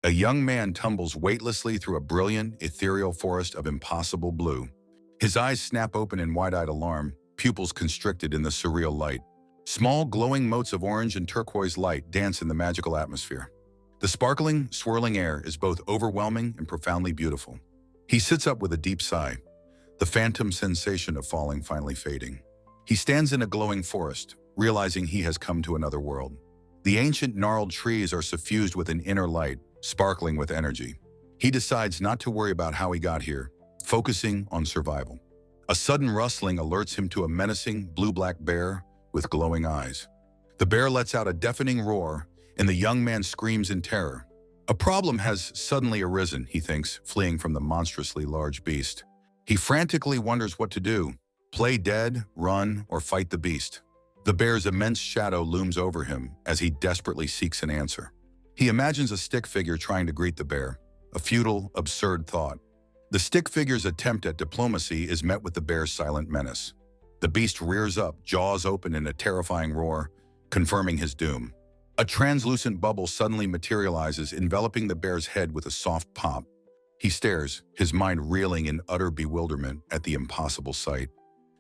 A young man tumbles weightlessly through a brilliant, ethereal forest of impossible blue. His eyes snap open in wide-eyed alarm, pupils constricted in the surreal light. Small, glowing motes of orange and turquoise light dance in the magical atmosphere. The sparkling, swirling air is both overwhelming and profoundly beautiful. He sits up with a deep sigh, the phantom sensation of falling finally fading. He stands in a glowing forest, realizing he has come to another world. The ancient gnarled trees are suffused with an inner light, sparkling with energy. He decides not to worry about how he got here, focusing on survival. A sudden rustling alerts him to a menacing blue-black bear with glowing eyes. The bear lets out a deafening roar, and the young man screams in terror. A problem has suddenly arisen, he thinks, fleeing from the monstrously large beast. He frantically wonders what to do: play dead, run, or fight the beast. The bear's immense shadow looms over him as he desperately seeks an answer. He imagines a stick figure trying to greet the bear, a futile, absurd thought. The stick figure's attempt at diplomacy is met with the bear's silent menace. The beast rears up, jaws open in a terrifying roar, confirming his doom. A translucent bubble suddenly materializes, enveloping the bear's head with a soft pop. He stares, his mind reeling in utter bewilderment at the impossible sight.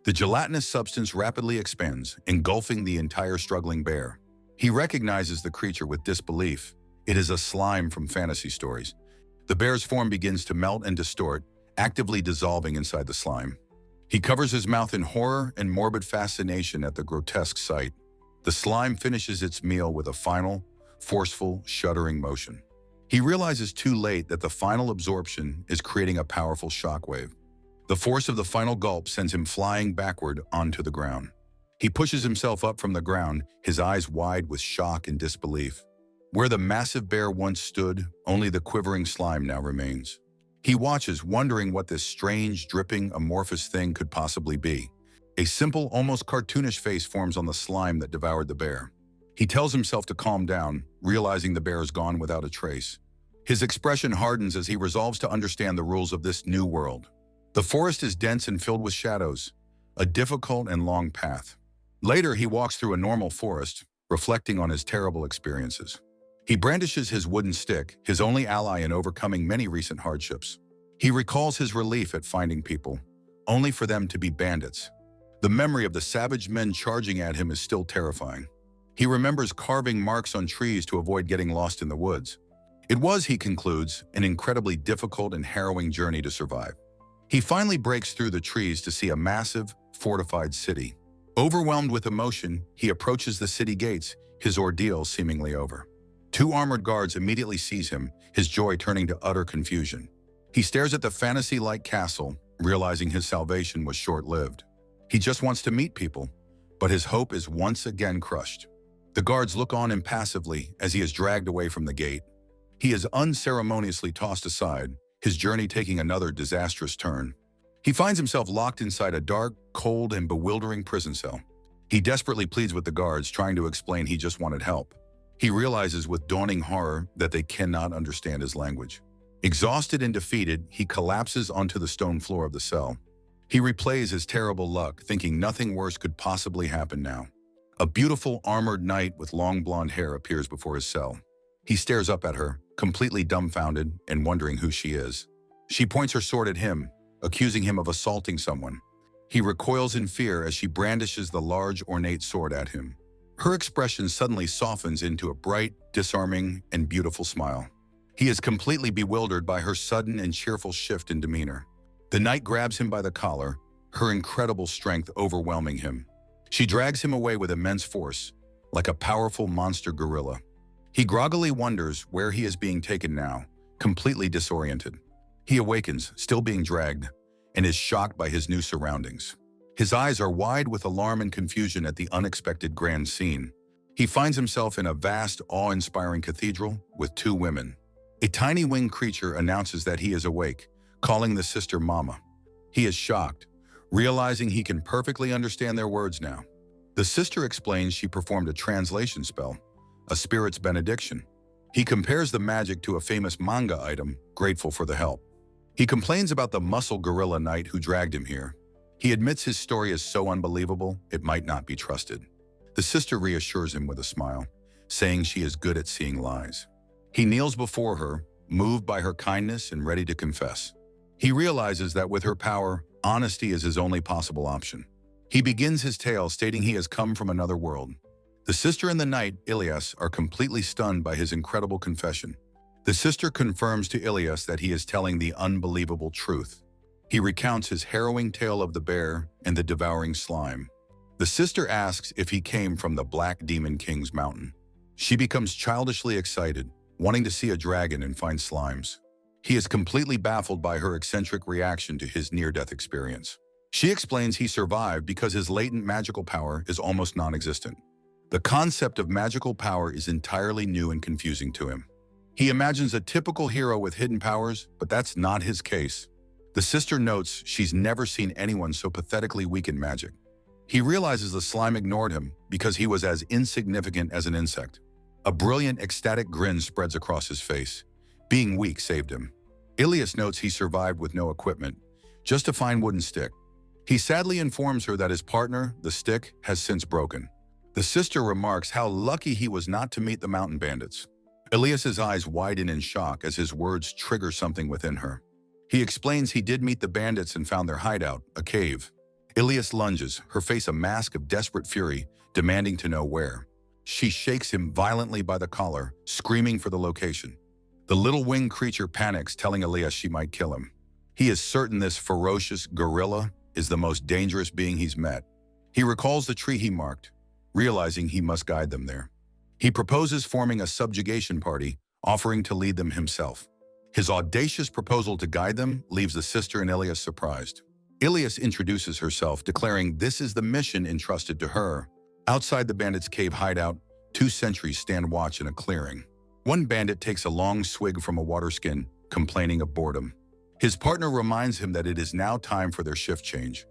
The gelatinous substance rapidly expands, engulfing the entire struggling bear. He recognizes the creature with disbelief. It is a slime from fantasy stories. The bear's form begins to melt and distort, actively dissolving inside the slime. He covers his mouth in horror and morbid fascination at the grotesque sight. The slime finishes its meal with a final, forceful, shuddering motion. He realizes too late that the final absorption is creating a powerful shockwave. The force of the final gulp sends him flying backward onto the ground. He pushes himself up from the ground, his eyes wide with shock and disbelief. Where the massive bear once stood, only the quivering slime now remains. He watches, wondering what this strange, dripping, amorphous thing could possibly be. A simple, almost cartoonish face forms on the slime that devoured the bear. He tells himself to calm down, realizing the bear is gone without a trace. His expression hardens as he resolves to understand the rules of this new world. The forest is dense and filled with shadows, a difficult and long path. Later, he walks through a normal forest, reflecting on his terrible experiences. He brandishes his wooden stick, his only ally in overcoming many recent hardships. He recalls his relief at finding people, only for them to be bandits. The memory of the savage men charging at him is still terrifying. He remembers carving marks on trees to avoid getting lost in the woods. It was, he concludes, an incredibly difficult and harrowing journey to survive. He finally breaks through the trees to see a massive, fortified city. Overwhelmed with emotion, he approaches the city gates, his ordeal seemingly over. 2 armored guards immediately seize him, his joy turning to utter confusion. He stares at the fantasy-like castle, realizing his salvation was short-lived. He just wants to meet people, but his hope is once again crushed. The guards look on impassively as he is dragged away from the gate. He is unceremoniously tossed aside, his journey taking another disastrous turn. He finds himself locked inside a dark, cold, and bewildering prison cell. He desperately pleads with the guards, trying to explain he just wanted help. He realizes with dawning horror that they cannot understand his language. Exhausted and defeated, he collapses onto the stone floor of the cell. He replays his terrible luck, thinking nothing worse could possibly happen now. A beautiful armored knight with long blonde hair appears before his cell. He stares up at her, completely dumbfounded and wondering who she is. She points her sword at him, accusing him of assaulting someone. He recoils in fear as she brandishes the large, ornate sword at him. Her expression suddenly softens into a bright, disarming, and beautiful smile. He is completely bewildered by her sudden and cheerful shift in demeanor. The knight grabs him by the collar, her incredible strength overwhelming him. She drags him away with immense force, like a powerful monster gorilla. He groggily wonders where he is being taken now, completely disoriented. He awakens, still being dragged, and is shocked by his new surroundings. His eyes are wide with alarm and confusion at the unexpected grand scene. He finds himself in a vast, awe-inspiring cathedral with 2 women. A tiny winged creature announces that he is awake, calling the sister Mama. He is shocked, realizing he can perfectly understand their words now. The sister explains she performed a translation spell, a spirit's benediction. He compares the magic to a famous manga item, grateful for the help. He complains about the muscle gorilla knight who dragged him here. He admits his story is so unbelievable, it might not be trusted. The sister reassures him with a smile, saying she is good at seeing lies. He kneels before her, moved by her kindness and ready to confess. He realizes that with her power, honesty is his only possible option. He begins his tale stating he has come from another world. The sister and the knight, Ilas, are completely stunned by his incredible confession. The sister confirms to Ilas that he is telling the unbelievable truth. He recounts his harrowing tale of the bear and the devouring slime. The sister asks if he came from the Black Demon King's mountain. She becomes childishly excited, wanting to see a dragon and find slimes. He is completely baffled by her eccentric reaction to his near-death experience. She explains he survived because his latent magical power is almost non-existent. The concept of magical power is entirely new and confusing to him. He imagines a typical hero with hidden powers, but that's not his case. The sister notes she's never seen anyone so pathetically weak in magic. He realizes the slime ignored him because he was as insignificant as an insect. A brilliant, ecstatic grin spreads across his face. Being weak saved him. Ilas notes he survived with no equipment, just a fine wooden stick. He sadly informs her that his partner, the stick, has since broken. The sister remarks how lucky he was not to meet the mountain bandits. Ilas's eyes widen in shock as his words trigger something within her. He explains he did meet the bandits and found their hideout, a cave. Ilas lunges, her face a mask of desperate fury, demanding to know where. She shakes him violently by the collar, screaming for the location. The little winged creature panics, telling Ilas she might kill him. He is certain this ferocious gorilla is the most dangerous being he's met. He recalls the tree he marked, realizing he must guide them there. He proposes forming a subjugation party, offering to lead them himself. His audacious proposal to guide them leaves the sister and Ilas surprised. Ilas introduces herself, declaring this is the mission entrusted to her. Outside the bandits' cave hideout, 2 sentries stand watch in a clearing. One bandit takes a long swig from a water skin, complaining of boredom. His partner reminds him that it is now time for their shift change.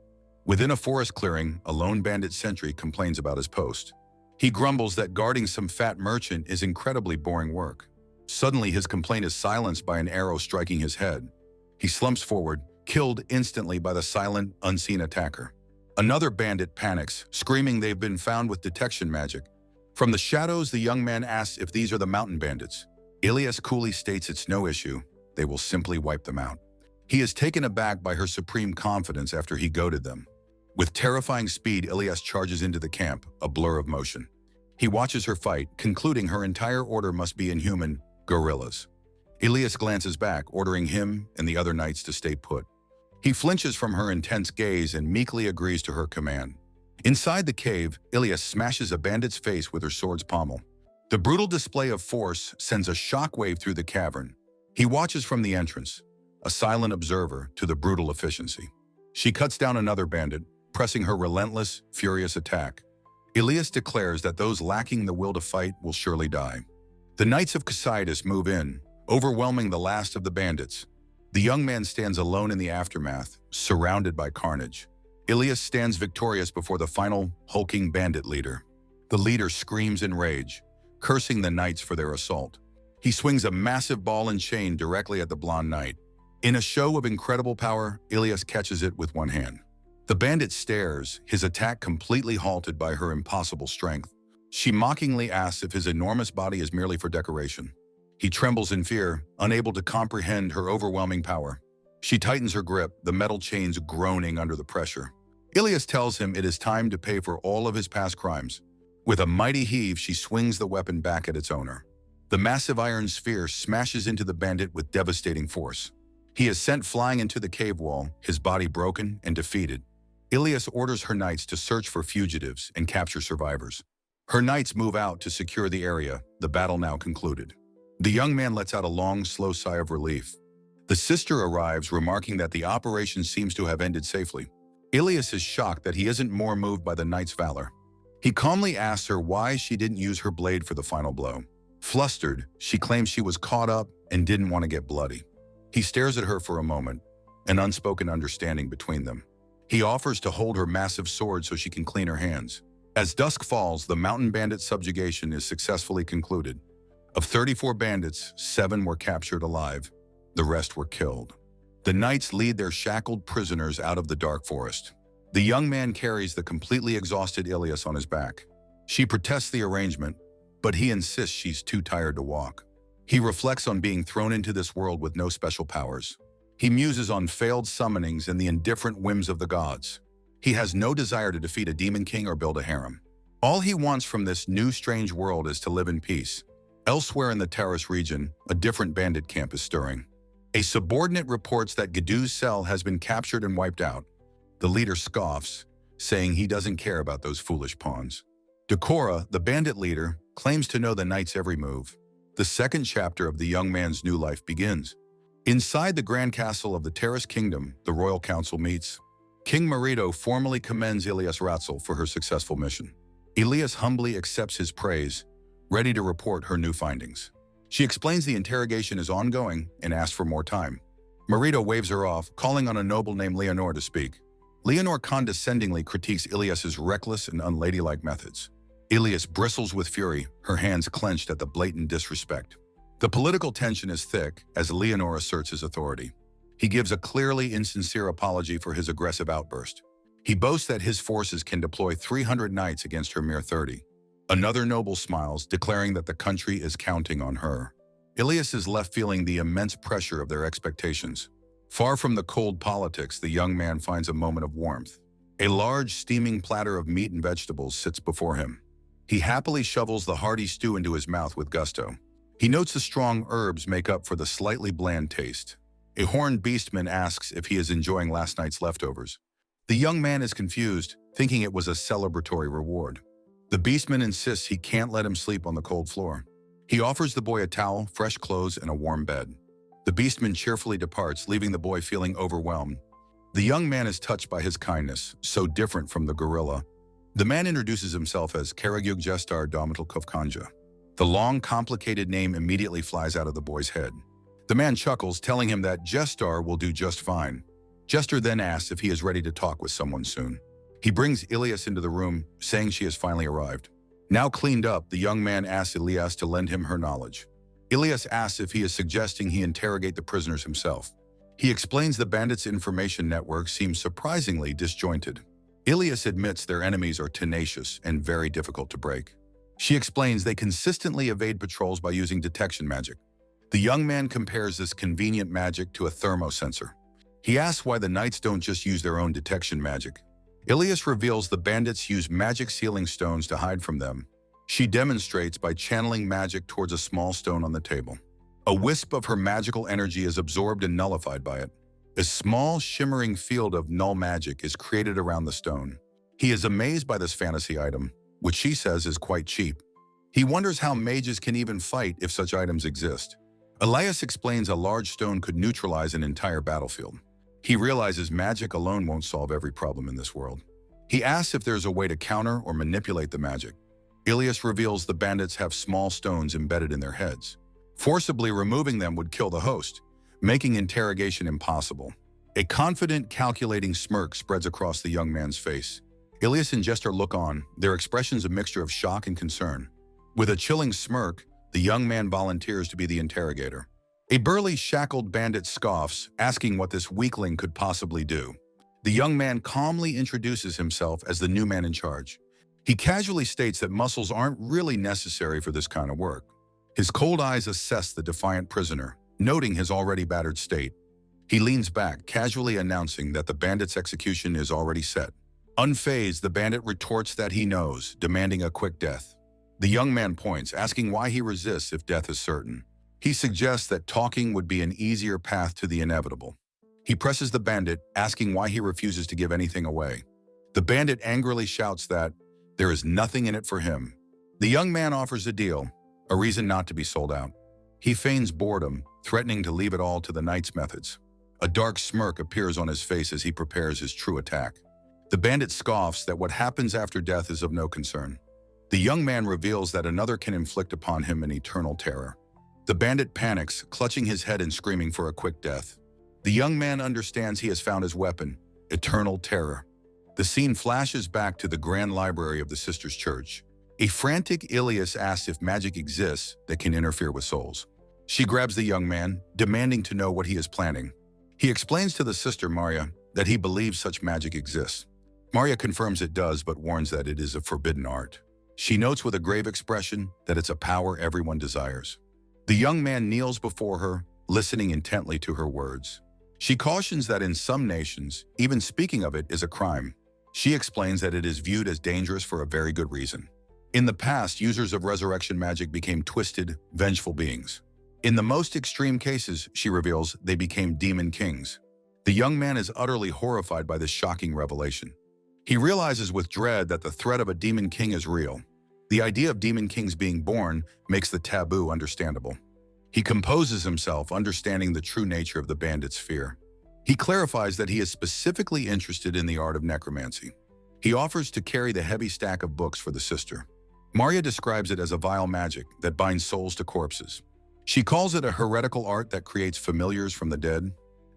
Within a forest clearing, a lone bandit sentry complains about his post. He grumbles that guarding some fat merchant is incredibly boring work. Suddenly, his complaint is silenced by an arrow striking his head. He slumps forward, killed instantly by the silent, unseen attacker. Another bandit panics, screaming they've been found with detection magic. From the shadows, the young man asks if these are the mountain bandits. Ilas coolly states it's no issue. They will simply wipe them out. He is taken aback by her supreme confidence after he goaded them. With terrifying speed, Ilas charges into the camp, a blur of motion. He watches her fight, concluding her entire order must be inhuman gorillas. Ilas glances back, ordering him and the other knights to stay put. He flinches from her intense gaze and meekly agrees to her command. Inside the cave, Ilas smashes a bandit's face with her sword's pommel. The brutal display of force sends a shockwave through the cavern. He watches from the entrance, a silent observer to the brutal efficiency. She cuts down another bandit, pressing her relentless, furious attack. Ilas declares that those lacking the will to fight will surely die. The Knights of Casitas move in, overwhelming the last of the bandits. The young man stands alone in the aftermath, surrounded by carnage. Ilas stands victorious before the final, hulking bandit leader. The leader screams in rage, cursing the knights for their assault. He swings a massive ball and chain directly at the blonde knight. In a show of incredible power, Ilas catches it with one hand. The bandit stares, his attack completely halted by her impossible strength. She mockingly asks if his enormous body is merely for decoration. He trembles in fear, unable to comprehend her overwhelming power. She tightens her grip, the metal chains groaning under the pressure. Ilas tells him it is time to pay for all of his past crimes. With a mighty heave, she swings the weapon back at its owner. The massive iron sphere smashes into the bandit with devastating force. He is sent flying into the cave wall, his body broken and defeated. Ilas orders her knights to search for fugitives and capture survivors. Her knights move out to secure the area, the battle now concluded. The young man lets out a long, slow sigh of relief. The sister arrives, remarking that the operation seems to have ended safely. Ilas is shocked that he isn't more moved by the knight's valor. He calmly asks her why she didn't use her blade for the final blow. Flustered, she claims she was caught up and didn't want to get bloody. He stares at her for a moment, an unspoken understanding between them. He offers to hold her massive sword so she can clean her hands. As dusk falls, the mountain bandit subjugation is successfully concluded. Of 34 bandits, 7 were captured alive. The rest were killed. The knights lead their shackled prisoners out of the dark forest. The young man carries the completely exhausted Ilas on his back. She protests the arrangement, but he insists she's too tired to walk. He reflects on being thrown into this world with no special powers. He muses on failed summonings and the indifferent whims of the gods. He has no desire to defeat a demon king or build a harem. All he wants from this new strange world is to live in peace. Elsewhere in the Taurus region, a different bandit camp is stirring. A subordinate reports that Gadoo's cell has been captured and wiped out. The leader scoffs, saying he doesn't care about those foolish pawns. Decora, the bandit leader, claims to know the knight's every move. The second chapter of the young man's new life begins. Inside the grand castle of the Taurus kingdom, the royal council meets. King Marito formally commends Ilyas Ratzel for her successful mission. Ilyas humbly accepts his praise, ready to report her new findings. She explains the interrogation is ongoing and asks for more time. Marito waves her off, calling on a noble named Leonor to speak. Leonor condescendingly critiques Ilyas's reckless and unladylike methods. Ilyas bristles with fury, her hands clenched at the blatant disrespect. The political tension is thick as Leonor asserts his authority. He gives a clearly insincere apology for his aggressive outburst. He boasts that his forces can deploy 300 knights against her mere 30. Another noble smiles, declaring that the country is counting on her. Ilyas is left feeling the immense pressure of their expectations. Far from the cold politics, the young man finds a moment of warmth. A large, steaming platter of meat and vegetables sits before him. He happily shovels the hearty stew into his mouth with gusto. He notes the strong herbs make up for the slightly bland taste. A horned beastman asks if he is enjoying last night's leftovers. The young man is confused, thinking it was a celebratory reward. The beastman insists he can't let him sleep on the cold floor. He offers the boy a towel, fresh clothes, and a warm bed. The beastman cheerfully departs, leaving the boy feeling overwhelmed. The young man is touched by his kindness, so different from the gorilla. The man introduces himself as Karagyug Gestar Domital Kovkanja. The long, complicated name immediately flies out of the boy's head. The man chuckles, telling him that Gestar will do just fine. Gestar then asks if he is ready to talk with someone soon. He brings Ilyas into the room, saying she has finally arrived. Now cleaned up, the young man asks Ilyas to lend him her knowledge. Ilyas asks if he is suggesting he interrogate the prisoners himself. He explains the bandits' information network seems surprisingly disjointed. Ilyas admits their enemies are tenacious and very difficult to break. She explains they consistently evade patrols by using detection magic. The young man compares this convenient magic to a thermosensor. He asks why the knights don't just use their own detection magic. Ilyas reveals the bandits use magic sealing stones to hide from them. She demonstrates by channeling magic towards a small stone on the table. A wisp of her magical energy is absorbed and nullified by it. A small, shimmering field of null magic is created around the stone. He is amazed by this fantasy item, which she says is quite cheap. He wonders how mages can even fight if such items exist. Ilyas explains a large stone could neutralize an entire battlefield. He realizes magic alone won't solve every problem in this world. He asks if there's a way to counter or manipulate the magic. Ilyas reveals the bandits have small stones embedded in their heads. Forcibly removing them would kill the host, making interrogation impossible. A confident, calculating smirk spreads across the young man's face. Ilyas and Gestar look on, their expressions a mixture of shock and concern. With a chilling smirk, the young man volunteers to be the interrogator. A burly, shackled bandit scoffs, asking what this weakling could possibly do. The young man calmly introduces himself as the new man in charge. He casually states that muscles aren't really necessary for this kind of work. His cold eyes assess the defiant prisoner, noting his already battered state. He leans back, casually announcing that the bandit's execution is already set. Unfazed, the bandit retorts that he knows, demanding a quick death. The young man points, asking why he resists if death is certain. He suggests that talking would be an easier path to the inevitable. He presses the bandit, asking why he refuses to give anything away. The bandit angrily shouts that there is nothing in it for him. The young man offers a deal, a reason not to be sold out. He feigns boredom, threatening to leave it all to the knight's methods. A dark smirk appears on his face as he prepares his true attack. The bandit scoffs that what happens after death is of no concern. The young man reveals that another can inflict upon him an eternal terror. The bandit panics, clutching his head and screaming for a quick death. The young man understands he has found his weapon, eternal terror. The scene flashes back to the grand library of the Sisters' Church. A frantic Ilyas asks if magic exists that can interfere with souls. She grabs the young man, demanding to know what he is planning. He explains to the sister Maria that he believes such magic exists. Maria confirms it does, but warns that it is a forbidden art. She notes with a grave expression that it's a power everyone desires. The young man kneels before her, listening intently to her words. She cautions that in some nations, even speaking of it is a crime. She explains that it is viewed as dangerous for a very good reason. In the past, users of resurrection magic became twisted, vengeful beings. In the most extreme cases, she reveals, they became demon kings. The young man is utterly horrified by this shocking revelation. He realizes with dread that the threat of a demon king is real. The idea of demon kings being born makes the taboo understandable. He composes himself, understanding the true nature of the bandit's fear. He clarifies that he is specifically interested in the art of necromancy. He offers to carry the heavy stack of books for the sister. Marya describes it as a vile magic that binds souls to corpses. She calls it a heretical art that creates familiars from the dead.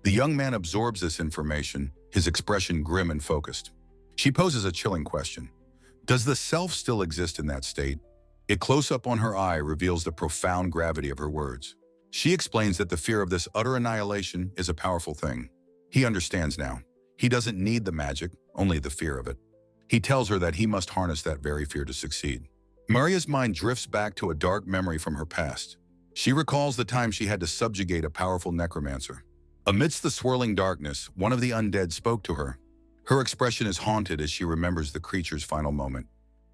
The young man absorbs this information, his expression grim and focused. She poses a chilling question. Does the self still exist in that state? A close-up on her eye reveals the profound gravity of her words. She explains that the fear of this utter annihilation is a powerful thing. He understands now. He doesn't need the magic, only the fear of it. He tells her that he must harness that very fear to succeed. Marya's mind drifts back to a dark memory from her past. She recalls the time she had to subjugate a powerful necromancer. Amidst the swirling darkness, one of the undead spoke to her. Her expression is haunted as she remembers the creature's final moment.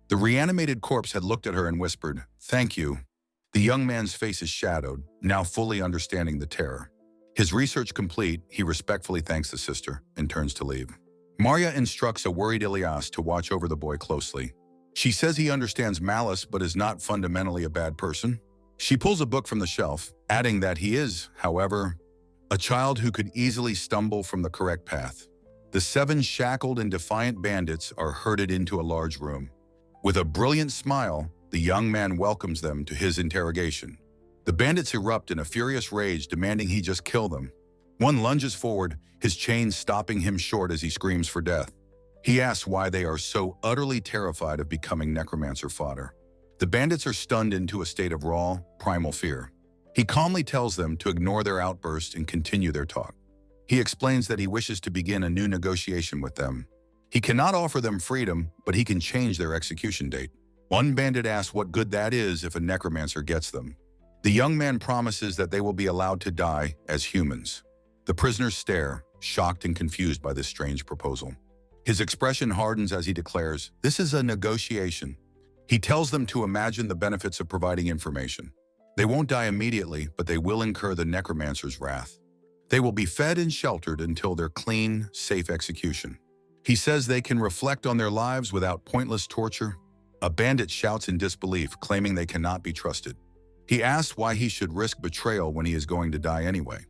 The reanimated corpse had looked at her and whispered, "Thank you." The young man's face is shadowed, now fully understanding the terror. His research complete, he respectfully thanks the sister and turns to leave. Marya instructs a worried Ilas to watch over the boy closely. She says he understands malice but is not fundamentally a bad person. She pulls a book from the shelf, adding that he is, however, a child who could easily stumble from the correct path. The 7 shackled and defiant bandits are herded into a large room. With a brilliant smile, the young man welcomes them to his interrogation. The bandits erupt in a furious rage, demanding he just kill them. One lunges forward, his chains stopping him short as he screams for death. He asks why they are so utterly terrified of becoming necromancer fodder. The bandits are stunned into a state of raw, primal fear. He calmly tells them to ignore their outburst and continue their talk. He explains that he wishes to begin a new negotiation with them. He cannot offer them freedom, but he can change their execution date. One bandit asks what good that is if a necromancer gets them. The young man promises that they will be allowed to die as humans. The prisoners stare, shocked and confused by this strange proposal. His expression hardens as he declares, "This is a negotiation." He tells them to imagine the benefits of providing information. They won't die immediately, but they will incur the necromancer's wrath. They will be fed and sheltered until their clean, safe execution. He says they can reflect on their lives without pointless torture. A bandit shouts in disbelief, claiming they cannot be trusted. He asks why he should risk betrayal when he is going to die anyway.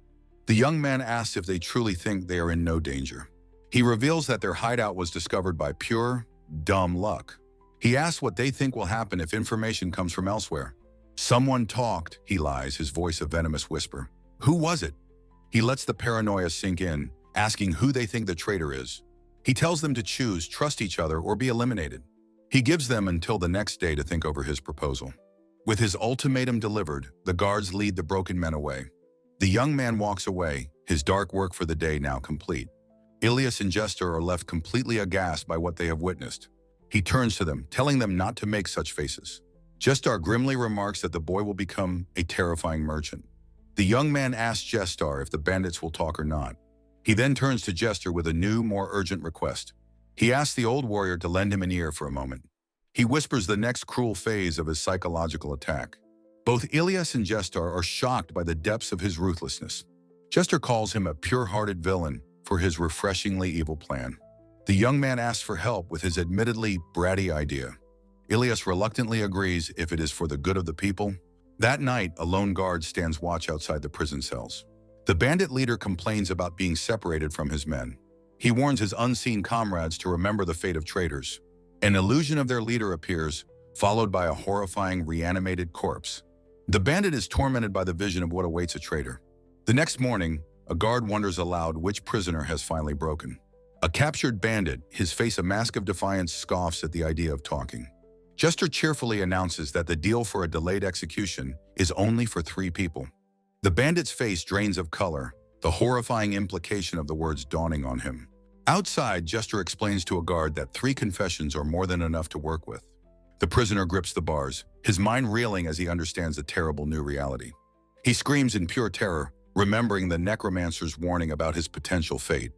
The young man asks if they truly think they are in no danger. He reveals that their hideout was discovered by pure, dumb luck. He asks what they think will happen if information comes from elsewhere. "Someone talked," he lies, his voice a venomous whisper. "Who was it?" He lets the paranoia sink in, asking who they think the traitor is. He tells them to choose, trust each other, or be eliminated. He gives them until the next day to think over his proposal. With his ultimatum delivered, the guards lead the broken men away. The young man walks away, his dark work for the day now complete. Ilas and Jester are left completely aghast by what they have witnessed. He turns to them, telling them not to make such faces. Jester grimly remarks that the boy will become a terrifying merchant. The young man asks Jester if the bandits will talk or not. He then turns to Jester with a new, more urgent request. He asks the old warrior to lend him an ear for a moment. He whispers the next cruel phase of his psychological attack. Both Ilas and Jester are shocked by the depths of his ruthlessness. Jester calls him a pure-hearted villain for his refreshingly evil plan. The young man asks for help with his admittedly bratty idea. Ilas reluctantly agrees if it is for the good of the people. That night, a lone guard stands watch outside the prison cells. The bandit leader complains about being separated from his men. He warns his unseen comrades to remember the fate of traitors. An illusion of their leader appears, followed by a horrifying reanimated corpse. The bandit is tormented by the vision of what awaits a traitor. The next morning, a guard wonders aloud which prisoner has finally broken. A captured bandit, his face a mask of defiance, scoffs at the idea of talking. Jester cheerfully announces that the deal for a delayed execution is only for 3 people. The bandit's face drains of color, the horrifying implication of the words dawning on him. Outside, Jester explains to a guard that 3 confessions are more than enough to work with. The prisoner grips the bars, his mind reeling as he understands the terrible new reality. He screams in pure terror, remembering the necromancer's warning about his potential fate.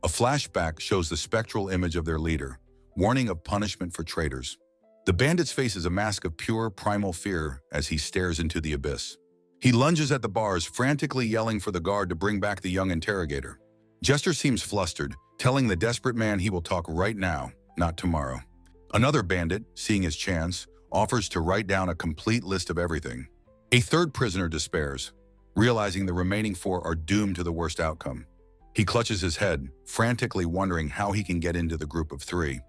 A flashback shows the spectral image of their leader, warning of punishment for traitors. The bandit's face is a mask of pure, primal fear as he stares into the abyss. He lunges at the bars, frantically yelling for the guard to bring back the young interrogator. Jester seems flustered, telling the desperate man he will talk right now, not tomorrow. Another bandit, seeing his chance, offers to write down a complete list of everything. A third prisoner despairs, realizing the remaining 4 are doomed to the worst outcome. He clutches his head, frantically wondering how he can get into the group of 3.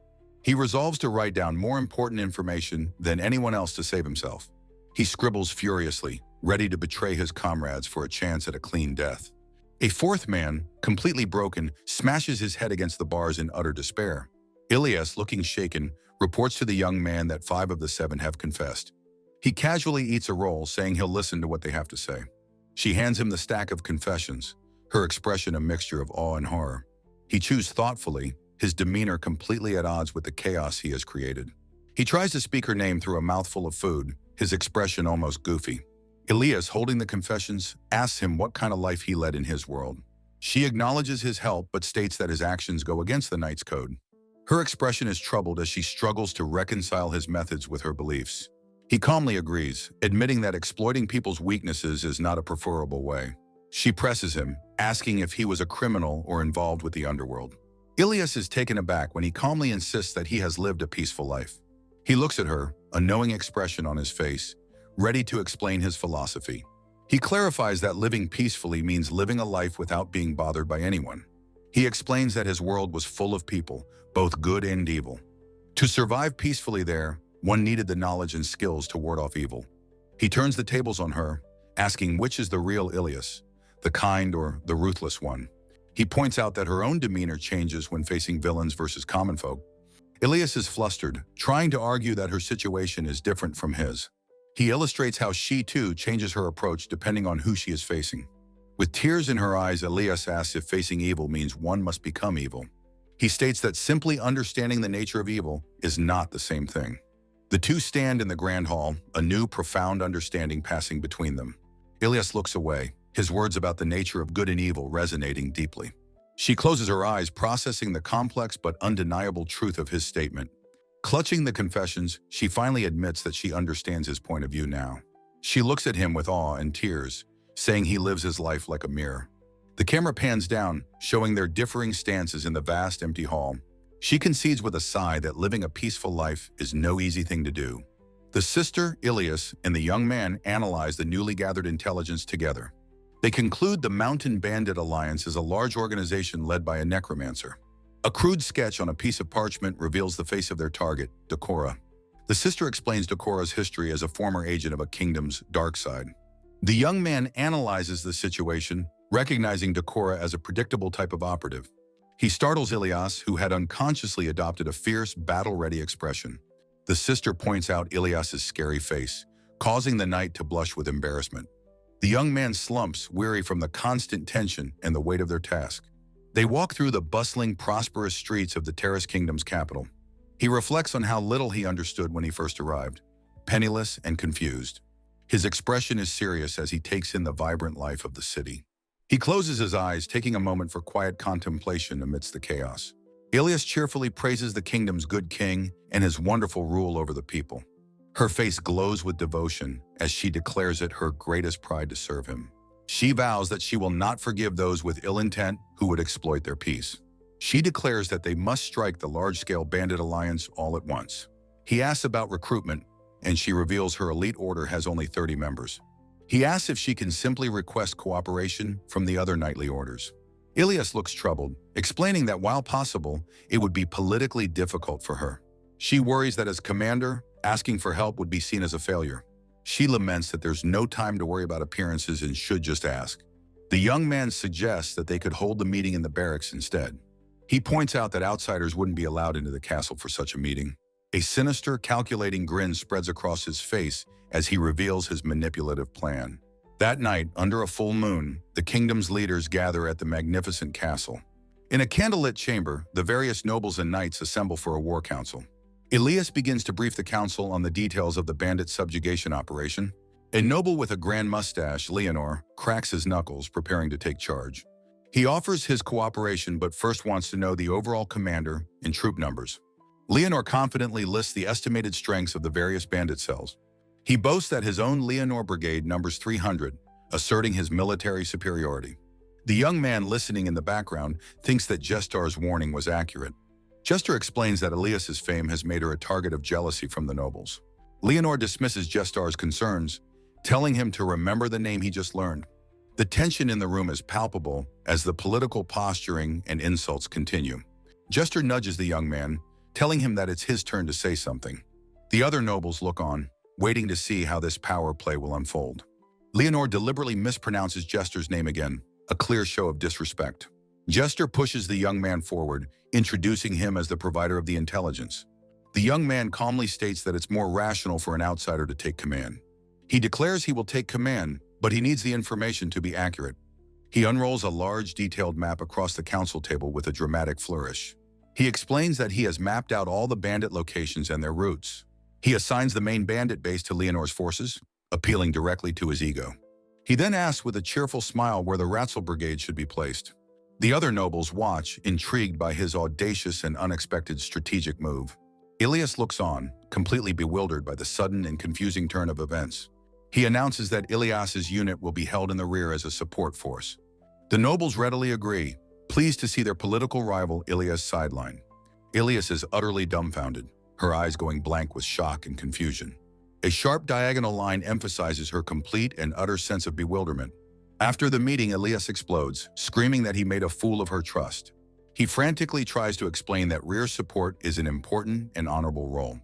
He resolves to write down more important information than anyone else to save himself. He scribbles furiously, ready to betray his comrades for a chance at a clean death. A fourth man, completely broken, smashes his head against the bars in utter despair. Ilas, looking shaken, reports to the young man that 5 of the 7 have confessed. He casually eats a roll, saying he'll listen to what they have to say. She hands him the stack of confessions, her expression a mixture of awe and horror. He chews thoughtfully, his demeanor completely at odds with the chaos he has created. He tries to speak her name through a mouthful of food, his expression almost goofy. Ilas, holding the confessions, asks him what kind of life he led in his world. She acknowledges his help but states that his actions go against the knight's code. Her expression is troubled as she struggles to reconcile his methods with her beliefs. He calmly agrees, admitting that exploiting people's weaknesses is not a preferable way. She presses him, asking if he was a criminal or involved with the underworld. Ilas is taken aback when he calmly insists that he has lived a peaceful life. He looks at her, a knowing expression on his face, ready to explain his philosophy. He clarifies that living peacefully means living a life without being bothered by anyone. He explains that his world was full of people, both good and evil. To survive peacefully there, one needed the knowledge and skills to ward off evil. He turns the tables on her, asking which is the real Ilas, the kind or the ruthless one. He points out that her own demeanor changes when facing villains versus common folk. Ilas is flustered, trying to argue that her situation is different from his. He illustrates how she too changes her approach depending on who she is facing. With tears in her eyes, Ilas asks if facing evil means one must become evil. He states that simply understanding the nature of evil is not the same thing. The two stand in the grand hall, a new profound understanding passing between them. Ilas looks away, his words about the nature of good and evil resonating deeply. She closes her eyes, processing the complex but undeniable truth of his statement. Clutching the confessions, she finally admits that she understands his point of view now. She looks at him with awe and tears, saying he lives his life like a mirror. The camera pans down, showing their differing stances in the vast empty hall. She concedes with a sigh that living a peaceful life is no easy thing to do. The sister, Ilas, and the young man analyze the newly gathered intelligence together. They conclude the Mountain Bandit Alliance is a large organization led by a necromancer. A crude sketch on a piece of parchment reveals the face of their target, Dora. The sister explains Dora's history as a former agent of a kingdom's dark side. The young man analyzes the situation, recognizing Dora as a predictable type of operative. He startles Ilas, who had unconsciously adopted a fierce, battle-ready expression. The sister points out Ilyas's scary face, causing the knight to blush with embarrassment. The young man slumps, weary from the constant tension and the weight of their task. They walk through the bustling, prosperous streets of the Terrace Kingdom's capital. He reflects on how little he understood when he first arrived, penniless and confused. His expression is serious as he takes in the vibrant life of the city. He closes his eyes, taking a moment for quiet contemplation amidst the chaos. Ilas cheerfully praises the kingdom's good king and his wonderful rule over the people. Her face glows with devotion as she declares it her greatest pride to serve him. She vows that she will not forgive those with ill intent who would exploit their peace. She declares that they must strike the large-scale bandit alliance all at once. He asks about recruitment, and she reveals her elite order has only 30 members. He asks if she can simply request cooperation from the other knightly orders. Ilas looks troubled, explaining that while possible, it would be politically difficult for her. She worries that as commander, asking for help would be seen as a failure. She laments that there's no time to worry about appearances and should just ask. The young man suggests that they could hold the meeting in the barracks instead. He points out that outsiders wouldn't be allowed into the castle for such a meeting. A sinister, calculating grin spreads across his face as he reveals his manipulative plan. That night, under a full moon, the kingdom's leaders gather at the magnificent castle. In a candlelit chamber, the various nobles and knights assemble for a war council. Ilas begins to brief the council on the details of the bandit subjugation operation. A noble with a grand mustache, Leonor, cracks his knuckles, preparing to take charge. He offers his cooperation but first wants to know the overall commander and troop numbers. Leonor confidently lists the estimated strengths of the various bandit cells. He boasts that his own Leonor brigade numbers 300, asserting his military superiority. The young man listening in the background thinks that Gestar's warning was accurate. Gestar explains that Elias's fame has made her a target of jealousy from the nobles. Leonor dismisses Gestar's concerns, telling him to remember the name he just learned. The tension in the room is palpable as the political posturing and insults continue. Gestar nudges the young man, telling him that it's his turn to say something. The other nobles look on, waiting to see how this power play will unfold. Leonor deliberately mispronounces Gestar's name again, a clear show of disrespect. Gestar pushes the young man forward, introducing him as the provider of the intelligence. The young man calmly states that it's more rational for an outsider to take command. He declares he will take command, but he needs the information to be accurate. He unrolls a large, detailed map across the council table with a dramatic flourish. He explains that he has mapped out all the bandit locations and their routes. He assigns the main bandit base to Leonor's forces, appealing directly to his ego. He then asks with a cheerful smile where the Ratzel brigade should be placed. The other nobles watch, intrigued by his audacious and unexpected strategic move. Ilias looks on, completely bewildered by the sudden and confusing turn of events. He announces that Ilias's unit will be held in the rear as a support force. The nobles readily agree, pleased to see their political rival Ilias sidelined. Ilias is utterly dumbfounded, her eyes going blank with shock and confusion. A sharp diagonal line emphasizes her complete and utter sense of bewilderment. After the meeting, Ilias explodes, screaming that he made a fool of her trust. He frantically tries to explain that rear support is an important and honorable role.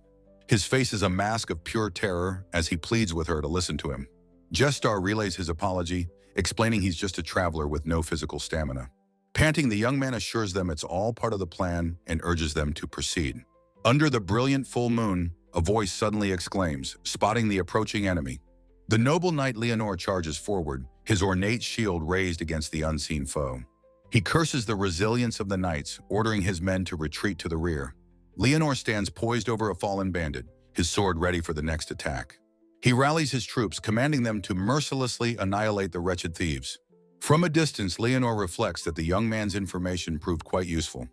His face is a mask of pure terror as he pleads with her to listen to him. Gestar relays his apology, explaining he's just a traveler with no physical stamina. Panting, the young man assures them it's all part of the plan and urges them to proceed. Under the brilliant full moon, a voice suddenly exclaims, spotting the approaching enemy. The noble knight Leonor charges forward, his ornate shield raised against the unseen foe. He curses the resilience of the knights, ordering his men to retreat to the rear. Leonor stands poised over a fallen bandit, his sword ready for the next attack. He rallies his troops, commanding them to mercilessly annihilate the wretched thieves. From a distance, Leonor reflects that the young man's information proved quite useful.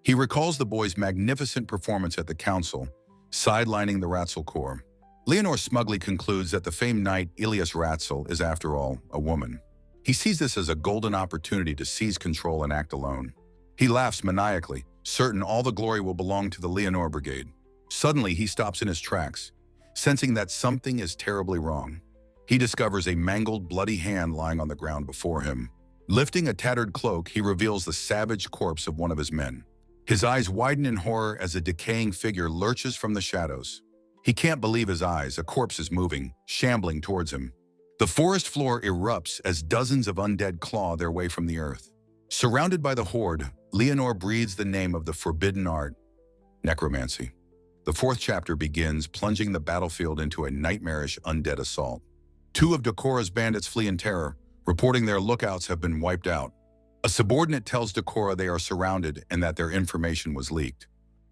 He recalls the boy's magnificent performance at the council, sidelining the Ratzel Corps. Leonor smugly concludes that the famed knight Ilias Ratzel is, after all, a woman. He sees this as a golden opportunity to seize control and act alone. He laughs maniacally, certain all the glory will belong to the Leonor brigade. Suddenly, he stops in his tracks, sensing that something is terribly wrong. He discovers a mangled, bloody hand lying on the ground before him. Lifting a tattered cloak, he reveals the savage corpse of one of his men. His eyes widen in horror as a decaying figure lurches from the shadows. He can't believe his eyes. A corpse is moving, shambling towards him. The forest floor erupts as dozens of undead claw their way from the earth. Surrounded by the horde, Leonor breathes the name of the forbidden art, necromancy. The fourth chapter begins, plunging the battlefield into a nightmarish undead assault. Two of Decora's bandits flee in terror, reporting their lookouts have been wiped out. A subordinate tells Decora they are surrounded and that their information was leaked.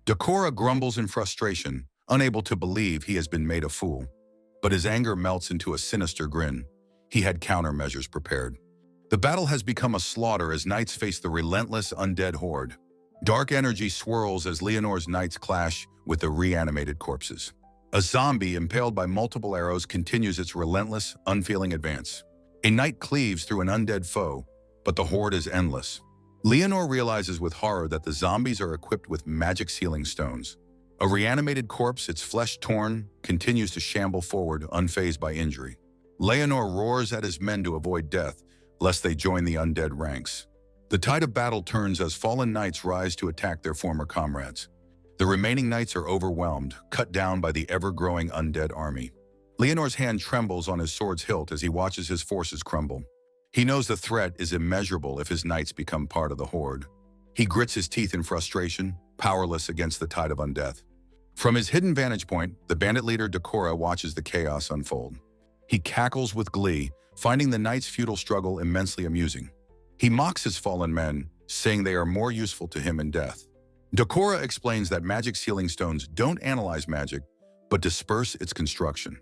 Decora grumbles in frustration, unable to believe he has been made a fool. But his anger melts into a sinister grin. He had countermeasures prepared. The battle has become a slaughter as knights face the relentless undead horde. Dark energy swirls as Leonor's knights clash with the reanimated corpses. A zombie impaled by multiple arrows continues its relentless, unfeeling advance. A knight cleaves through an undead foe, but the horde is endless. Leonor realizes with horror that the zombies are equipped with magic sealing stones. A reanimated corpse, its flesh torn, continues to shamble forward, unfazed by injury. Leonor roars at his men to avoid death, lest they join the undead ranks. The tide of battle turns as fallen knights rise to attack their former comrades. The remaining knights are overwhelmed, cut down by the ever-growing undead army. Leonor's hand trembles on his sword's hilt as he watches his forces crumble. He knows the threat is immeasurable if his knights become part of the horde. He grits his teeth in frustration, powerless against the tide of undeath. From his hidden vantage point, the bandit leader Decora watches the chaos unfold. He cackles with glee, finding the knights' futile struggle immensely amusing. He mocks his fallen men, saying they are more useful to him in death. Decora explains that magic sealing stones don't analyze magic, but disperse its construction.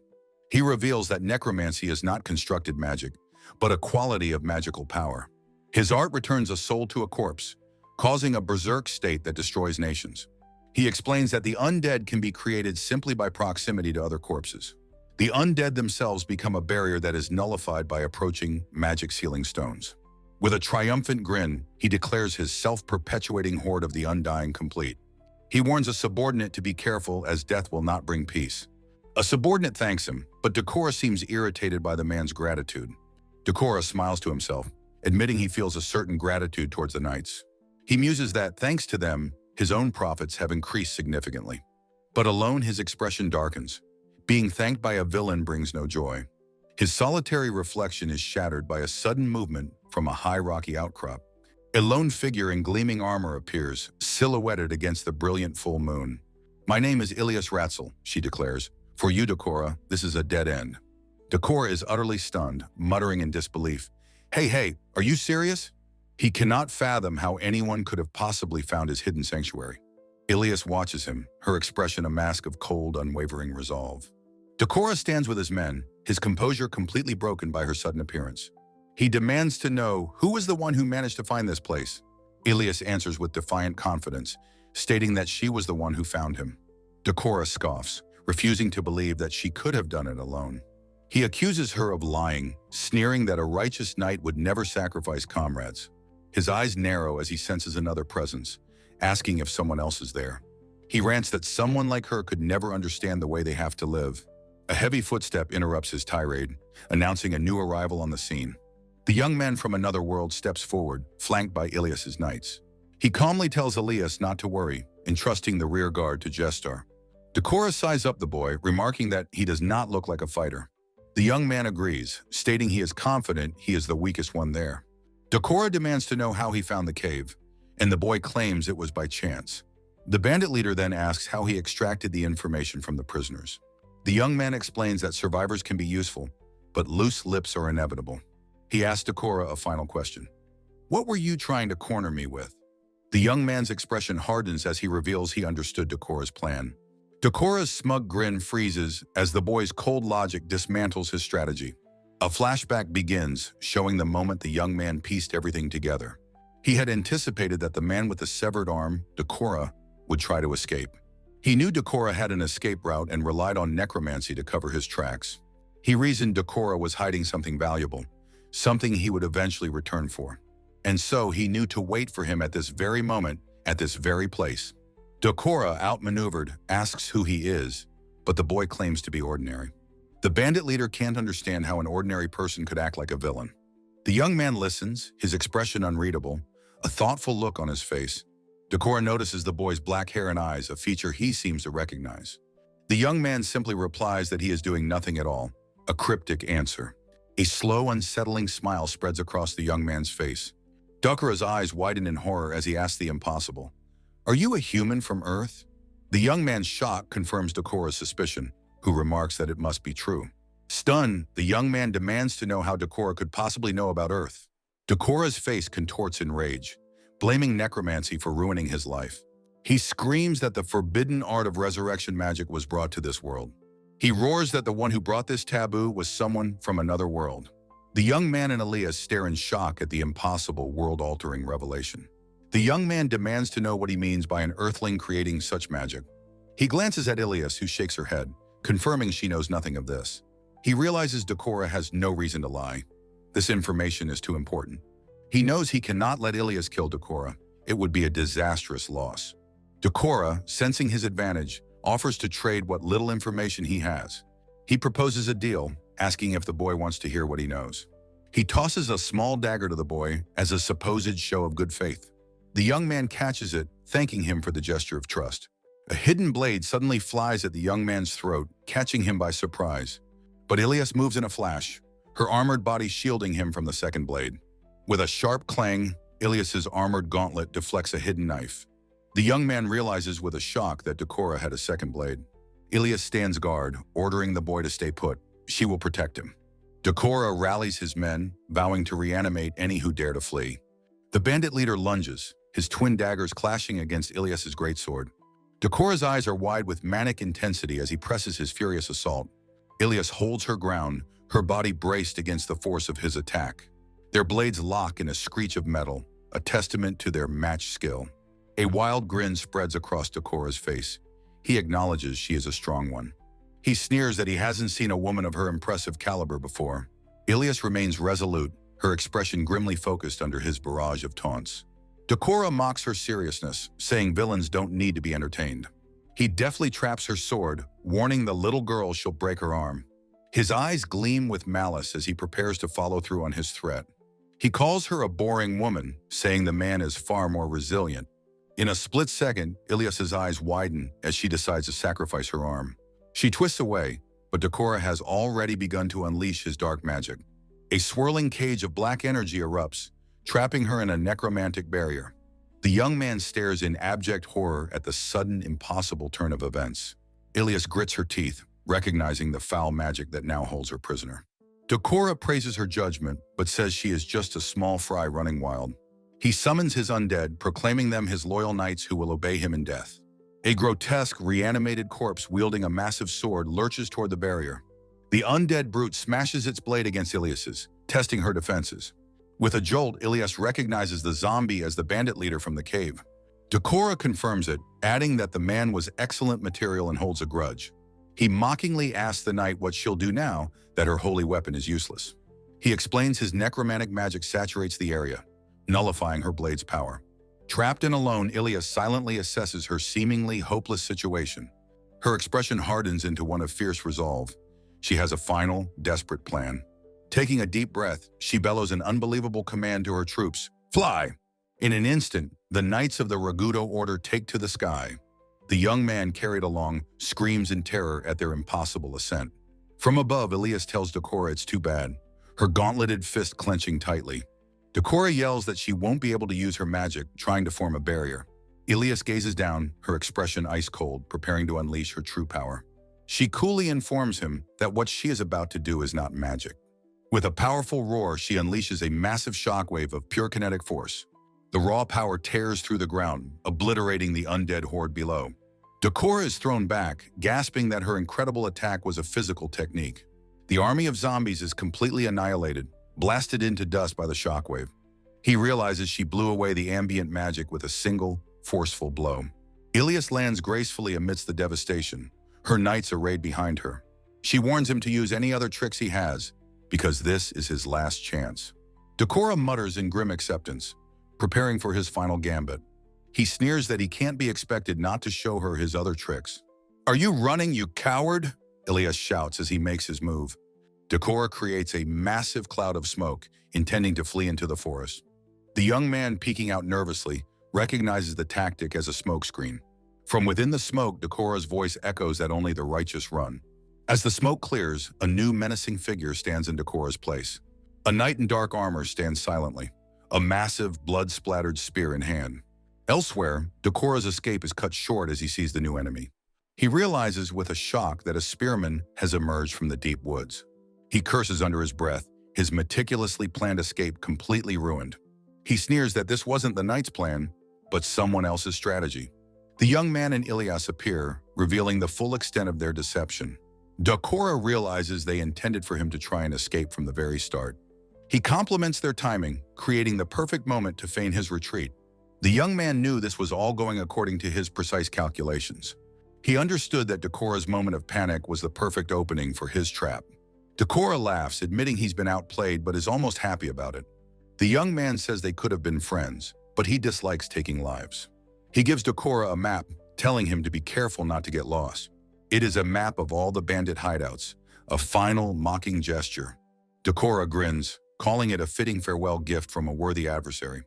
He reveals that necromancy is not constructed magic, but a quality of magical power. His art returns a soul to a corpse, causing a berserk state that destroys nations. He explains that the undead can be created simply by proximity to other corpses. The undead themselves become a barrier that is nullified by approaching magic sealing stones. With a triumphant grin, he declares his self-perpetuating horde of the undying complete. He warns a subordinate to be careful, as death will not bring peace. A subordinate thanks him, but Decora seems irritated by the man's gratitude. Decora smiles to himself, admitting he feels a certain gratitude towards the knights. He muses that, thanks to them, his own profits have increased significantly. But alone his expression darkens. Being thanked by a villain brings no joy. His solitary reflection is shattered by a sudden movement from a high rocky outcrop. A lone figure in gleaming armor appears, silhouetted against the brilliant full moon. "My name is Ilyas Ratzel," she declares. "For you, Decora, this is a dead end." Decora is utterly stunned, muttering in disbelief. Hey, are you serious?" He cannot fathom how anyone could have possibly found his hidden sanctuary. Ilyas watches him, her expression a mask of cold, unwavering resolve. Decora stands with his men, his composure completely broken by her sudden appearance. He demands to know who was the one who managed to find this place. Ilyas answers with defiant confidence, stating that she was the one who found him. Decora scoffs, refusing to believe that she could have done it alone. He accuses her of lying, sneering that a righteous knight would never sacrifice comrades. His eyes narrow as he senses another presence, asking if someone else is there. He rants that someone like her could never understand the way they have to live. A heavy footstep interrupts his tirade, announcing a new arrival on the scene. The young man from another world steps forward, flanked by Ilyas's knights. He calmly tells Ilyas not to worry, entrusting the rear guard to Gestar. Decora sizes up the boy, remarking that he does not look like a fighter. The young man agrees, stating he is confident he is the weakest one there. Decora demands to know how he found the cave, and the boy claims it was by chance. The bandit leader then asks how he extracted the information from the prisoners. The young man explains that survivors can be useful, but loose lips are inevitable. He asks Decora a final question. "What were you trying to corner me with?" The young man's expression hardens as he reveals he understood Decora's plan. Decora's smug grin freezes as the boy's cold logic dismantles his strategy. A flashback begins, showing the moment the young man pieced everything together. He had anticipated that the man with the severed arm, Decora, would try to escape. He knew Decora had an escape route and relied on necromancy to cover his tracks. He reasoned Decora was hiding something valuable, something he would eventually return for. And so he knew to wait for him at this very moment, at this very place. Decora, outmaneuvered, asks who he is, but the boy claims to be ordinary. The bandit leader can't understand how an ordinary person could act like a villain. The young man listens, his expression unreadable, a thoughtful look on his face. Decora notices the boy's black hair and eyes, a feature he seems to recognize. The young man simply replies that he is doing nothing at all, a cryptic answer. A slow, unsettling smile spreads across the young man's face. Decora's eyes widen in horror as he asks the impossible. "Are you a human from Earth?" The young man's shock confirms Decora's suspicion, who remarks that it must be true. Stunned, the young man demands to know how Decora could possibly know about Earth. Decora's face contorts in rage, blaming necromancy for ruining his life. He screams that the forbidden art of resurrection magic was brought to this world. He roars that the one who brought this taboo was someone from another world. The young man and Ilyas stare in shock at the impossible, world-altering revelation. The young man demands to know what he means by an earthling creating such magic. He glances at Ilyas, who shakes her head, confirming she knows nothing of this. He realizes Decora has no reason to lie. This information is too important. He knows he cannot let Ilyas kill Decora. It would be a disastrous loss. Decora, sensing his advantage, offers to trade what little information he has. He proposes a deal, asking if the boy wants to hear what he knows. He tosses a small dagger to the boy as a supposed show of good faith. The young man catches it, thanking him for the gesture of trust. A hidden blade suddenly flies at the young man's throat, catching him by surprise. But Ilyas moves in a flash, her armored body shielding him from the second blade. With a sharp clang, Ilyas's armored gauntlet deflects a hidden knife. The young man realizes with a shock that Decora had a second blade. Ilyas stands guard, ordering the boy to stay put. She will protect him. Decora rallies his men, vowing to reanimate any who dare to flee. The bandit leader lunges, his twin daggers clashing against Ilyas's greatsword. Decora's eyes are wide with manic intensity as he presses his furious assault. Ilas holds her ground, her body braced against the force of his attack. Their blades lock in a screech of metal, a testament to their match skill. A wild grin spreads across Decora's face. He acknowledges she is a strong one. He sneers that he hasn't seen a woman of her impressive caliber before. Ilas remains resolute, her expression grimly focused under his barrage of taunts. Decora mocks her seriousness, saying villains don't need to be entertained. He deftly traps her sword, warning the little girl she'll break her arm. His eyes gleam with malice as he prepares to follow through on his threat. He calls her a boring woman, saying the man is far more resilient. In a split second, Ilas's eyes widen as she decides to sacrifice her arm. She twists away, but Decora has already begun to unleash his dark magic. A swirling cage of black energy erupts, trapping her in a necromantic barrier. The young man stares in abject horror at the sudden, impossible turn of events. Ilas grits her teeth, recognizing the foul magic that now holds her prisoner. Decora praises her judgment, but says she is just a small fry running wild. He summons his undead, proclaiming them his loyal knights who will obey him in death. A grotesque, reanimated corpse wielding a massive sword lurches toward the barrier. The undead brute smashes its blade against Ilas's, testing her defenses. With a jolt, Ilas recognizes the zombie as the bandit leader from the cave. Decora confirms it, adding that the man was excellent material and holds a grudge. He mockingly asks the knight what she'll do now that her holy weapon is useless. He explains his necromantic magic saturates the area, nullifying her blade's power. Trapped and alone, Ilas silently assesses her seemingly hopeless situation. Her expression hardens into one of fierce resolve. She has a final, desperate plan. Taking a deep breath, she bellows an unbelievable command to her troops. Fly! In an instant, the knights of the Ragudo order take to the sky. The young man carried along screams in terror at their impossible ascent. From above, Ilas tells Decora it's too bad, her gauntleted fist clenching tightly. Decora yells that she won't be able to use her magic, trying to form a barrier. Ilas gazes down, her expression ice cold, preparing to unleash her true power. She coolly informs him that what she is about to do is not magic. With a powerful roar, she unleashes a massive shockwave of pure kinetic force. The raw power tears through the ground, obliterating the undead horde below. Decora is thrown back, gasping that her incredible attack was a physical technique. The army of zombies is completely annihilated, blasted into dust by the shockwave. He realizes she blew away the ambient magic with a single, forceful blow. Ilas lands gracefully amidst the devastation, her knights arrayed behind her. She warns him to use any other tricks he has, because this is his last chance. Decora mutters in grim acceptance, preparing for his final gambit. He sneers that he can't be expected not to show her his other tricks. "Are you running, you coward?" Ilas shouts as he makes his move. Decora creates a massive cloud of smoke, intending to flee into the forest. The young man, peeking out nervously, recognizes the tactic as a smokescreen. From within the smoke, Decora's voice echoes that only the righteous run. As the smoke clears, a new menacing figure stands in Decora's place. A knight in dark armor stands silently, a massive, blood-splattered spear in hand. Elsewhere, Decora's escape is cut short as he sees the new enemy. He realizes with a shock that a spearman has emerged from the deep woods. He curses under his breath, his meticulously planned escape completely ruined. He sneers that this wasn't the knight's plan, but someone else's strategy. The young man and Ilas appear, revealing the full extent of their deception. Decora realizes they intended for him to try and escape from the very start. He compliments their timing, creating the perfect moment to feign his retreat. The young man knew this was all going according to his precise calculations. He understood that Decora's moment of panic was the perfect opening for his trap. Decora laughs, admitting he's been outplayed but is almost happy about it. The young man says they could have been friends, but he dislikes taking lives. He gives Decora a map, telling him to be careful not to get lost. It is a map of all the bandit hideouts, a final, mocking gesture. Decora grins, calling it a fitting farewell gift from a worthy adversary.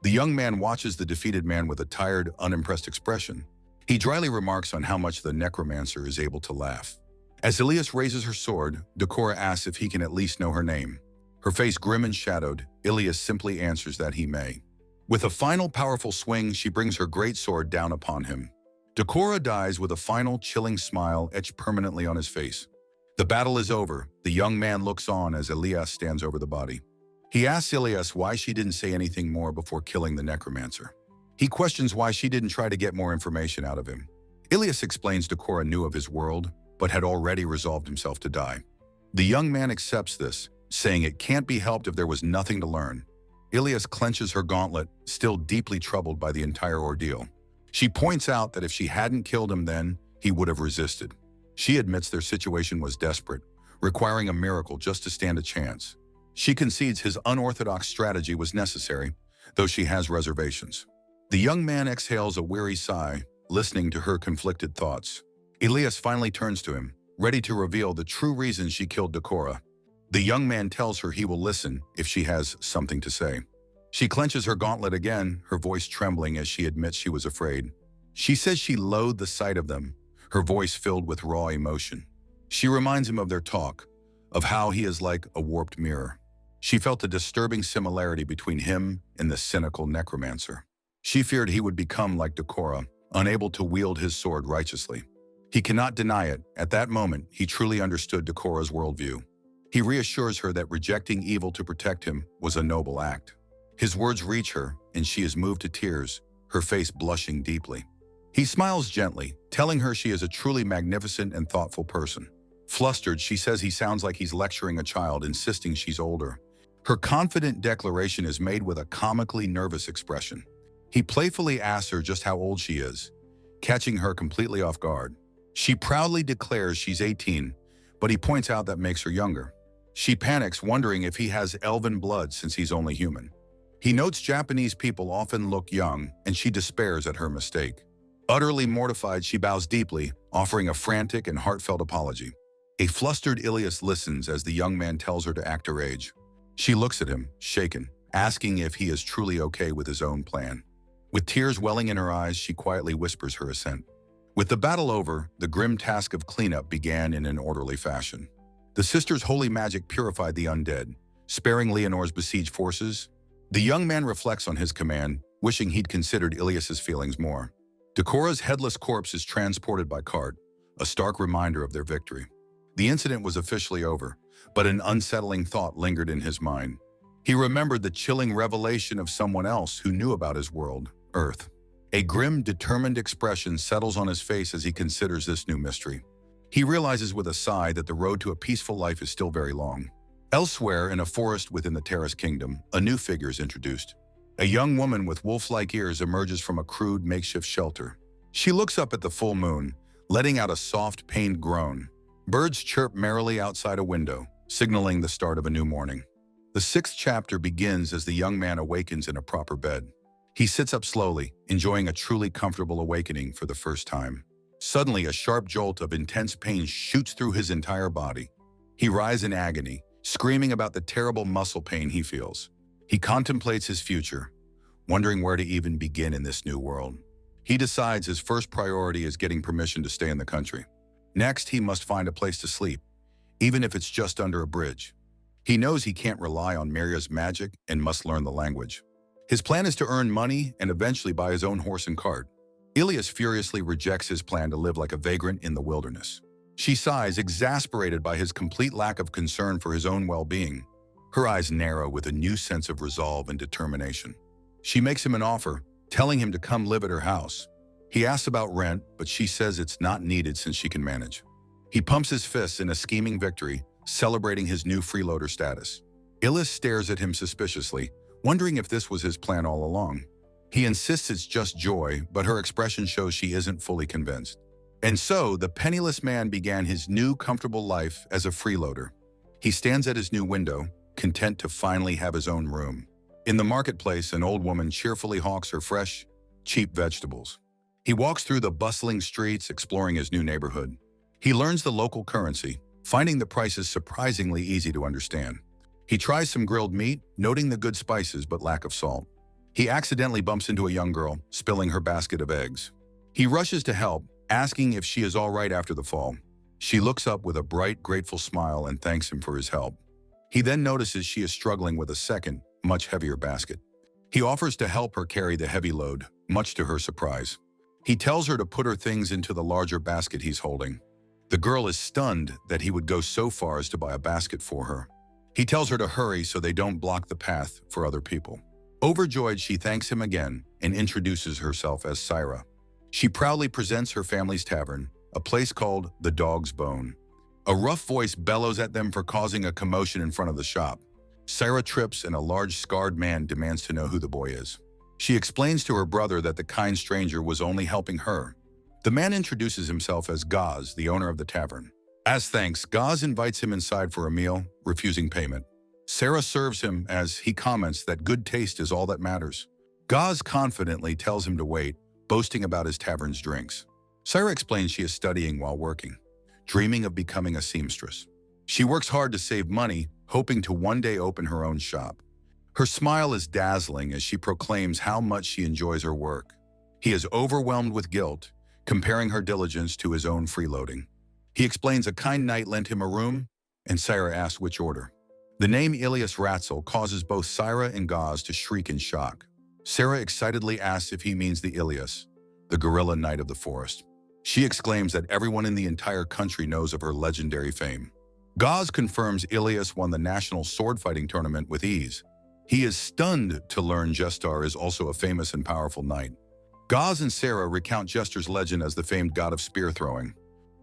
The young man watches the defeated man with a tired, unimpressed expression. He dryly remarks on how much the necromancer is able to laugh. As Ilas raises her sword, Decora asks if he can at least know her name. Her face grim and shadowed, Ilas simply answers that he may. With a final powerful swing, she brings her great sword down upon him. Decora dies with a final chilling smile etched permanently on his face. The battle is over. The young man looks on as Ilas stands over the body. He asks Ilas why she didn't say anything more before killing the necromancer. He questions why she didn't try to get more information out of him. Ilas explains Decora knew of his world, but had already resolved himself to die. The young man accepts this, saying it can't be helped if there was nothing to learn. Ilas clenches her gauntlet, still deeply troubled by the entire ordeal. She points out that if she hadn't killed him then, he would have resisted. She admits their situation was desperate, requiring a miracle just to stand a chance. She concedes his unorthodox strategy was necessary, though she has reservations. The young man exhales a weary sigh, listening to her conflicted thoughts. Ilas finally turns to him, ready to reveal the true reason she killed Dora. The young man tells her he will listen if she has something to say. She clenches her gauntlet again, her voice trembling as she admits she was afraid. She says she loathed the sight of them, her voice filled with raw emotion. She reminds him of their talk, of how he is like a warped mirror. She felt a disturbing similarity between him and the cynical necromancer. She feared he would become like Dora, unable to wield his sword righteously. He cannot deny it. At that moment, he truly understood Dora's worldview. He reassures her that rejecting evil to protect him was a noble act. His words reach her, and she is moved to tears, her face blushing deeply. He smiles gently, telling her she is a truly magnificent and thoughtful person. Flustered, she says he sounds like he's lecturing a child, insisting she's older. Her confident declaration is made with a comically nervous expression. He playfully asks her just how old she is, catching her completely off guard. She proudly declares she's 18, but he points out that makes her younger. She panics, wondering if he has elven blood since he's only human. He notes Japanese people often look young, and she despairs at her mistake. Utterly mortified, she bows deeply, offering a frantic and heartfelt apology. A flustered Ilas listens as the young man tells her to act her age. She looks at him, shaken, asking if he is truly okay with his own plan. With tears welling in her eyes, she quietly whispers her assent. With the battle over, the grim task of cleanup began in an orderly fashion. The sisters' holy magic purified the undead, sparing Leonore's besieged forces. The young man reflects on his command, wishing he'd considered Ilas's feelings more. Dora's headless corpse is transported by cart, a stark reminder of their victory. The incident was officially over, but an unsettling thought lingered in his mind. He remembered the chilling revelation of someone else who knew about his world, Earth. A grim, determined expression settles on his face as he considers this new mystery. He realizes with a sigh that the road to a peaceful life is still very long. Elsewhere, in a forest within the Terrace Kingdom, a new figure is introduced. A young woman with wolf-like ears emerges from a crude makeshift shelter. She looks up at the full moon, letting out a soft, pained groan. Birds chirp merrily outside a window, signaling the start of a new morning. The 6th chapter begins as the young man awakens in a proper bed. He sits up slowly, enjoying a truly comfortable awakening for the first time. Suddenly, a sharp jolt of intense pain shoots through his entire body. He writhes in agony, screaming about the terrible muscle pain he feels. He contemplates his future, wondering where to even begin in this new world. He decides his first priority is getting permission to stay in the country. Next, he must find a place to sleep, even if it's just under a bridge. He knows he can't rely on Maria's magic and must learn the language. His plan is to earn money and eventually buy his own horse and cart. Ilas furiously rejects his plan to live like a vagrant in the wilderness. She sighs, exasperated by his complete lack of concern for his own well-being. Her eyes narrow with a new sense of resolve and determination. She makes him an offer, telling him to come live at her house. He asks about rent, but she says it's not needed since she can manage. He pumps his fists in a scheming victory, celebrating his new freeloader status. Ilas stares at him suspiciously, wondering if this was his plan all along. He insists it's just joy, but her expression shows she isn't fully convinced. And so, the penniless man began his new comfortable life as a freeloader. He stands at his new window, content to finally have his own room. In the marketplace, an old woman cheerfully hawks her fresh, cheap vegetables. He walks through the bustling streets, exploring his new neighborhood. He learns the local currency, finding the prices surprisingly easy to understand. He tries some grilled meat, noting the good spices but lack of salt. He accidentally bumps into a young girl, spilling her basket of eggs. He rushes to help, asking if she is all right after the fall. She looks up with a bright, grateful smile and thanks him for his help. He then notices she is struggling with a second, much heavier basket. He offers to help her carry the heavy load, much to her surprise. He tells her to put her things into the larger basket he's holding. The girl is stunned that he would go so far as to buy a basket for her. He tells her to hurry so they don't block the path for other people. Overjoyed, she thanks him again and introduces herself as Syra. She proudly presents her family's tavern, a place called the Dog's Bone. A rough voice bellows at them for causing a commotion in front of the shop. Sarah trips and a large scarred man demands to know who the boy is. She explains to her brother that the kind stranger was only helping her. The man introduces himself as Gaz, the owner of the tavern. As thanks, Gaz invites him inside for a meal, refusing payment. Sarah serves him as he comments that good taste is all that matters. Gaz confidently tells him to wait, boasting about his tavern's drinks. Sarah explains she is studying while working, dreaming of becoming a seamstress. She works hard to save money, hoping to one day open her own shop. Her smile is dazzling as she proclaims how much she enjoys her work. He is overwhelmed with guilt, comparing her diligence to his own freeloading. He explains a kind knight lent him a room, and Sarah asks which order. The name Ilyas Ratzel causes both Sarah and Gaz to shriek in shock. Sarah excitedly asks if he means the Ilyas, the gorilla knight of the forest. She exclaims that everyone in the entire country knows of her legendary fame. Gaz confirms Ilyas won the national sword fighting tournament with ease. He is stunned to learn Gestar is also a famous and powerful knight. Gaz and Sarah recount Gestar's legend as the famed god of spear throwing.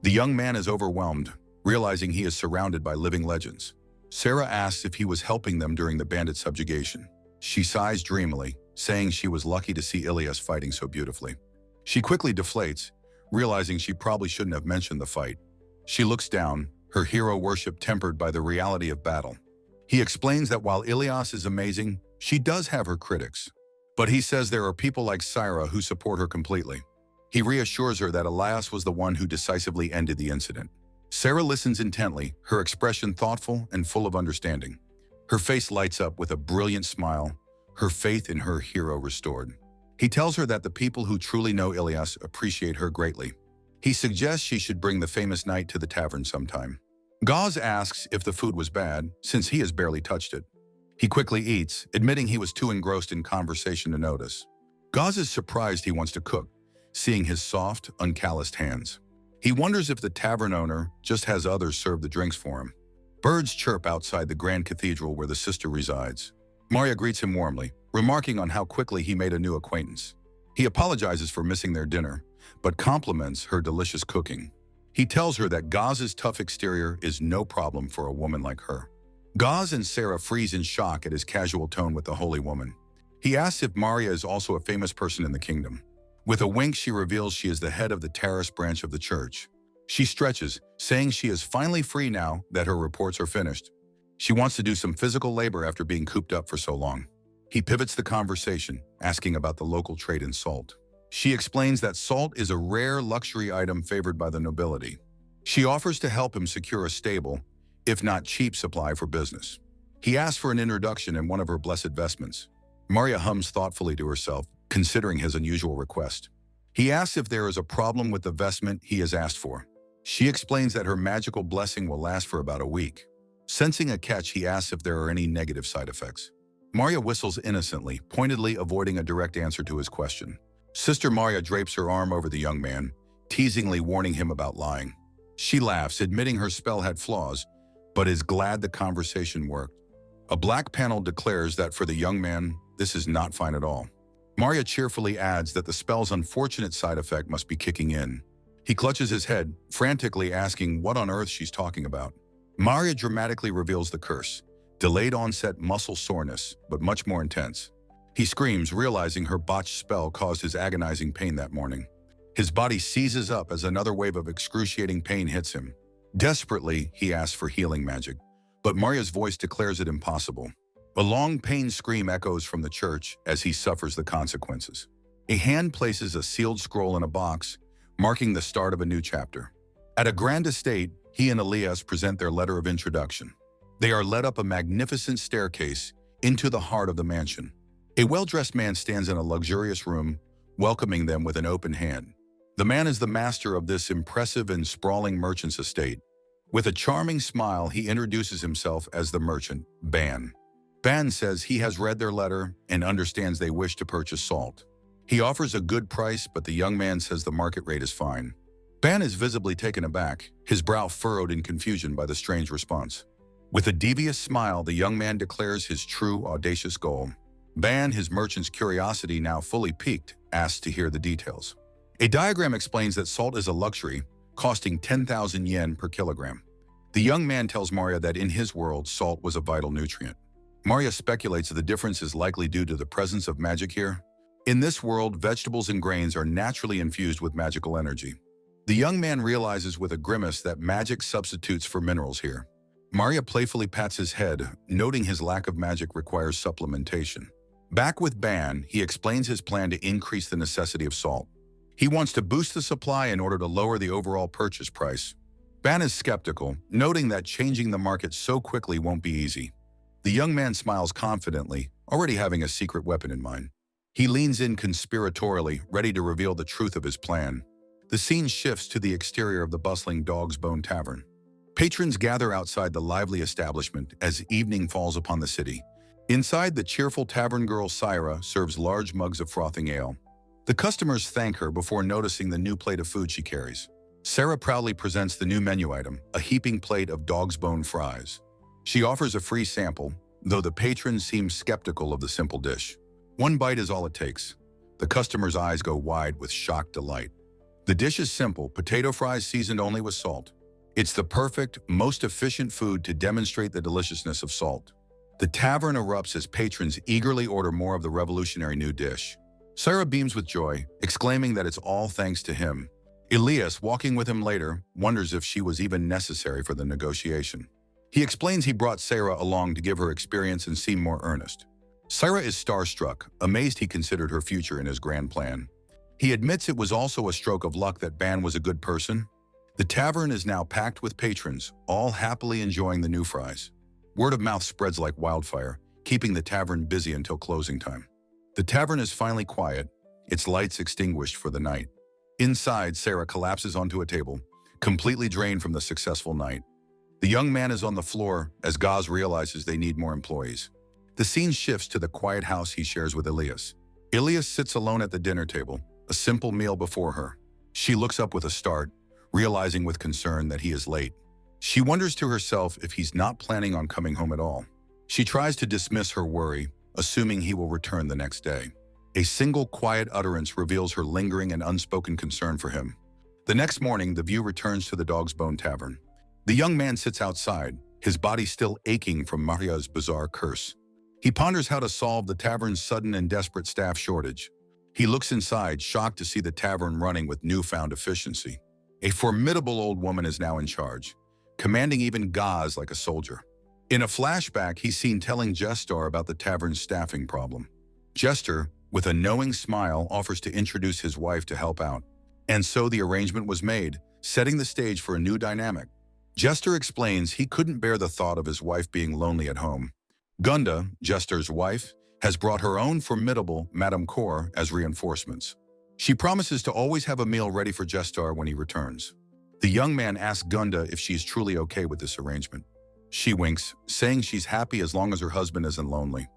The young man is overwhelmed, realizing he is surrounded by living legends. Sarah asks if he was helping them during the bandit subjugation. She sighs dreamily, saying she was lucky to see Ilyas fighting so beautifully. She quickly deflates, realizing she probably shouldn't have mentioned the fight. She looks down, her hero worship tempered by the reality of battle. He explains that while Ilyas is amazing, she does have her critics. But he says there are people like Sarah who support her completely. He reassures her that Elias was the one who decisively ended the incident. Sarah listens intently, her expression thoughtful and full of understanding. Her face lights up with a brilliant smile, her faith in her hero restored. He tells her that the people who truly know Ilyas appreciate her greatly. He suggests she should bring the famous knight to the tavern sometime. Gaz asks if the food was bad, since he has barely touched it. He quickly eats, admitting he was too engrossed in conversation to notice. Gaz is surprised he wants to cook, seeing his soft, uncalloused hands. He wonders if the tavern owner just has others serve the drinks for him. Birds chirp outside the grand cathedral where the sister resides. Maria greets him warmly, remarking on how quickly he made a new acquaintance. He apologizes for missing their dinner, but compliments her delicious cooking. He tells her that Gaz's tough exterior is no problem for a woman like her. Gaz and Sarah freeze in shock at his casual tone with the holy woman. He asks if Maria is also a famous person in the kingdom. With a wink, she reveals she is the head of the terrace branch of the church. She stretches, saying she is finally free now that her reports are finished. She wants to do some physical labor after being cooped up for so long. He pivots the conversation, asking about the local trade in salt. She explains that salt is a rare luxury item favored by the nobility. She offers to help him secure a stable, if not cheap, supply for business. He asks for an introduction in one of her blessed vestments. Maria hums thoughtfully to herself, considering his unusual request. He asks if there is a problem with the vestment he has asked for. She explains that her magical blessing will last for about a week. Sensing a catch, he asks if there are any negative side effects. Maria whistles innocently, pointedly avoiding a direct answer to his question. Sister Maria drapes her arm over the young man, teasingly warning him about lying. She laughs, admitting her spell had flaws, but is glad the conversation worked. A black panel declares that for the young man, this is not fine at all. Maria cheerfully adds that the spell's unfortunate side effect must be kicking in. He clutches his head, frantically asking what on earth she's talking about. Maria dramatically reveals the curse, delayed onset muscle soreness, but much more intense. He screams, realizing her botched spell caused his agonizing pain that morning. His body seizes up as another wave of excruciating pain hits him. Desperately, he asks for healing magic, but Maria's voice declares it impossible. A long pain scream echoes from the church as he suffers the consequences. A hand places a sealed scroll in a box, marking the start of a new chapter. At a grand estate, he and Elias present their letter of introduction. They are led up a magnificent staircase into the heart of the mansion. A well-dressed man stands in a luxurious room, welcoming them with an open hand. The man is the master of this impressive and sprawling merchant's estate. With a charming smile, he introduces himself as the merchant, Ban. Ban says he has read their letter and understands they wish to purchase salt. He offers a good price, but the young man says the market rate is fine. Ban is visibly taken aback, his brow furrowed in confusion by the strange response. With a devious smile, the young man declares his true, audacious goal. Ban, his merchant's curiosity now fully piqued, asks to hear the details. A diagram explains that salt is a luxury, costing 10,000 yen per kilogram. The young man tells Maria that in his world, salt was a vital nutrient. Maria speculates that the difference is likely due to the presence of magic here. In this world, vegetables and grains are naturally infused with magical energy. The young man realizes with a grimace that magic substitutes for minerals here. Maria playfully pats his head, noting his lack of magic requires supplementation. Back with Ban, he explains his plan to increase the necessity of salt. He wants to boost the supply in order to lower the overall purchase price. Ban is skeptical, noting that changing the market so quickly won't be easy. The young man smiles confidently, already having a secret weapon in mind. He leans in conspiratorially, ready to reveal the truth of his plan. The scene shifts to the exterior of the bustling Dog's Bone Tavern. Patrons gather outside the lively establishment as evening falls upon the city. Inside, the cheerful tavern girl Syra serves large mugs of frothing ale. The customers thank her before noticing the new plate of food she carries. Sarah proudly presents the new menu item, a heaping plate of dog's bone fries. She offers a free sample, though the patrons seem skeptical of the simple dish. One bite is all it takes. The customer's eyes go wide with shocked delight. The dish is simple, potato fries seasoned only with salt. It's the perfect, most efficient food to demonstrate the deliciousness of salt. The tavern erupts as patrons eagerly order more of the revolutionary new dish. Sarah beams with joy, exclaiming that it's all thanks to him. Elias, walking with him later, wonders if she was even necessary for the negotiation. He explains he brought Sarah along to give her experience and seem more earnest. Sarah is starstruck, amazed he considered her future in his grand plan. He admits it was also a stroke of luck that Ban was a good person. The tavern is now packed with patrons, all happily enjoying the new fries. Word of mouth spreads like wildfire, keeping the tavern busy until closing time. The tavern is finally quiet, its lights extinguished for the night. Inside, Sarah collapses onto a table, completely drained from the successful night. The young man is on the floor as Gaz realizes they need more employees. The scene shifts to the quiet house he shares with Elias. Elias sits alone at the dinner table, a simple meal before her. She looks up with a start, realizing with concern that he is late. She wonders to herself if he's not planning on coming home at all. She tries to dismiss her worry, assuming he will return the next day. A single quiet utterance reveals her lingering and unspoken concern for him. The next morning, the view returns to the Dog's Bone Tavern. The young man sits outside, his body still aching from Maria's bizarre curse. He ponders how to solve the tavern's sudden and desperate staff shortage. He looks inside, shocked to see the tavern running with newfound efficiency. A formidable old woman is now in charge, commanding even Gaz like a soldier. In a flashback, he's seen telling Gestar about the tavern's staffing problem. Gestar, with a knowing smile, offers to introduce his wife to help out. And so the arrangement was made, setting the stage for a new dynamic. Gestar explains he couldn't bear the thought of his wife being lonely at home. Gunda, Gestar's wife, has brought her own formidable Madame Kor as reinforcements. She promises to always have a meal ready for Gestar when he returns. The young man asks Gunda if she's truly okay with this arrangement. She winks, saying she's happy as long as her husband isn't lonely.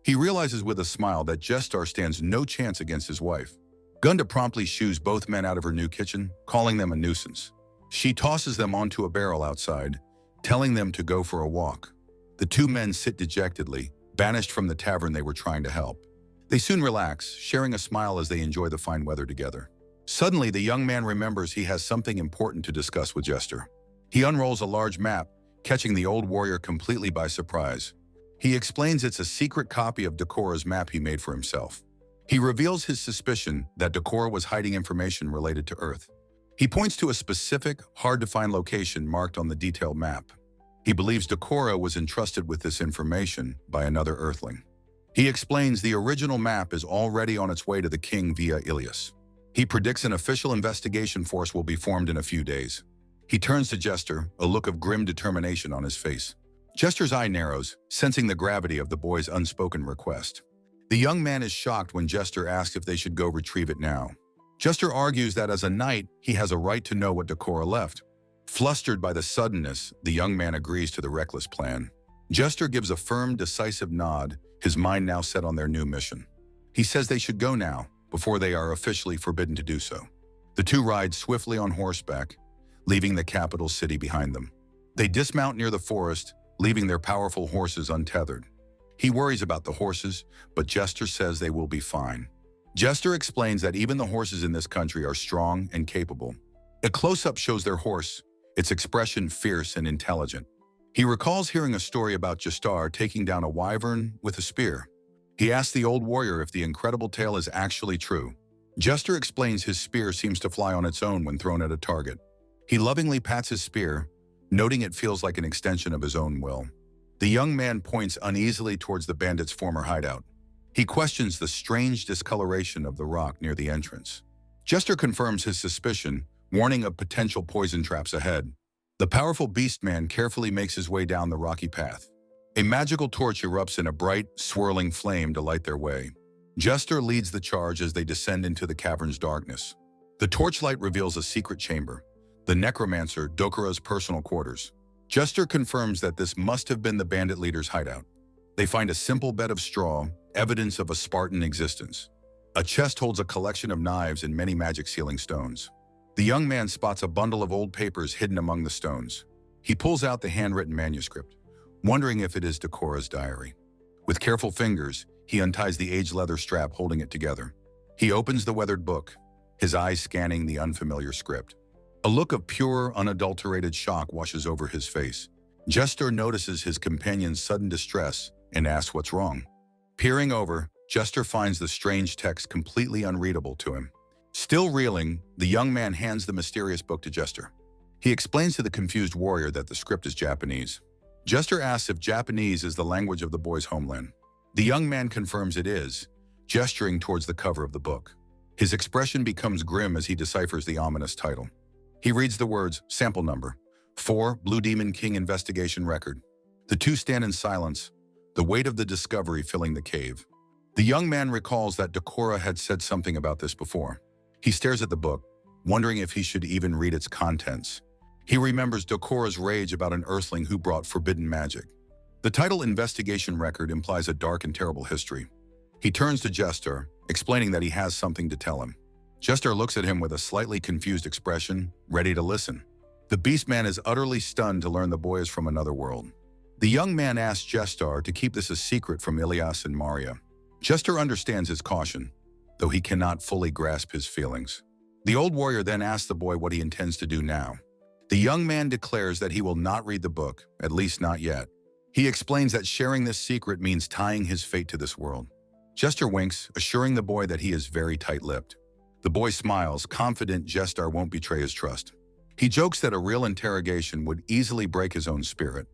He realizes with a smile that Gestar stands no chance against his wife. Gunda promptly shoos both men out of her new kitchen, calling them a nuisance. She tosses them onto a barrel outside, telling them to go for a walk. The two men sit dejectedly, banished from the tavern they were trying to help. They soon relax, sharing a smile as they enjoy the fine weather together. Suddenly, the young man remembers he has something important to discuss with Gestar. He unrolls a large map, catching the old warrior completely by surprise. He explains it's a secret copy of Decora's map he made for himself. He reveals his suspicion that Decora was hiding information related to Earth. He points to a specific, hard-to-find location marked on the detailed map. He believes Decora was entrusted with this information by another Earthling. He explains the original map is already on its way to the king via Ilias. He predicts an official investigation force will be formed in a few days. He turns to Gestar, a look of grim determination on his face. Gestar's eye narrows, sensing the gravity of the boy's unspoken request. The young man is shocked when Gestar asks if they should go retrieve it now. Gestar argues that as a knight, he has a right to know what Decora left. Flustered by the suddenness, the young man agrees to the reckless plan. Gestar gives a firm, decisive nod, his mind now set on their new mission. He says they should go now, before they are officially forbidden to do so. The two ride swiftly on horseback, leaving the capital city behind them. They dismount near the forest, leaving their powerful horses untethered. He worries about the horses, but Gestar says they will be fine. Gestar explains that even the horses in this country are strong and capable. A close-up shows their horse, its expression fierce and intelligent. He recalls hearing a story about Jastar taking down a wyvern with a spear. He asks the old warrior if the incredible tale is actually true. Jester explains his spear seems to fly on its own when thrown at a target. He lovingly pats his spear, noting it feels like an extension of his own will. The young man points uneasily towards the bandit's former hideout. He questions the strange discoloration of the rock near the entrance. Jester confirms his suspicion, warning of potential poison traps ahead. The powerful beastman carefully makes his way down the rocky path. A magical torch erupts in a bright, swirling flame to light their way. Jester leads the charge as they descend into the cavern's darkness. The torchlight reveals a secret chamber, the necromancer Dokura's personal quarters. Jester confirms that this must have been the bandit leader's hideout. They find a simple bed of straw, evidence of a Spartan existence. A chest holds a collection of knives and many magic sealing stones. The young man spots a bundle of old papers hidden among the stones. He pulls out the handwritten manuscript, wondering if it is Dokura's diary. With careful fingers, he unties the aged leather strap holding it together. He opens the weathered book, his eyes scanning the unfamiliar script. A look of pure, unadulterated shock washes over his face. Jester notices his companion's sudden distress and asks what's wrong. Peering over, Jester finds the strange text completely unreadable to him. Still reeling, the young man hands the mysterious book to Jester. He explains to the confused warrior that the script is Japanese. Jester asks if Japanese is the language of the boy's homeland. The young man confirms it is, gesturing towards the cover of the book. His expression becomes grim as he deciphers the ominous title. He reads the words, sample number, 4, Blue Demon King investigation record. The two stand in silence, the weight of the discovery filling the cave. The young man recalls that Dokura had said something about this before. He stares at the book, wondering if he should even read its contents. He remembers Dokura's rage about an earthling who brought forbidden magic. The title Investigation Record implies a dark and terrible history. He turns to Jester, explaining that he has something to tell him. Jester looks at him with a slightly confused expression, ready to listen. The beastman is utterly stunned to learn the boy is from another world. The young man asks Jester to keep this a secret from Ilas and Maria. Jester understands his caution, though he cannot fully grasp his feelings. The old warrior then asks the boy what he intends to do now. The young man declares that he will not read the book, at least not yet. He explains that sharing this secret means tying his fate to this world. Jester winks, assuring the boy that he is very tight-lipped. The boy smiles, confident Jester won't betray his trust. He jokes that a real interrogation would easily break his own spirit.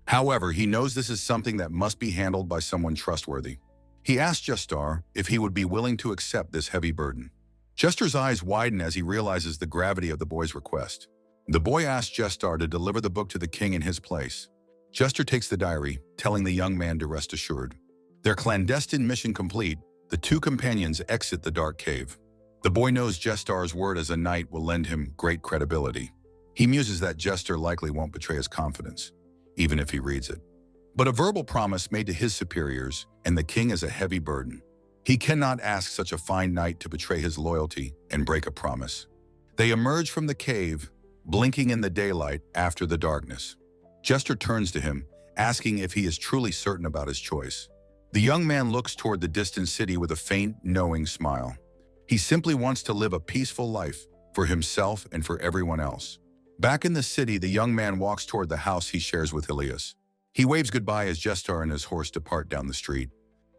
However, he knows this is something that must be handled by someone trustworthy. He asks Jester if he would be willing to accept this heavy burden. Jester's eyes widen as he realizes the gravity of the boy's request. The boy asks Jester to deliver the book to the king in his place. Jester takes the diary, telling the young man to rest assured. Their clandestine mission complete, the two companions exit the dark cave. The boy knows Jester's word as a knight will lend him great credibility. He muses that Jester likely won't betray his confidence, even if he reads it. But a verbal promise made to his superiors, and the king is a heavy burden. He cannot ask such a fine knight to betray his loyalty and break a promise. They emerge from the cave, blinking in the daylight after the darkness. Jester turns to him, asking if he is truly certain about his choice. The young man looks toward the distant city with a faint, knowing smile. He simply wants to live a peaceful life for himself and for everyone else. Back in the city, the young man walks toward the house he shares with Ilas. He waves goodbye as Jester and his horse depart down the street.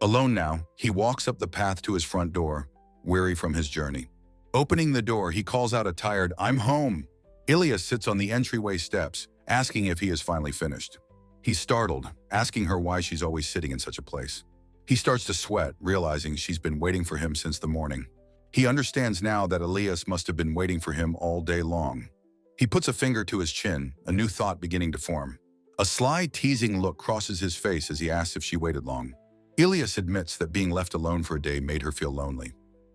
Alone now, he walks up the path to his front door, weary from his journey. Opening the door, he calls out a tired, "I'm home." Ilas sits on the entryway steps, asking if he is finally finished. He's startled, asking her why she's always sitting in such a place. He starts to sweat, realizing she's been waiting for him since the morning. He understands now that Ilas must have been waiting for him all day long. He puts a finger to his chin, a new thought beginning to form. A sly, teasing look crosses his face as he asks if she waited long. Ilas admits that being left alone for a day made her feel lonely.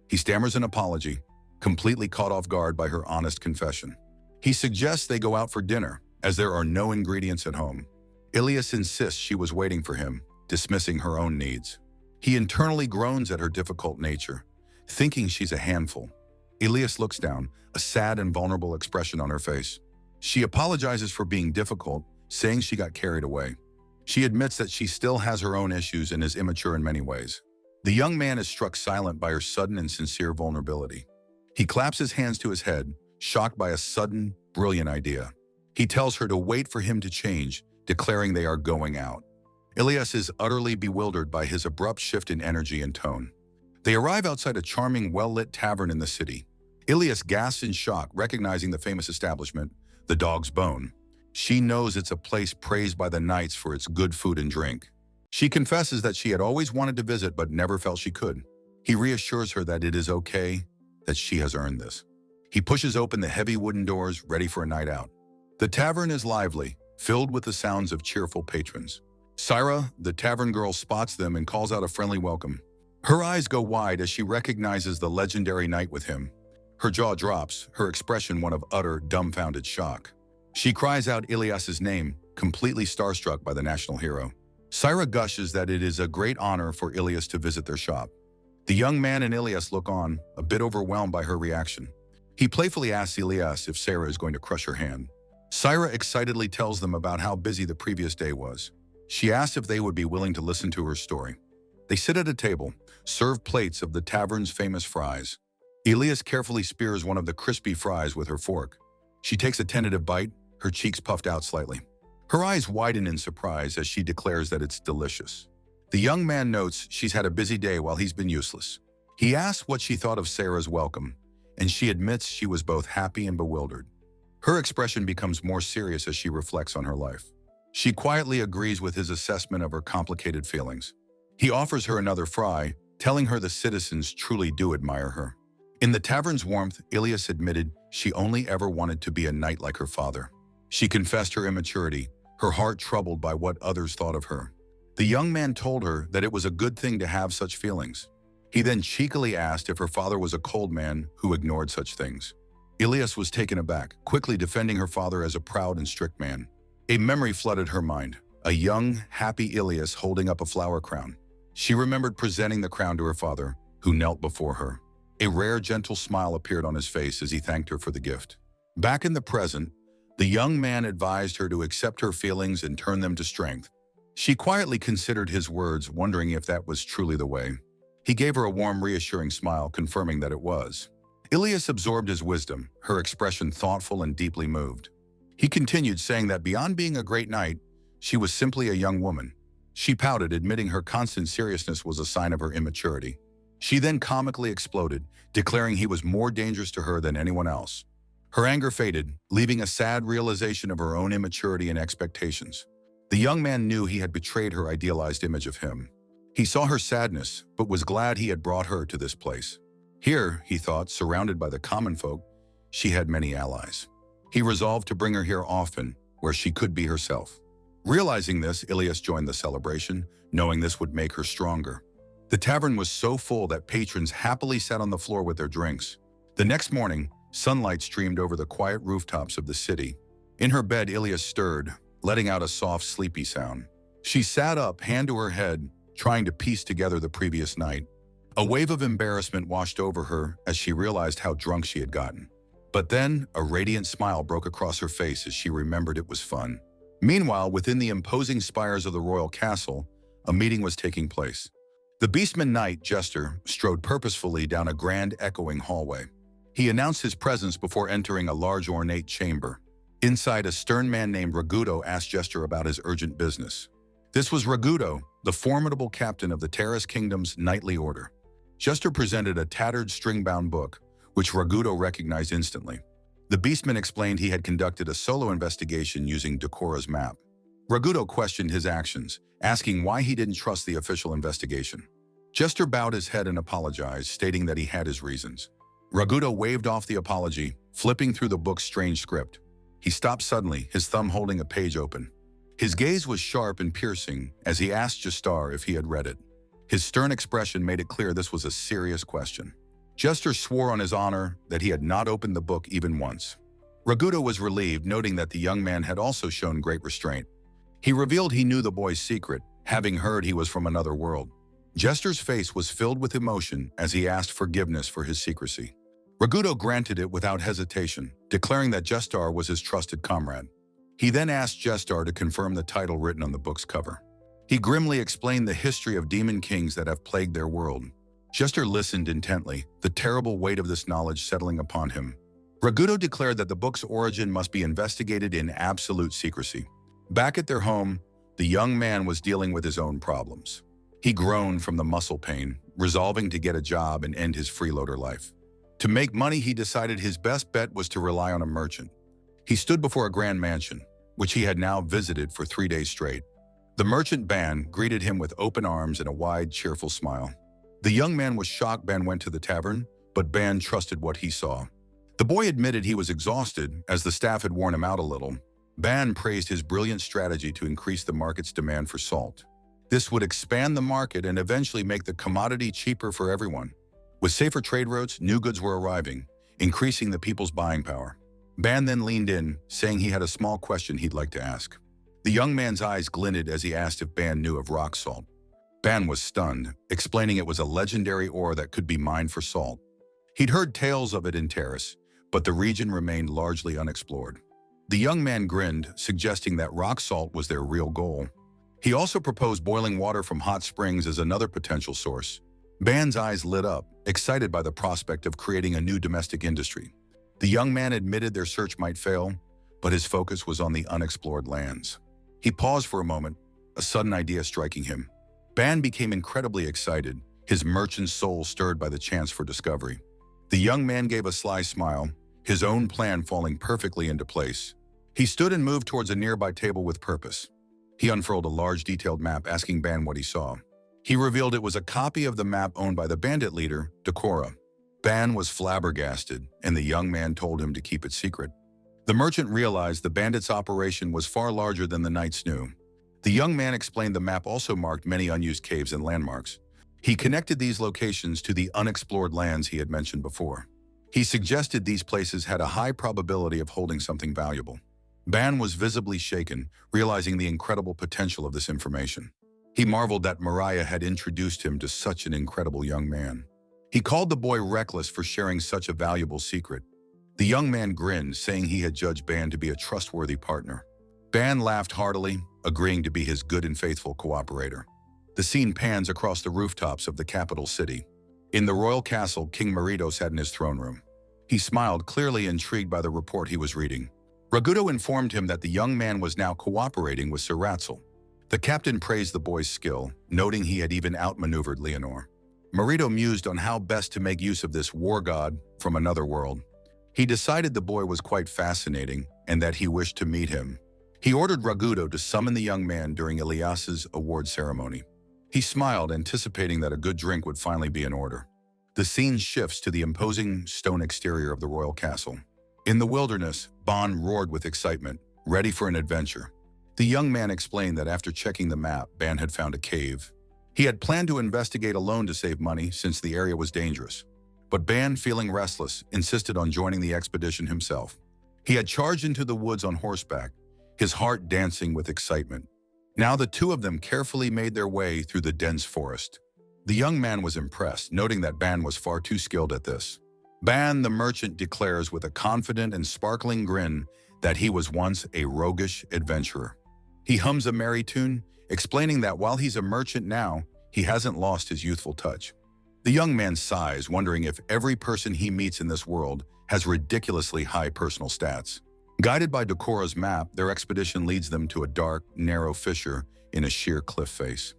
He stammers an apology, completely caught off guard by her honest confession. He suggests they go out for dinner, as there are no ingredients at home. Ilas insists she was waiting for him, dismissing her own needs. He internally groans at her difficult nature, thinking she's a handful. Ilas looks down, a sad and vulnerable expression on her face. She apologizes for being difficult, saying she got carried away. She admits that she still has her own issues and is immature in many ways. The young man is struck silent by her sudden and sincere vulnerability. He claps his hands to his head, shocked by a sudden, brilliant idea. He tells her to wait for him to change, declaring they are going out. Ilas is utterly bewildered by his abrupt shift in energy and tone. They arrive outside a charming, well-lit tavern in the city. Ilas gasps in shock, recognizing the famous establishment, the Dog's Bone. She knows it's a place praised by the knights for its good food and drink. She confesses that she had always wanted to visit but never felt she could. He reassures her that it is okay, that she has earned this. He pushes open the heavy wooden doors, ready for a night out. The tavern is lively, filled with the sounds of cheerful patrons. Syra, the tavern girl, spots them and calls out a friendly welcome. Her eyes go wide as she recognizes the legendary knight with him. Her jaw drops, her expression one of utter, dumbfounded shock. She cries out Ilas's name, completely starstruck by the national hero. Syra gushes that it is a great honor for Ilas to visit their shop. The young man and Ilas look on, a bit overwhelmed by her reaction. He playfully asks Ilas if Syra is going to crush her hand. Syra excitedly tells them about how busy the previous day was. She asks if they would be willing to listen to her story. They sit at a table, serve plates of the tavern's famous fries. Ilas carefully spears one of the crispy fries with her fork. She takes a tentative bite, her cheeks puffed out slightly. Her eyes widen in surprise as she declares that it's delicious. The young man notes she's had a busy day while he's been useless. He asks what she thought of Sarah's welcome, and she admits she was both happy and bewildered. Her expression becomes more serious as she reflects on her life. She quietly agrees with his assessment of her complicated feelings. He offers her another fry, telling her the citizens truly do admire her. In the tavern's warmth, Ilas admitted she only ever wanted to be a knight like her father. She confessed her immaturity, her heart troubled by what others thought of her. The young man told her that it was a good thing to have such feelings. He then cheekily asked if her father was a cold man who ignored such things. Ilas was taken aback, quickly defending her father as a proud and strict man. A memory flooded her mind, a young, happy Ilas holding up a flower crown. She remembered presenting the crown to her father, who knelt before her. A rare, gentle smile appeared on his face as he thanked her for the gift. Back in the present, the young man advised her to accept her feelings and turn them to strength. She quietly considered his words, wondering if that was truly the way. He gave her a warm, reassuring smile, confirming that it was. Ilas absorbed his wisdom, her expression thoughtful and deeply moved. He continued, saying that beyond being a great knight, she was simply a young woman. She pouted, admitting her constant seriousness was a sign of her immaturity. She then comically exploded, declaring he was more dangerous to her than anyone else. Her anger faded, leaving a sad realization of her own immaturity and expectations. The young man knew he had betrayed her idealized image of him. He saw her sadness, but was glad he had brought her to this place. Here, he thought, surrounded by the common folk, she had many allies. He resolved to bring her here often, where she could be herself. Realizing this, Ilas joined the celebration, knowing this would make her stronger. The tavern was so full that patrons happily sat on the floor with their drinks. The next morning, sunlight streamed over the quiet rooftops of the city. In her bed, Ilas stirred, letting out a soft, sleepy sound. She sat up, hand to her head, trying to piece together the previous night. A wave of embarrassment washed over her as she realized how drunk she had gotten. But then, a radiant smile broke across her face as she remembered it was fun. Meanwhile, within the imposing spires of the royal castle, a meeting was taking place. The beastman knight, Jester, strode purposefully down a grand, echoing hallway. He announced his presence before entering a large, ornate chamber. Inside, a stern man named Ragudo asked Jester about his urgent business. This was Ragudo, the formidable captain of the Terrace Kingdom's knightly order. Jester presented a tattered, string-bound book, which Ragudo recognized instantly. The beastman explained he had conducted a solo investigation using Decora's map. Ragudo questioned his actions, asking why he didn't trust the official investigation. Jester bowed his head and apologized, stating that he had his reasons. Ragudo waved off the apology, flipping through the book's strange script. He stopped suddenly, his thumb holding a page open. His gaze was sharp and piercing as he asked Jester if he had read it. His stern expression made it clear this was a serious question. Jester swore on his honor that he had not opened the book even once. Ragudo was relieved, noting that the young man had also shown great restraint. He revealed he knew the boy's secret, having heard he was from another world. Jester's face was filled with emotion as he asked forgiveness for his secrecy. Ragudo granted it without hesitation, declaring that Jester was his trusted comrade. He then asked Jester to confirm the title written on the book's cover. He grimly explained the history of demon kings that have plagued their world. Jester listened intently, the terrible weight of this knowledge settling upon him. Ragudo declared that the book's origin must be investigated in absolute secrecy. Back at their home, the young man was dealing with his own problems. He groaned from the muscle pain, resolving to get a job and end his freeloader life. To make money, he decided his best bet was to rely on a merchant. He stood before a grand mansion, which he had now visited for 3 days straight. The merchant Ban greeted him with open arms and a wide, cheerful smile. The young man was shocked Ban went to the tavern, but Ban trusted what he saw. The boy admitted he was exhausted, as the staff had worn him out a little. Ban praised his brilliant strategy to increase the market's demand for salt. This would expand the market and eventually make the commodity cheaper for everyone. With safer trade routes, new goods were arriving, increasing the people's buying power. Ban then leaned in, saying he had a small question he'd like to ask. The young man's eyes glinted as he asked if Ban knew of rock salt. Ban was stunned, explaining it was a legendary ore that could be mined for salt. He'd heard tales of it in Terrace, but the region remained largely unexplored. The young man grinned, suggesting that rock salt was their real goal. He also proposed boiling water from hot springs as another potential source. Ban's eyes lit up, excited by the prospect of creating a new domestic industry. The young man admitted their search might fail, but his focus was on the unexplored lands. He paused for a moment, a sudden idea striking him. Ban became incredibly excited, his merchant's soul stirred by the chance for discovery. The young man gave a sly smile, his own plan falling perfectly into place. He stood and moved towards a nearby table with purpose. He unfurled a large detailed map, asking Ban what he saw. He revealed it was a copy of the map owned by the bandit leader, Dora. Ban was flabbergasted, and the young man told him to keep it secret. The merchant realized the bandits' operation was far larger than the knights knew. The young man explained the map also marked many unused caves and landmarks. He connected these locations to the unexplored lands he had mentioned before. He suggested these places had a high probability of holding something valuable. Ban was visibly shaken, realizing the incredible potential of this information. He marveled that Mariah had introduced him to such an incredible young man. He called the boy reckless for sharing such a valuable secret. The young man grinned, saying he had judged Ban to be a trustworthy partner. Ban laughed heartily, agreeing to be his good and faithful cooperator. The scene pans across the rooftops of the capital city. In the royal castle King Marito sat in his throne room. He smiled, clearly intrigued by the report he was reading. Ragudo informed him that the young man was now cooperating with Sir Ratzel. The captain praised the boy's skill, noting he had even outmaneuvered Leonor. Marito mused on how best to make use of this war god from another world. He decided the boy was quite fascinating and that he wished to meet him. He ordered Ragudo to summon the young man during Elias's award ceremony. He smiled, anticipating that a good drink would finally be in order. The scene shifts to the imposing stone exterior of the royal castle. In the wilderness, Ban roared with excitement, ready for an adventure. The young man explained that after checking the map, Ban had found a cave. He had planned to investigate alone to save money since the area was dangerous. But Ban, feeling restless, insisted on joining the expedition himself. He had charged into the woods on horseback, his heart dancing with excitement. Now the two of them carefully made their way through the dense forest. The young man was impressed, noting that Ban was far too skilled at this. Ban, the merchant, declares with a confident and sparkling grin that he was once a roguish adventurer. He hums a merry tune, explaining that while he's a merchant now, he hasn't lost his youthful touch. The young man sighs, wondering if every person he meets in this world has ridiculously high personal stats. Guided by Decora's map, their expedition leads them to a dark, narrow fissure in a sheer cliff face.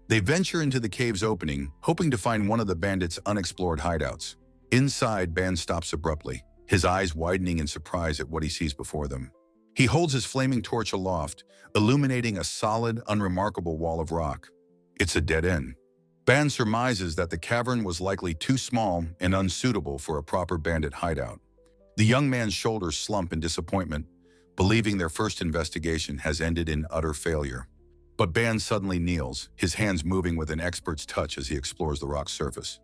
They venture into the cave's opening, hoping to find one of the bandits' unexplored hideouts. Inside, Ban stops abruptly, his eyes widening in surprise at what he sees before them. He holds his flaming torch aloft, illuminating a solid, unremarkable wall of rock. It's a dead end. Ban surmises that the cavern was likely too small and unsuitable for a proper bandit hideout. The young man's shoulders slump in disappointment, believing their first investigation has ended in utter failure. But Ban suddenly kneels, his hands moving with an expert's touch as he explores the rock's surface.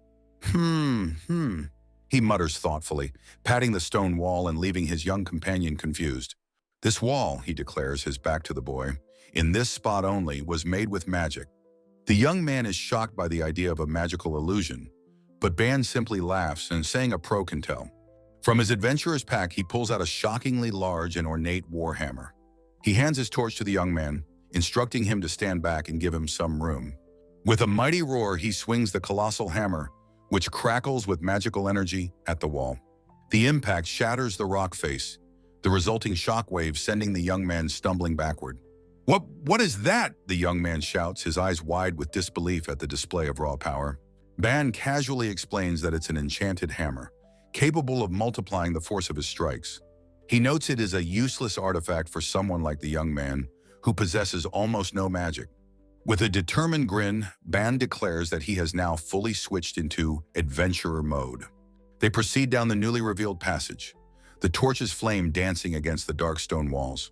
He mutters thoughtfully, patting the stone wall and leaving his young companion confused. This wall, he declares, his back to the boy, in this spot only, was made with magic. The young man is shocked by the idea of a magical illusion, but Ban simply laughs and, saying a pro can tell. From his adventurer's pack, he pulls out a shockingly large and ornate warhammer. He hands his torch to the young man, instructing him to stand back and give him some room. With a mighty roar, he swings the colossal hammer, which crackles with magical energy, at the wall. The impact shatters the rock face, the resulting shockwave sending the young man stumbling backward. What is that?" the young man shouts, his eyes wide with disbelief at the display of raw power. Ban casually explains that it's an enchanted hammer, capable of multiplying the force of his strikes. He notes it is a useless artifact for someone like the young man, who possesses almost no magic. With a determined grin, Ban declares that he has now fully switched into adventurer mode. They proceed down the newly revealed passage, the torch's flame dancing against the dark stone walls.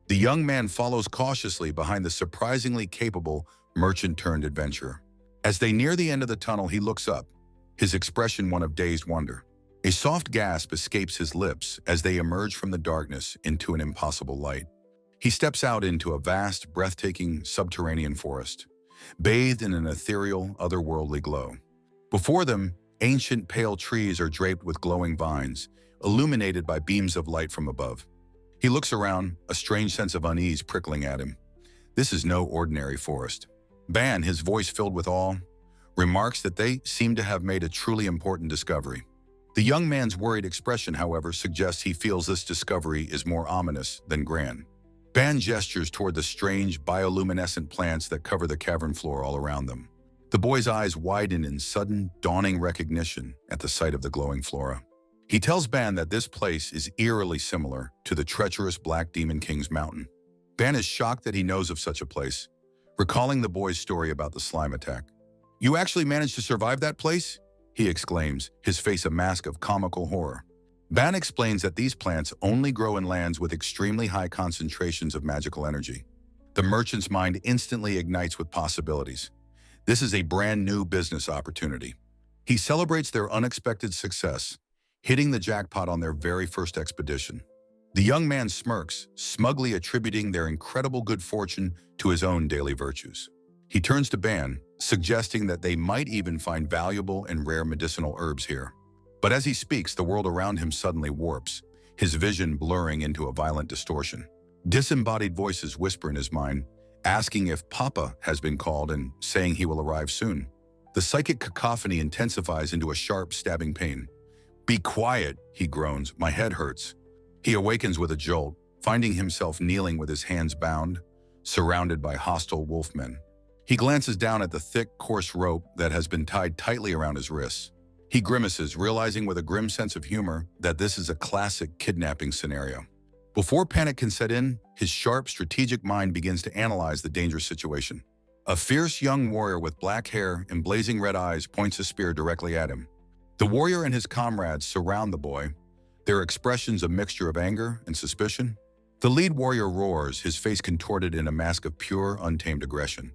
The young man follows cautiously behind the surprisingly capable merchant-turned-adventurer. As they near the end of the tunnel, he looks up, his expression one of dazed wonder. A soft gasp escapes his lips as they emerge from the darkness into an impossible light. He steps out into a vast, breathtaking subterranean forest, bathed in an ethereal, otherworldly glow. Before them, ancient pale trees are draped with glowing vines, illuminated by beams of light from above. He looks around, a strange sense of unease prickling at him. This is no ordinary forest. Ban, his voice filled with awe, remarks that they seem to have made a truly important discovery. The young man's worried expression, however, suggests he feels this discovery is more ominous than grand. Ban gestures toward the strange bioluminescent plants that cover the cavern floor all around them. The boy's eyes widen in sudden, dawning recognition at the sight of the glowing flora. He tells Ban that this place is eerily similar to the treacherous Black Demon King's mountain. Ban is shocked that he knows of such a place, recalling the boy's story about the slime attack. "You actually managed to survive that place?" he exclaims, his face a mask of comical horror. Ban explains that these plants only grow in lands with extremely high concentrations of magical energy. The merchant's mind instantly ignites with possibilities. This is a brand new business opportunity. He celebrates their unexpected success, hitting the jackpot on their very first expedition. The young man smirks, smugly attributing their incredible good fortune to his own daily virtues. He turns to Ban, suggesting that they might even find valuable and rare medicinal herbs here. But as he speaks, the world around him suddenly warps, his vision blurring into a violent distortion. Disembodied voices whisper in his mind, asking if Papa has been called and saying he will arrive soon. The psychic cacophony intensifies into a sharp, stabbing pain. "Be quiet," he groans, "my head hurts." He awakens with a jolt, finding himself kneeling with his hands bound, surrounded by hostile wolfmen. He glances down at the thick, coarse rope that has been tied tightly around his wrists. He grimaces, realizing with a grim sense of humor that this is a classic kidnapping scenario. Before panic can set in, his sharp, strategic mind begins to analyze the dangerous situation. A fierce young warrior with black hair and blazing red eyes points a spear directly at him. The warrior and his comrades surround the boy, their expressions a mixture of anger and suspicion. The lead warrior roars, his face contorted in a mask of pure, untamed aggression.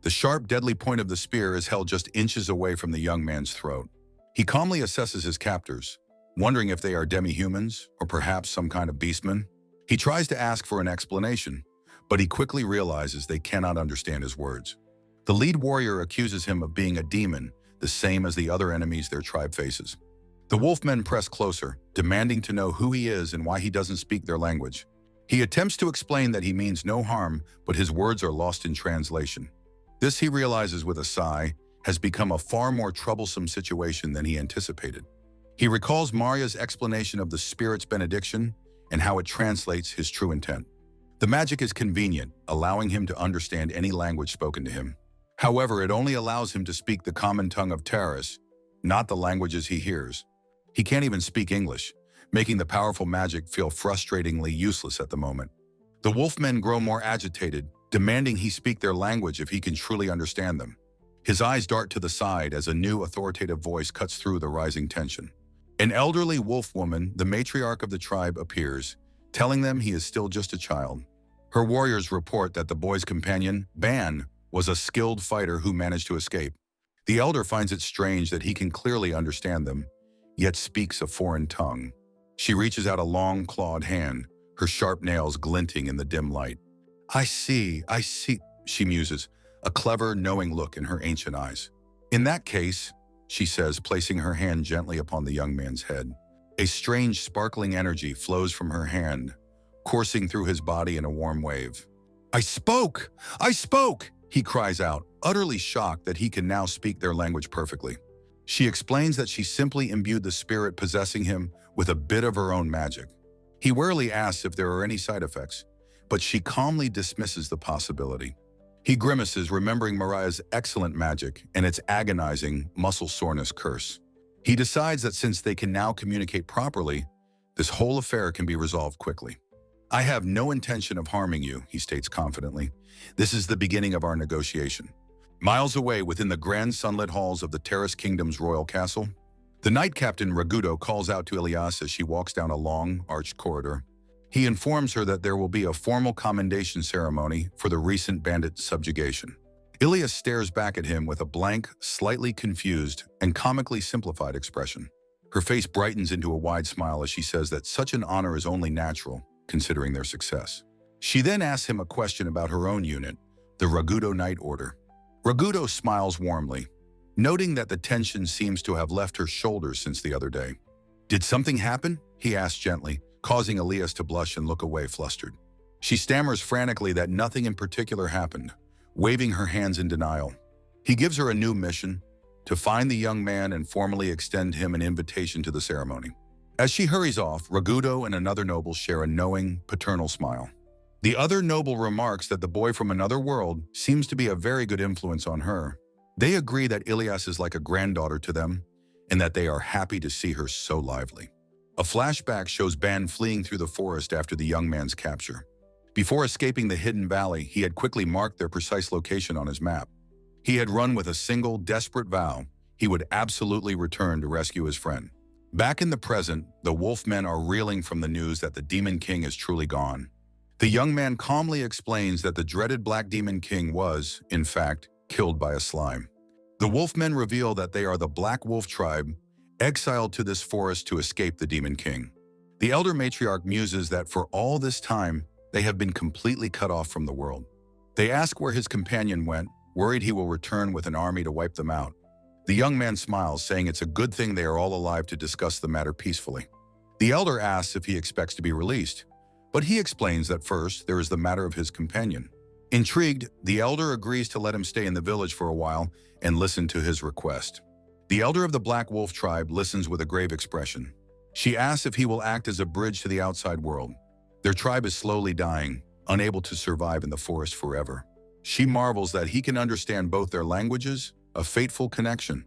The sharp, deadly point of the spear is held just inches away from the young man's throat. He calmly assesses his captors, wondering if they are demi-humans or perhaps some kind of beastmen. He tries to ask for an explanation, but he quickly realizes they cannot understand his words. The lead warrior accuses him of being a demon, the same as the other enemies their tribe faces. The wolfmen press closer, demanding to know who he is and why he doesn't speak their language. He attempts to explain that he means no harm, but his words are lost in translation. This, he realizes with a sigh, has become a far more troublesome situation than he anticipated. He recalls Maria's explanation of the spirit's benediction and how it translates his true intent. The magic is convenient, allowing him to understand any language spoken to him. However, it only allows him to speak the common tongue of Taris, not the languages he hears. He can't even speak English, making the powerful magic feel frustratingly useless at the moment. The wolfmen grow more agitated, demanding he speak their language if he can truly understand them. His eyes dart to the side as a new authoritative voice cuts through the rising tension. An elderly wolf woman, the matriarch of the tribe, appears, telling them he is still just a child. Her warriors report that the boy's companion, Ban, was a skilled fighter who managed to escape. The elder finds it strange that he can clearly understand them, yet speaks a foreign tongue. She reaches out a long, clawed hand, her sharp nails glinting in the dim light. I see, she muses, a clever, knowing look in her ancient eyes. "In that case," she says, placing her hand gently upon the young man's head. A strange, sparkling energy flows from her hand, coursing through his body in a warm wave. I spoke! He cries out, utterly shocked that he can now speak their language perfectly. She explains that she simply imbued the spirit possessing him with a bit of her own magic. He warily asks if there are any side effects, but she calmly dismisses the possibility. He grimaces, remembering Mariah's excellent magic and its agonizing muscle soreness curse. He decides that since they can now communicate properly, this whole affair can be resolved quickly. "I have no intention of harming you," he states confidently. "This is the beginning of our negotiation." Miles away, within the grand sunlit halls of the Terrace Kingdom's royal castle, the Knight Captain Ragudo calls out to Ilas as she walks down a long, arched corridor. He informs her that there will be a formal commendation ceremony for the recent bandit subjugation. Ilas stares back at him with a blank, slightly confused, and comically simplified expression. Her face brightens into a wide smile as she says that such an honor is only natural, considering their success. She then asks him a question about her own unit, the Ragudo Knight Order. Ragudo smiles warmly, noting that the tension seems to have left her shoulders since the other day. "Did something happen?" he asks gently, causing Ilas to blush and look away flustered. She stammers frantically that nothing in particular happened, waving her hands in denial. He gives her a new mission, to find the young man and formally extend him an invitation to the ceremony. As she hurries off, Ragudo and another noble share a knowing, paternal smile. The other noble remarks that the boy from another world seems to be a very good influence on her. They agree that Ilas is like a granddaughter to them, and that they are happy to see her so lively. A flashback shows Ban fleeing through the forest after the young man's capture. Before escaping the hidden valley, he had quickly marked their precise location on his map. He had run with a single, desperate vow he would absolutely return to rescue his friend. Back in the present, the wolfmen are reeling from the news that the Demon King is truly gone. The young man calmly explains that the dreaded Black Demon King was, in fact, killed by a slime. The wolfmen reveal that they are the Black Wolf tribe, exiled to this forest to escape the Demon King. The elder matriarch muses that for all this time, they have been completely cut off from the world. They ask where his companion went, worried he will return with an army to wipe them out. The young man smiles, saying it's a good thing they are all alive to discuss the matter peacefully. The elder asks if he expects to be released, but he explains that first there is the matter of his companion. Intrigued, the elder agrees to let him stay in the village for a while and listen to his request. The elder of the Black Wolf tribe listens with a grave expression. She asks if he will act as a bridge to the outside world. Their tribe is slowly dying, unable to survive in the forest forever. She marvels that he can understand both their languages, a fateful connection.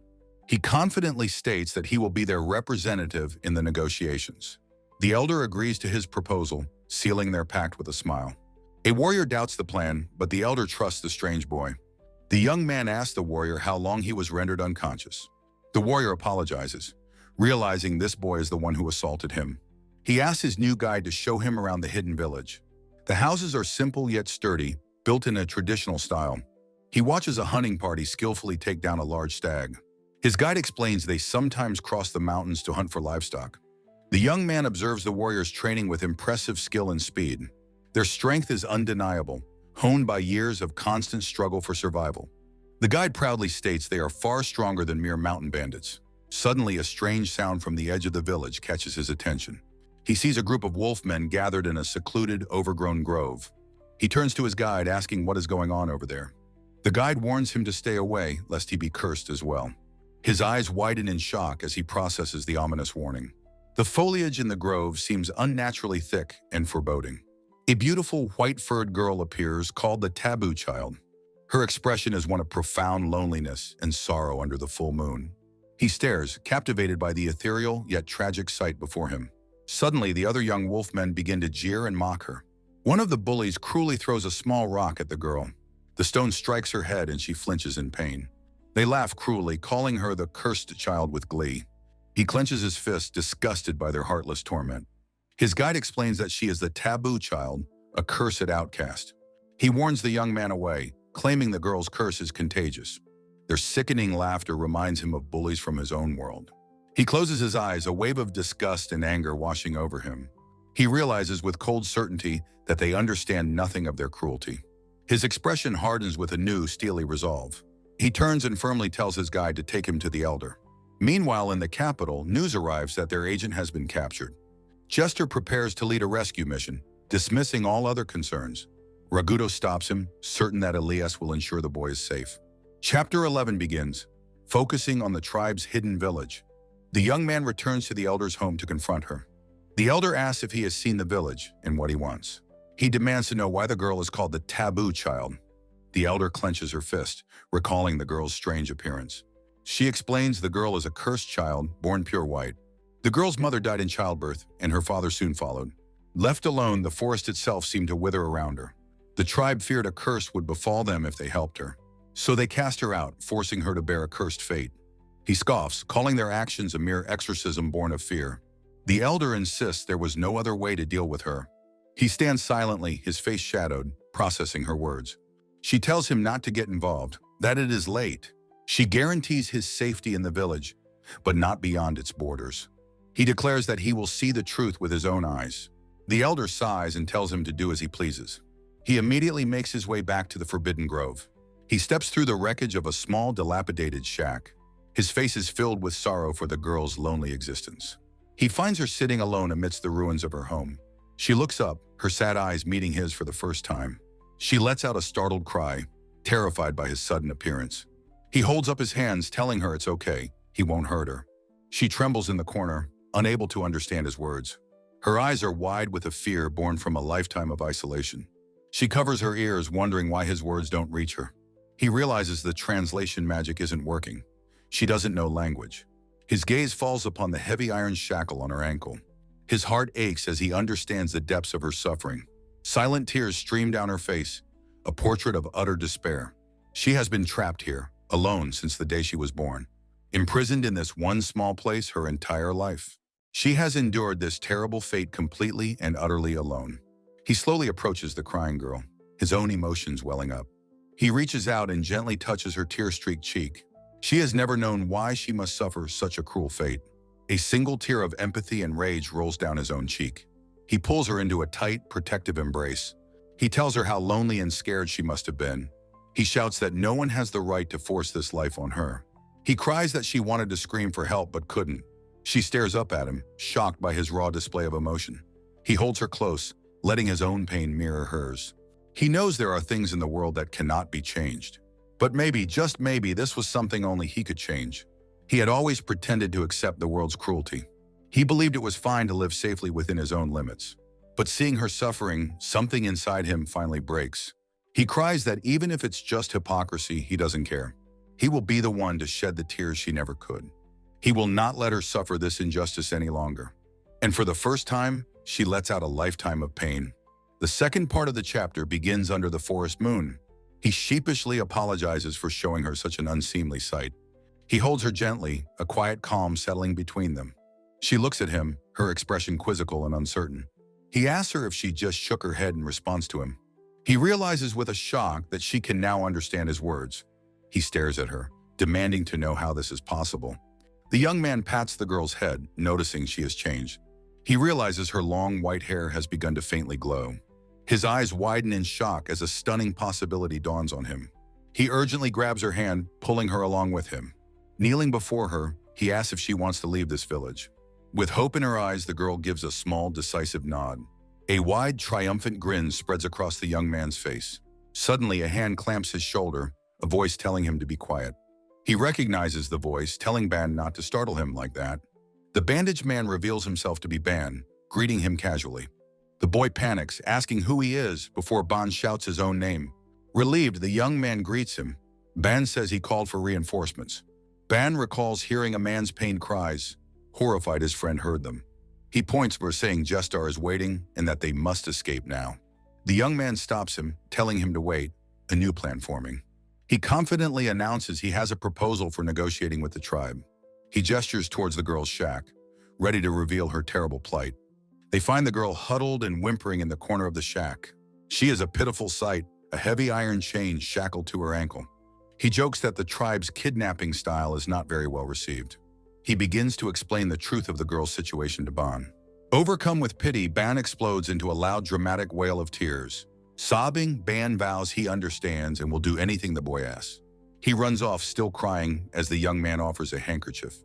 He confidently states that he will be their representative in the negotiations. The elder agrees to his proposal, sealing their pact with a smile. A warrior doubts the plan, but the elder trusts the strange boy. The young man asks the warrior how long he was rendered unconscious. The warrior apologizes, realizing this boy is the one who assaulted him. He asks his new guide to show him around the hidden village. The houses are simple yet sturdy, built in a traditional style. He watches a hunting party skillfully take down a large stag. His guide explains they sometimes cross the mountains to hunt for livestock. The young man observes the warriors training with impressive skill and speed. Their strength is undeniable, honed by years of constant struggle for survival. The guide proudly states they are far stronger than mere mountain bandits. Suddenly, a strange sound from the edge of the village catches his attention. He sees a group of wolfmen gathered in a secluded, overgrown grove. He turns to his guide, asking what is going on over there. The guide warns him to stay away, lest he be cursed as well. His eyes widen in shock as he processes the ominous warning. The foliage in the grove seems unnaturally thick and foreboding. A beautiful white-furred girl appears, called the Taboo Child. Her expression is one of profound loneliness and sorrow under the full moon. He stares, captivated by the ethereal yet tragic sight before him. Suddenly, the other young wolfmen begin to jeer and mock her. One of the bullies cruelly throws a small rock at the girl. The stone strikes her head and she flinches in pain. They laugh cruelly, calling her the cursed child with glee. He clenches his fist, disgusted by their heartless torment. His guide explains that she is the Taboo Child, a cursed outcast. He warns the young man away, claiming the girl's curse is contagious. Their sickening laughter reminds him of bullies from his own world. He closes his eyes, a wave of disgust and anger washing over him. He realizes with cold certainty that they understand nothing of their cruelty. His expression hardens with a new, steely resolve. He turns and firmly tells his guide to take him to the elder. Meanwhile, in the capital, news arrives that their agent has been captured. Jester prepares to lead a rescue mission, dismissing all other concerns. Ragudo stops him, certain that Ilas will ensure the boy is safe. Chapter 11 begins. focusing on the tribe's hidden village. The young man returns to the elder's home to confront her. The elder asks if he has seen the village and what he wants. He demands to know why the girl is called the taboo child. The elder clenches her fist, recalling the girl's strange appearance. She explains the girl is a cursed child, born pure white. The girl's mother died in childbirth, and her father soon followed. Left alone, the forest itself seemed to wither around her. The tribe feared a curse would befall them if they helped her. So they cast her out, forcing her to bear a cursed fate. He scoffs, calling their actions a mere exorcism born of fear. The elder insists there was no other way to deal with her. He stands silently, his face shadowed, processing her words. She tells him not to get involved, that it is late. She guarantees his safety in the village, but not beyond its borders. He declares that he will see the truth with his own eyes. The elder sighs and tells him to do as he pleases. He immediately makes his way back to the Forbidden Grove. He steps through the wreckage of a small, dilapidated shack. His face is filled with sorrow for the girl's lonely existence. He finds her sitting alone amidst the ruins of her home. She looks up, her sad eyes meeting his for the first time. She lets out a startled cry, terrified by his sudden appearance. He holds up his hands, telling her it's okay, he won't hurt her. She trembles in the corner, unable to understand his words. Her eyes are wide with a fear born from a lifetime of isolation. She covers her ears, wondering why his words don't reach her. He realizes the translation magic isn't working. She doesn't know language. His gaze falls upon the heavy iron shackle on her ankle. His heart aches as he understands the depths of her suffering. Silent tears stream down her face, a portrait of utter despair. She has been trapped here, alone since the day she was born. Imprisoned in this one small place her entire life. She has endured this terrible fate completely and utterly alone. He slowly approaches the crying girl, his own emotions welling up. He reaches out and gently touches her tear-streaked cheek. She has never known why she must suffer such a cruel fate. A single tear of empathy and rage rolls down his own cheek. He pulls her into a tight, protective embrace. He tells her how lonely and scared she must have been. He shouts that no one has the right to force this life on her. He cries that she wanted to scream for help but couldn't. She stares up at him, shocked by his raw display of emotion. He holds her close, letting his own pain mirror hers. He knows there are things in the world that cannot be changed. But maybe, just maybe, this was something only he could change. He had always pretended to accept the world's cruelty. He believed it was fine to live safely within his own limits. But seeing her suffering, something inside him finally breaks. He cries that even if it's just hypocrisy, he doesn't care. He will be the one to shed the tears she never could. He will not let her suffer this injustice any longer. And for the first time, she lets out a lifetime of pain. The second part of the chapter begins under the forest moon. He sheepishly apologizes for showing her such an unseemly sight. He holds her gently, a quiet calm settling between them. She looks at him, her expression quizzical and uncertain. He asks her if she just shook her head in response to him. He realizes with a shock that she can now understand his words. He stares at her, demanding to know how this is possible. The young man pats the girl's head, noticing she has changed. He realizes her long white hair has begun to faintly glow. His eyes widen in shock as a stunning possibility dawns on him. He urgently grabs her hand, pulling her along with him. Kneeling before her, he asks if she wants to leave this village. With hope in her eyes, the girl gives a small, decisive nod. A wide, triumphant grin spreads across the young man's face. Suddenly, a hand clamps his shoulder, a voice telling him to be quiet. He recognizes the voice, telling Ban not to startle him like that. The bandaged man reveals himself to be Ban, greeting him casually. The boy panics, asking who he is, before Ban shouts his own name. Relieved, the young man greets him. Ban says he called for reinforcements. Ban recalls hearing a man's pained cries. Horrified, his friend heard them. He points for saying Gestar is waiting and that they must escape now. The young man stops him, telling him to wait, a new plan forming. He confidently announces he has a proposal for negotiating with the tribe. He gestures towards the girl's shack, ready to reveal her terrible plight. They find the girl huddled and whimpering in the corner of the shack. She is a pitiful sight, a heavy iron chain shackled to her ankle. He jokes that the tribe's kidnapping style is not very well received. He begins to explain the truth of the girl's situation to Ban. Overcome with pity, Ban explodes into a loud, dramatic wail of tears. Sobbing, Ban vows he understands and will do anything the boy asks. He runs off, still crying, as the young man offers a handkerchief.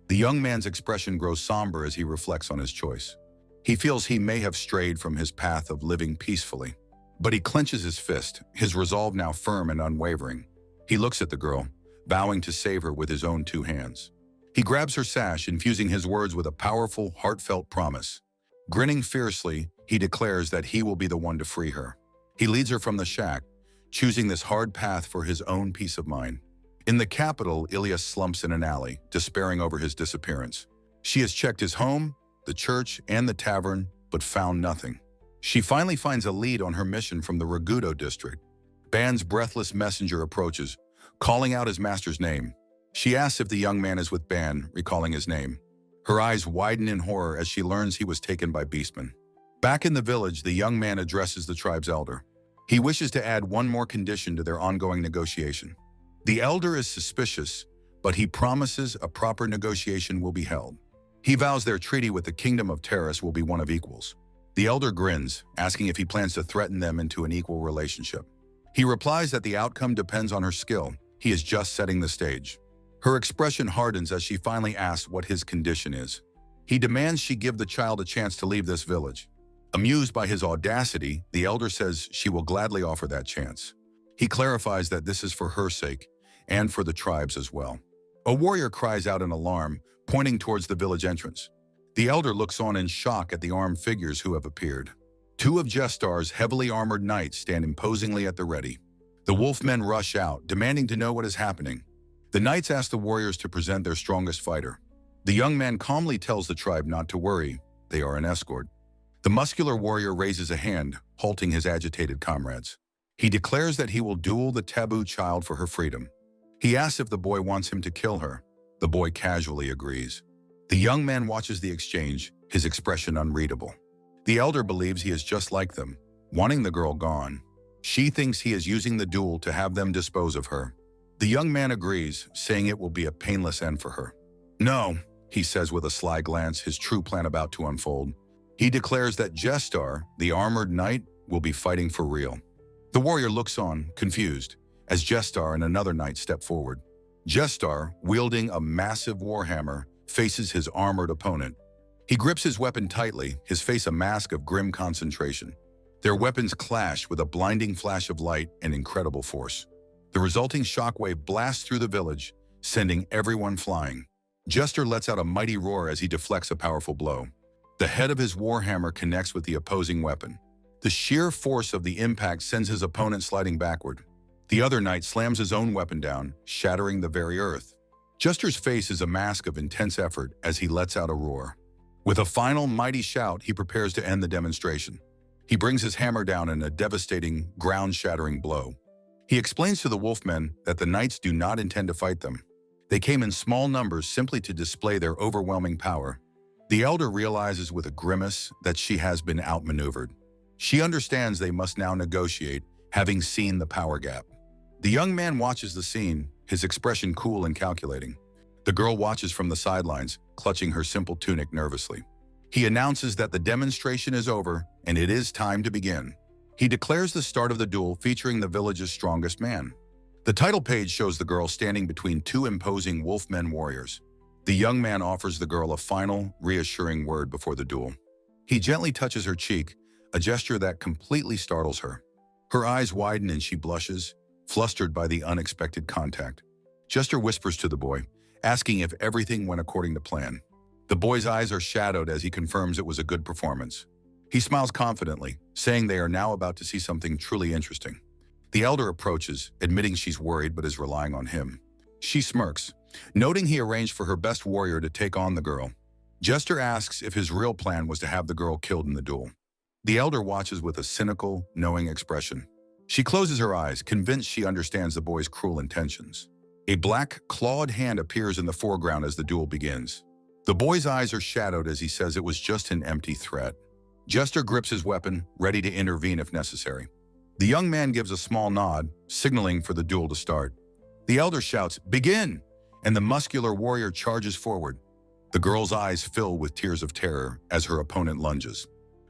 The young man's expression grows somber as he reflects on his choice. He feels he may have strayed from his path of living peacefully. But he clenches his fist, his resolve now firm and unwavering. He looks at the girl, vowing to save her with his own 2 hands. He grabs her sash, infusing his words with a powerful, heartfelt promise. Grinning fiercely, he declares that he will be the one to free her. He leads her from the shack, choosing this hard path for his own peace of mind. In the capital, Ilyas slumps in an alley, despairing over his disappearance. She has checked his home, the church, and the tavern, but found nothing. She finally finds a lead on her mission from the Ragudo district. Ban's breathless messenger approaches, calling out his master's name. She asks if the young man is with Ban, recalling his name. Her eyes widen in horror as she learns he was taken by beastmen. Back in the village, the young man addresses the tribe's elder. He wishes to add one more condition to their ongoing negotiation. The elder is suspicious, but he promises a proper negotiation will be held. He vows their treaty with the Kingdom of Terrace will be one of equals. The elder grins, asking if he plans to threaten them into an equal relationship. He replies that the outcome depends on her skill. He is just setting the stage. Her expression hardens as she finally asks what his condition is. He demands she give the child a chance to leave this village. Amused by his audacity, the elder says she will gladly offer that chance. He clarifies that this is for her sake, and for the tribe's as well. A warrior cries out in alarm, pointing towards the village entrance. The elder looks on in shock at the armed figures who have appeared. 2 of Jestar's heavily armored knights stand imposingly at the ready. The wolfmen rush out, demanding to know what is happening. The knights ask the warriors to present their strongest fighter. The young man calmly tells the tribe not to worry, they are an escort. The muscular warrior raises a hand, halting his agitated comrades. He declares that he will duel the taboo child for her freedom. He asks if the boy wants him to kill her. The boy casually agrees. The young man watches the exchange, his expression unreadable. The elder believes he is just like them, wanting the girl gone. She thinks he is using the duel to have them dispose of her. The young man agrees, saying it will be a painless end for her. No, he says with a sly glance, his true plan about to unfold. He declares that Jestar, the armored knight, will be fighting for real. The warrior looks on, confused, as Jestar and another knight step forward. Jestar, wielding a massive warhammer, faces his armored opponent. He grips his weapon tightly, his face a mask of grim concentration. Their weapons clash with a blinding flash of light and incredible force. The resulting shockwave blasts through the village, sending everyone flying. Jester lets out a mighty roar as he deflects a powerful blow. The head of his warhammer connects with the opposing weapon. The sheer force of the impact sends his opponent sliding backward. The other knight slams his own weapon down, shattering the very earth. Jester's face is a mask of intense effort as he lets out a roar. With a final mighty shout, he prepares to end the demonstration. He brings his hammer down in a devastating, ground-shattering blow. He explains to the wolfmen that the knights do not intend to fight them. They came in small numbers simply to display their overwhelming power. The elder realizes with a grimace that she has been outmaneuvered. She understands they must now negotiate, having seen the power gap. The young man watches the scene, his expression cool and calculating. The girl watches from the sidelines, clutching her simple tunic nervously. He announces that the demonstration is over and it is time to begin. He declares the start of the duel featuring the village's strongest man. The title page shows the girl standing between 2 imposing wolfmen warriors. The young man offers the girl a final, reassuring word before the duel. He gently touches her cheek, a gesture that completely startles her. Her eyes widen and she blushes, flustered by the unexpected contact. Jester whispers to the boy, asking if everything went according to plan. The boy's eyes are shadowed as he confirms it was a good performance. He smiles confidently, saying they are now about to see something truly interesting. The elder approaches, admitting she's worried but is relying on him. She smirks, noting he arranged for her best warrior to take on the girl. Jester asks if his real plan was to have the girl killed in the duel. The elder watches with a cynical, knowing expression. She closes her eyes, convinced she understands the boy's cruel intentions. A black, clawed hand appears in the foreground as the duel begins. The boy's eyes are shadowed as he says it was just an empty threat. Jester grips his weapon, ready to intervene if necessary. The young man gives a small nod, signaling for the duel to start. The elder shouts, "Begin!" and the muscular warrior charges forward. The girl's eyes fill with tears of terror as her opponent lunges.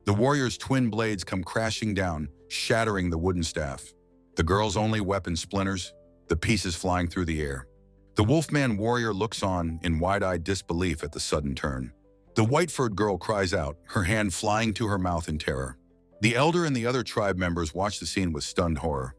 The warrior's twin blades come crashing down, shattering the wooden staff. The girl's only weapon splinters, the pieces flying through the air. The wolfman warrior looks on in wide-eyed disbelief at the sudden turn. The white-furred girl cries out, her hand flying to her mouth in terror. The elder and the other tribe members watch the scene with stunned horror.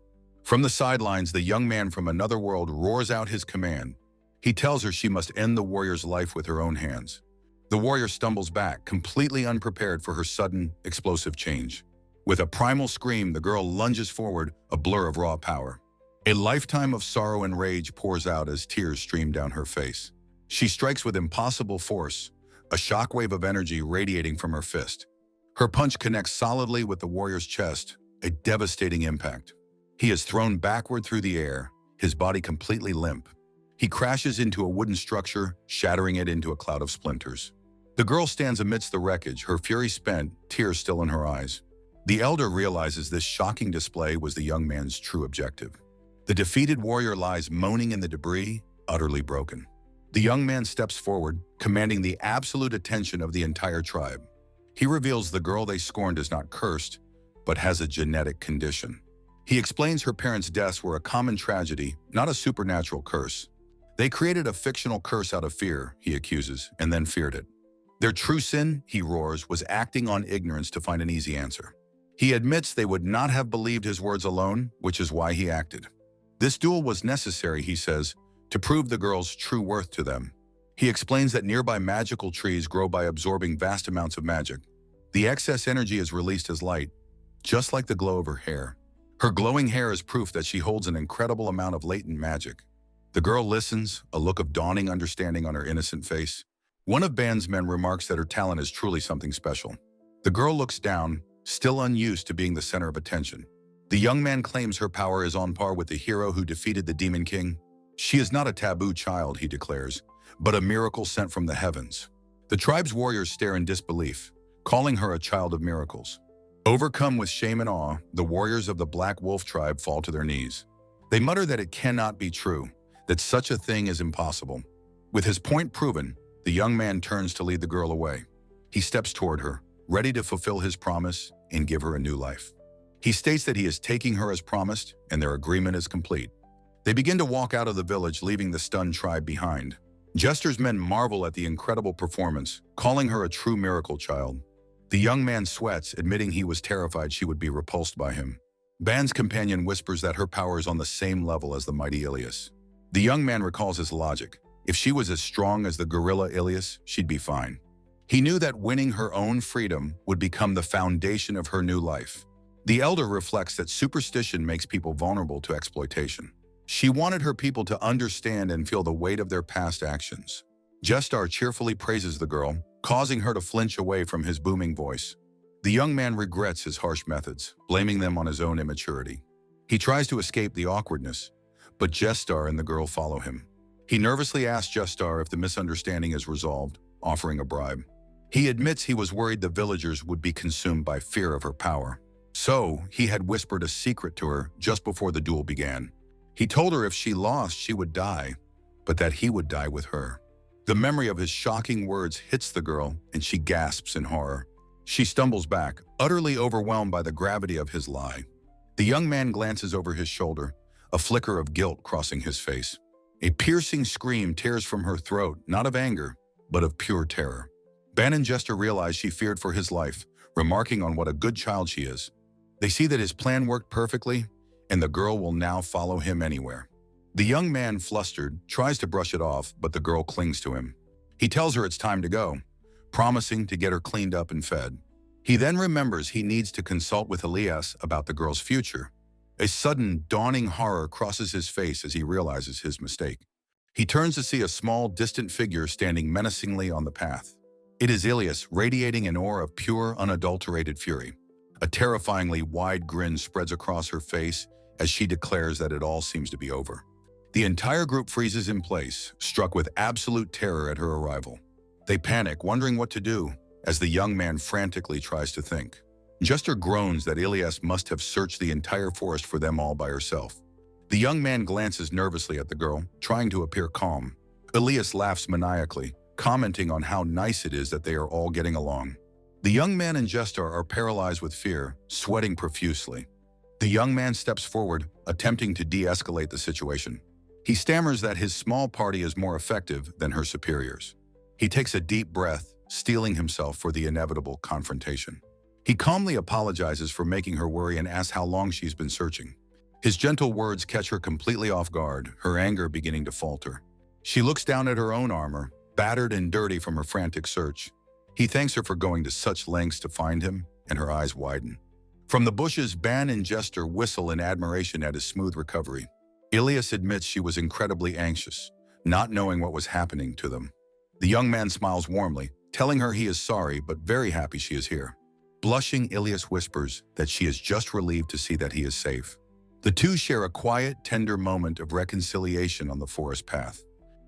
From the sidelines, the young man from another world roars out his command. He tells her she must end the warrior's life with her own hands. The warrior stumbles back, completely unprepared for her sudden, explosive change. With a primal scream, the girl lunges forward, a blur of raw power. A lifetime of sorrow and rage pours out as tears stream down her face. She strikes with impossible force, a shockwave of energy radiating from her fist. Her punch connects solidly with the warrior's chest, a devastating impact. He is thrown backward through the air, his body completely limp. He crashes into a wooden structure, shattering it into a cloud of splinters. The girl stands amidst the wreckage, her fury spent, tears still in her eyes. The elder realizes this shocking display was the young man's true objective. The defeated warrior lies moaning in the debris, utterly broken. The young man steps forward, commanding the absolute attention of the entire tribe. He reveals the girl they scorned is not cursed, but has a genetic condition. He explains her parents' deaths were a common tragedy, not a supernatural curse. They created a fictional curse out of fear, he accuses, and then feared it. Their true sin, he roars, was acting on ignorance to find an easy answer. He admits they would not have believed his words alone, which is why he acted. This duel was necessary, he says, to prove the girl's true worth to them. He explains that nearby magical trees grow by absorbing vast amounts of magic. The excess energy is released as light, just like the glow of her hair. Her glowing hair is proof that she holds an incredible amount of latent magic. The girl listens, a look of dawning understanding on her innocent face. One of Band's men remarks that her talent is truly something special. The girl looks down, still unused to being the center of attention. The young man claims her power is on par with the hero who defeated the Demon King. She is not a taboo child, he declares, but a miracle sent from the heavens. The tribe's warriors stare in disbelief, calling her a child of miracles. Overcome with shame and awe, the warriors of the Black Wolf tribe fall to their knees. They mutter that it cannot be true, that such a thing is impossible. With his point proven, the young man turns to lead the girl away. He steps toward her, ready to fulfill his promise and give her a new life. He states that he is taking her as promised, and their agreement is complete. They begin to walk out of the village, leaving the stunned tribe behind. Jester's men marvel at the incredible performance, calling her a true miracle child. The young man sweats, admitting he was terrified she would be repulsed by him. Band's companion whispers that her power is on the same level as the mighty Ilas. The young man recalls his logic. If she was as strong as the gorilla Ilas, she'd be fine. He knew that winning her own freedom would become the foundation of her new life. The elder reflects that superstition makes people vulnerable to exploitation. She wanted her people to understand and feel the weight of their past actions. Jester cheerfully praises the girl, causing her to flinch away from his booming voice. The young man regrets his harsh methods, blaming them on his own immaturity. He tries to escape the awkwardness, but Jester and the girl follow him. He nervously asks Jester if the misunderstanding is resolved, offering a bribe. He admits he was worried the villagers would be consumed by fear of her power. So, he had whispered a secret to her just before the duel began. He told her if she lost, she would die, but that he would die with her. The memory of his shocking words hits the girl, and she gasps in horror. She stumbles back, utterly overwhelmed by the gravity of his lie. The young man glances over his shoulder, a flicker of guilt crossing his face. A piercing scream tears from her throat, not of anger, but of pure terror. Ban and Jester realize she feared for his life, remarking on what a good child she is. They see that his plan worked perfectly, and the girl will now follow him anywhere. The young man, flustered, tries to brush it off, but the girl clings to him. He tells her it's time to go, promising to get her cleaned up and fed. He then remembers he needs to consult with Ilas about the girl's future. A sudden, dawning horror crosses his face as he realizes his mistake. He turns to see a small, distant figure standing menacingly on the path. It is Ilas, radiating an aura of pure, unadulterated fury. A terrifyingly wide grin spreads across her face as she declares that it all seems to be over. The entire group freezes in place, struck with absolute terror at her arrival. They panic, wondering what to do, as the young man frantically tries to think. Jester groans that Ilas must have searched the entire forest for them all by herself. The young man glances nervously at the girl, trying to appear calm. Ilas laughs maniacally, commenting on how nice it is that they are all getting along. The young man and Jester are paralyzed with fear, sweating profusely. The young man steps forward, attempting to de-escalate the situation. He stammers that his small party is more effective than her superiors. He takes a deep breath, steeling himself for the inevitable confrontation. He calmly apologizes for making her worry and asks how long she's been searching. His gentle words catch her completely off guard, her anger beginning to falter. She looks down at her own armor, battered and dirty from her frantic search. He thanks her for going to such lengths to find him, and her eyes widen. From the bushes, Ban and Jester whistle in admiration at his smooth recovery. Ilas admits she was incredibly anxious, not knowing what was happening to them. The young man smiles warmly, telling her he is sorry but very happy she is here. Blushing, Ilas whispers that she is just relieved to see that he is safe. The two share a quiet, tender moment of reconciliation on the forest path.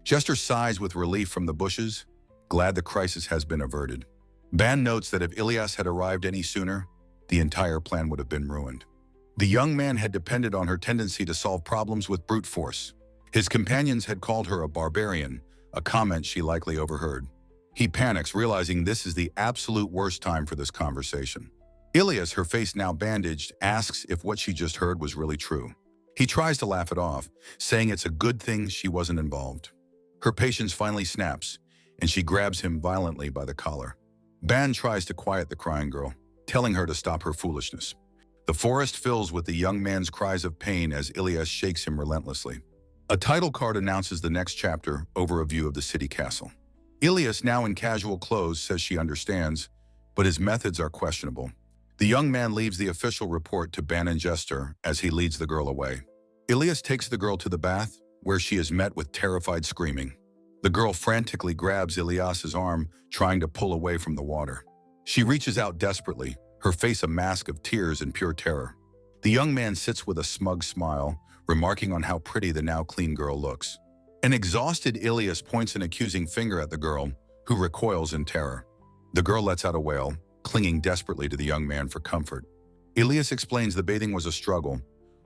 Jester sighs with relief from the bushes, glad the crisis has been averted. Ban notes that if Ilas had arrived any sooner, the entire plan would have been ruined. The young man had depended on her tendency to solve problems with brute force. His companions had called her a barbarian, a comment she likely overheard. He panics, realizing this is the absolute worst time for this conversation. Ilas, her face now bandaged, asks if what she just heard was really true. He tries to laugh it off, saying it's a good thing she wasn't involved. Her patience finally snaps, and she grabs him violently by the collar. Ban tries to quiet the crying girl, telling her to stop her foolishness. The forest fills with the young man's cries of pain as Ilas shakes him relentlessly. A title card announces the next chapter over a view of the city castle. Ilas, now in casual clothes, says she understands, but his methods are questionable. The young man leaves the official report to Ban and Jester as he leads the girl away. Ilas takes the girl to the bath, where she is met with terrified screaming. The girl frantically grabs Ilas's arm, trying to pull away from the water. She reaches out desperately, her face a mask of tears and pure terror. The young man sits with a smug smile, remarking on how pretty the now clean girl looks. An exhausted Ilas points an accusing finger at the girl, who recoils in terror. The girl lets out a wail, clinging desperately to the young man for comfort. Ilas explains the bathing was a struggle,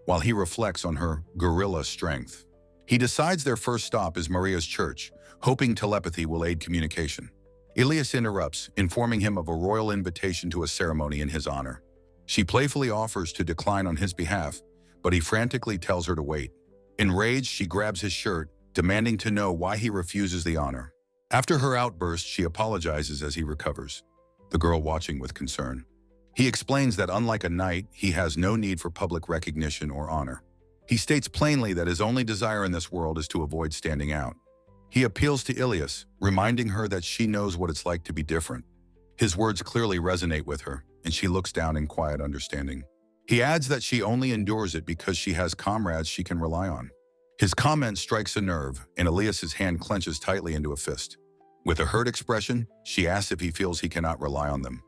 while he reflects on her gorilla strength. He decides their first stop is Maria's church, hoping telepathy will aid communication. Ilas interrupts, informing him of a royal invitation to a ceremony in his honor. She playfully offers to decline on his behalf, but he frantically tells her to wait. Enraged, she grabs his shirt, demanding to know why he refuses the honor. After her outburst, she apologizes as he recovers, the girl watching with concern. He explains that unlike a knight, he has no need for public recognition or honor. He states plainly that his only desire in this world is to avoid standing out. He appeals to Ilas, reminding her that she knows what it's like to be different. His words clearly resonate with her, and she looks down in quiet understanding. He adds that she only endures it because she has comrades she can rely on. His comment strikes a nerve, and Ilas's hand clenches tightly into a fist. With a hurt expression, she asks if he feels he cannot rely on them.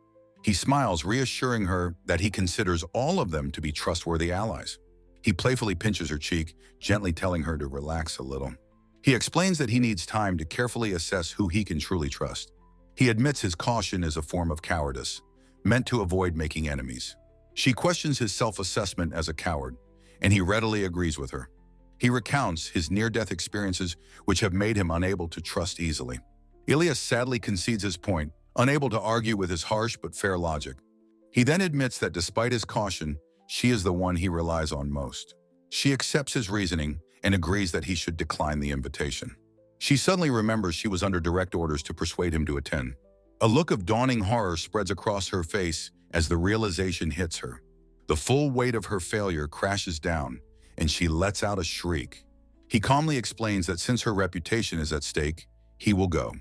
He smiles, reassuring her that he considers all of them to be trustworthy allies. He playfully pinches her cheek, gently telling her to relax a little. He explains that he needs time to carefully assess who he can truly trust. He admits his caution is a form of cowardice, meant to avoid making enemies. She questions his self-assessment as a coward, and he readily agrees with her. He recounts his near-death experiences, which have made him unable to trust easily. Ilas sadly concedes his point, unable to argue with his harsh but fair logic. He then admits that despite his caution, she is the one he relies on most. She accepts his reasoning and agrees that he should decline the invitation. She suddenly remembers she was under direct orders to persuade him to attend. A look of dawning horror spreads across her face as the realization hits her. The full weight of her failure crashes down, and she lets out a shriek. He calmly explains that since her reputation is at stake, he will go.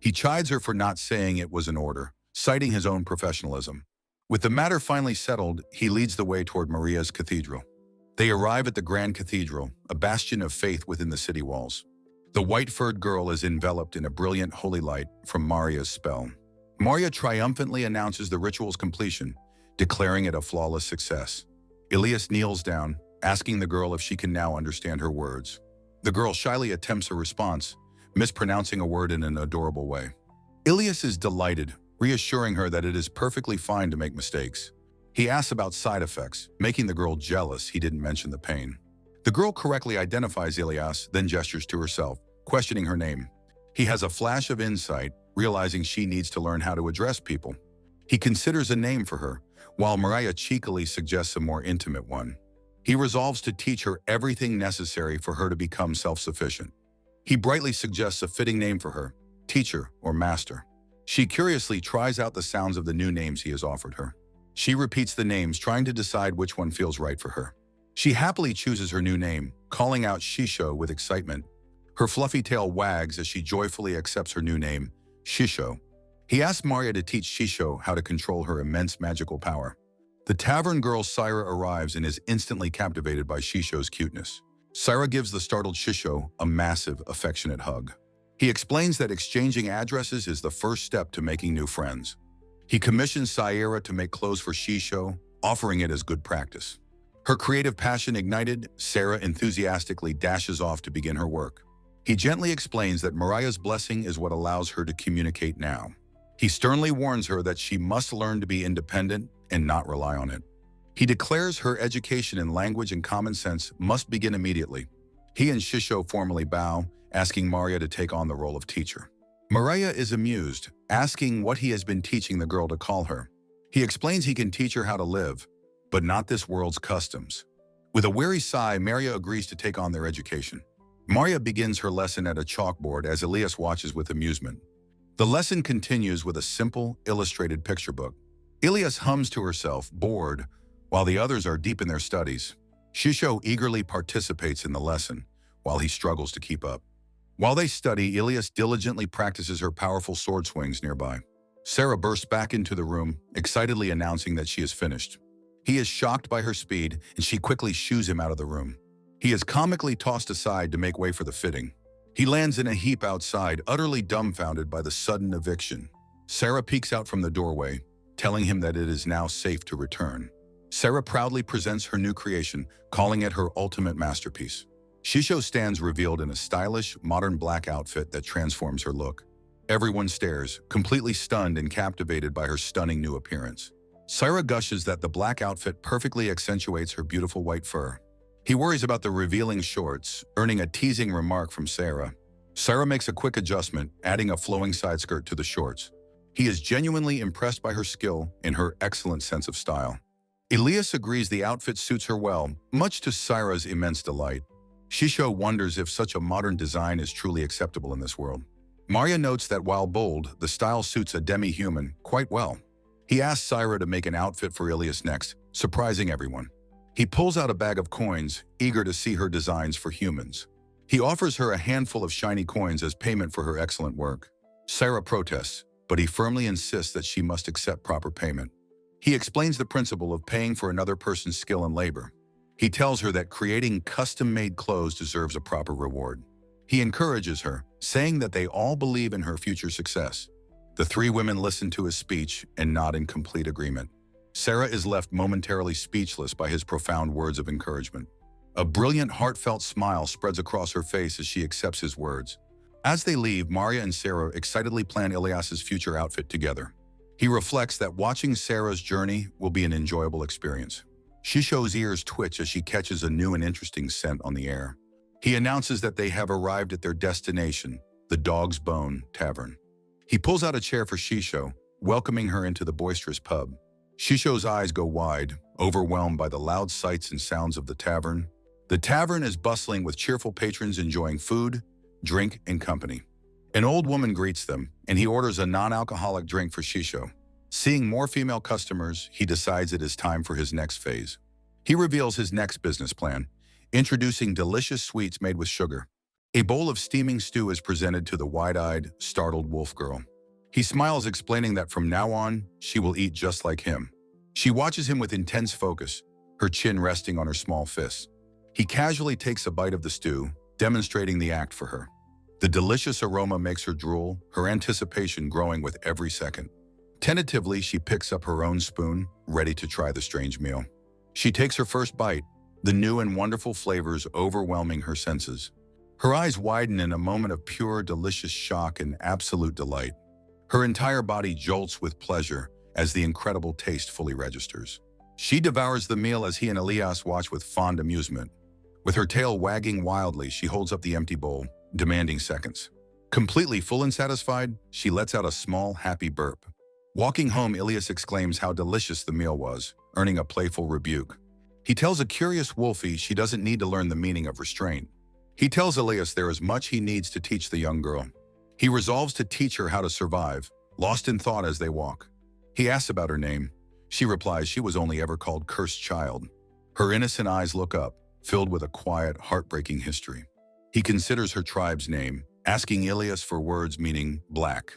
He chides her for not saying it was an order, citing his own professionalism. With the matter finally settled, he leads the way toward Maria's cathedral. They arrive at the Grand Cathedral, a bastion of faith within the city walls. The white-furred girl is enveloped in a brilliant holy light from Maria's spell. Maria triumphantly announces the ritual's completion, declaring it a flawless success. Ilas kneels down, asking the girl if she can now understand her words. The girl shyly attempts a response, mispronouncing a word in an adorable way. Ilas is delighted, reassuring her that it is perfectly fine to make mistakes. He asks about side effects, making the girl jealous he didn't mention the pain. The girl correctly identifies Ilas, then gestures to herself, questioning her name. He has a flash of insight, realizing she needs to learn how to address people. He considers a name for her, while Maria cheekily suggests a more intimate one. He resolves to teach her everything necessary for her to become self-sufficient. He brightly suggests a fitting name for her, teacher or master. She curiously tries out the sounds of the new names he has offered her. She repeats the names, trying to decide which one feels right for her. She happily chooses her new name, calling out Shisho with excitement. Her fluffy tail wags as she joyfully accepts her new name, Shisho. He asks Maria to teach Shisho how to control her immense magical power. The tavern girl Syra arrives and is instantly captivated by Shisho's cuteness. Syra gives the startled Shisho a massive, affectionate hug. He explains that exchanging addresses is the first step to making new friends. He commissions Syra to make clothes for Shisho, offering it as good practice. Her creative passion ignited, Syra enthusiastically dashes off to begin her work. He gently explains that Mariah's blessing is what allows her to communicate now. He sternly warns her that she must learn to be independent and not rely on it. He declares her education in language and common sense must begin immediately. He and Shisho formally bow, asking Maria to take on the role of teacher. Mariah is amused, asking what he has been teaching the girl to call her. He explains he can teach her how to live, but not this world's customs. With a weary sigh, Maria agrees to take on their education. Maria begins her lesson at a chalkboard as Elias watches with amusement. The lesson continues with a simple, illustrated picture book. Elias hums to herself, bored, while the others are deep in their studies. Shisho eagerly participates in the lesson, while he struggles to keep up. While they study, Elias diligently practices her powerful sword swings nearby. Sarah bursts back into the room, excitedly announcing that she is finished. He is shocked by her speed, and she quickly shoos him out of the room. He is comically tossed aside to make way for the fitting. He lands in a heap outside, utterly dumbfounded by the sudden eviction. Sarah peeks out from the doorway, telling him that it is now safe to return. Sarah proudly presents her new creation, calling it her ultimate masterpiece. Shisho stands revealed in a stylish, modern black outfit that transforms her look. Everyone stares, completely stunned and captivated by her stunning new appearance. Sarah gushes that the black outfit perfectly accentuates her beautiful white fur. He worries about the revealing shorts, earning a teasing remark from Sarah. Sarah makes a quick adjustment, adding a flowing side skirt to the shorts. He is genuinely impressed by her skill and her excellent sense of style. Elias agrees the outfit suits her well, much to Sarah's immense delight. Shisho wonders if such a modern design is truly acceptable in this world. Maria notes that while bold, the style suits a demi-human quite well. He asks Sarah to make an outfit for Elias next, surprising everyone. He pulls out a bag of coins, eager to see her designs for humans. He offers her a handful of shiny coins as payment for her excellent work. Sarah protests, but he firmly insists that she must accept proper payment. He explains the principle of paying for another person's skill and labor. He tells her that creating custom-made clothes deserves a proper reward. He encourages her, saying that they all believe in her future success. The three women listen to his speech and nod in complete agreement. Sarah is left momentarily speechless by his profound words of encouragement. A brilliant, heartfelt smile spreads across her face as she accepts his words. As they leave, Maria and Sarah excitedly plan Elias's future outfit together. He reflects that watching Sarah's journey will be an enjoyable experience. Shisho's ears twitch as she catches a new and interesting scent on the air. He announces that they have arrived at their destination, the Dog's Bone Tavern. He pulls out a chair for Shisho, welcoming her into the boisterous pub. Shisho's eyes go wide, overwhelmed by the loud sights and sounds of the tavern. The tavern is bustling with cheerful patrons enjoying food, drink, and company. An old woman greets them, and he orders a non-alcoholic drink for Shisho. Seeing more female customers, he decides it is time for his next phase. He reveals his next business plan, introducing delicious sweets made with sugar. A bowl of steaming stew is presented to the wide-eyed, startled wolf girl. He smiles, explaining that from now on, she will eat just like him. She watches him with intense focus, her chin resting on her small fists. He casually takes a bite of the stew, demonstrating the act for her. The delicious aroma makes her drool, her anticipation growing with every second. Tentatively, she picks up her own spoon, ready to try the strange meal. She takes her first bite, the new and wonderful flavors overwhelming her senses. Her eyes widen in a moment of pure, delicious shock and absolute delight. Her entire body jolts with pleasure as the incredible taste fully registers. She devours the meal as he and Elias watch with fond amusement. With her tail wagging wildly, she holds up the empty bowl, demanding seconds. Completely full and satisfied, she lets out a small, happy burp. Walking home, Elias exclaims how delicious the meal was, earning a playful rebuke. He tells a curious Wolfie she doesn't need to learn the meaning of restraint. He tells Elias there is much he needs to teach the young girl. He resolves to teach her how to survive, lost in thought as they walk. He asks about her name. She replies she was only ever called Cursed Child. Her innocent eyes look up, filled with a quiet, heartbreaking history. He considers her tribe's name, asking Ilas for words meaning black.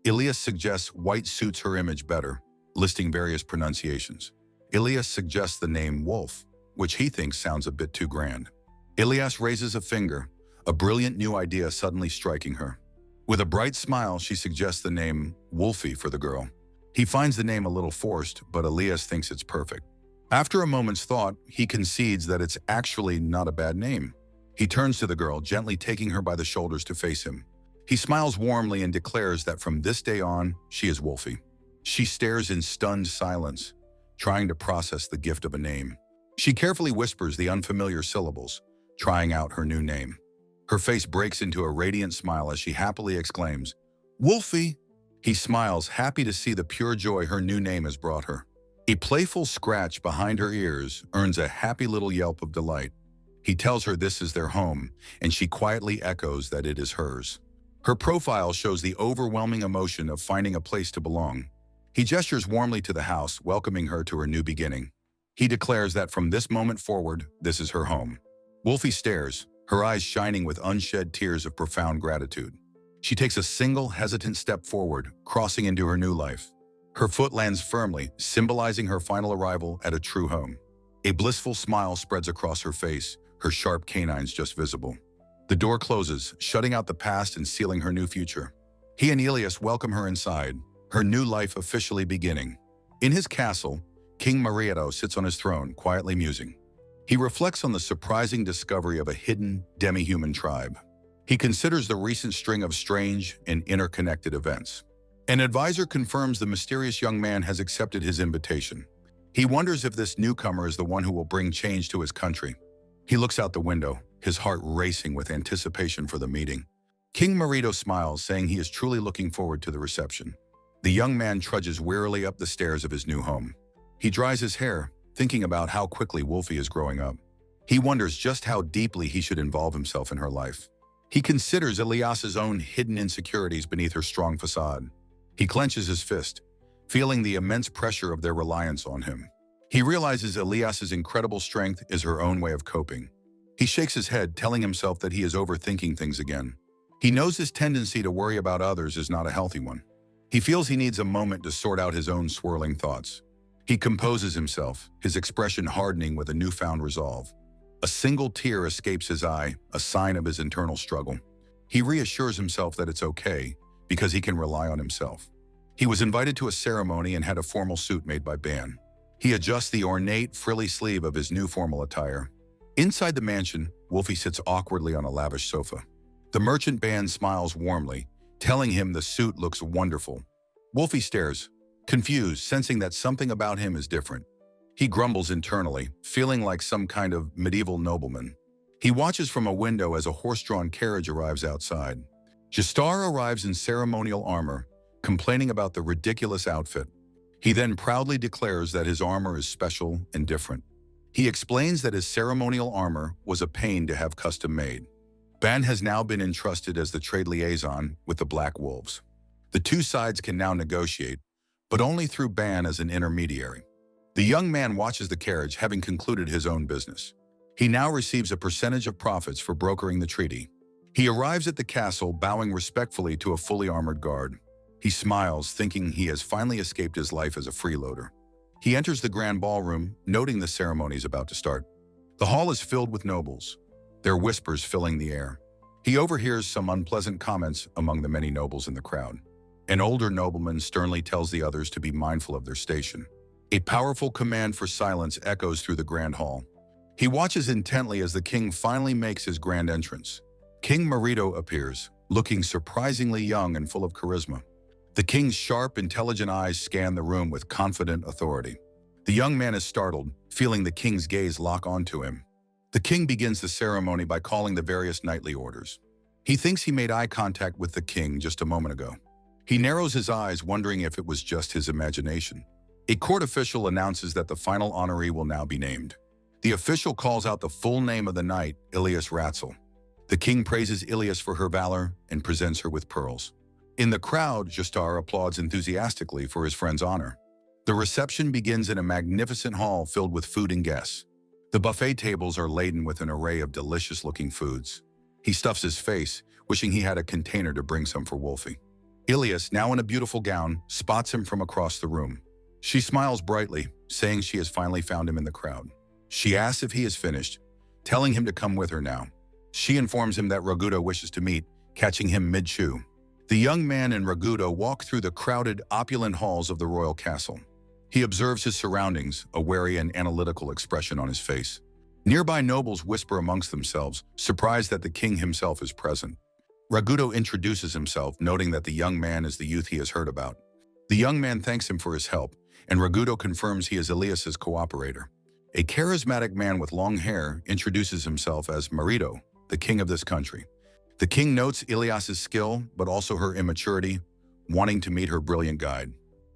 Ilas suggests white suits her image better, listing various pronunciations. Ilas suggests the name Wolf, which he thinks sounds a bit too grand. Ilas raises a finger, a brilliant new idea suddenly striking her. With a bright smile, she suggests the name Wolfie for the girl. He finds the name a little forced, but Ilas thinks it's perfect. After a moment's thought, he concedes that it's actually not a bad name. He turns to the girl, gently taking her by the shoulders to face him. He smiles warmly and declares that from this day on, she is Wolfie. She stares in stunned silence, trying to process the gift of a name. She carefully whispers the unfamiliar syllables, trying out her new name. Her face breaks into a radiant smile as she happily exclaims, "Wolfie!" He smiles, happy to see the pure joy her new name has brought her. A playful scratch behind her ears earns a happy little yelp of delight. He tells her this is their home, and she quietly echoes that it is hers. Her profile shows the overwhelming emotion of finding a place to belong. He gestures warmly to the house, welcoming her to her new beginning. He declares that from this moment forward, this is her home. Wolfie stares, her eyes shining with unshed tears of profound gratitude. She takes a single, hesitant step forward, crossing into her new life. Her foot lands firmly, symbolizing her final arrival at a true home. A blissful smile spreads across her face, her sharp canines just visible. The door closes, shutting out the past and sealing her new future. He and Ilas welcome her inside, her new life officially beginning. In his castle, King Marieto sits on his throne, quietly musing. He reflects on the surprising discovery of a hidden, demi-human tribe. He considers the recent string of strange and interconnected events. An advisor confirms the mysterious young man has accepted his invitation. He wonders if this newcomer is the one who will bring change to his country. He looks out the window, his heart racing with anticipation for the meeting. King Marieto smiles, saying he is truly looking forward to the reception. The young man trudges wearily up the stairs of his new home. He dries his hair, thinking about how quickly Wolfie is growing up. He wonders just how deeply he should involve himself in her life. He considers Ilas's own hidden insecurities beneath her strong facade. He clenches his fist, feeling the immense pressure of their reliance on him. He realizes Ilas's incredible strength is her own way of coping. He shakes his head, telling himself that he is overthinking things again. He knows his tendency to worry about others is not a healthy one. He feels he needs a moment to sort out his own swirling thoughts. He composes himself, his expression hardening with a newfound resolve. A single tear escapes his eye, a sign of his internal struggle. He reassures himself that it's okay, because he can rely on himself. He was invited to a ceremony and had a formal suit made by Ban. He adjusts the ornate, frilly sleeve of his new formal attire. Inside the mansion, Wolfie sits awkwardly on a lavish sofa. The merchant Ban smiles warmly, telling him the suit looks wonderful. Wolfie stares, confused, sensing that something about him is different. He grumbles internally, feeling like some kind of medieval nobleman. He watches from a window as a horse-drawn carriage arrives outside. Jastar arrives in ceremonial armor, complaining about the ridiculous outfit. He then proudly declares that his armor is special and different. He explains that his ceremonial armor was a pain to have custom made. Ban has now been entrusted as the trade liaison with the Black Wolves. The two sides can now negotiate, but only through Ban as an intermediary. The young man watches the carriage, having concluded his own business. He now receives a percentage of profits for brokering the treaty. He arrives at the castle, bowing respectfully to a fully armored guard. He smiles, thinking he has finally escaped his life as a freeloader. He enters the grand ballroom, noting the ceremony is about to start. The hall is filled with nobles, their whispers filling the air. He overhears some unpleasant comments among the many nobles in the crowd. An older nobleman sternly tells the others to be mindful of their station. A powerful command for silence echoes through the grand hall. He watches intently as the king finally makes his grand entrance. King Marieto appears, looking surprisingly young and full of charisma. The king's sharp, intelligent eyes scan the room with confident authority. The young man is startled, feeling the king's gaze lock onto him. The king begins the ceremony by calling the various knightly orders. He thinks he made eye contact with the king just a moment ago. He narrows his eyes, wondering if it was just his imagination. A court official announces that the final honoree will now be named. The official calls out the full name of the knight, Ilas Ratzel. The king praises Ilas for her valor and presents her with pearls. In the crowd, Jastar applauds enthusiastically for his friend's honor. The reception begins in a magnificent hall filled with food and guests. The buffet tables are laden with an array of delicious-looking foods. He stuffs his face, wishing he had a container to bring some for Wolfie. Ilas, now in a beautiful gown, spots him from across the room. She smiles brightly, saying she has finally found him in the crowd. She asks if he is finished, telling him to come with her now. She informs him that Ragudo wishes to meet, catching him mid-chew. The young man and Ragudo walk through the crowded, opulent halls of the royal castle. He observes his surroundings, a wary and analytical expression on his face. Nearby nobles whisper amongst themselves, surprised that the king himself is present. Ragudo introduces himself, noting that the young man is the youth he has heard about. The young man thanks him for his help, and Ragudo confirms he is Ilas's cooperator. A charismatic man with long hair introduces himself as Marito, the king of this country. The king notes Ilas's skill, but also her immaturity, wanting to meet her brilliant guide.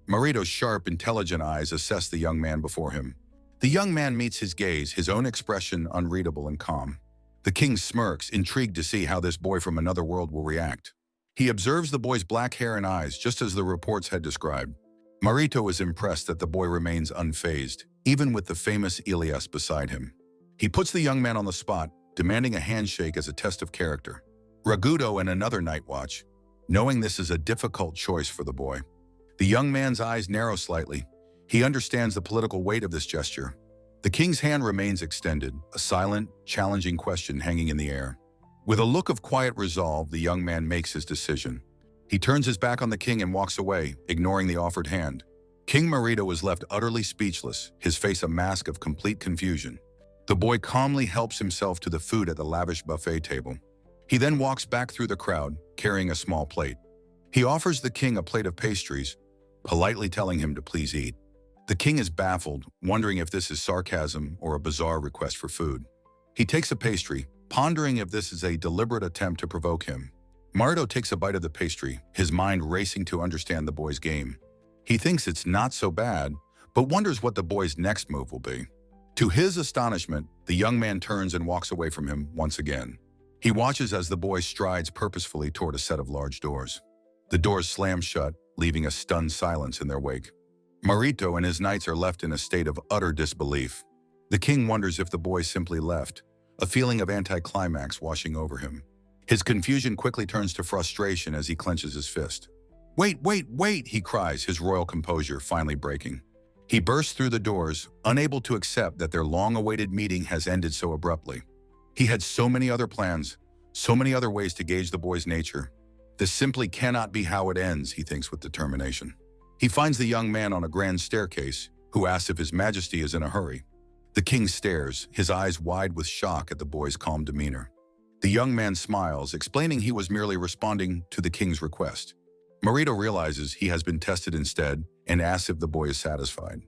Marito's sharp, intelligent eyes assess the young man before him. The young man meets his gaze, his own expression unreadable and calm. The king smirks, intrigued to see how this boy from another world will react. He observes the boy's black hair and eyes, just as the reports had described. Marito is impressed that the boy remains unfazed, even with the famous Ilas beside him. He puts the young man on the spot, demanding a handshake as a test of character. Ragudo and another night watch, knowing this is a difficult choice for the boy. The young man's eyes narrow slightly. He understands the political weight of this gesture. The king's hand remains extended, a silent, challenging question hanging in the air. With a look of quiet resolve, the young man makes his decision. He turns his back on the king and walks away, ignoring the offered hand. King Marito is left utterly speechless, his face a mask of complete confusion. The boy calmly helps himself to the food at the lavish buffet table. He then walks back through the crowd, carrying a small plate. He offers the king a plate of pastries, politely telling him to please eat. The king is baffled, wondering if this is sarcasm or a bizarre request for food. He takes a pastry, pondering if this is a deliberate attempt to provoke him. Marito takes a bite of the pastry, his mind racing to understand the boy's game. He thinks it's not so bad, but wonders what the boy's next move will be. To his astonishment, the young man turns and walks away from him once again. He watches as the boy strides purposefully toward a set of large doors. The doors slam shut, leaving a stunned silence in their wake. Marito and his knights are left in a state of utter disbelief. The king wonders if the boy simply left, a feeling of anticlimax washing over him. His confusion quickly turns to frustration as he clenches his fist. "Wait, wait, wait!" he cries, his royal composure finally breaking. He bursts through the doors, unable to accept that their long-awaited meeting has ended so abruptly. He had so many other plans, so many other ways to gauge the boy's nature. This simply cannot be how it ends, he thinks with determination. He finds the young man on a grand staircase, who asks if His Majesty is in a hurry. The king stares, his eyes wide with shock at the boy's calm demeanor. The young man smiles, explaining he was merely responding to the king's request. Marito realizes he has been tested instead and asks if the boy is satisfied.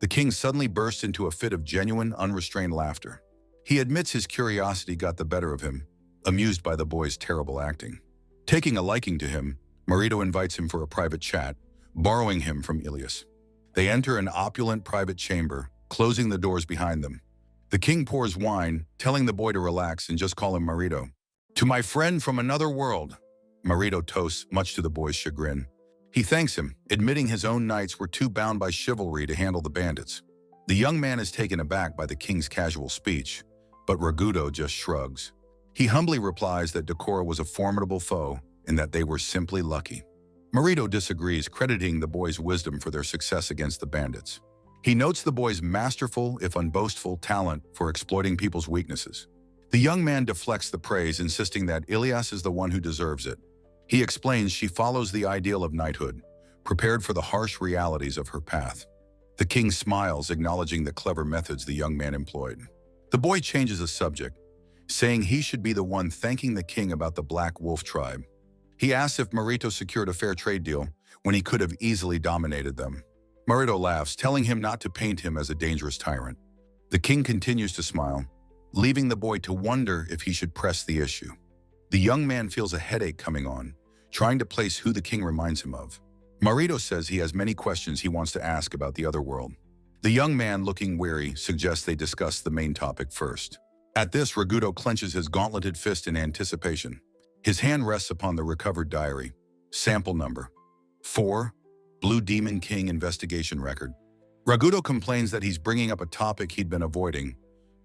The king suddenly bursts into a fit of genuine, unrestrained laughter. He admits his curiosity got the better of him, amused by the boy's terrible acting. Taking a liking to him, Marito invites him for a private chat, borrowing him from Ilas. They enter an opulent private chamber, closing the doors behind them. The king pours wine, telling the boy to relax and just call him Marito. "To my friend from another world," Marito toasts, much to the boy's chagrin. He thanks him, admitting his own knights were too bound by chivalry to handle the bandits. The young man is taken aback by the king's casual speech, but Ragudo just shrugs. He humbly replies that Decora was a formidable foe and that they were simply lucky. Marito disagrees, crediting the boy's wisdom for their success against the bandits. He notes the boy's masterful, if unboastful, talent for exploiting people's weaknesses. The young man deflects the praise, insisting that Ilas is the one who deserves it. He explains she follows the ideal of knighthood, prepared for the harsh realities of her path. The king smiles, acknowledging the clever methods the young man employed. The boy changes the subject, saying he should be the one thanking the king about the Black Wolf tribe. He asks if Marito secured a fair trade deal when he could have easily dominated them. Marito laughs, telling him not to paint him as a dangerous tyrant. The king continues to smile, leaving the boy to wonder if he should press the issue. The young man feels a headache coming on, trying to place who the king reminds him of. Marito says he has many questions he wants to ask about the other world. The young man, looking weary, suggests they discuss the main topic first. At this, Ragudo clenches his gauntleted fist in anticipation. His hand rests upon the recovered diary. Sample number 4, Blue Demon King investigation record. Ragudo complains that he's bringing up a topic he'd been avoiding,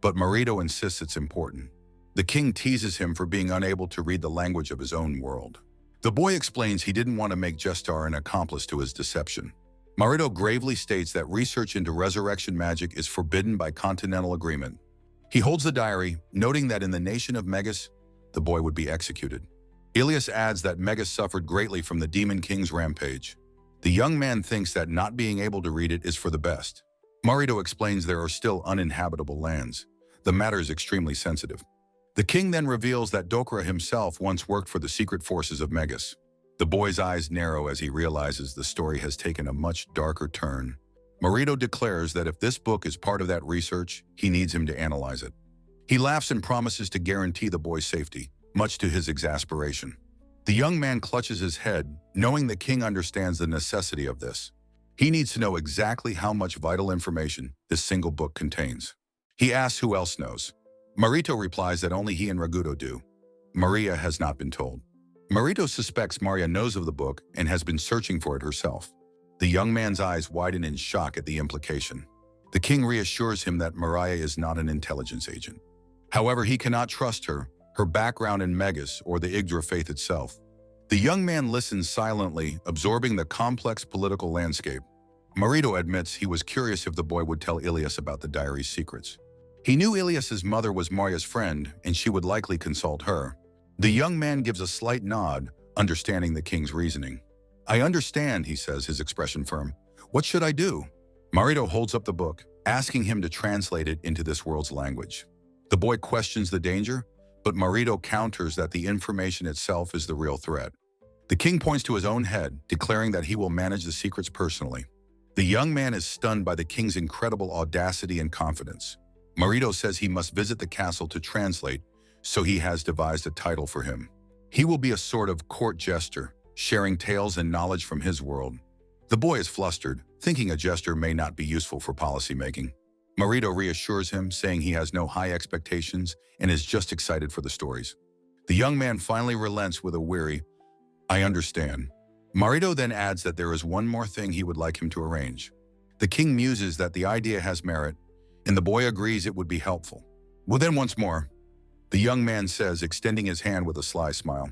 but Marito insists it's important. The king teases him for being unable to read the language of his own world. The boy explains he didn't want to make Gestar an accomplice to his deception. Marito gravely states that research into resurrection magic is forbidden by continental agreement. He holds the diary, noting that in the nation of Megas, the boy would be executed. Ilas adds that Megas suffered greatly from the Demon King's rampage. The young man thinks that not being able to read it is for the best. Marito explains there are still uninhabitable lands. The matter is extremely sensitive. The king then reveals that Dokra himself once worked for the secret forces of Megas. The boy's eyes narrow as he realizes the story has taken a much darker turn. Marito declares that if this book is part of that research, he needs him to analyze it. He laughs and promises to guarantee the boy's safety, much to his exasperation. The young man clutches his head, knowing the king understands the necessity of this. He needs to know exactly how much vital information this single book contains. He asks who else knows. Marito replies that only he and Ragudo do. Maria has not been told. Marito suspects Maria knows of the book and has been searching for it herself. The young man's eyes widen in shock at the implication. The king reassures him that Maria is not an intelligence agent. However, he cannot trust her background in Megas, or the Yggdra faith itself. The young man listens silently, absorbing the complex political landscape. Marito admits he was curious if the boy would tell Ilas about the diary's secrets. He knew Ilyas's mother was Maria's friend, and she would likely consult her. The young man gives a slight nod, understanding the king's reasoning. "I understand," he says, his expression firm. "What should I do?" Marito holds up the book, asking him to translate it into this world's language. The boy questions the danger, but Marito counters that the information itself is the real threat. The king points to his own head, declaring that he will manage the secrets personally. The young man is stunned by the king's incredible audacity and confidence. Marito says he must visit the castle to translate, so he has devised a title for him. He will be a sort of court jester, sharing tales and knowledge from his world. The boy is flustered, thinking a jester may not be useful for policymaking. Marito reassures him, saying he has no high expectations and is just excited for the stories. The young man finally relents with a weary, "I understand." Marito then adds that there is one more thing he would like him to arrange. The king muses that the idea has merit, and the boy agrees it would be helpful. "Well then once more," the young man says, extending his hand with a sly smile.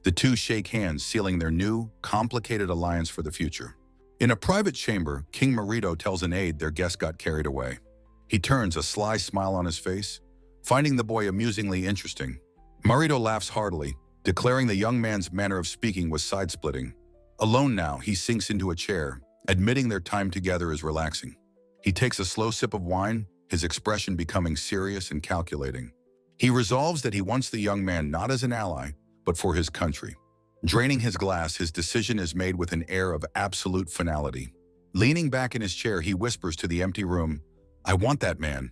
The two shake hands, sealing their new, complicated alliance for the future. In a private chamber, King Marito tells an aide their guest got carried away. He turns, a sly smile on his face, finding the boy amusingly interesting. Marito laughs heartily, declaring the young man's manner of speaking was side-splitting. Alone now, he sinks into a chair, admitting their time together is relaxing. He takes a slow sip of wine, his expression becoming serious and calculating. He resolves that he wants the young man not as an ally, but for his country. Draining his glass, his decision is made with an air of absolute finality. Leaning back in his chair, he whispers to the empty room, "I want that man."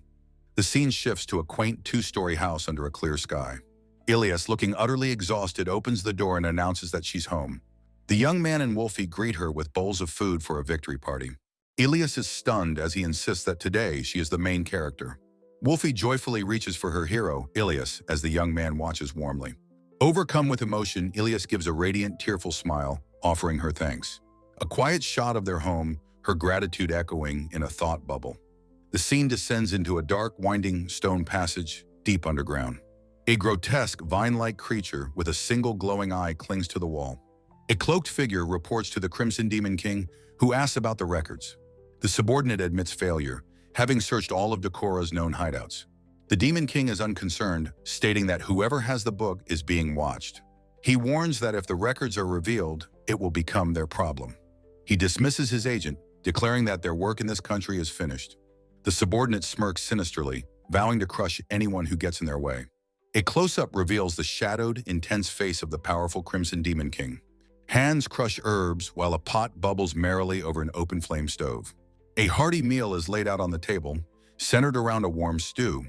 The scene shifts to a quaint two-story house under a clear sky. Ilas, looking utterly exhausted, opens the door and announces that she's home. The young man and Wolfie greet her with bowls of food for a victory party. Ilas is stunned as he insists that today she is the main character. Wolfie joyfully reaches for her hero, Ilas, as the young man watches warmly. Overcome with emotion, Ilas gives a radiant, tearful smile, offering her thanks. A quiet shot of their home, her gratitude echoing in a thought bubble. The scene descends into a dark, winding stone passage deep underground. A grotesque, vine-like creature with a single glowing eye clings to the wall. A cloaked figure reports to the Crimson Demon King, who asks about the records. The subordinate admits failure, having searched all of Decora's known hideouts. The Demon King is unconcerned, stating that whoever has the book is being watched. He warns that if the records are revealed, it will become their problem. He dismisses his agent, declaring that their work in this country is finished. The subordinate smirks sinisterly, vowing to crush anyone who gets in their way. A close-up reveals the shadowed, intense face of the powerful Crimson Demon King. Hands crush herbs while a pot bubbles merrily over an open flame stove. A hearty meal is laid out on the table, centered around a warm stew.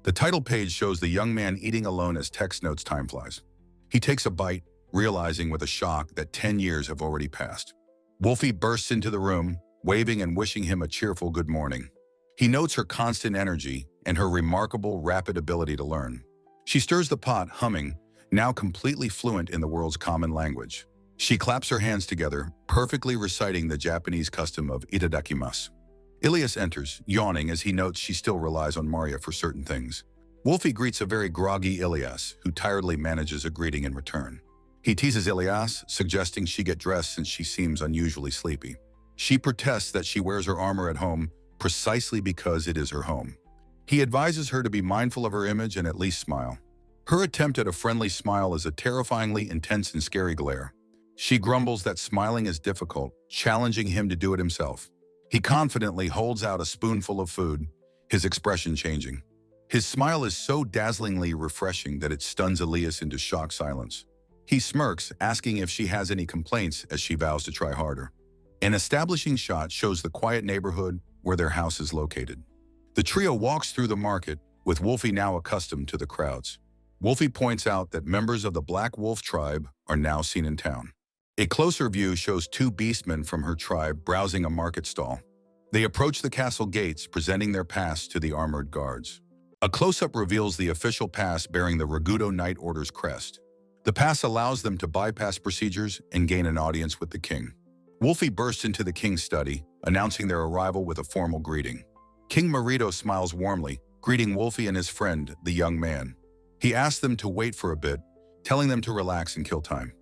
The title page shows the young man eating alone as text notes time flies. He takes a bite, realizing with a shock that 10 years have already passed. Wolfie bursts into the room, waving and wishing him a cheerful good morning. He notes her constant energy and her remarkable rapid ability to learn. She stirs the pot, humming, now completely fluent in the world's common language. She claps her hands together, perfectly reciting the Japanese custom of itadakimasu. Ilyas enters, yawning as he notes she still relies on Maria for certain things. Wolfie greets a very groggy Ilyas, who tiredly manages a greeting in return. He teases Ilyas, suggesting she get dressed since she seems unusually sleepy. She protests that she wears her armor at home precisely because it is her home. He advises her to be mindful of her image and at least smile. Her attempt at a friendly smile is a terrifyingly intense and scary glare. She grumbles that smiling is difficult, challenging him to do it himself. He confidently holds out a spoonful of food, his expression changing. His smile is so dazzlingly refreshing that it stuns Ilyas into shocked silence. He smirks, asking if she has any complaints as she vows to try harder. An establishing shot shows the quiet neighborhood where their house is located. The trio walks through the market, with Wolfie now accustomed to the crowds. Wolfie points out that members of the Black Wolf tribe are now seen in town. A closer view shows two beastmen from her tribe browsing a market stall. They approach the castle gates, presenting their pass to the armored guards. A close-up reveals the official pass bearing the Ragudo Knight Order's crest. The pass allows them to bypass procedures and gain an audience with the king. Wolfie bursts into the king's study, announcing their arrival with a formal greeting. King Marito smiles warmly, greeting Wolfie and his friend, the young man. He asks them to wait for a bit, telling them to relax and kill time.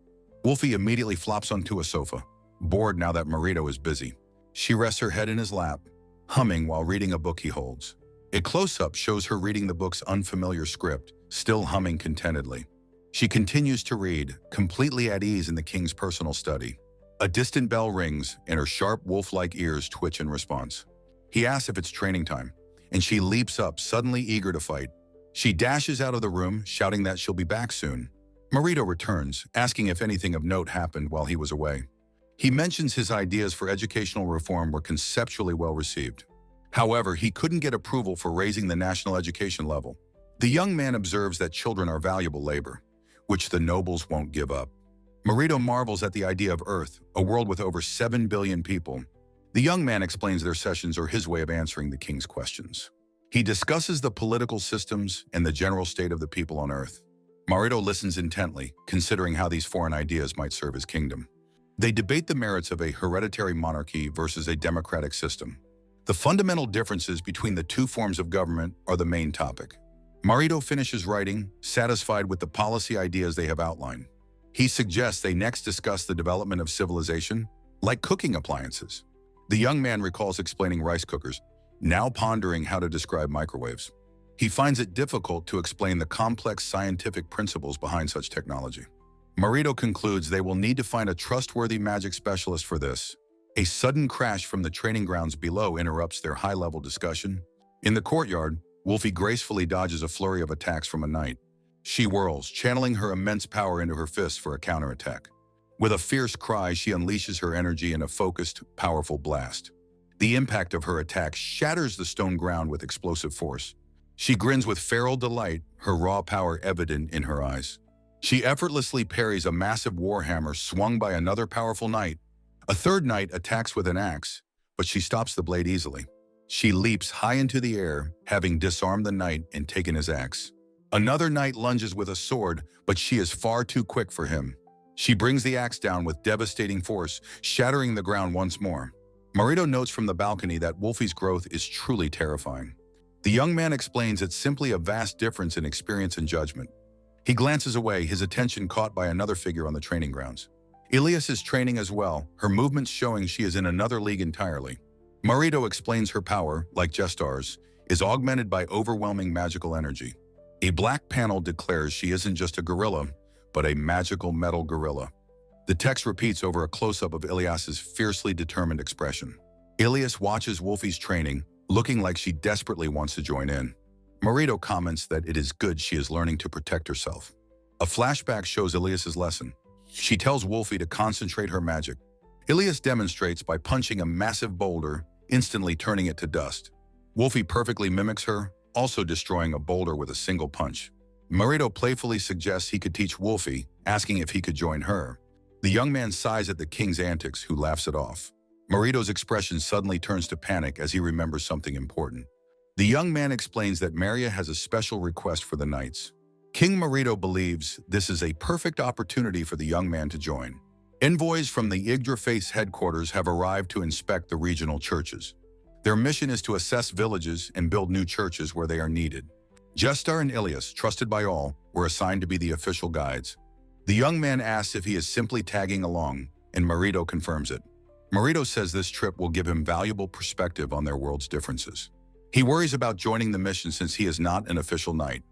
Wolfie immediately flops onto a sofa, bored now that Marito is busy. She rests her head in his lap, humming while reading a book he holds. A close-up shows her reading the book's unfamiliar script, still humming contentedly. She continues to read, completely at ease in the king's personal study. A distant bell rings, and her sharp wolf-like ears twitch in response. He asks if it's training time, and she leaps up, suddenly eager to fight. She dashes out of the room, shouting that she'll be back soon. Marito returns, asking if anything of note happened while he was away. He mentions his ideas for educational reform were conceptually well received. However, he couldn't get approval for raising the national education level. The young man observes that children are valuable labor, which the nobles won't give up. Marito marvels at the idea of Earth, a world with over 7 billion people. The young man explains their sessions are his way of answering the king's questions. He discusses the political systems and the general state of the people on Earth. Marito listens intently, considering how these foreign ideas might serve his kingdom. They debate the merits of a hereditary monarchy versus a democratic system. The fundamental differences between the two forms of government are the main topic. Marito finishes writing, satisfied with the policy ideas they have outlined. He suggests they next discuss the development of civilization, like cooking appliances. The young man recalls explaining rice cookers, now pondering how to describe microwaves. He finds it difficult to explain the complex scientific principles behind such technology. Marito concludes they will need to find a trustworthy magic specialist for this. A sudden crash from the training grounds below interrupts their high-level discussion. In the courtyard, Wolfie gracefully dodges a flurry of attacks from a knight. She whirls, channeling her immense power into her fists for a counterattack. With a fierce cry, she unleashes her energy in a focused, powerful blast. The impact of her attack shatters the stone ground with explosive force. She grins with feral delight, her raw power evident in her eyes. She effortlessly parries a massive warhammer swung by another powerful knight. A third knight attacks with an axe, but she stops the blade easily. She leaps high into the air, having disarmed the knight and taken his axe. Another knight lunges with a sword, but she is far too quick for him. She brings the axe down with devastating force, shattering the ground once more. Marito notes from the balcony that Wolfie's growth is truly terrifying. The young man explains it's simply a vast difference in experience and judgment. He glances away, his attention caught by another figure on the training grounds. Ilyas is training as well, her movements showing she is in another league entirely. Marito explains her power, like Jestar's, is augmented by overwhelming magical energy. A black panel declares she isn't just a gorilla, but a magical metal gorilla. The text repeats over a close-up of Ilyas's fiercely determined expression. Ilyas watches Wolfie's training, looking like she desperately wants to join in. Marito comments that it is good she is learning to protect herself. A flashback shows Ilyas's lesson. She tells Wolfie to concentrate her magic. Ilyas demonstrates by punching a massive boulder, instantly turning it to dust. Wolfie perfectly mimics her, also destroying a boulder with a single punch. Marito playfully suggests he could teach Wolfie, asking if he could join her. The young man sighs at the king's antics, who laughs it off. Marito's expression suddenly turns to panic as he remembers something important. The young man explains that Maria has a special request for the knights. King Marito believes this is a perfect opportunity for the young man to join. Envoys from the Yggdrafaith's headquarters have arrived to inspect the regional churches. Their mission is to assess villages and build new churches where they are needed. Gestar and Ilas, trusted by all, were assigned to be the official guides. The young man asks if he is simply tagging along, and Marito confirms it. Marito says this trip will give him valuable perspective on their world's differences. He worries about joining the mission since he is not an official knight.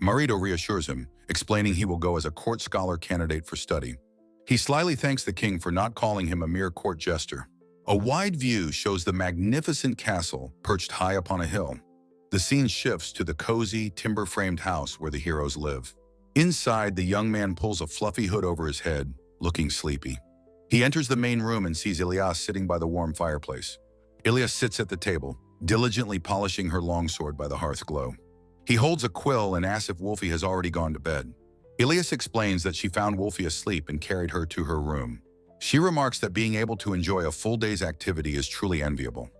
Marito reassures him, explaining he will go as a court scholar candidate for study. He slyly thanks the king for not calling him a mere court jester. A wide view shows the magnificent castle perched high upon a hill. The scene shifts to the cozy, timber-framed house where the heroes live. Inside, the young man pulls a fluffy hood over his head, looking sleepy. He enters the main room and sees Ilas sitting by the warm fireplace. Ilas sits at the table, diligently polishing her longsword by the hearth glow. He holds a quill and asks if Wolfie has already gone to bed. Ilas explains that she found Wolfie asleep and carried her to her room. She remarks that being able to enjoy a full day's activity is truly enviable.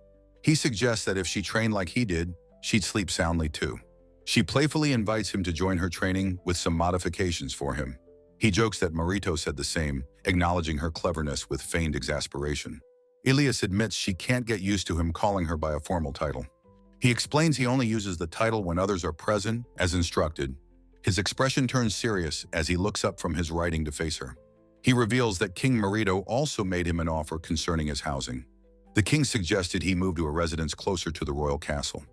He suggests that if she trained like he did, she'd sleep soundly too. She playfully invites him to join her training with some modifications for him. He jokes that Marito said the same, acknowledging her cleverness with feigned exasperation. Ilas admits she can't get used to him calling her by a formal title. He explains he only uses the title when others are present, as instructed. His expression turns serious as he looks up from his writing to face her. He reveals that King Marito also made him an offer concerning his housing. The king suggested he move to a residence closer to the royal castle.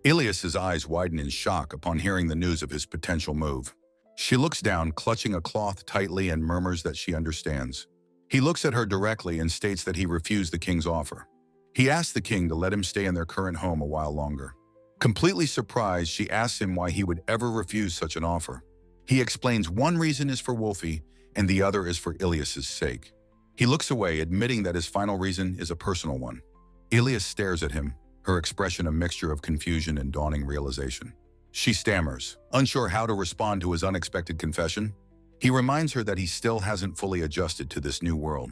Ilas's eyes widen in shock upon hearing the news of his potential move. She looks down, clutching a cloth tightly, and murmurs that she understands. He looks at her directly and states that he refused the king's offer. He asks the king to let him stay in their current home a while longer. Completely surprised, she asks him why he would ever refuse such an offer. He explains one reason is for Wolfie, and the other is for Ilas's sake. He looks away, admitting that his final reason is a personal one. Ilas stares at him, her expression a mixture of confusion and dawning realization. She stammers, unsure how to respond to his unexpected confession. He reminds her that he still hasn't fully adjusted to this new world.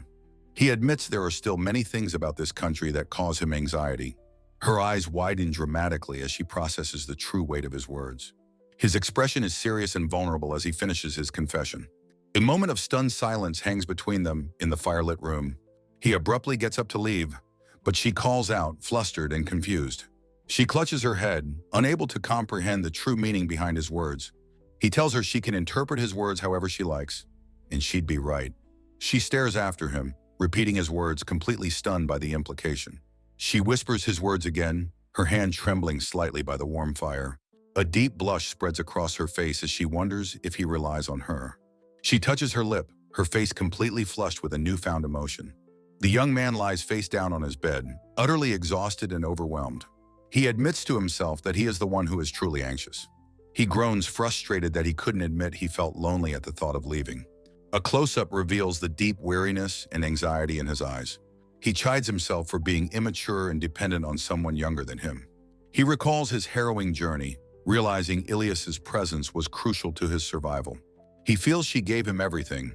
He admits there are still many things about this country that cause him anxiety. Her eyes widen dramatically as she processes the true weight of his words. His expression is serious and vulnerable as he finishes his confession. A moment of stunned silence hangs between them in the firelit room. He abruptly gets up to leave, but she calls out, flustered and confused. She clutches her head, unable to comprehend the true meaning behind his words. He tells her she can interpret his words however she likes, and she'd be right. She stares after him, repeating his words, completely stunned by the implication. She whispers his words again, her hand trembling slightly by the warm fire. A deep blush spreads across her face as she wonders if he relies on her. She touches her lip, her face completely flushed with a newfound emotion. The young man lies face down on his bed, utterly exhausted and overwhelmed. He admits to himself that he is the one who is truly anxious. He groans, frustrated that he couldn't admit he felt lonely at the thought of leaving. A close-up reveals the deep weariness and anxiety in his eyes. He chides himself for being immature and dependent on someone younger than him. He recalls his harrowing journey, realizing Ilas's presence was crucial to his survival. He feels she gave him everything,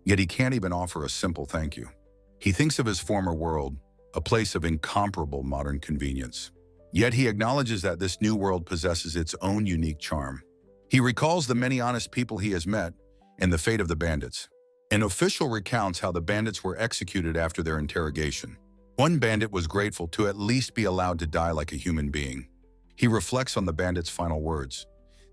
yet he can't even offer a simple thank you. He thinks of his former world, a place of incomparable modern convenience. Yet he acknowledges that this new world possesses its own unique charm. He recalls the many honest people he has met and the fate of the bandits. An official recounts how the bandits were executed after their interrogation. One bandit was grateful to at least be allowed to die like a human being. He reflects on the bandit's final words,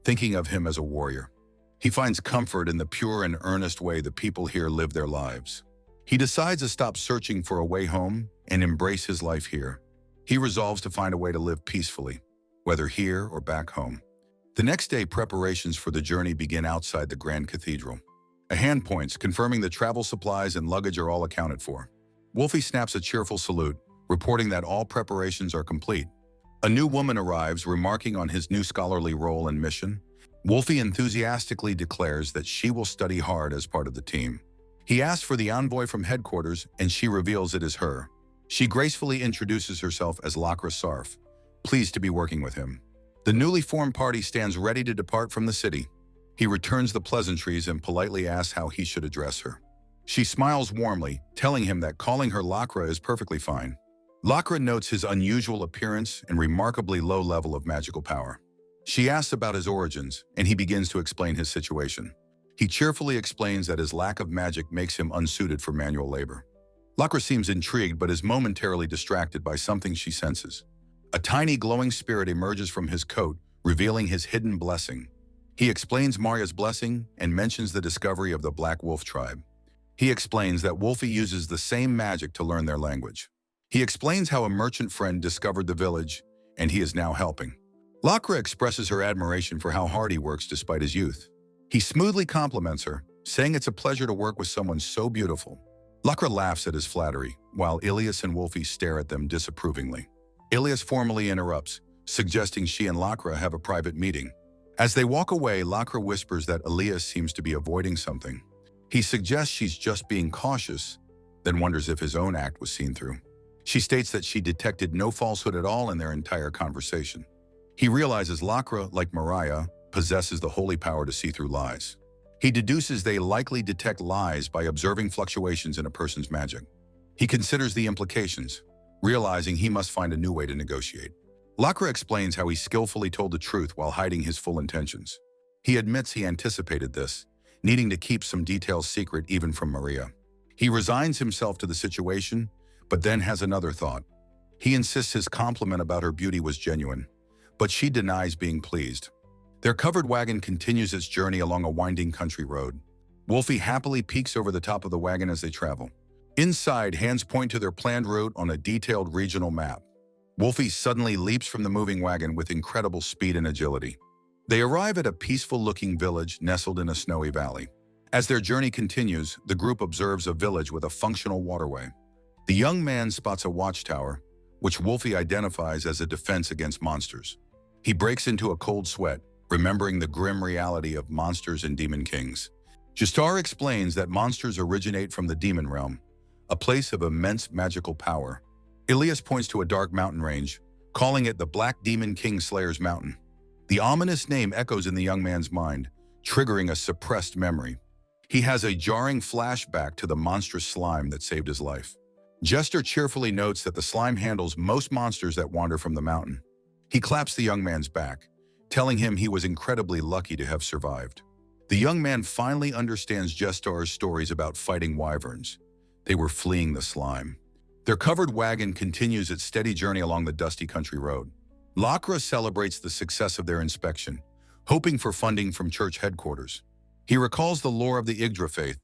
thinking of him as a warrior. He finds comfort in the pure and earnest way the people here live their lives. He decides to stop searching for a way home and embrace his life here. He resolves to find a way to live peacefully, whether here or back home. The next day, preparations for the journey begin outside the Grand Cathedral. A hand points, confirming the travel supplies and luggage are all accounted for. Wolfie snaps a cheerful salute, reporting that all preparations are complete. A new woman arrives, remarking on his new scholarly role and mission. Wolfie enthusiastically declares that she will study hard as part of the team. He asks for the envoy from headquarters, and she reveals it is her. She gracefully introduces herself as Lakra Sarf, pleased to be working with him. The newly formed party stands ready to depart from the city. He returns the pleasantries and politely asks how he should address her. She smiles warmly, telling him that calling her Lakra is perfectly fine. Lakra notes his unusual appearance and remarkably low level of magical power. She asks about his origins, and he begins to explain his situation. He cheerfully explains that his lack of magic makes him unsuited for manual labor. Lakra seems intrigued but is momentarily distracted by something she senses. A tiny glowing spirit emerges from his coat, revealing his hidden blessing. He explains Marya's blessing and mentions the discovery of the Black Wolf tribe. He explains that Wolfie uses the same magic to learn their language. He explains how a merchant friend discovered the village, and he is now helping. Lakra expresses her admiration for how hard he works despite his youth. He smoothly compliments her, saying it's a pleasure to work with someone so beautiful. Lakra laughs at his flattery, while Ilas and Wolfie stare at them disapprovingly. Ilas formally interrupts, suggesting she and Lakra have a private meeting. As they walk away, Lakra whispers that Ilas seems to be avoiding something. He suggests she's just being cautious, then wonders if his own act was seen through. She states that she detected no falsehood at all in their entire conversation. He realizes Lakra, like Mariah, possesses the holy power to see through lies. He deduces they likely detect lies by observing fluctuations in a person's magic. He considers the implications, realizing he must find a new way to negotiate. Lakra explains how he skillfully told the truth while hiding his full intentions. He admits he anticipated this, needing to keep some details secret even from Maria. He resigns himself to the situation, but then has another thought. He insists his compliment about her beauty was genuine, but she denies being pleased. Their covered wagon continues its journey along a winding country road. Wolfie happily peeks over the top of the wagon as they travel. Inside, hands point to their planned route on a detailed regional map. Wolfie suddenly leaps from the moving wagon with incredible speed and agility. They arrive at a peaceful-looking village nestled in a snowy valley. As their journey continues, the group observes a village with a functional waterway. The young man spots a watchtower, which Wolfie identifies as a defense against monsters. He breaks into a cold sweat, remembering the grim reality of monsters and demon kings. Justar explains that monsters originate from the demon realm, a place of immense magical power. Ilas points to a dark mountain range, calling it the Black Demon King Slayer's Mountain. The ominous name echoes in the young man's mind, triggering a suppressed memory. He has a jarring flashback to the monstrous slime that saved his life. Jester cheerfully notes that the slime handles most monsters that wander from the mountain. He claps the young man's back, telling him he was incredibly lucky to have survived. The young man finally understands Jestar's stories about fighting wyverns. They were fleeing the slime. Their covered wagon continues its steady journey along the dusty country road. Lakra celebrates the success of their inspection, hoping for funding from church headquarters. He recalls the lore of the Yggdra faith,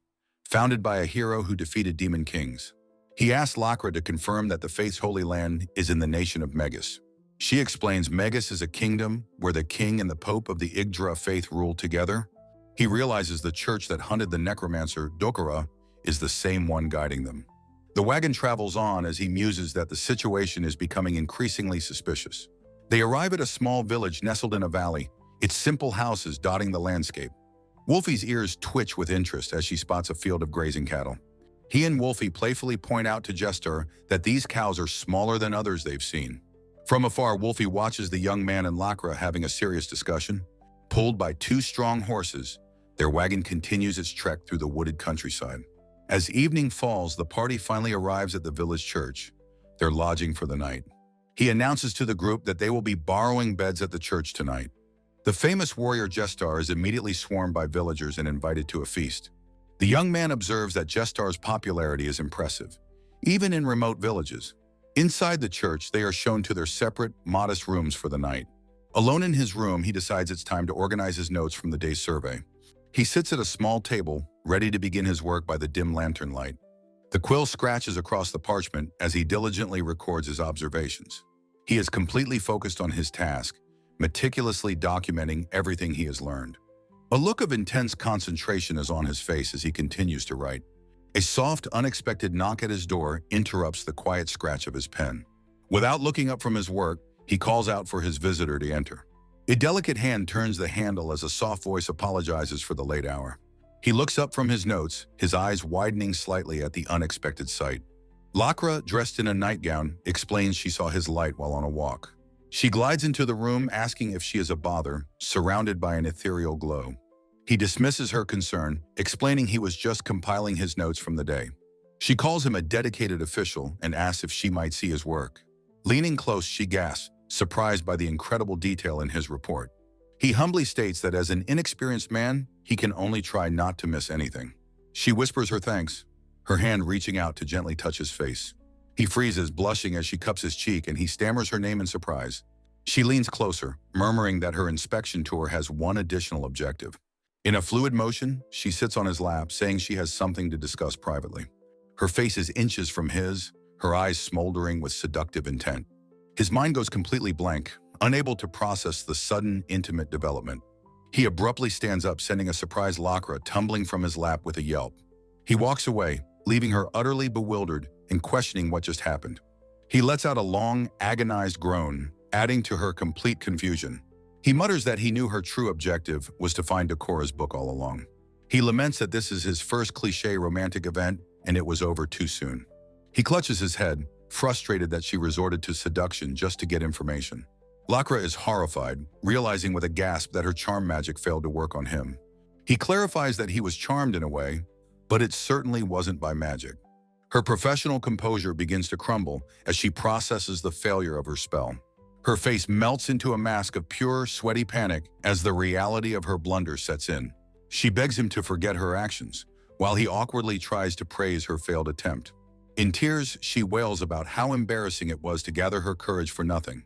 founded by a hero who defeated demon kings. He asks Lakra to confirm that the faith's holy land is in the nation of Megas. She explains Megas is a kingdom where the king and the pope of the Yggdra faith rule together. He realizes the church that hunted the necromancer, Dokara, is the same one guiding them. The wagon travels on as he muses that the situation is becoming increasingly suspicious. They arrive at a small village nestled in a valley, its simple houses dotting the landscape. Wolfie's ears twitch with interest as she spots a field of grazing cattle. He and Wolfie playfully point out to Jester that these cows are smaller than others they've seen. From afar, Wolfie watches the young man and Lakra having a serious discussion. Pulled by two strong horses, their wagon continues its trek through the wooded countryside. As evening falls, the party finally arrives at the village church. They're lodging for the night. He announces to the group that they will be borrowing beds at the church tonight. The famous warrior Jestar is immediately swarmed by villagers and invited to a feast. The young man observes that Jestar's popularity is impressive, even in remote villages. Inside the church, they are shown to their separate, modest rooms for the night. Alone in his room, he decides it's time to organize his notes from the day's survey. He sits at a small table, ready to begin his work by the dim lantern light. The quill scratches across the parchment as he diligently records his observations. He is completely focused on his task, meticulously documenting everything he has learned. A look of intense concentration is on his face as he continues to write. A soft, unexpected knock at his door interrupts the quiet scratch of his pen. Without looking up from his work, he calls out for his visitor to enter. A delicate hand turns the handle as a soft voice apologizes for the late hour. He looks up from his notes, his eyes widening slightly at the unexpected sight. Lakra, dressed in a nightgown, explains she saw his light while on a walk. She glides into the room asking if she is a bother, surrounded by an ethereal glow. He dismisses her concern, explaining he was just compiling his notes from the day. She calls him a dedicated official and asks if she might see his work. Leaning close, she gasps, surprised by the incredible detail in his report. He humbly states that as an inexperienced man, he can only try not to miss anything. She whispers her thanks, her hand reaching out to gently touch his face. He freezes, blushing as she cups his cheek, and he stammers her name in surprise. She leans closer, murmuring that her inspection tour has one additional objective. In a fluid motion, she sits on his lap, saying she has something to discuss privately. Her face is inches from his, her eyes smoldering with seductive intent. His mind goes completely blank, unable to process the sudden, intimate development. He abruptly stands up, sending a surprised Lakra tumbling from his lap with a yelp. He walks away, leaving her utterly bewildered and questioning what just happened. He lets out a long, agonized groan, adding to her complete confusion. He mutters that he knew her true objective was to find Decora's book all along. He laments that this is his first cliché romantic event, and it was over too soon. He clutches his head, frustrated that she resorted to seduction just to get information. Lakra is horrified, realizing with a gasp that her charm magic failed to work on him. He clarifies that he was charmed in a way, but it certainly wasn't by magic. Her professional composure begins to crumble as she processes the failure of her spell. Her face melts into a mask of pure, sweaty panic as the reality of her blunder sets in. She begs him to forget her actions, while he awkwardly tries to praise her failed attempt. In tears, she wails about how embarrassing it was to gather her courage for nothing.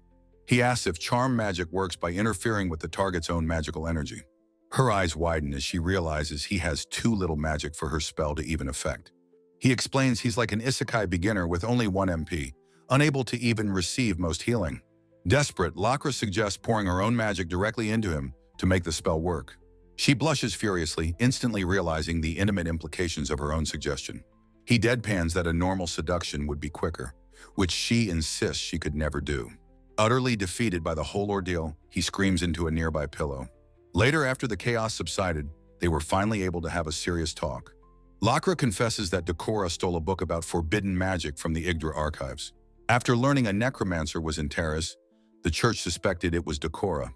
He asks if charm magic works by interfering with the target's own magical energy. Her eyes widen as she realizes he has too little magic for her spell to even affect. He explains he's like an isekai beginner with only 1 MP, unable to even receive most healing. Desperate, Lakra suggests pouring her own magic directly into him to make the spell work. She blushes furiously, instantly realizing the intimate implications of her own suggestion. He deadpans that a normal seduction would be quicker, which she insists she could never do. Utterly defeated by the whole ordeal, he screams into a nearby pillow. Later, after the chaos subsided, they were finally able to have a serious talk. Lakra confesses that Decora stole a book about forbidden magic from the Yggdra archives. After learning a necromancer was in Terrace, the church suspected it was Decora.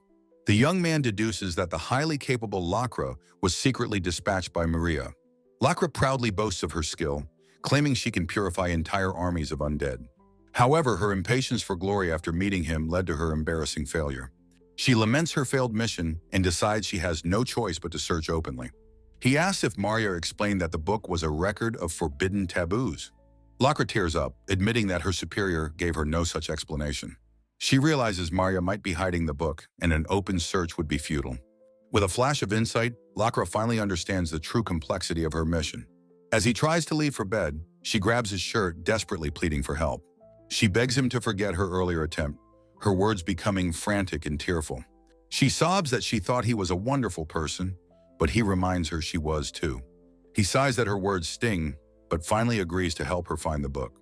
The young man deduces that the highly capable Lakra was secretly dispatched by Maria. Lakra proudly boasts of her skill, claiming she can purify entire armies of undead. However, her impatience for glory after meeting him led to her embarrassing failure. She laments her failed mission and decides she has no choice but to search openly. He asks if Maria explained that the book was a record of forbidden taboos. Lakra tears up, admitting that her superior gave her no such explanation. She realizes Maria might be hiding the book, and an open search would be futile. With a flash of insight, Lakra finally understands the true complexity of her mission. As he tries to leave for bed, she grabs his shirt, desperately pleading for help. She begs him to forget her earlier attempt, her words becoming frantic and tearful. She sobs that she thought he was a wonderful person, but he reminds her she was too. He sighs that her words sting, but finally agrees to help her find the book.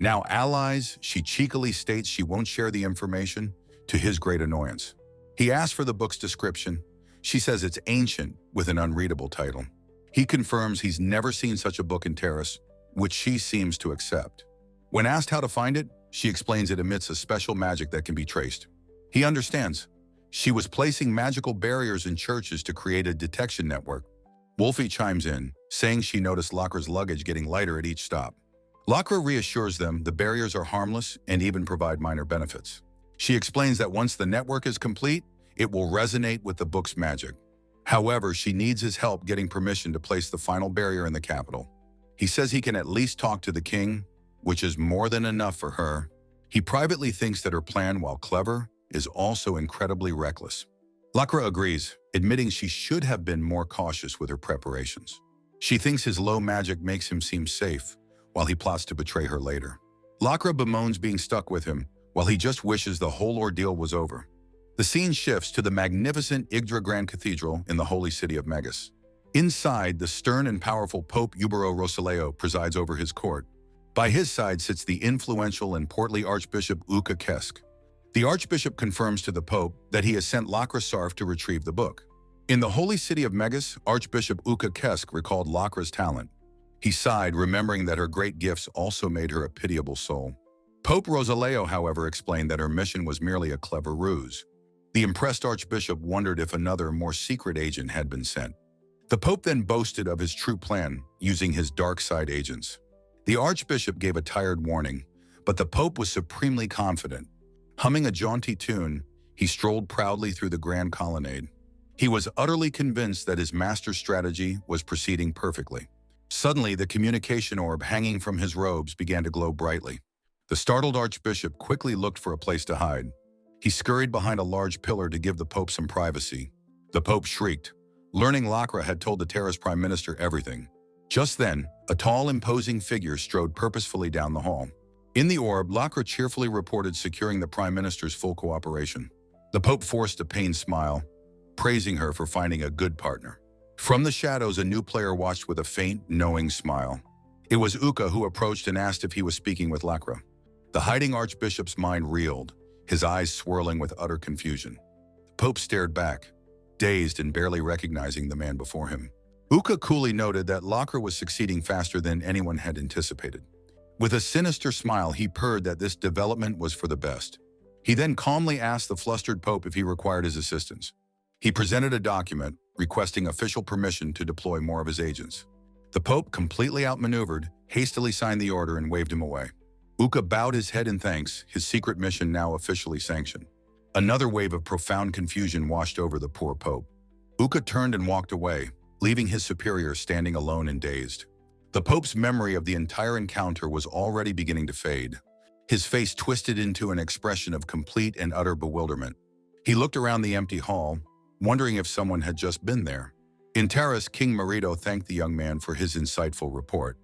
Now allies, she cheekily states she won't share the information, to his great annoyance. He asks for the book's description. She says it's ancient, with an unreadable title. He confirms he's never seen such a book in Terrace, which she seems to accept. When asked how to find it, she explains it emits a special magic that can be traced. He understands. She was placing magical barriers in churches to create a detection network. Wolfie chimes in, saying she noticed Lakra's luggage getting lighter at each stop. Lakra reassures them the barriers are harmless and even provide minor benefits. She explains that once the network is complete, it will resonate with the book's magic. However, she needs his help getting permission to place the final barrier in the capital. He says he can at least talk to the king, which is more than enough for her. He privately thinks that her plan, while clever, is also incredibly reckless. Lakra agrees, admitting she should have been more cautious with her preparations. She thinks his low magic makes him seem safe, while he plots to betray her later. Lakra bemoans being stuck with him, while he just wishes the whole ordeal was over. The scene shifts to the magnificent Yggdra Grand Cathedral in the holy city of Megas. Inside, the stern and powerful Pope Ubero Rosaleo presides over his court. By his side sits the influential and portly Archbishop Uka Kesk. The Archbishop confirms to the Pope that he has sent Lakra Sarf to retrieve the book. In the holy city of Megas, Archbishop Uka Kesk recalled Lakra's talent. He sighed, remembering that her great gifts also made her a pitiable soul. Pope Rosaleo, however, explained that her mission was merely a clever ruse. The impressed Archbishop wondered if another, more secret agent had been sent. The Pope then boasted of his true plan, using his dark side agents. The Archbishop gave a tired warning, but the Pope was supremely confident. Humming a jaunty tune, he strolled proudly through the grand colonnade. He was utterly convinced that his master strategy was proceeding perfectly. Suddenly, the communication orb hanging from his robes began to glow brightly. The startled archbishop quickly looked for a place to hide. He scurried behind a large pillar to give the Pope some privacy. The Pope shrieked, learning Lacra had told the terrorist prime minister everything. Just then, a tall, imposing figure strode purposefully down the hall. In the orb, Lacra cheerfully reported securing the prime minister's full cooperation. The Pope forced a pained smile, praising her for finding a good partner. From the shadows, a new player watched with a faint, knowing smile. It was Uka who approached and asked if he was speaking with Lacra. The hiding archbishop's mind reeled, his eyes swirling with utter confusion. The Pope stared back, dazed and barely recognizing the man before him. Uka coolly noted that Lacra was succeeding faster than anyone had anticipated. With a sinister smile, he purred that this development was for the best. He then calmly asked the flustered Pope if he required his assistance. He presented a document requesting official permission to deploy more of his agents. The Pope, completely outmaneuvered, hastily signed the order and waved him away. Uka bowed his head in thanks, his secret mission now officially sanctioned. Another wave of profound confusion washed over the poor Pope. Uka turned and walked away, leaving his superior standing alone and dazed. The Pope's memory of the entire encounter was already beginning to fade. His face twisted into an expression of complete and utter bewilderment. He looked around the empty hall, wondering if someone had just been there. In terrace, King Marito thanked the young man for his insightful report.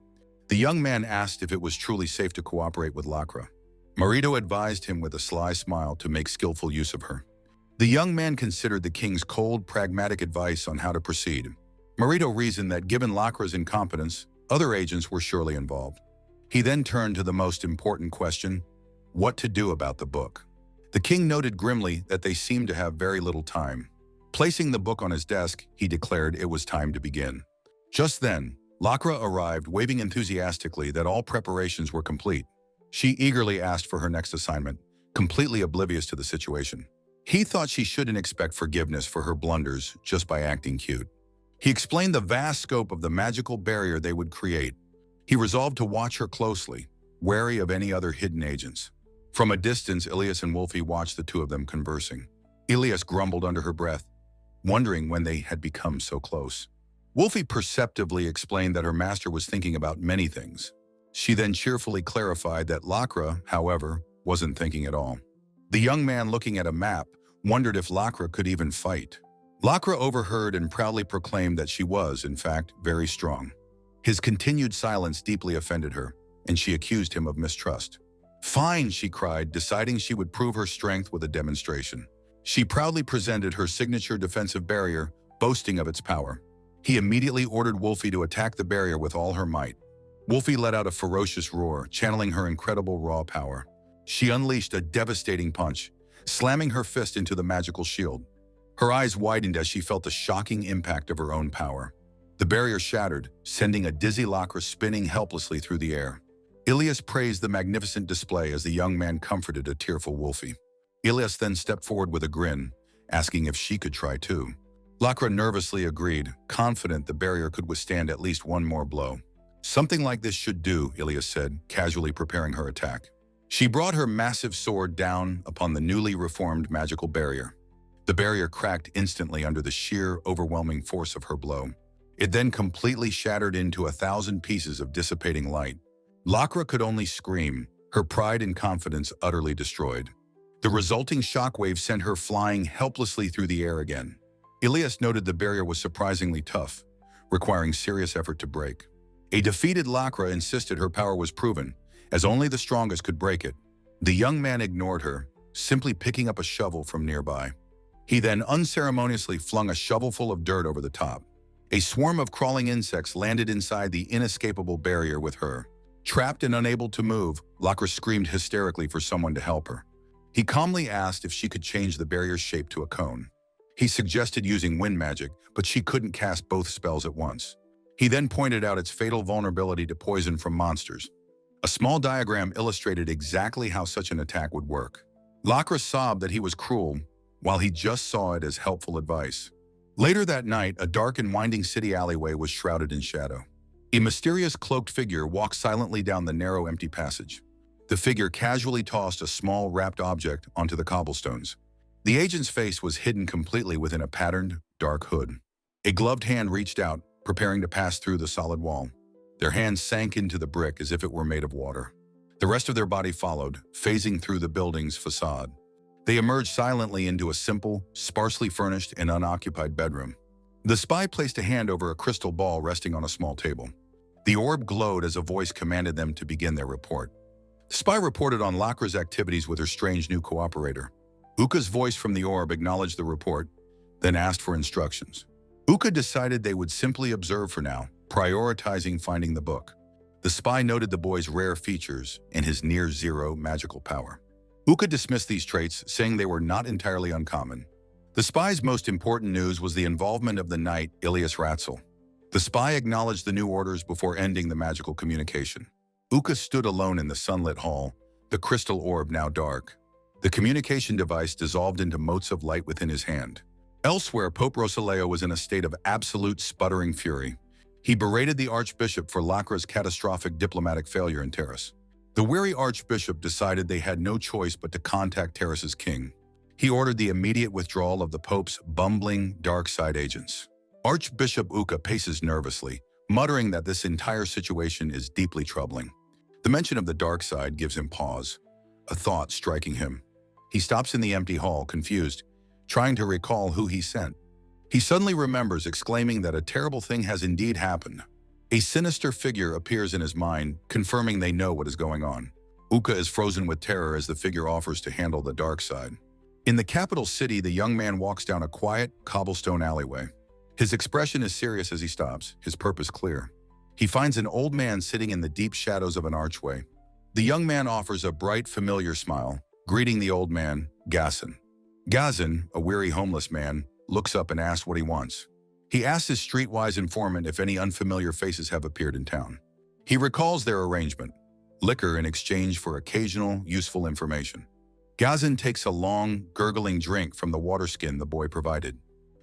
The young man asked if it was truly safe to cooperate with Lacra. Marito advised him with a sly smile to make skillful use of her. The young man considered the king's cold, pragmatic advice on how to proceed. Marito reasoned that given Lacra's incompetence, other agents were surely involved. He then turned to the most important question: what to do about the book. The king noted grimly that they seemed to have very little time. Placing the book on his desk, he declared it was time to begin. Just then, Lacra arrived, waving enthusiastically that all preparations were complete. She eagerly asked for her next assignment, completely oblivious to the situation. He thought she shouldn't expect forgiveness for her blunders just by acting cute. He explained the vast scope of the magical barrier they would create. He resolved to watch her closely, wary of any other hidden agents. From a distance, Ilas and Wolfie watched the two of them conversing. Ilas grumbled under her breath, wondering when they had become so close. Wolfie perceptively explained that her master was thinking about many things. She then cheerfully clarified that Lacra, however, wasn't thinking at all. The young man, looking at a map, wondered if Lacra could even fight. Lacra overheard and proudly proclaimed that she was, in fact, very strong. His continued silence deeply offended her, and she accused him of mistrust. "Fine," she cried, deciding she would prove her strength with a demonstration. She proudly presented her signature defensive barrier, boasting of its power. He immediately ordered Wolfie to attack the barrier with all her might. Wolfie let out a ferocious roar, channeling her incredible raw power. She unleashed a devastating punch, slamming her fist into the magical shield. Her eyes widened as she felt the shocking impact of her own power. The barrier shattered, sending a dizzy Lacra spinning helplessly through the air. Ilas praised the magnificent display as the young man comforted a tearful Wolfie. Ilas then stepped forward with a grin, asking if she could try too. Lacra nervously agreed, confident the barrier could withstand at least one more blow. "Something like this should do," Ilas said, casually preparing her attack. She brought her massive sword down upon the newly reformed magical barrier. The barrier cracked instantly under the sheer, overwhelming force of her blow. It then completely shattered into 1,000 pieces of dissipating light. Lacra could only scream, her pride and confidence utterly destroyed. The resulting shockwave sent her flying helplessly through the air again. Ilas noted the barrier was surprisingly tough, requiring serious effort to break. A defeated Lacra insisted her power was proven, as only the strongest could break it. The young man ignored her, simply picking up a shovel from nearby. He then unceremoniously flung a shovelful of dirt over the top. A swarm of crawling insects landed inside the inescapable barrier with her. Trapped and unable to move, Lacra screamed hysterically for someone to help her. He calmly asked if she could change the barrier's shape to a cone. He suggested using wind magic, but she couldn't cast both spells at once. He then pointed out its fatal vulnerability to poison from monsters. A small diagram illustrated exactly how such an attack would work. Lacra sobbed that he was cruel, while he just saw it as helpful advice. Later that night, a dark and winding city alleyway was shrouded in shadow. A mysterious cloaked figure walked silently down the narrow, empty passage. The figure casually tossed a small, wrapped object onto the cobblestones. The agent's face was hidden completely within a patterned, dark hood. A gloved hand reached out, preparing to pass through the solid wall. Their hands sank into the brick as if it were made of water. The rest of their body followed, phasing through the building's facade. They emerged silently into a simple, sparsely furnished and unoccupied bedroom. The spy placed a hand over a crystal ball resting on a small table. The orb glowed as a voice commanded them to begin their report. The spy reported on Lacra's activities with her strange new cooperator. Uka's voice from the orb acknowledged the report, then asked for instructions. Uka decided they would simply observe for now, prioritizing finding the book. The spy noted the boy's rare features and his near-zero magical power. Uka dismissed these traits, saying they were not entirely uncommon. The spy's most important news was the involvement of the knight Ilias Ratzel. The spy acknowledged the new orders before ending the magical communication. Uka stood alone in the sunlit hall, the crystal orb now dark. The communication device dissolved into motes of light within his hand. Elsewhere, Pope Rosaleo was in a state of absolute sputtering fury. He berated the archbishop for Lacra's catastrophic diplomatic failure in Terrace. The weary archbishop decided they had no choice but to contact Terrace's king. He ordered the immediate withdrawal of the pope's bumbling, dark side agents. Archbishop Uka paces nervously, muttering that this entire situation is deeply troubling. The mention of the dark side gives him pause, a thought striking him. He stops in the empty hall, confused, trying to recall who he sent. He suddenly remembers, exclaiming that a terrible thing has indeed happened. A sinister figure appears in his mind, confirming they know what is going on. Uka is frozen with terror as the figure offers to handle the dark side. In the capital city, the young man walks down a quiet, cobblestone alleyway. His expression is serious as he stops, his purpose clear. He finds an old man sitting in the deep shadows of an archway. The young man offers a bright, familiar smile, greeting the old man, Gazin. Gazin, a weary homeless man, looks up and asks what he wants. He asks his streetwise informant if any unfamiliar faces have appeared in town. He recalls their arrangement, liquor in exchange for occasional, useful information. Gazin takes a long, gurgling drink from the water skin the boy provided.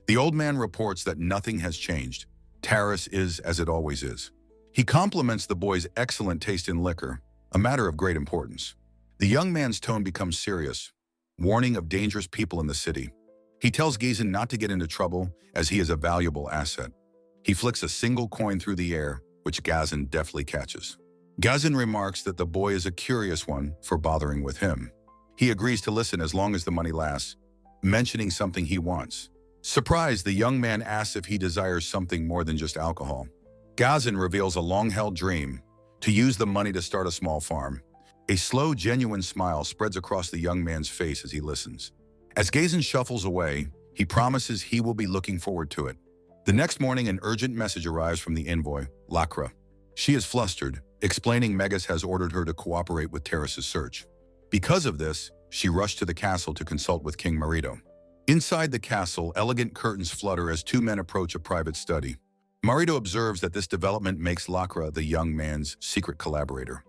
The old man reports that nothing has changed. Terrace is as it always is. He compliments the boy's excellent taste in liquor, a matter of great importance. The young man's tone becomes serious, warning of dangerous people in the city. He tells Gazin not to get into trouble, as he is a valuable asset. He flicks a single coin through the air, which Gazin deftly catches. Gazin remarks that the boy is a curious one for bothering with him. He agrees to listen as long as the money lasts, mentioning something he wants. Surprised, the young man asks if he desires something more than just alcohol. Gazin reveals a long-held dream, to use the money to start a small farm. A slow, genuine smile spreads across the young man's face as he listens. As Gazin shuffles away, he promises he will be looking forward to it. The next morning, an urgent message arrives from the envoy, Lacra. She is flustered, explaining Megas has ordered her to cooperate with Terrace's search. Because of this, she rushed to the castle to consult with King Marito. Inside the castle, elegant curtains flutter as two men approach a private study. Marito observes that this development makes Lacra the young man's secret collaborator.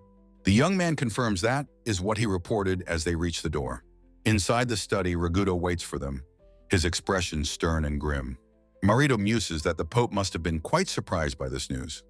The young man confirms that is what he reported as they reach the door. Inside the study, Ragudo waits for them, his expression stern and grim. Marito muses that the Pope must have been quite surprised by this news.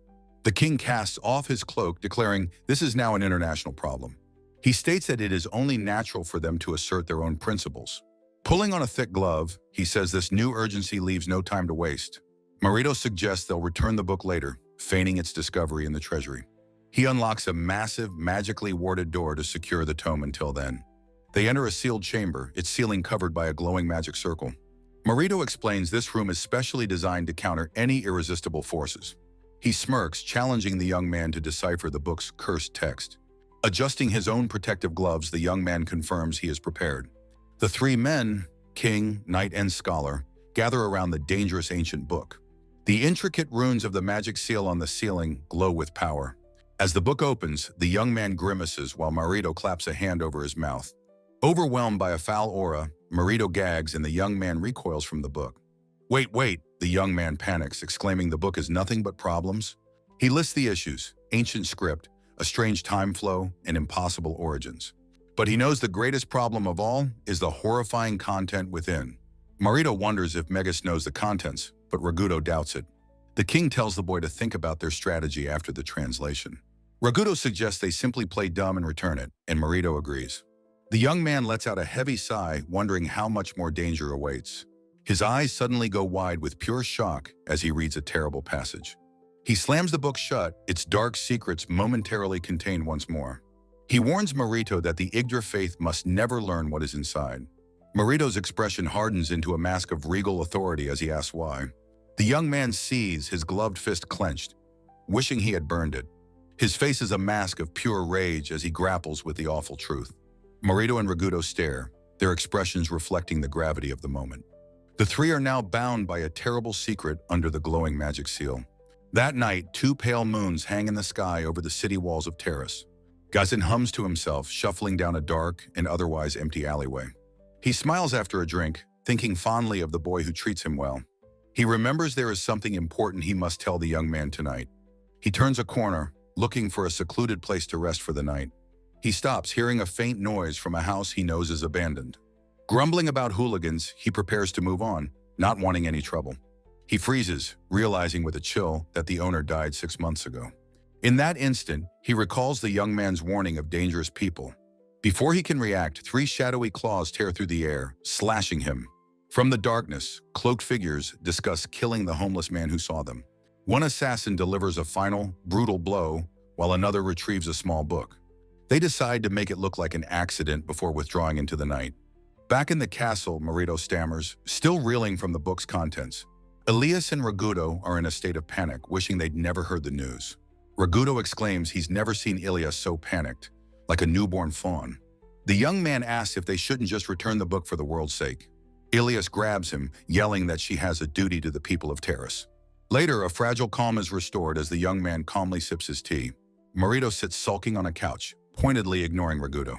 The king casts off his cloak, declaring this is now an international problem. He states that it is only natural for them to assert their own principles. Pulling on a thick glove, he says this new urgency leaves no time to waste. Marito suggests they'll return the book later, feigning its discovery in the treasury. He unlocks a massive, magically warded door to secure the tome until then. They enter a sealed chamber, its ceiling covered by a glowing magic circle. Marito explains this room is specially designed to counter any irresistible forces. He smirks, challenging the young man to decipher the book's cursed text. Adjusting his own protective gloves, the young man confirms he is prepared. The three men, king, knight, and scholar, gather around the dangerous ancient book. The intricate runes of the magic seal on the ceiling glow with power. As the book opens, the young man grimaces while Marito claps a hand over his mouth. Overwhelmed by a foul aura, Marito gags and the young man recoils from the book. Wait, the young man panics, exclaiming the book is nothing but problems. He lists the issues, ancient script, a strange time flow, and impossible origins. But he knows the greatest problem of all is the horrifying content within. Marito wonders if Megas knows the contents, but Ragudo doubts it. The king tells the boy to think about their strategy after the translation. Ragudo suggests they simply play dumb and return it, and Marito agrees. The young man lets out a heavy sigh, wondering how much more danger awaits. His eyes suddenly go wide with pure shock as he reads a terrible passage. He slams the book shut, its dark secrets momentarily contained once more. He warns Marito that the Yggdrasil faith must never learn what is inside. Marito's expression hardens into a mask of regal authority as he asks why. The young man sees his gloved fist clenched, wishing he had burned it. His face is a mask of pure rage as he grapples with the awful truth. Marito and Ragudo stare, their expressions reflecting the gravity of the moment. The three are now bound by a terrible secret under the glowing magic seal. That night, 2 pale moons hang in the sky over the city walls of Terrace. Gazin hums to himself, shuffling down a dark and otherwise empty alleyway. He smiles after a drink, thinking fondly of the boy who treats him well. He remembers there is something important he must tell the young man tonight. He turns a corner, looking for a secluded place to rest for the night. He stops, hearing a faint noise from a house he knows is abandoned. Grumbling about hooligans, he prepares to move on, not wanting any trouble. He freezes, realizing with a chill that the owner died 6 months ago. In that instant, he recalls the young man's warning of dangerous people. Before he can react, 3 shadowy claws tear through the air, slashing him. From the darkness, cloaked figures discuss killing the homeless man who saw them. One assassin delivers a final, brutal blow, while another retrieves a small book. They decide to make it look like an accident before withdrawing into the night. Back in the castle, Marito stammers, still reeling from the book's contents. Elias and Ragudo are in a state of panic, wishing they'd never heard the news. Ragudo exclaims he's never seen Ilias so panicked, like a newborn fawn. The young man asks if they shouldn't just return the book for the world's sake. Ilias grabs him, yelling that she has a duty to the people of Terrace. Later, a fragile calm is restored as the young man calmly sips his tea. Marito sits sulking on a couch, pointedly ignoring Ragudo.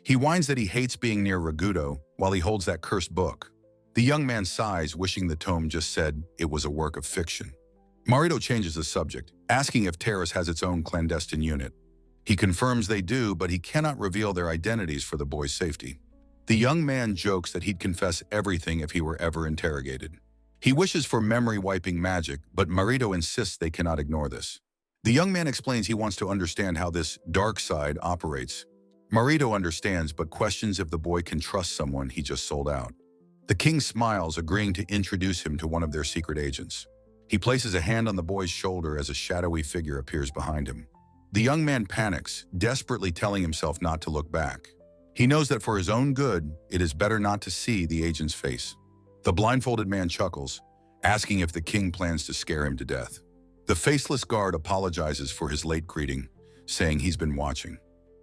He whines that he hates being near Ragudo while he holds that cursed book. The young man sighs, wishing the tome just said it was a work of fiction. Marito changes the subject, asking if Terrace has its own clandestine unit. He confirms they do, but he cannot reveal their identities for the boy's safety. The young man jokes that he'd confess everything if he were ever interrogated. He wishes for memory-wiping magic, but Marito insists they cannot ignore this. The young man explains he wants to understand how this dark side operates. Marito understands, but questions if the boy can trust someone he just sold out. The king smiles, agreeing to introduce him to one of their secret agents. He places a hand on the boy's shoulder as a shadowy figure appears behind him. The young man panics, desperately telling himself not to look back. He knows that for his own good, it is better not to see the agent's face. The blindfolded man chuckles, asking if the king plans to scare him to death. The faceless guard apologizes for his late greeting, saying he's been watching.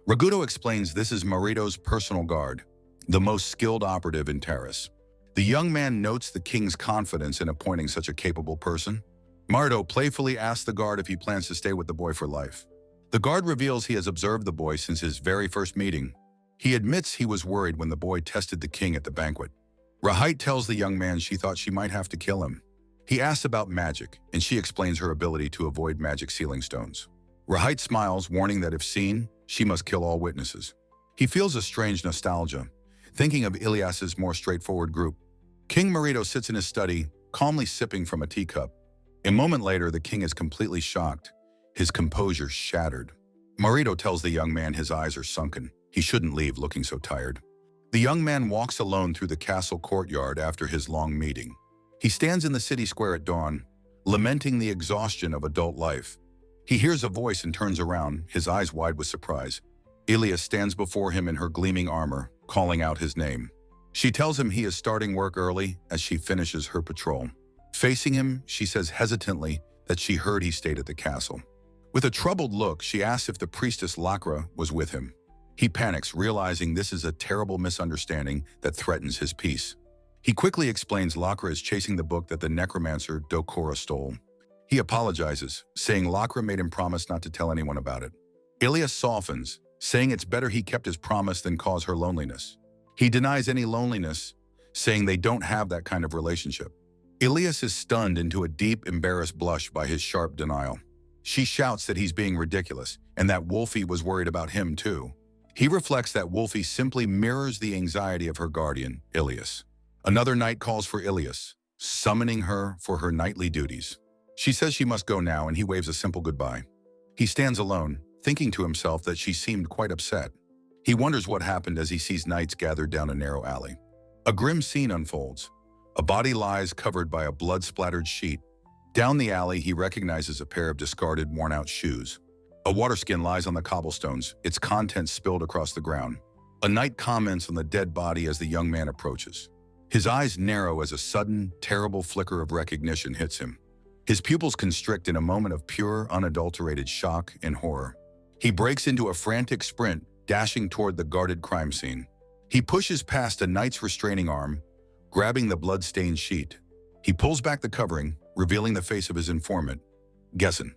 Ragudo explains this is Marito's personal guard, the most skilled operative in Terrace. The young man notes the king's confidence in appointing such a capable person. Marito playfully asks the guard if he plans to stay with the boy for life. The guard reveals he has observed the boy since his very first meeting. He admits he was worried when the boy tested the king at the banquet. Rahight tells the young man she thought she might have to kill him. He asks about magic, and she explains her ability to avoid magic sealing stones. Rahight smiles, warning that if seen, she must kill all witnesses. He feels a strange nostalgia, thinking of Ilias's more straightforward group. King Marito sits in his study, calmly sipping from a teacup. A moment later, the king is completely shocked, his composure shattered. Marito tells the young man his eyes are sunken. He shouldn't leave looking so tired. The young man walks alone through the castle courtyard after his long meeting. He stands in the city square at dawn, lamenting the exhaustion of adult life. He hears a voice and turns around, his eyes wide with surprise. Ilias stands before him in her gleaming armor, calling out his name. She tells him he is starting work early as she finishes her patrol. Facing him, she says hesitantly that she heard he stayed at the castle. With a troubled look, she asks if the priestess Lacra was with him. He panics, realizing this is a terrible misunderstanding that threatens his peace. He quickly explains Lacra is chasing the book that the necromancer Dokora stole. He apologizes, saying Lacra made him promise not to tell anyone about it. Ilias softens, saying it's better he kept his promise than cause her loneliness. He denies any loneliness, saying they don't have that kind of relationship. Ilias is stunned into a deep, embarrassed blush by his sharp denial. She shouts that he's being ridiculous and that Wolfie was worried about him too. He reflects that Wolfie simply mirrors the anxiety of her guardian, Ilias. Another night calls for Ilias, summoning her for her nightly duties. She says she must go now, and he waves a simple goodbye. He stands alone, thinking to himself that she seemed quite upset. He wonders what happened as he sees knights gathered down a narrow alley. A grim scene unfolds. A body lies covered by a blood-splattered sheet. Down the alley, he recognizes a pair of discarded, worn-out shoes. A water skin lies on the cobblestones, its contents spilled across the ground. A knight comments on the dead body as the young man approaches. His eyes narrow as a sudden, terrible flicker of recognition hits him. His pupils constrict in a moment of pure, unadulterated shock and horror. He breaks into a frantic sprint, dashing toward the guarded crime scene. He pushes past a knight's restraining arm, grabbing the blood-stained sheet. He pulls back the covering, revealing the face of his informant, Gesson.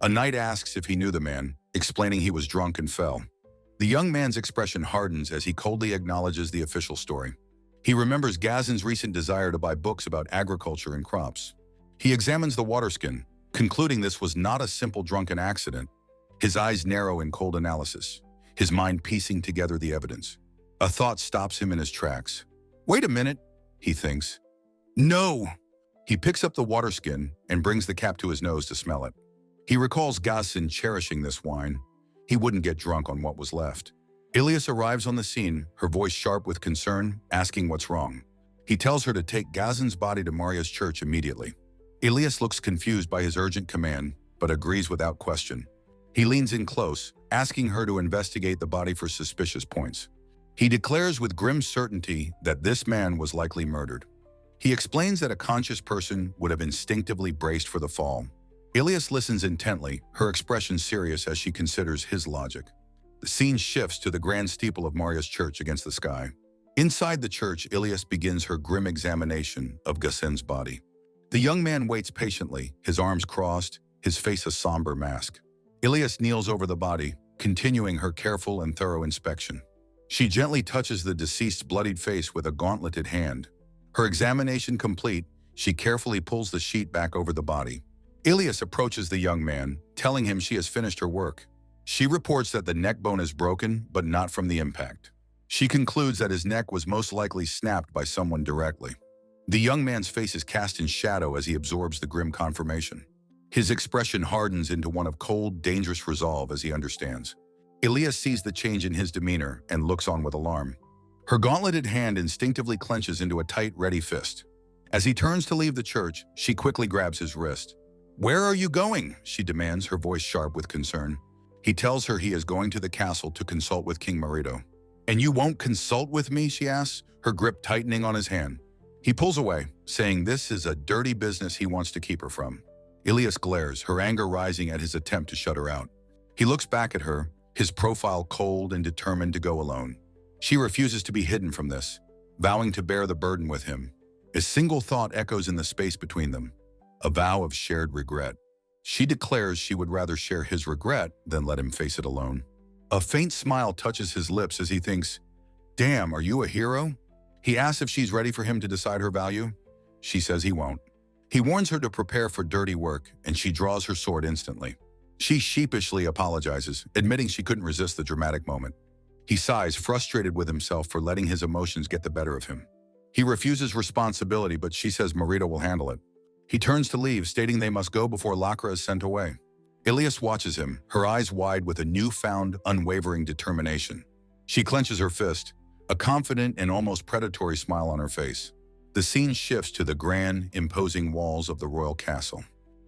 A knight asks if he knew the man, explaining he was drunk and fell. The young man's expression hardens as he coldly acknowledges the official story. He remembers Gazan's recent desire to buy books about agriculture and crops. He examines the water skin, concluding this was not a simple drunken accident. His eyes narrow in cold analysis, his mind piecing together the evidence. A thought stops him in his tracks. Wait a minute, he thinks. No! He picks up the water skin and brings the cap to his nose to smell it. He recalls Gazan cherishing this wine. He wouldn't get drunk on what was left. Ilas arrives on the scene, her voice sharp with concern, asking what's wrong. He tells her to take Gazan's body to Maria's church immediately. Ilas looks confused by his urgent command, but agrees without question. He leans in close, asking her to investigate the body for suspicious points. He declares with grim certainty that this man was likely murdered. He explains that a conscious person would have instinctively braced for the fall. Ilas listens intently, her expression serious as she considers his logic. The scene shifts to the grand steeple of Maria's church against the sky. Inside the church, Ilas begins her grim examination of Gazan's body. The young man waits patiently, his arms crossed, his face a somber mask. Ilas kneels over the body, continuing her careful and thorough inspection. She gently touches the deceased's bloodied face with a gauntleted hand. Her examination complete, she carefully pulls the sheet back over the body. Ilas approaches the young man, telling him she has finished her work. She reports that the neck bone is broken, but not from the impact. She concludes that his neck was most likely snapped by someone directly. The young man's face is cast in shadow as he absorbs the grim confirmation. His expression hardens into one of cold, dangerous resolve as he understands. Ilas sees the change in his demeanor and looks on with alarm. Her gauntleted hand instinctively clenches into a tight, ready fist. As he turns to leave the church, she quickly grabs his wrist. "Where are you going?" she demands, her voice sharp with concern. He tells her he is going to the castle to consult with King Marito. "And you won't consult with me?" she asks, her grip tightening on his hand. He pulls away, saying this is a dirty business he wants to keep her from. Ilas glares, her anger rising at his attempt to shut her out. He looks back at her, his profile cold and determined to go alone. She refuses to be hidden from this, vowing to bear the burden with him. A single thought echoes in the space between them, a vow of shared regret. She declares she would rather share his regret than let him face it alone. A faint smile touches his lips as he thinks, "Damn, are you a hero?" He asks if she's ready for him to decide her value. She says he won't. He warns her to prepare for dirty work, and she draws her sword instantly. She sheepishly apologizes, admitting she couldn't resist the dramatic moment. He sighs, frustrated with himself for letting his emotions get the better of him. He refuses responsibility, but she says Marito will handle it. He turns to leave, stating they must go before Lacra is sent away. Ilas watches him, her eyes wide with a newfound, unwavering determination. She clenches her fist, a confident and almost predatory smile on her face. The scene shifts to the grand, imposing walls of the royal castle.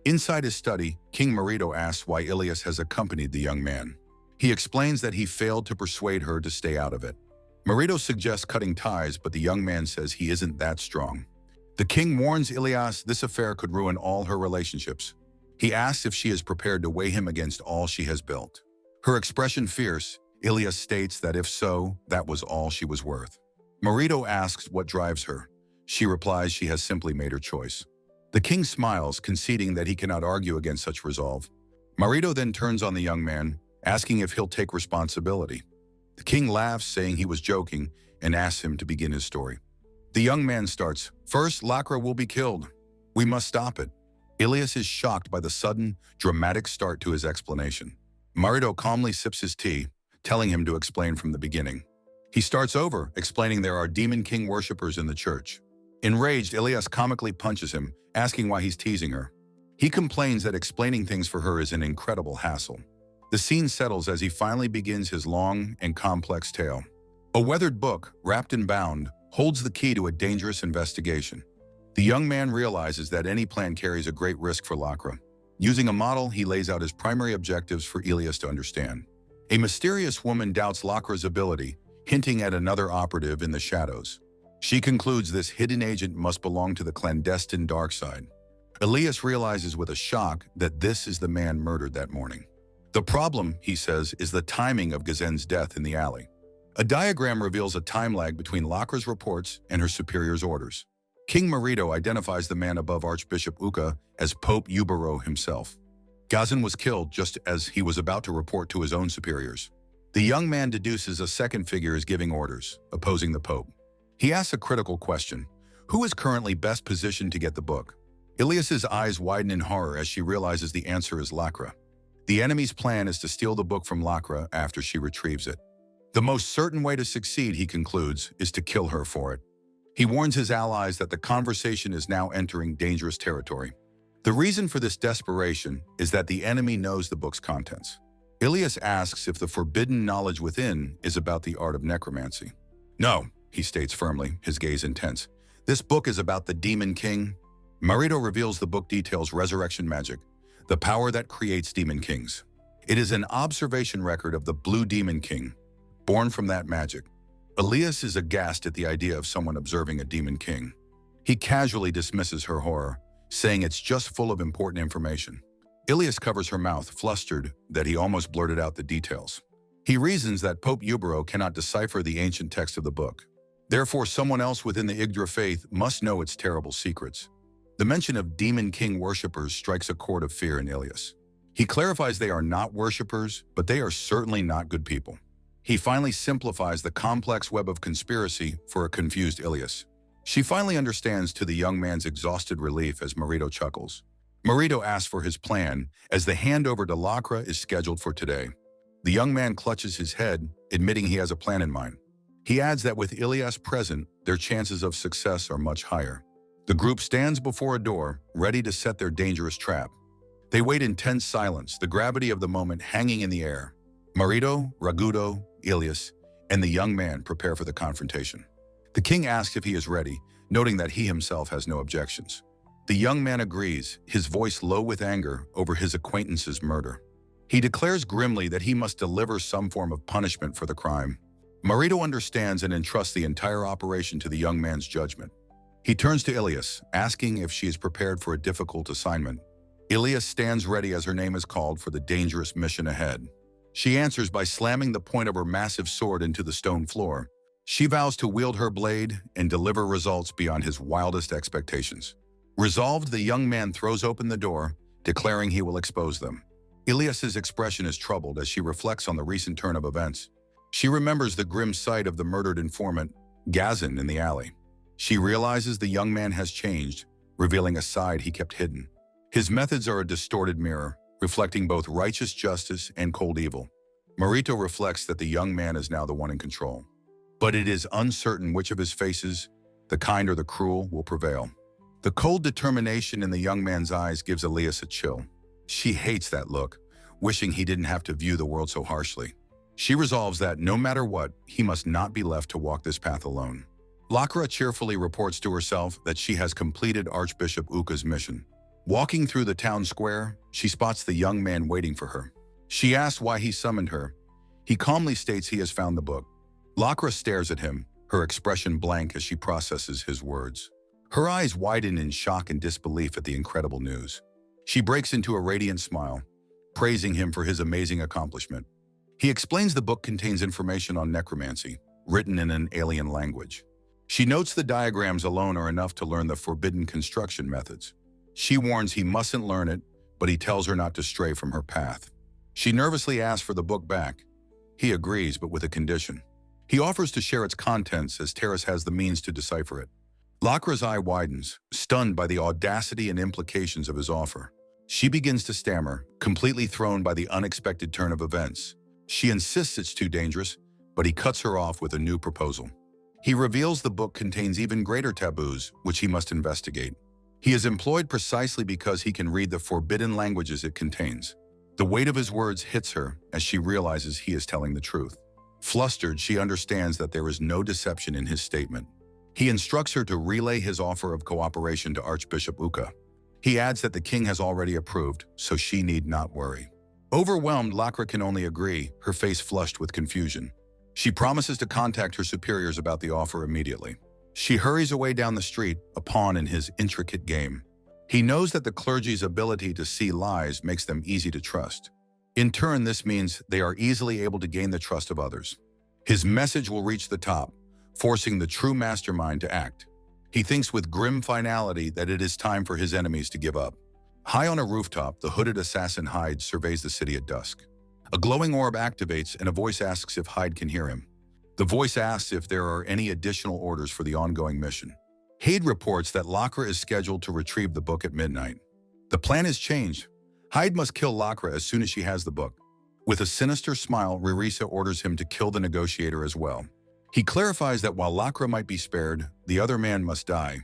Inside his study, King Marito asks why Ilas has accompanied the young man. He explains that he failed to persuade her to stay out of it. Marito suggests cutting ties, but the young man says he isn't that strong. The king warns Ilas this affair could ruin all her relationships. He asks if she is prepared to weigh him against all she has built. Her expression fierce, Ilas states that if so, that was all she was worth. Marito asks what drives her. She replies she has simply made her choice. The king smiles, conceding that he cannot argue against such resolve. Marito then turns on the young man, asking if he'll take responsibility. The king laughs, saying he was joking, and asks him to begin his story. The young man starts, "First, Lacra will be killed. We must stop it." Ilas is shocked by the sudden, dramatic start to his explanation. Marito calmly sips his tea, telling him to explain from the beginning. He starts over, explaining there are demon king worshippers in the church. Enraged, Ilas comically punches him, asking why he's teasing her. He complains that explaining things for her is an incredible hassle. The scene settles as he finally begins his long and complex tale. A weathered book, wrapped and bound, holds the key to a dangerous investigation. The young man realizes that any plan carries a great risk for Lacra. Using a model, he lays out his primary objectives for Ilas to understand. A mysterious woman doubts Lacra's ability, hinting at another operative in the shadows. She concludes this hidden agent must belong to the clandestine dark side. Ilas realizes with a shock that this is the man murdered that morning. The problem, he says, is the timing of Gazen's death in the alley. A diagram reveals a time lag between Lacra's reports and her superior's orders. King Marito identifies the man above Archbishop Uka as Pope Ubero himself. Gazen was killed just as he was about to report to his own superiors. The young man deduces a second figure is giving orders, opposing the Pope. He asks a critical question: who is currently best positioned to get the book? Ilas's eyes widen in horror as she realizes the answer is Lacra. The enemy's plan is to steal the book from Lacra after she retrieves it. The most certain way to succeed, he concludes, is to kill her for it. He warns his allies that the conversation is now entering dangerous territory. The reason for this desperation is that the enemy knows the book's contents. Ilas asks if the forbidden knowledge within is about the art of necromancy. No, he states firmly, his gaze intense. This book is about the Demon King. Marito reveals the book details resurrection magic, the power that creates demon kings. It is an observation record of the Blue Demon King, born from that magic. Ilas is aghast at the idea of someone observing a demon king. He casually dismisses her horror, saying it's just full of important information. Ilas covers her mouth, flustered that he almost blurted out the details. He reasons that Pope Ubero cannot decipher the ancient text of the book. Therefore, someone else within the Yggdra faith must know its terrible secrets. The mention of demon king worshippers strikes a chord of fear in Ilas. He clarifies they are not worshippers, but they are certainly not good people. He finally simplifies the complex web of conspiracy for a confused Ilas. She finally understands, to the young man's exhausted relief, as Marito chuckles. Marito asks for his plan, as the handover to Lacra is scheduled for today. The young man clutches his head, admitting he has a plan in mind. He adds that with Ilas present, their chances of success are much higher. The group stands before a door, ready to set their dangerous trap. They wait in tense silence, the gravity of the moment hanging in the air. Marito, Ragudo, Ilas, and the young man prepare for the confrontation. The king asks if he is ready, noting that he himself has no objections. The young man agrees, his voice low with anger over his acquaintance's murder. He declares grimly that he must deliver some form of punishment for the crime. Marito understands and entrusts the entire operation to the young man's judgment. He turns to Ilas, asking if she is prepared for a difficult assignment. Ilas stands ready as her name is called for the dangerous mission ahead. She answers by slamming the point of her massive sword into the stone floor. She vows to wield her blade and deliver results beyond his wildest expectations. Resolved, the young man throws open the door, declaring he will expose them. Ilas's expression is troubled as she reflects on the recent turn of events. She remembers the grim sight of the murdered informant, Gazen, in the alley. She realizes the young man has changed, revealing a side he kept hidden. His methods are a distorted mirror, reflecting both righteous justice and cold evil. Marito reflects that the young man is now the one in control. But it is uncertain which of his faces, the kind or the cruel, will prevail. The cold determination in the young man's eyes gives Ilas a chill. She hates that look, wishing he didn't have to view the world so harshly. She resolves that, no matter what, he must not be left to walk this path alone. Lacra cheerfully reports to herself that she has completed Archbishop Uka's mission. Walking through the town square, she spots the young man waiting for her. She asks why he summoned her. He calmly states he has found the book. Lacra stares at him, her expression blank as she processes his words. Her eyes widen in shock and disbelief at the incredible news. She breaks into a radiant smile, praising him for his amazing accomplishment. He explains the book contains information on necromancy, written in an alien language. She notes the diagrams alone are enough to learn the forbidden construction methods. She warns he mustn't learn it, but he tells her not to stray from her path. She nervously asks for the book back. He agrees, but with a condition. He offers to share its contents as Terrace has the means to decipher it. Lacra's eye widens, stunned by the audacity and implications of his offer. She begins to stammer, completely thrown by the unexpected turn of events. She insists it's too dangerous, but he cuts her off with a new proposal. He reveals the book contains even greater taboos, which he must investigate. He is employed precisely because he can read the forbidden languages it contains. The weight of his words hits her as she realizes he is telling the truth. Flustered, she understands that there is no deception in his statement. He instructs her to relay his offer of cooperation to Archbishop Uka. He adds that the king has already approved, so she need not worry. Overwhelmed, Lacra can only agree, her face flushed with confusion. She promises to contact her superiors about the offer immediately. She hurries away down the street, a pawn in his intricate game. He knows that the clergy's ability to see lies makes them easy to trust. In turn, this means they are easily able to gain the trust of others. His message will reach the top, forcing the true mastermind to act. He thinks with grim finality that it is time for his enemies to give up. High on a rooftop, the hooded assassin Hyde surveys the city at dusk. A glowing orb activates and a voice asks if Hyde can hear him. The voice asks if there are any additional orders for the ongoing mission. Hyde reports that Lacra is scheduled to retrieve the book at midnight. The plan is changed. Hyde must kill Lacra as soon as she has the book. With a sinister smile, Rarisa orders him to kill the negotiator as well. He clarifies that while Lacra might be spared, the other man must die.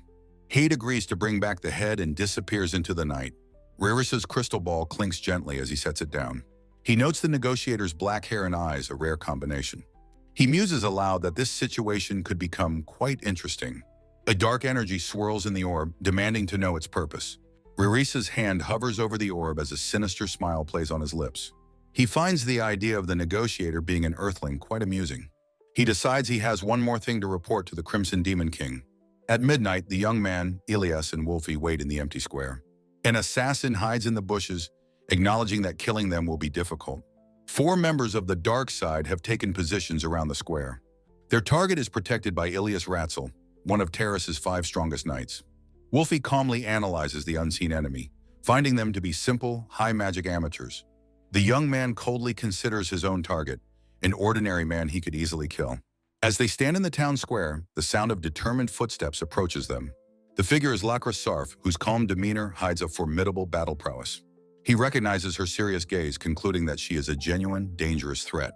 Hyde agrees to bring back the head and disappears into the night. Rarisa's crystal ball clinks gently as he sets it down. He notes the negotiator's black hair and eyes, a rare combination. He muses aloud that this situation could become quite interesting. A dark energy swirls in the orb, demanding to know its purpose. Rarisa's hand hovers over the orb as a sinister smile plays on his lips. He finds the idea of the negotiator being an earthling quite amusing. He decides he has one more thing to report to the Crimson Demon King. At midnight, the young man, Ilas, and Wolfie wait in the empty square. An assassin hides in the bushes, acknowledging that killing them will be difficult. 4 members of the dark side have taken positions around the square. Their target is protected by Ilias Ratzel, one of Terrace's 5 strongest knights. Wolfie calmly analyzes the unseen enemy, finding them to be simple, high-magic amateurs. The young man coldly considers his own target, an ordinary man he could easily kill. As they stand in the town square, the sound of determined footsteps approaches them. The figure is Lacra Sarf, whose calm demeanor hides a formidable battle prowess. He recognizes her serious gaze, concluding that she is a genuine, dangerous threat.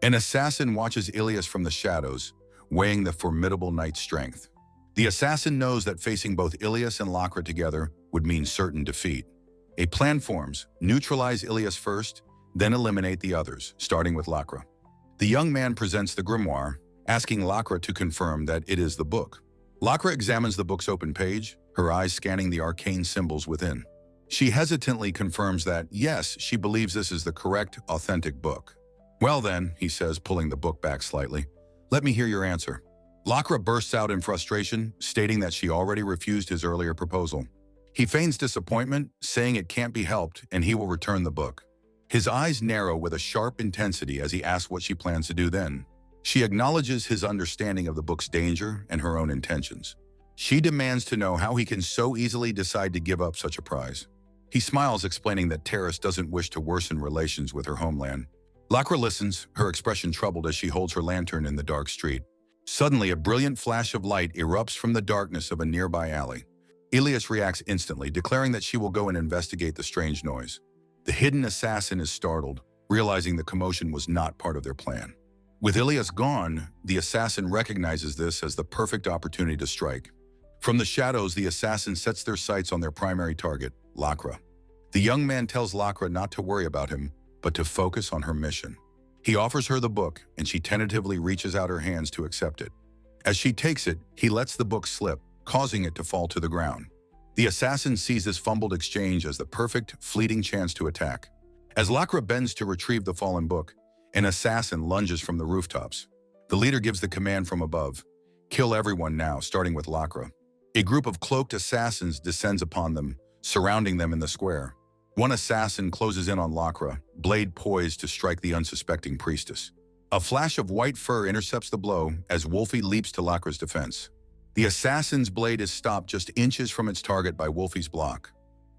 An assassin watches Ilias from the shadows, weighing the formidable knight's strength. The assassin knows that facing both Ilias and Lacra together would mean certain defeat. A plan forms: neutralize Ilias first, then eliminate the others, starting with Lacra. The young man presents the grimoire, asking Lacra to confirm that it is the book. Lacra examines the book's open page, her eyes scanning the arcane symbols within. She hesitantly confirms that, yes, she believes this is the correct, authentic book. Well then, he says, pulling the book back slightly, let me hear your answer. Lacra bursts out in frustration, stating that she already refused his earlier proposal. He feigns disappointment, saying it can't be helped and he will return the book. His eyes narrow with a sharp intensity as he asks what she plans to do then. She acknowledges his understanding of the book's danger and her own intentions. She demands to know how he can so easily decide to give up such a prize. He smiles, explaining that Terrace doesn't wish to worsen relations with her homeland. Lacra listens, her expression troubled as she holds her lantern in the dark street. Suddenly, a brilliant flash of light erupts from the darkness of a nearby alley. Ilias reacts instantly, declaring that she will go and investigate the strange noise. The hidden assassin is startled, realizing the commotion was not part of their plan. With Ilias gone, the assassin recognizes this as the perfect opportunity to strike. From the shadows, the assassin sets their sights on their primary target, Lacra. The young man tells Lacra not to worry about him, but to focus on her mission. He offers her the book, and she tentatively reaches out her hands to accept it. As she takes it, he lets the book slip, causing it to fall to the ground. The assassin sees this fumbled exchange as the perfect, fleeting chance to attack. As Lacra bends to retrieve the fallen book, an assassin lunges from the rooftops. The leader gives the command from above, kill everyone now, starting with Lacra. A group of cloaked assassins descends upon them, surrounding them in the square. One assassin closes in on Lacra, blade poised to strike the unsuspecting priestess. A flash of white fur intercepts the blow as Wolfie leaps to Lacra's defense. The assassin's blade is stopped just inches from its target by Wolfie's block.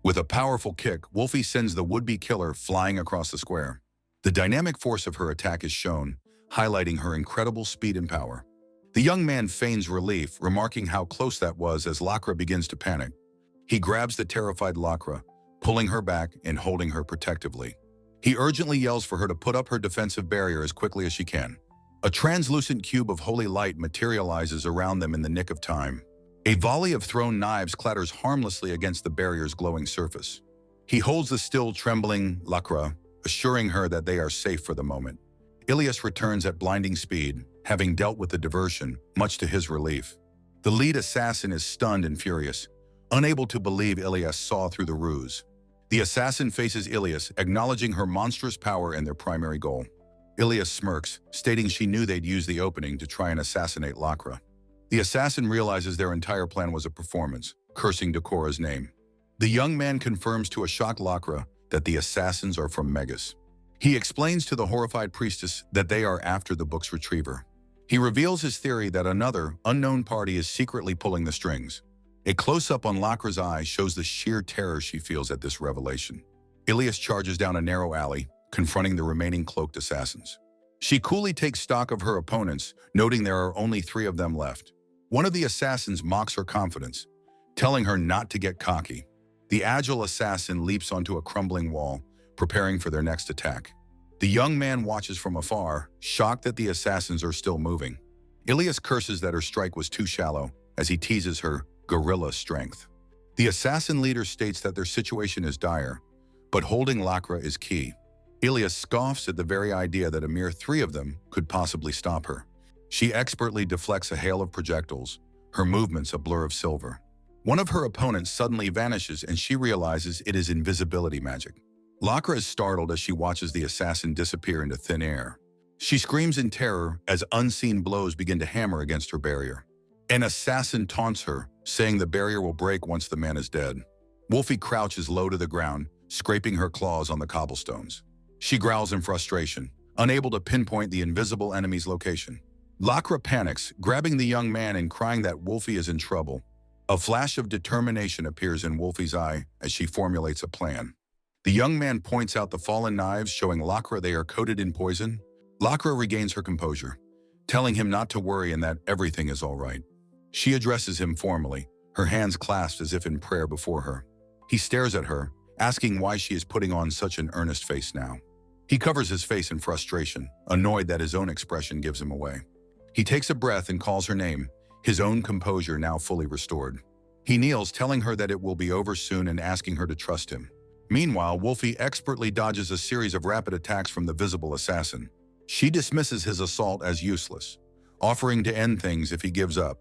With a powerful kick, Wolfie sends the would-be killer flying across the square. The dynamic force of her attack is shown, highlighting her incredible speed and power. The young man feigns relief, remarking how close that was as Lacra begins to panic. He grabs the terrified Lacra, pulling her back and holding her protectively. He urgently yells for her to put up her defensive barrier as quickly as she can. A translucent cube of holy light materializes around them in the nick of time. A volley of thrown knives clatters harmlessly against the barrier's glowing surface. He holds the still trembling Lacra, assuring her that they are safe for the moment. Ilias returns at blinding speed, having dealt with the diversion, much to his relief. The lead assassin is stunned and furious, unable to believe Ilyas saw through the ruse. The assassin faces Ilyas, acknowledging her monstrous power and their primary goal. Ilyas smirks, stating she knew they'd use the opening to try and assassinate Lakra. The assassin realizes their entire plan was a performance, cursing Decora's name. The young man confirms to a shocked Lakra that the assassins are from Megas. He explains to the horrified priestess that they are after the book's retriever. He reveals his theory that another, unknown party is secretly pulling the strings. A close-up on Lakra's eye shows the sheer terror she feels at this revelation. Ilyas charges down a narrow alley, confronting the remaining cloaked assassins. She coolly takes stock of her opponents, noting there are only 3 of them left. One of the assassins mocks her confidence, telling her not to get cocky. The agile assassin leaps onto a crumbling wall, preparing for their next attack. The young man watches from afar, shocked that the assassins are still moving. Ilyas curses that her strike was too shallow, as he teases her gorilla strength. The assassin leader states that their situation is dire, but holding Lakra is key. Ilyas scoffs at the very idea that a mere 3 of them could possibly stop her. She expertly deflects a hail of projectiles, her movements a blur of silver. One of her opponents suddenly vanishes and she realizes it is invisibility magic. Lakra is startled as she watches the assassin disappear into thin air. She screams in terror as unseen blows begin to hammer against her barrier. An assassin taunts her, saying the barrier will break once the man is dead. Wolfie crouches low to the ground, scraping her claws on the cobblestones. She growls in frustration, unable to pinpoint the invisible enemy's location. Lakra panics, grabbing the young man and crying that Wolfie is in trouble. A flash of determination appears in Wolfie's eye as she formulates a plan. The young man points out the fallen knives, showing Lakra they are coated in poison. Lakra regains her composure, telling him not to worry and that everything is all right. She addresses him formally, her hands clasped as if in prayer before her. He stares at her, asking why she is putting on such an earnest face now. He covers his face in frustration, annoyed that his own expression gives him away. He takes a breath and calls her name, his own composure now fully restored. He kneels, telling her that it will be over soon and asking her to trust him. Meanwhile, Wolfie expertly dodges a series of rapid attacks from the visible assassin. She dismisses his assault as useless, offering to end things if he gives up.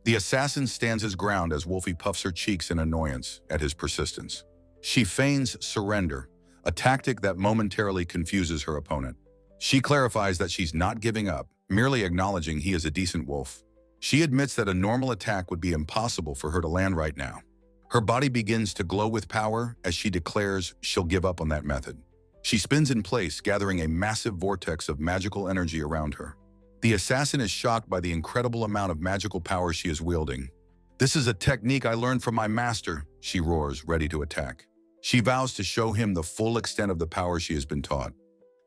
The assassin stands his ground as Wolfie puffs her cheeks in annoyance at his persistence. She feigns surrender, a tactic that momentarily confuses her opponent. She clarifies that she's not giving up, merely acknowledging he is a decent wolf. She admits that a normal attack would be impossible for her to land right now. Her body begins to glow with power as she declares she'll give up on that method. She spins in place, gathering a massive vortex of magical energy around her. The assassin is shocked by the incredible amount of magical power she is wielding. "This is a technique I learned from my master," she roars, ready to attack. She vows to show him the full extent of the power she has been taught.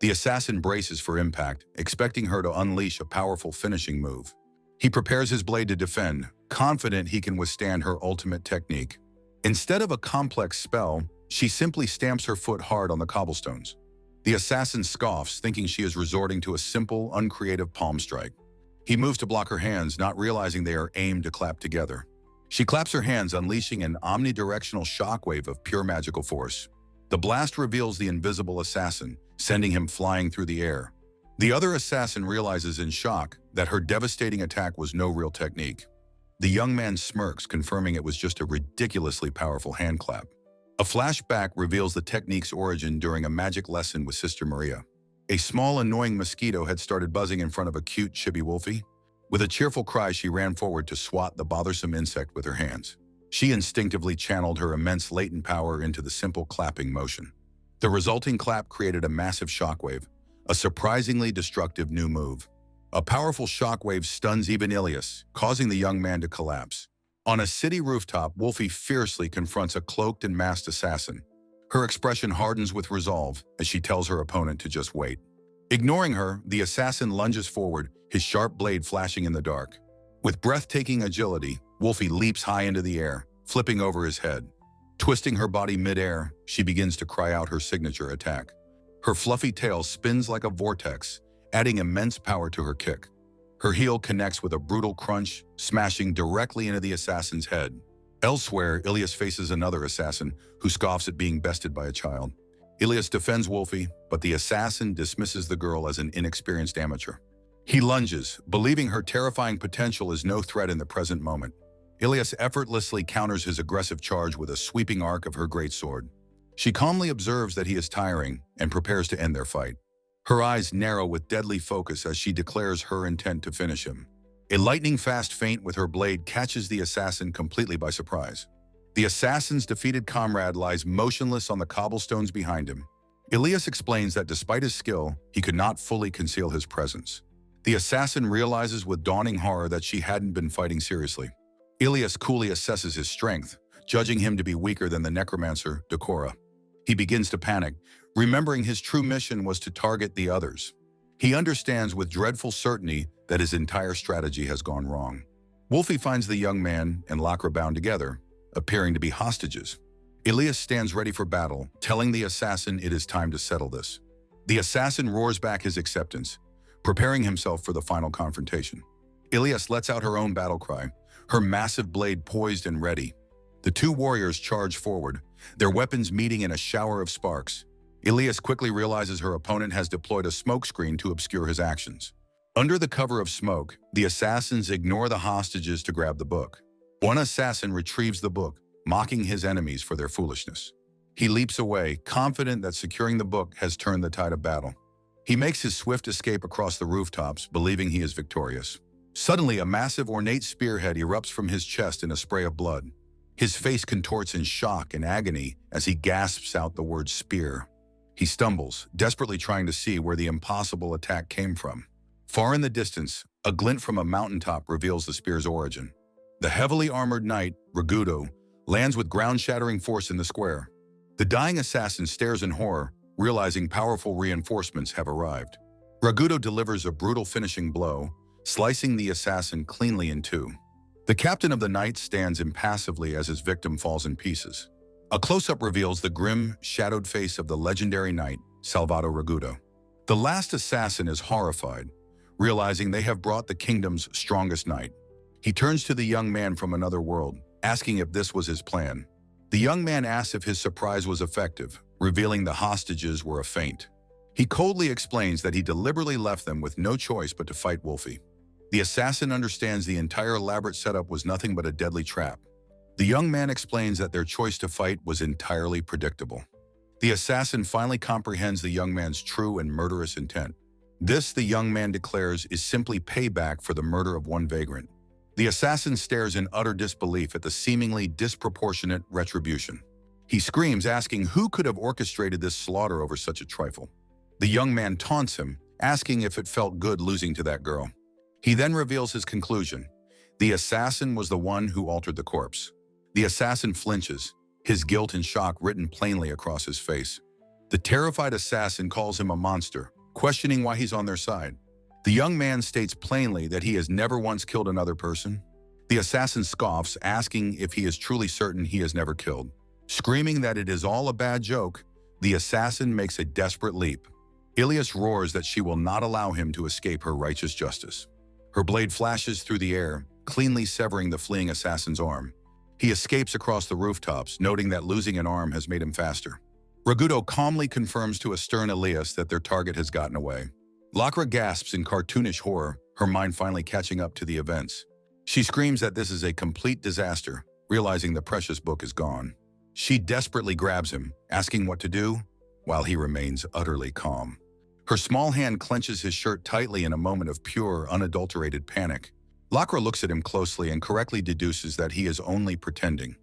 The assassin braces for impact, expecting her to unleash a powerful finishing move. He prepares his blade to defend, confident he can withstand her ultimate technique. Instead of a complex spell, she simply stamps her foot hard on the cobblestones. The assassin scoffs, thinking she is resorting to a simple, uncreative palm strike. He moves to block her hands, not realizing they are aimed to clap together. She claps her hands, unleashing an omnidirectional shockwave of pure magical force. The blast reveals the invisible assassin, sending him flying through the air. The other assassin realizes in shock that her devastating attack was no real technique. The young man smirks, confirming it was just a ridiculously powerful hand clap. A flashback reveals the technique's origin during a magic lesson with Sister Maria. A small, annoying mosquito had started buzzing in front of a cute, chibi Wolfie. With a cheerful cry, she ran forward to swat the bothersome insect with her hands. She instinctively channeled her immense latent power into the simple clapping motion. The resulting clap created a massive shockwave, a surprisingly destructive new move. A powerful shockwave stuns even Ilyas, causing the young man to collapse. On a city rooftop, Wolfie fiercely confronts a cloaked and masked assassin. Her expression hardens with resolve as she tells her opponent to just wait. Ignoring her, the assassin lunges forward, his sharp blade flashing in the dark. With breathtaking agility, Wolfie leaps high into the air, flipping over his head. Twisting her body mid-air, she begins to cry out her signature attack. Her fluffy tail spins like a vortex, adding immense power to her kick. Her heel connects with a brutal crunch, smashing directly into the assassin's head. Elsewhere, Ilyas faces another assassin who scoffs at being bested by a child. Ilyas defends Wolfie, but the assassin dismisses the girl as an inexperienced amateur. He lunges, believing her terrifying potential is no threat in the present moment. Ilas effortlessly counters his aggressive charge with a sweeping arc of her greatsword. She calmly observes that he is tiring and prepares to end their fight. Her eyes narrow with deadly focus as she declares her intent to finish him. A lightning-fast feint with her blade catches the assassin completely by surprise. The assassin's defeated comrade lies motionless on the cobblestones behind him. Ilas explains that despite his skill, he could not fully conceal his presence. The assassin realizes with dawning horror that she hadn't been fighting seriously. Ilas coolly assesses his strength, judging him to be weaker than the necromancer, Dora. He begins to panic, remembering his true mission was to target the others. He understands with dreadful certainty that his entire strategy has gone wrong. Wolfie finds the young man and Lakra bound together, appearing to be hostages. Ilas stands ready for battle, telling the assassin it is time to settle this. The assassin roars back his acceptance, preparing himself for the final confrontation. Ilas lets out her own battle cry, her massive blade poised and ready. The two warriors charge forward, their weapons meeting in a shower of sparks. Ilas quickly realizes her opponent has deployed a smokescreen to obscure his actions. Under the cover of smoke, the assassins ignore the hostages to grab the book. One assassin retrieves the book, mocking his enemies for their foolishness. He leaps away, confident that securing the book has turned the tide of battle. He makes his swift escape across the rooftops, believing he is victorious. Suddenly, a massive ornate spearhead erupts from his chest in a spray of blood. His face contorts in shock and agony as he gasps out the word spear. He stumbles, desperately trying to see where the impossible attack came from. Far in the distance, a glint from a mountaintop reveals the spear's origin. The heavily armored knight, Ragudo, lands with ground-shattering force in the square. The dying assassin stares in horror, realizing powerful reinforcements have arrived. Ragudo delivers a brutal finishing blow, slicing the assassin cleanly in two. The captain of the knights stands impassively as his victim falls in pieces. A close-up reveals the grim, shadowed face of the legendary knight, Salvato Ragudo. The last assassin is horrified, realizing they have brought the kingdom's strongest knight. He turns to the young man from another world, asking if this was his plan. The young man asks if his surprise was effective, revealing the hostages were a feint. He coldly explains that he deliberately left them with no choice but to fight Wolfie. The assassin understands the entire elaborate setup was nothing but a deadly trap. The young man explains that their choice to fight was entirely predictable. The assassin finally comprehends the young man's true and murderous intent. This, the young man declares, is simply payback for the murder of one vagrant. The assassin stares in utter disbelief at the seemingly disproportionate retribution. He screams, asking who could have orchestrated this slaughter over such a trifle. The young man taunts him, asking if it felt good losing to that girl. He then reveals his conclusion. The assassin was the one who altered the corpse. The assassin flinches, his guilt and shock written plainly across his face. The terrified assassin calls him a monster, questioning why he's on their side. The young man states plainly that he has never once killed another person. The assassin scoffs, asking if he is truly certain he has never killed. Screaming that it is all a bad joke, the assassin makes a desperate leap. Ilas roars that she will not allow him to escape her righteous justice. Her blade flashes through the air, cleanly severing the fleeing assassin's arm. He escapes across the rooftops, noting that losing an arm has made him faster. Ragudo calmly confirms to a stern Ilas that their target has gotten away. Lakra gasps in cartoonish horror, her mind finally catching up to the events. She screams that this is a complete disaster, realizing the precious book is gone. She desperately grabs him, asking what to do, while he remains utterly calm. Her small hand clenches his shirt tightly in a moment of pure, unadulterated panic. Lakra looks at him closely and correctly deduces that he is only pretending.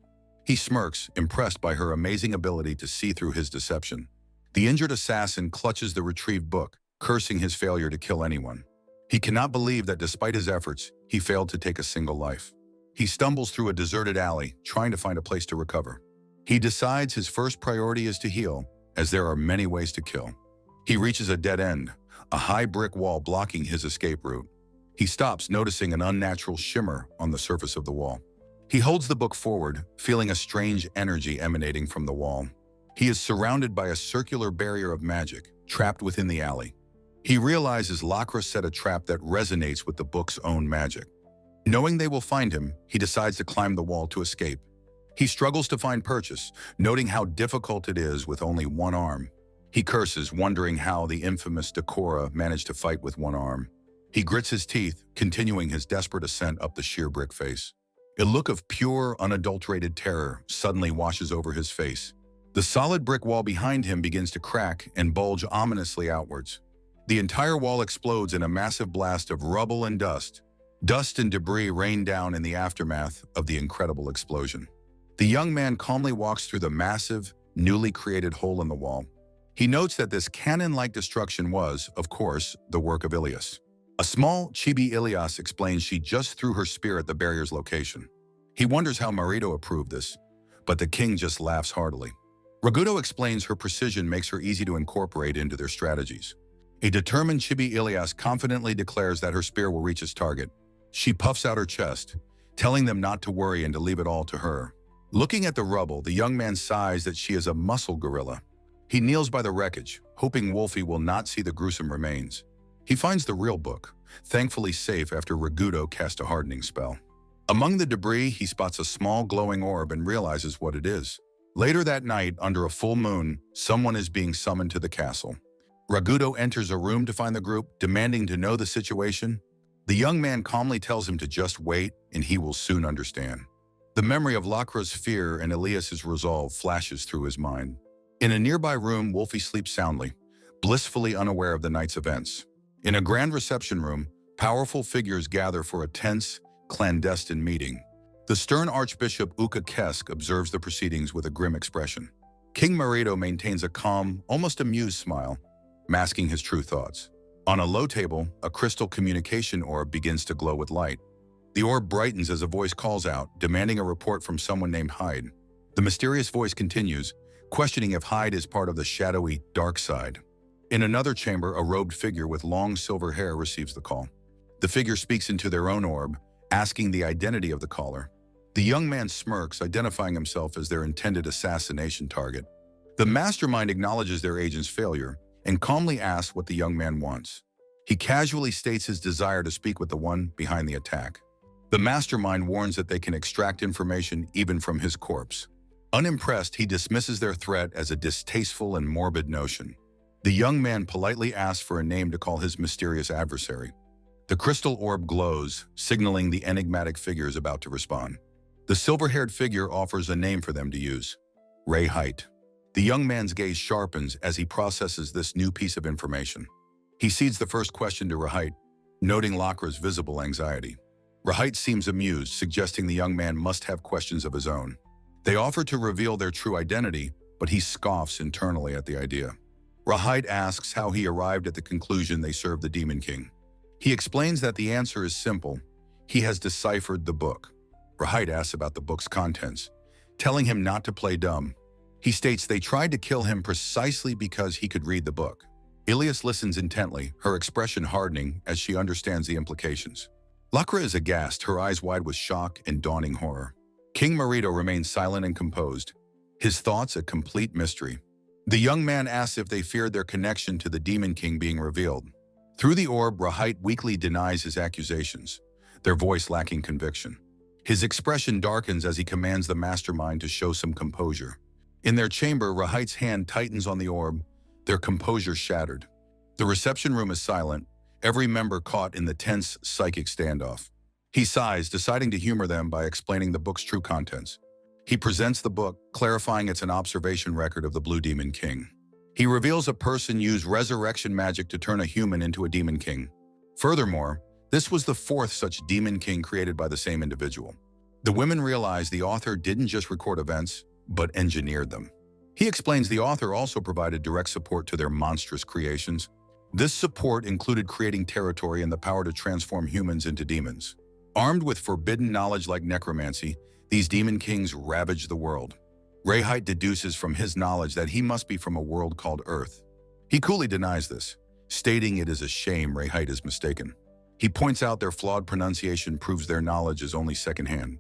He smirks, impressed by her amazing ability to see through his deception. The injured assassin clutches the retrieved book, cursing his failure to kill anyone. He cannot believe that despite his efforts, he failed to take a single life. He stumbles through a deserted alley, trying to find a place to recover. He decides his first priority is to heal, as there are many ways to kill. He reaches a dead end, a high brick wall blocking his escape route. He stops, noticing an unnatural shimmer on the surface of the wall. He holds the book forward, feeling a strange energy emanating from the wall. He is surrounded by a circular barrier of magic, trapped within the alley. He realizes Lakra set a trap that resonates with the book's own magic. Knowing they will find him, he decides to climb the wall to escape. He struggles to find purchase, noting how difficult it is with only one arm. He curses, wondering how the infamous Dora managed to fight with one arm. He grits his teeth, continuing his desperate ascent up the sheer brick face. A look of pure, unadulterated terror suddenly washes over his face. The solid brick wall behind him begins to crack and bulge ominously outwards. The entire wall explodes in a massive blast of rubble and dust. Dust and debris rain down in the aftermath of the incredible explosion. The young man calmly walks through the massive, newly created hole in the wall. He notes that this cannon-like destruction was, of course, the work of Ilas. A small chibi Ilas explains she just threw her spear at the barrier's location. He wonders how Marito approved this, but the king just laughs heartily. Ragudo explains her precision makes her easy to incorporate into their strategies. A determined chibi Ilas confidently declares that her spear will reach its target. She puffs out her chest, telling them not to worry and to leave it all to her. Looking at the rubble, the young man sighs that she is a muscle gorilla. He kneels by the wreckage, hoping Wolfie will not see the gruesome remains. He finds the real book, thankfully safe after Ragudo cast a hardening spell. Among the debris, he spots a small glowing orb and realizes what it is. Later that night, under a full moon, someone is being summoned to the castle. Ragudo enters a room to find the group, demanding to know the situation. The young man calmly tells him to just wait, and he will soon understand. The memory of Lacra's fear and Elias's resolve flashes through his mind. In a nearby room, Wolfie sleeps soundly, blissfully unaware of the night's events. In a grand reception room, powerful figures gather for a tense, clandestine meeting. The stern Archbishop Uka Kesk observes the proceedings with a grim expression. King Marito maintains a calm, almost amused smile, masking his true thoughts. On a low table, a crystal communication orb begins to glow with light. The orb brightens as a voice calls out, demanding a report from someone named Hyde. The mysterious voice continues, questioning if Hyde is part of the shadowy, dark side. In another chamber, a robed figure with long silver hair receives the call. The figure speaks into their own orb, asking the identity of the caller. The young man smirks, identifying himself as their intended assassination target. The mastermind acknowledges their agent's failure and calmly asks what the young man wants. He casually states his desire to speak with the one behind the attack. The mastermind warns that they can extract information even from his corpse. Unimpressed, he dismisses their threat as a distasteful and morbid notion. The young man politely asks for a name to call his mysterious adversary. The crystal orb glows, signaling the enigmatic figure is about to respond. The silver-haired figure offers a name for them to use: Rahight. The young man's gaze sharpens as he processes this new piece of information. He cedes the first question to Rahight, noting Lacra's visible anxiety. Rahight seems amused, suggesting the young man must have questions of his own. They offer to reveal their true identity, but he scoffs internally at the idea. Rahight asks how he arrived at the conclusion they serve the Demon King. He explains that the answer is simple. He has deciphered the book. Rahight asks about the book's contents, telling him not to play dumb. He states they tried to kill him precisely because he could read the book. Ilas listens intently, her expression hardening as she understands the implications. Lacra is aghast, her eyes wide with shock and dawning horror. King Marito remains silent and composed, his thoughts a complete mystery. The young man asks if they feared their connection to the Demon King being revealed. Through the orb, Rahight weakly denies his accusations, their voice lacking conviction. His expression darkens as he commands the mastermind to show some composure. In their chamber, Rahight's hand tightens on the orb, their composure shattered. The reception room is silent, every member caught in the tense psychic standoff. He sighs, deciding to humor them by explaining the book's true contents. He presents the book, clarifying it's an observation record of the Blue Demon King. He reveals a person used resurrection magic to turn a human into a Demon King. Furthermore, this was the fourth such Demon King created by the same individual. The women realize the author didn't just record events, but engineered them. He explains the author also provided direct support to their monstrous creations. This support included creating territory and the power to transform humans into demons. Armed with forbidden knowledge like necromancy, these Demon Kings ravage the world. Rahight deduces from his knowledge that he must be from a world called Earth. He coolly denies this, stating it is a shame Rahight is mistaken. He points out their flawed pronunciation proves their knowledge is only secondhand.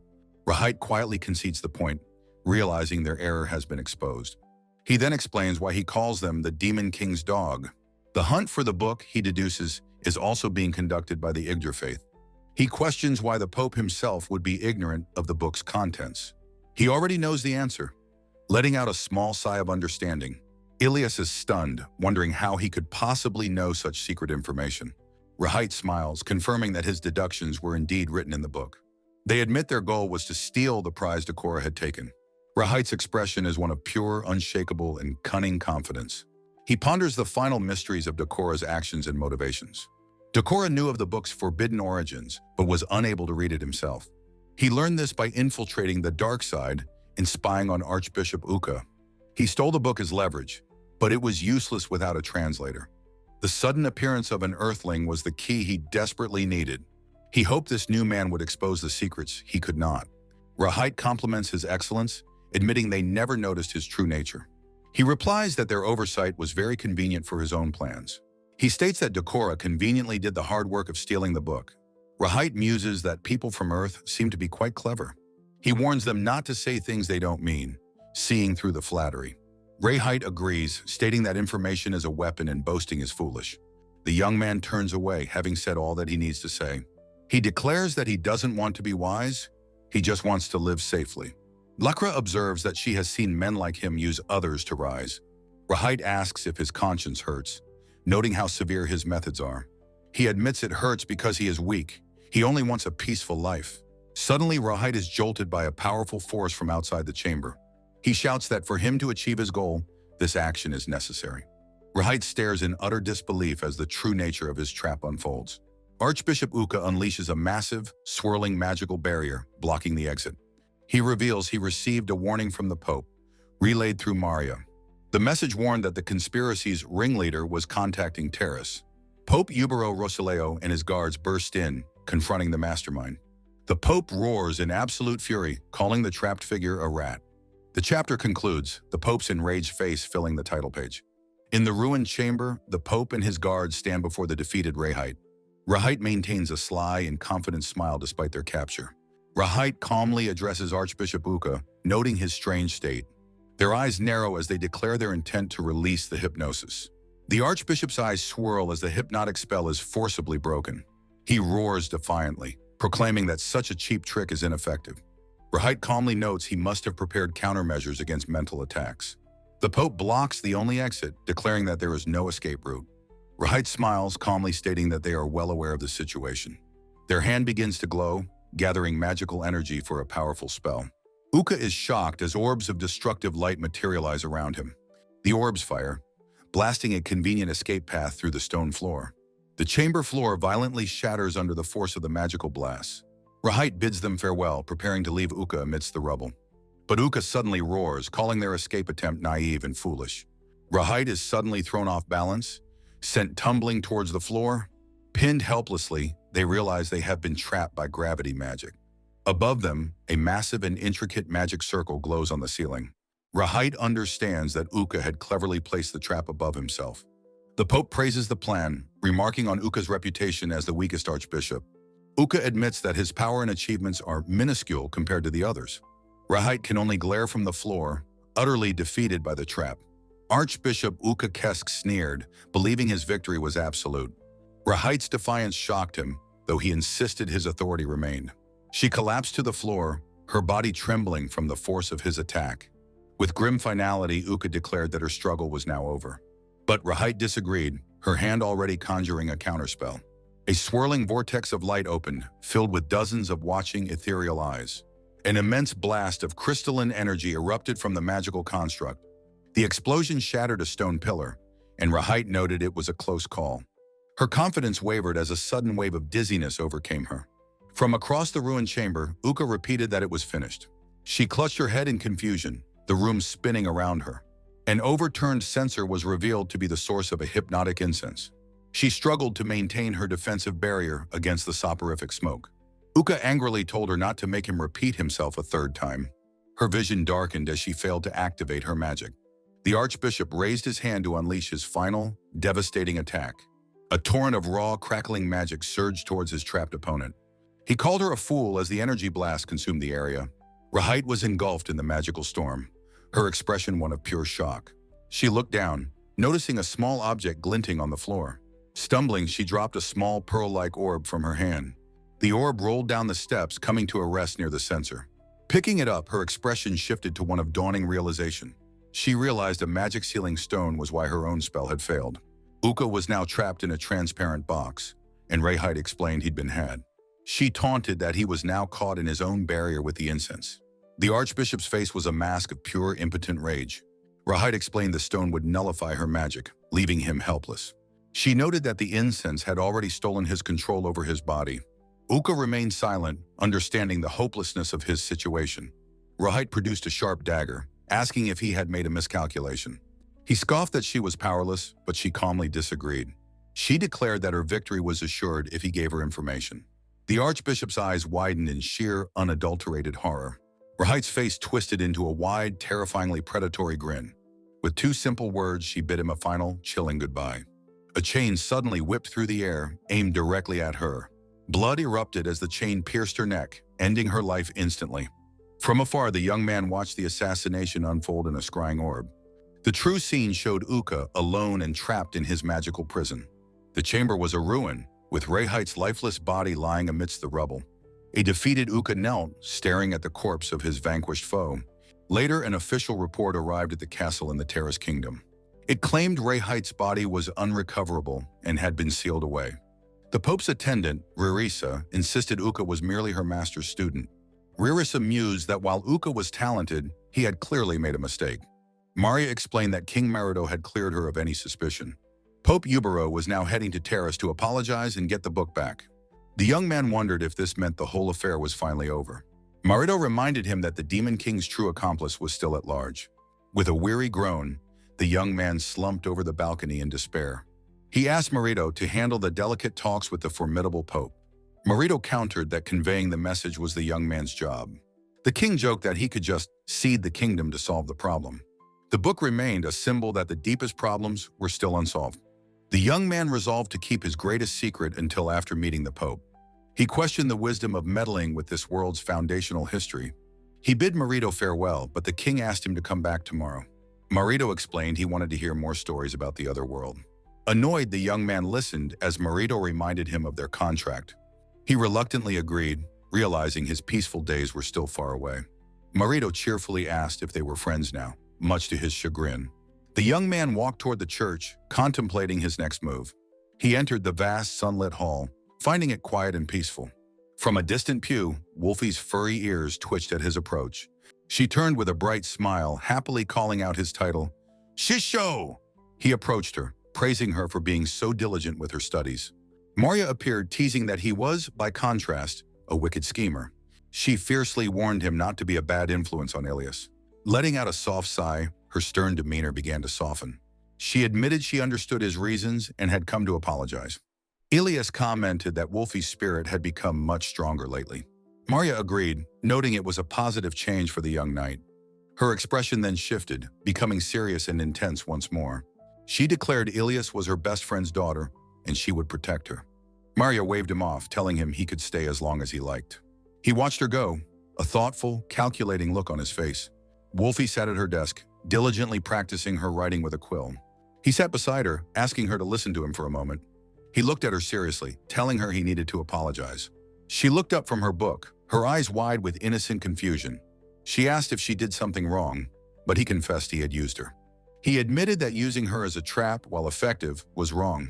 Rahight quietly concedes the point, realizing their error has been exposed. He then explains why he calls them the Demon King's dog. The hunt for the book, he deduces, is also being conducted by the Igdar faith. He questions why the Pope himself would be ignorant of the book's contents. He already knows the answer. Letting out a small sigh of understanding, Ilas is stunned, wondering how he could possibly know such secret information. Rahight smiles, confirming that his deductions were indeed written in the book. They admit their goal was to steal the prize Decora had taken. Rahight's expression is one of pure, unshakable, and cunning confidence. He ponders the final mysteries of Decora's actions and motivations. Decora knew of the book's forbidden origins, but was unable to read it himself. He learned this by infiltrating the dark side and spying on Archbishop Uka. He stole the book as leverage, but it was useless without a translator. The sudden appearance of an earthling was the key he desperately needed. He hoped this new man would expose the secrets he could not. Rahight compliments his excellence, admitting they never noticed his true nature. He replies that their oversight was very convenient for his own plans. He states that Decora conveniently did the hard work of stealing the book. Rahight muses that people from Earth seem to be quite clever. He warns them not to say things they don't mean, seeing through the flattery. Rahight agrees, stating that information is a weapon and boasting is foolish. The young man turns away, having said all that he needs to say. He declares that he doesn't want to be wise, he just wants to live safely. Lakra observes that she has seen men like him use others to rise. Rahight asks if his conscience hurts, noting how severe his methods are. He admits it hurts because he is weak. He only wants a peaceful life. Suddenly, Rahight is jolted by a powerful force from outside the chamber. He shouts that for him to achieve his goal, this action is necessary. Rahight stares in utter disbelief as the true nature of his trap unfolds. Archbishop Uka unleashes a massive, swirling magical barrier, blocking the exit. He reveals he received a warning from the Pope, relayed through Maria. The message warned that the conspiracy's ringleader was contacting terrorists. Pope Ubero Rosileo and his guards burst in, confronting the mastermind. The Pope roars in absolute fury, calling the trapped figure a rat. The chapter concludes, the Pope's enraged face filling the title page. In the ruined chamber, the Pope and his guards stand before the defeated Rahight. Rahight maintains a sly and confident smile despite their capture. Rahight calmly addresses Archbishop Uka, noting his strange state. Their eyes narrow as they declare their intent to release the hypnosis. The Archbishop's eyes swirl as the hypnotic spell is forcibly broken. He roars defiantly, proclaiming that such a cheap trick is ineffective. Rahight calmly notes he must have prepared countermeasures against mental attacks. The Pope blocks the only exit, declaring that there is no escape route. Rahight smiles, calmly stating that they are well aware of the situation. Their hand begins to glow, gathering magical energy for a powerful spell. Uka is shocked as orbs of destructive light materialize around him. The orbs fire, blasting a convenient escape path through the stone floor. The chamber floor violently shatters under the force of the magical blasts. Rahight bids them farewell, preparing to leave Uka amidst the rubble. But Uka suddenly roars, calling their escape attempt naive and foolish. Rahight is suddenly thrown off balance, sent tumbling towards the floor. Pinned helplessly, they realize they have been trapped by gravity magic. Above them, a massive and intricate magic circle glows on the ceiling. Rahight understands that Uka had cleverly placed the trap above himself. The Pope praises the plan, remarking on Uka's reputation as the weakest archbishop. Uka admits that his power and achievements are minuscule compared to the others. Rahight can only glare from the floor, utterly defeated by the trap. Archbishop Uka Kesk sneered, believing his victory was absolute. Rahight's defiance shocked him, though he insisted his authority remained. She collapsed to the floor, her body trembling from the force of his attack. With grim finality, Uka declared that her struggle was now over. But Rahight disagreed, her hand already conjuring a counterspell. A swirling vortex of light opened, filled with dozens of watching ethereal eyes. An immense blast of crystalline energy erupted from the magical construct. The explosion shattered a stone pillar, and Rahight noted it was a close call. Her confidence wavered as a sudden wave of dizziness overcame her. From across the ruined chamber, Uka repeated that it was finished. She clutched her head in confusion, the room spinning around her. An overturned censer was revealed to be the source of a hypnotic incense. She struggled to maintain her defensive barrier against the soporific smoke. Uka angrily told her not to make him repeat himself a third time. Her vision darkened as she failed to activate her magic. The Archbishop raised his hand to unleash his final, devastating attack. A torrent of raw, crackling magic surged towards his trapped opponent. He called her a fool as the energy blast consumed the area. Rahight was engulfed in the magical storm, her expression one of pure shock. She looked down, noticing a small object glinting on the floor. Stumbling, she dropped a small pearl-like orb from her hand. The orb rolled down the steps, coming to a rest near the censer. Picking it up, her expression shifted to one of dawning realization. She realized a magic sealing stone was why her own spell had failed. Uka was now trapped in a transparent box, and Rahight explained he'd been had. She taunted that he was now caught in his own barrier with the incense. The archbishop's face was a mask of pure impotent rage. Rahight explained the stone would nullify her magic, leaving him helpless. She noted that the incense had already stolen his control over his body. Uka remained silent, understanding the hopelessness of his situation. Rahight produced a sharp dagger, asking if he had made a miscalculation. He scoffed that she was powerless, but she calmly disagreed. She declared that her victory was assured if he gave her information. The archbishop's eyes widened in sheer, unadulterated horror. Rahight's face twisted into a wide, terrifyingly predatory grin. With 2 simple words, she bid him a final, chilling goodbye. A chain suddenly whipped through the air, aimed directly at her. Blood erupted as the chain pierced her neck, ending her life instantly. From afar, the young man watched the assassination unfold in a scrying orb. The true scene showed Uka alone and trapped in his magical prison. The chamber was a ruin, with Rahight's lifeless body lying amidst the rubble. A defeated Uka knelt, staring at the corpse of his vanquished foe. Later, an official report arrived at the castle in the Terrace Kingdom. It claimed Rahight's body was unrecoverable and had been sealed away. The Pope's attendant, Ririsa, insisted Uka was merely her master's student. Ririsa mused that while Uka was talented, he had clearly made a mistake. Maria explained that King Marido had cleared her of any suspicion. Pope Ubero was now heading to Terrace to apologize and get the book back. The young man wondered if this meant the whole affair was finally over. Marido reminded him that the Demon King's true accomplice was still at large. With a weary groan, the young man slumped over the balcony in despair. He asked Marido to handle the delicate talks with the formidable Pope. Marido countered that conveying the message was the young man's job. The king joked that he could just cede the kingdom to solve the problem. The book remained a symbol that the deepest problems were still unsolved. The young man resolved to keep his greatest secret until after meeting the Pope. He questioned the wisdom of meddling with this world's foundational history. He bid Marido farewell, but the king asked him to come back tomorrow. Marido explained he wanted to hear more stories about the other world. Annoyed, the young man listened as Marido reminded him of their contract. He reluctantly agreed, realizing his peaceful days were still far away. Marido cheerfully asked if they were friends now, much to his chagrin. The young man walked toward the church, contemplating his next move. He entered the vast, sunlit hall, finding it quiet and peaceful. From a distant pew, Wolfie's furry ears twitched at his approach. She turned with a bright smile, happily calling out his title, Shisho! He approached her, praising her for being so diligent with her studies. Maria appeared, teasing that he was, by contrast, a wicked schemer. She fiercely warned him not to be a bad influence on Ilias. Letting out a soft sigh, her stern demeanor began to soften. She admitted she understood his reasons and had come to apologize. Ilias commented that Wolfie's spirit had become much stronger lately. Maria agreed, noting it was a positive change for the young knight. Her expression then shifted, becoming serious and intense once more. She declared Ilias was her best friend's daughter, and she would protect her. Maria waved him off, telling him he could stay as long as he liked. He watched her go, a thoughtful, calculating look on his face. Wolfie sat at her desk, diligently practicing her writing with a quill. He sat beside her, asking her to listen to him for a moment. He looked at her seriously, telling her he needed to apologize. She looked up from her book, her eyes wide with innocent confusion. She asked if she did something wrong, but he confessed he had used her. He admitted that using her as a trap, while effective, was wrong.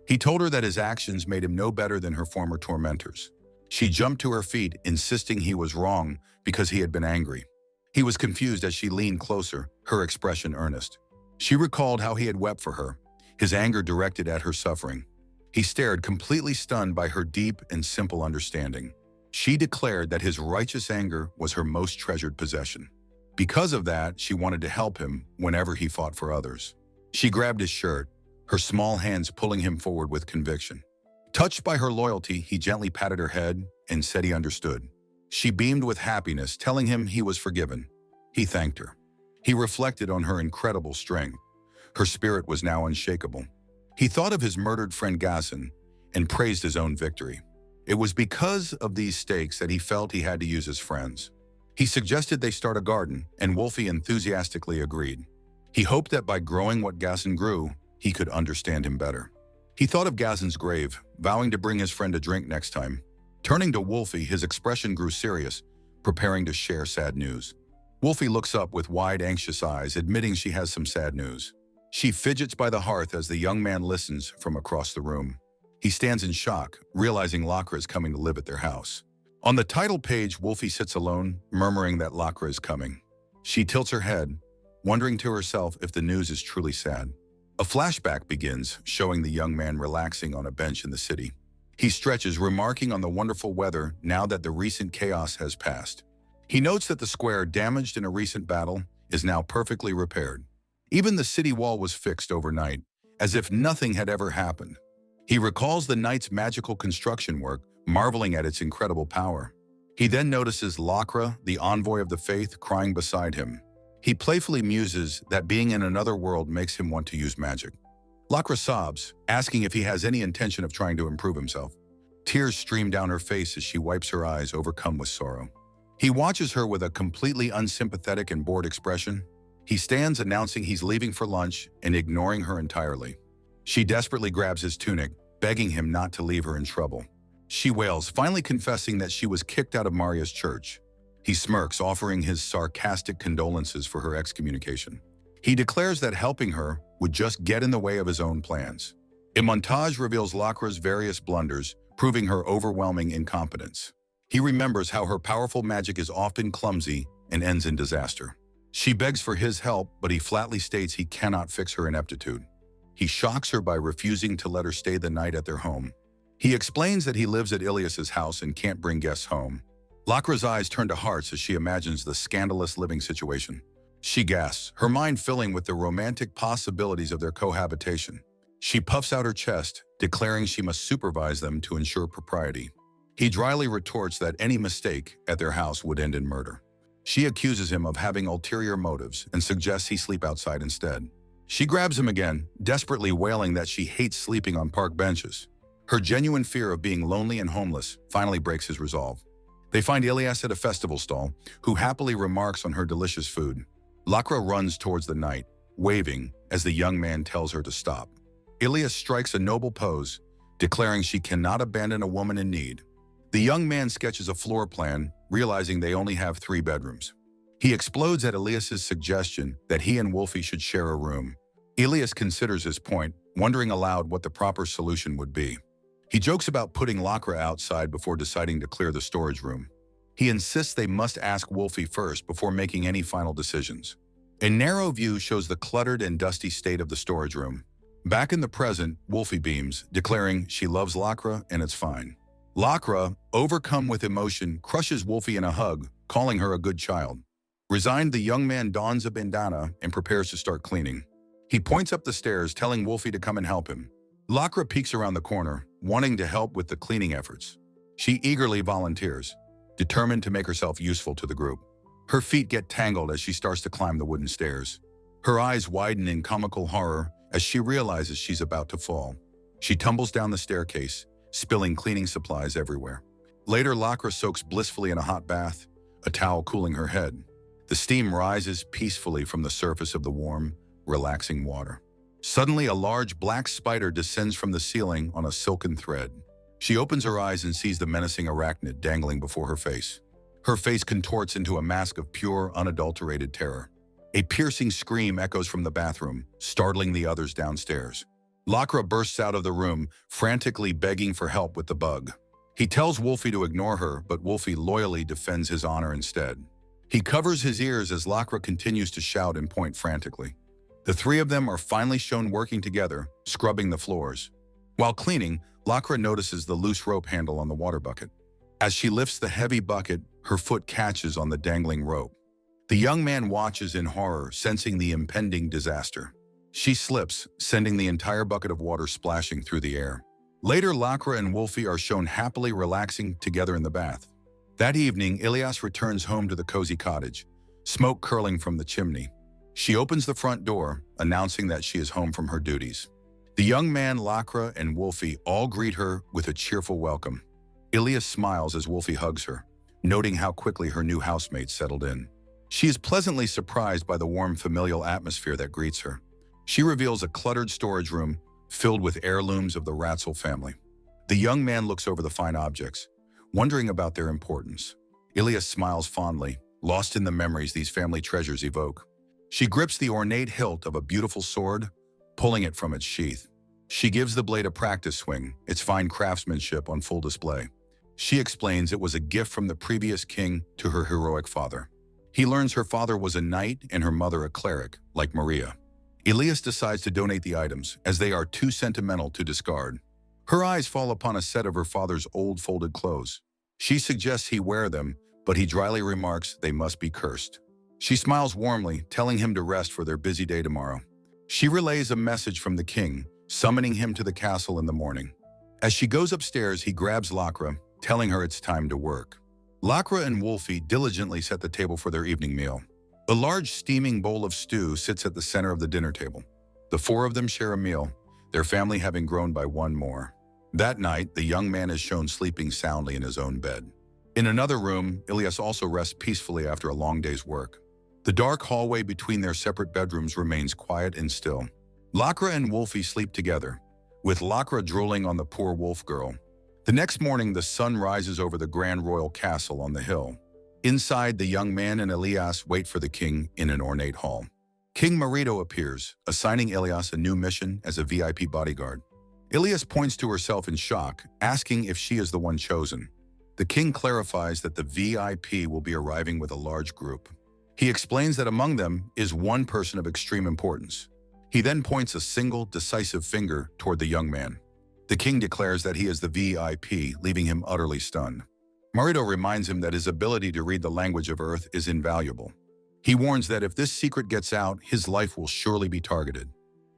He told her that his actions made him no better than her former tormentors. She jumped to her feet, insisting he was wrong because he had been angry. He was confused as she leaned closer, her expression earnest. She recalled how he had wept for her, his anger directed at her suffering. He stared, completely stunned by her deep and simple understanding. She declared that his righteous anger was her most treasured possession. Because of that, she wanted to help him whenever he fought for others. She grabbed his shirt, her small hands pulling him forward with conviction. Touched by her loyalty, he gently patted her head and said he understood. She beamed with happiness, telling him he was forgiven. He thanked her. He reflected on her incredible strength. Her spirit was now unshakable. He thought of his murdered friend Gazan and praised his own victory. It was because of these stakes that he felt he had to use his friends. He suggested they start a garden, and Wolfie enthusiastically agreed. He hoped that by growing what Gazan grew, he could understand him better. He thought of Gazan's grave, vowing to bring his friend a drink next time. Turning to Wolfie, his expression grew serious, preparing to share sad news. Wolfie looks up with wide, anxious eyes, admitting she has some sad news. She fidgets by the hearth as the young man listens from across the room. He stands in shock, realizing Lacra is coming to live at their house. On the title page, Wolfie sits alone, murmuring that Lacra is coming. She tilts her head, wondering to herself if the news is truly sad. A flashback begins, showing the young man relaxing on a bench in the city. He stretches, remarking on the wonderful weather now that the recent chaos has passed. He notes that the square, damaged in a recent battle, is now perfectly repaired. Even the city wall was fixed overnight, as if nothing had ever happened. He recalls the knight's magical construction work, marveling at its incredible power. He then notices Lacra, the envoy of the faith, crying beside him. He playfully muses that being in another world makes him want to use magic. Lacra sobs, asking if he has any intention of trying to improve himself. Tears stream down her face as she wipes her eyes, overcome with sorrow. He watches her with a completely unsympathetic and bored expression. He stands, announcing he's leaving for lunch and ignoring her entirely. She desperately grabs his tunic, begging him not to leave her in trouble. She wails, finally confessing that she was kicked out of Maria's church. He smirks, offering his sarcastic condolences for her excommunication. He declares that helping her would just get in the way of his own plans. A montage reveals Lacra's various blunders, proving her overwhelming incompetence. He remembers how her powerful magic is often clumsy and ends in disaster. She begs for his help, but he flatly states he cannot fix her ineptitude. He shocks her by refusing to let her stay the night at their home. He explains that he lives at Ilyas's house and can't bring guests home. Lacra's eyes turn to hearts as she imagines the scandalous living situation. She gasps, her mind filling with the romantic possibilities of their cohabitation. She puffs out her chest, declaring she must supervise them to ensure propriety. He dryly retorts that any mistake at their house would end in murder. She accuses him of having ulterior motives and suggests he sleep outside instead. She grabs him again, desperately wailing that she hates sleeping on park benches. Her genuine fear of being lonely and homeless finally breaks his resolve. They find Ilyas at a festival stall, who happily remarks on her delicious food. Lacra runs towards the knight, waving as the young man tells her to stop. Ilyas strikes a noble pose, declaring she cannot abandon a woman in need. The young man sketches a floor plan, realizing they only have 3 bedrooms. He explodes at Ilyas's suggestion that he and Wolfie should share a room. Ilyas considers his point, wondering aloud what the proper solution would be. He jokes about putting Lacra outside before deciding to clear the storage room. He insists they must ask Wolfie first before making any final decisions. A narrow view shows the cluttered and dusty state of the storage room. Back in the present, Wolfie beams, declaring she loves Lacra and it's fine. Lacra, overcome with emotion, crushes Wolfie in a hug, calling her a good child. Resigned, the young man dons a bandana and prepares to start cleaning. He points up the stairs, telling Wolfie to come and help him. Lacra peeks around the corner, wanting to help with the cleaning efforts. She eagerly volunteers, determined to make herself useful to the group. Her feet get tangled as she starts to climb the wooden stairs. Her eyes widen in comical horror as she realizes she's about to fall. She tumbles down the staircase, spilling cleaning supplies everywhere. Later, Lacra soaks blissfully in a hot bath, a towel cooling her head. The steam rises peacefully from the surface of the warm, relaxing water. Suddenly, a large black spider descends from the ceiling on a silken thread. She opens her eyes and sees the menacing arachnid dangling before her face. Her face contorts into a mask of pure, unadulterated terror. A piercing scream echoes from the bathroom, startling the others downstairs. Lacra bursts out of the room, frantically begging for help with the bug. He tells Wolfie to ignore her, but Wolfie loyally defends his honor instead. He covers his ears as Lacra continues to shout and point frantically. The 3 of them are finally shown working together, scrubbing the floors. While cleaning, Lacra notices the loose rope handle on the water bucket. As she lifts the heavy bucket, her foot catches on the dangling rope. The young man watches in horror, sensing the impending disaster. She slips, sending the entire bucket of water splashing through the air. Later, Lacra and Wolfie are shown happily relaxing together in the bath. That evening, Ilyas returns home to the cozy cottage, smoke curling from the chimney. She opens the front door, announcing that she is home from her duties. The young man, Lacra, and Wolfie all greet her with a cheerful welcome. Ilyas smiles as Wolfie hugs her, noting how quickly her new housemates settled in. She is pleasantly surprised by the warm familial atmosphere that greets her. She reveals a cluttered storage room filled with heirlooms of the Ratzel family. The young man looks over the fine objects, wondering about their importance. Ilyas smiles fondly, lost in the memories these family treasures evoke. She grips the ornate hilt of a beautiful sword, pulling it from its sheath. She gives the blade a practice swing, its fine craftsmanship on full display. She explains it was a gift from the previous king to her heroic father. He learns her father was a knight and her mother a cleric, like Maria. Ilas decides to donate the items, as they are too sentimental to discard. Her eyes fall upon a set of her father's old folded clothes. She suggests he wear them, but he dryly remarks they must be cursed. She smiles warmly, telling him to rest for their busy day tomorrow. She relays a message from the king, summoning him to the castle in the morning. As she goes upstairs, he grabs Lacra, telling her it's time to work. Lacra and Wolfie diligently set the table for their evening meal. A large steaming bowl of stew sits at the center of the dinner table. The four of them share a meal, their family having grown by one more. That night, the young man is shown sleeping soundly in his own bed. In another room, Ilas also rests peacefully after a long day's work. The dark hallway between their separate bedrooms remains quiet and still. Lacra and Wolfie sleep together, with Lacra drooling on the poor wolf girl. The next morning, the sun rises over the grand royal castle on the hill. Inside, the young man and Ilas wait for the king in an ornate hall. King Marito appears, assigning Ilas a new mission as a VIP bodyguard. Ilas points to herself in shock, asking if she is the one chosen. The king clarifies that the VIP will be arriving with a large group. He explains that among them is one person of extreme importance. He then points a single, decisive finger toward the young man. The king declares that he is the VIP, leaving him utterly stunned. Marito reminds him that his ability to read the language of Earth is invaluable. He warns that if this secret gets out, his life will surely be targeted.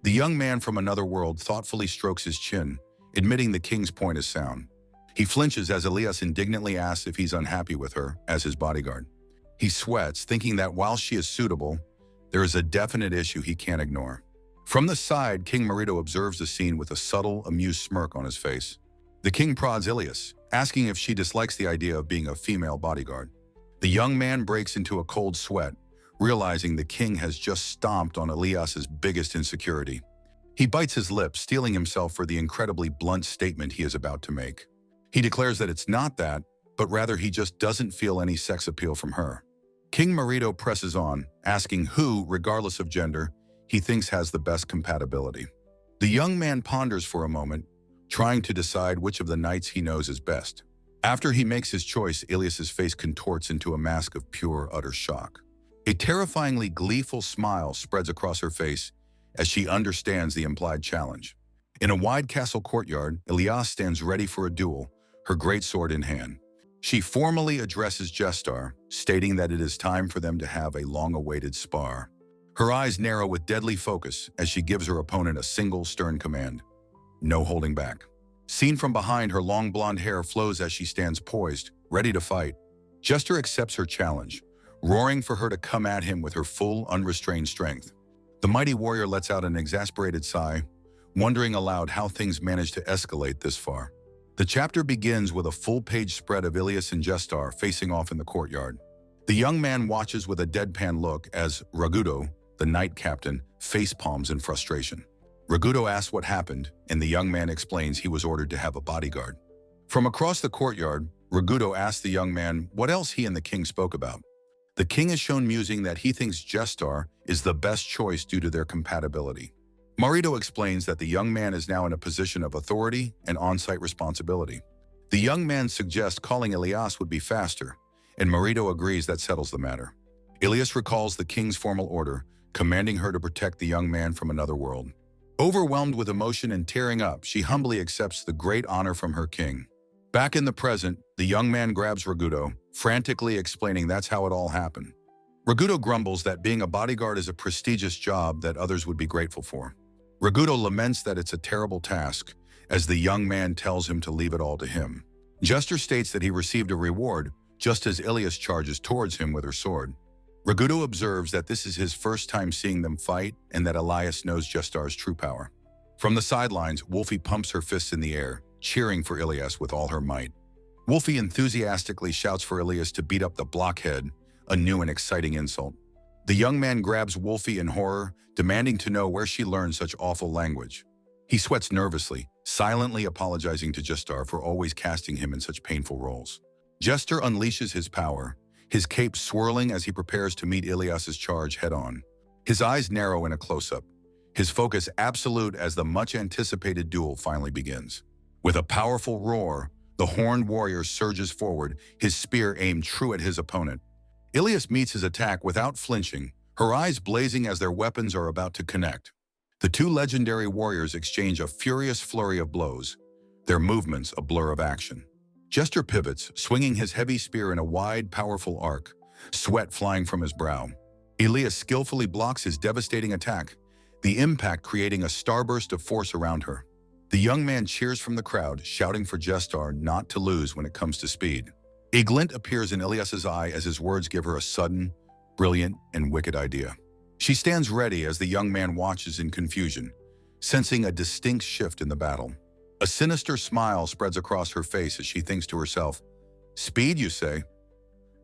The young man from another world thoughtfully strokes his chin, admitting the king's point is sound. He flinches as Ilas indignantly asks if he's unhappy with her as his bodyguard. He sweats, thinking that while she is suitable, there is a definite issue he can't ignore. From the side, King Marito observes the scene with a subtle, amused smirk on his face. The king prods Ilas, asking if she dislikes the idea of being a female bodyguard. The young man breaks into a cold sweat, realizing the king has just stomped on Ilas's biggest insecurity. He bites his lip, steeling himself for the incredibly blunt statement he is about to make. He declares that it's not that, but rather he just doesn't feel any sex appeal from her. King Marito presses on, asking who, regardless of gender, he thinks has the best compatibility. The young man ponders for a moment, trying to decide which of the knights he knows is best. After he makes his choice, Ilas's face contorts into a mask of pure, utter shock. A terrifyingly gleeful smile spreads across her face as she understands the implied challenge. In a wide castle courtyard, Ilas stands ready for a duel, her greatsword in hand. She formally addresses Gestar, stating that it is time for them to have a long-awaited spar. Her eyes narrow with deadly focus as she gives her opponent a single stern command. No holding back. Seen from behind, her long blonde hair flows as she stands poised, ready to fight. Gestar accepts her challenge, roaring for her to come at him with her full, unrestrained strength. The mighty warrior lets out an exasperated sigh, wondering aloud how things managed to escalate this far. The chapter begins with a full-page spread of Ilas and Gestar facing off in the courtyard. The young man watches with a deadpan look as Ragudo, the knight captain, facepalms in frustration. Ragudo asks what happened, and the young man explains he was ordered to have a bodyguard. From across the courtyard, Ragudo asks the young man what else he and the king spoke about. The king is shown musing that he thinks Gestar is the best choice due to their compatibility. Marito explains that the young man is now in a position of authority and on-site responsibility. The young man suggests calling Ilas would be faster, and Marito agrees that settles the matter. Ilas recalls the king's formal order, commanding her to protect the young man from another world. Overwhelmed with emotion and tearing up, she humbly accepts the great honor from her king. Back in the present, the young man grabs Ragudo, frantically explaining that's how it all happened. Ragudo grumbles that being a bodyguard is a prestigious job that others would be grateful for. Ragudo laments that it's a terrible task, as the young man tells him to leave it all to him. Gestar states that he received a reward, just as Ilas charges towards him with her sword. Ragudo observes that this is his first time seeing them fight and that Ilas knows Gestar's true power. From the sidelines, Wolfie pumps her fists in the air, cheering for Ilas with all her might. Wolfie enthusiastically shouts for Ilas to beat up the blockhead, a new and exciting insult. The young man grabs Wolfie in horror, demanding to know where she learned such awful language. He sweats nervously, silently apologizing to Gestar for always casting him in such painful roles. Gestar unleashes his power, his cape swirling as he prepares to meet Ilas's charge head-on. His eyes narrow in a close-up. his focus absolute as the much-anticipated duel finally begins. With a powerful roar, the horned warrior surges forward, his spear aimed true at his opponent. Ilas meets his attack without flinching, her eyes blazing as their weapons are about to connect. The two legendary warriors exchange a furious flurry of blows, their movements a blur of action. Jester pivots, swinging his heavy spear in a wide, powerful arc, sweat flying from his brow. Ilas skillfully blocks his devastating attack, the impact creating a starburst of force around her. The young man cheers from the crowd, shouting for Jester not to lose when it comes to speed. A glint appears in Ilas's eye as his words give her a sudden, brilliant, and wicked idea. She stands ready as the young man watches in confusion, sensing a distinct shift in the battle. A sinister smile spreads across her face as she thinks to herself, "Speed, you say?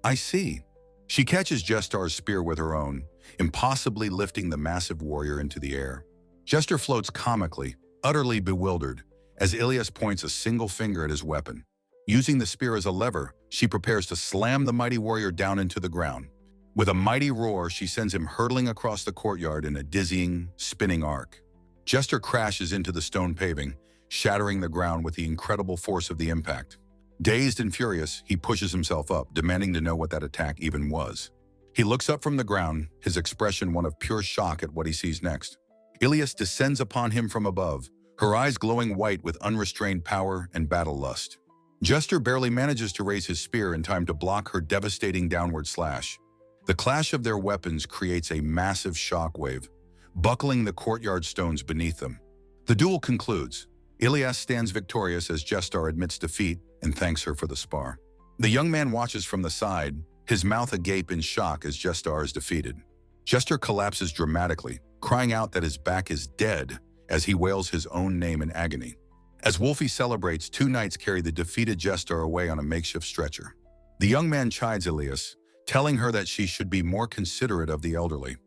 I see." She catches Jester's spear with her own, impossibly lifting the massive warrior into the air. Jester floats comically, utterly bewildered, as Ilas points a single finger at his weapon. Using the spear as a lever, she prepares to slam the mighty warrior down into the ground. With a mighty roar, she sends him hurtling across the courtyard in a dizzying, spinning arc. Jester crashes into the stone paving, shattering the ground with the incredible force of the impact. Dazed and furious, he pushes himself up, demanding to know what that attack even was. He looks up from the ground, his expression one of pure shock at what he sees next. Ilas descends upon him from above, her eyes glowing white with unrestrained power and battle lust. Jester barely manages to raise his spear in time to block her devastating downward slash. The clash of their weapons creates a massive shockwave, buckling the courtyard stones beneath them. The duel concludes. Ilas stands victorious as Jester admits defeat and thanks her for the spar. The young man watches from the side, his mouth agape in shock as Jester is defeated. Jester collapses dramatically, crying out that his back is dead as he wails his own name in agony. As Wolfie celebrates, two knights carry the defeated Jester away on a makeshift stretcher. The young man chides Ilas, telling her that she should be more considerate of the elderly.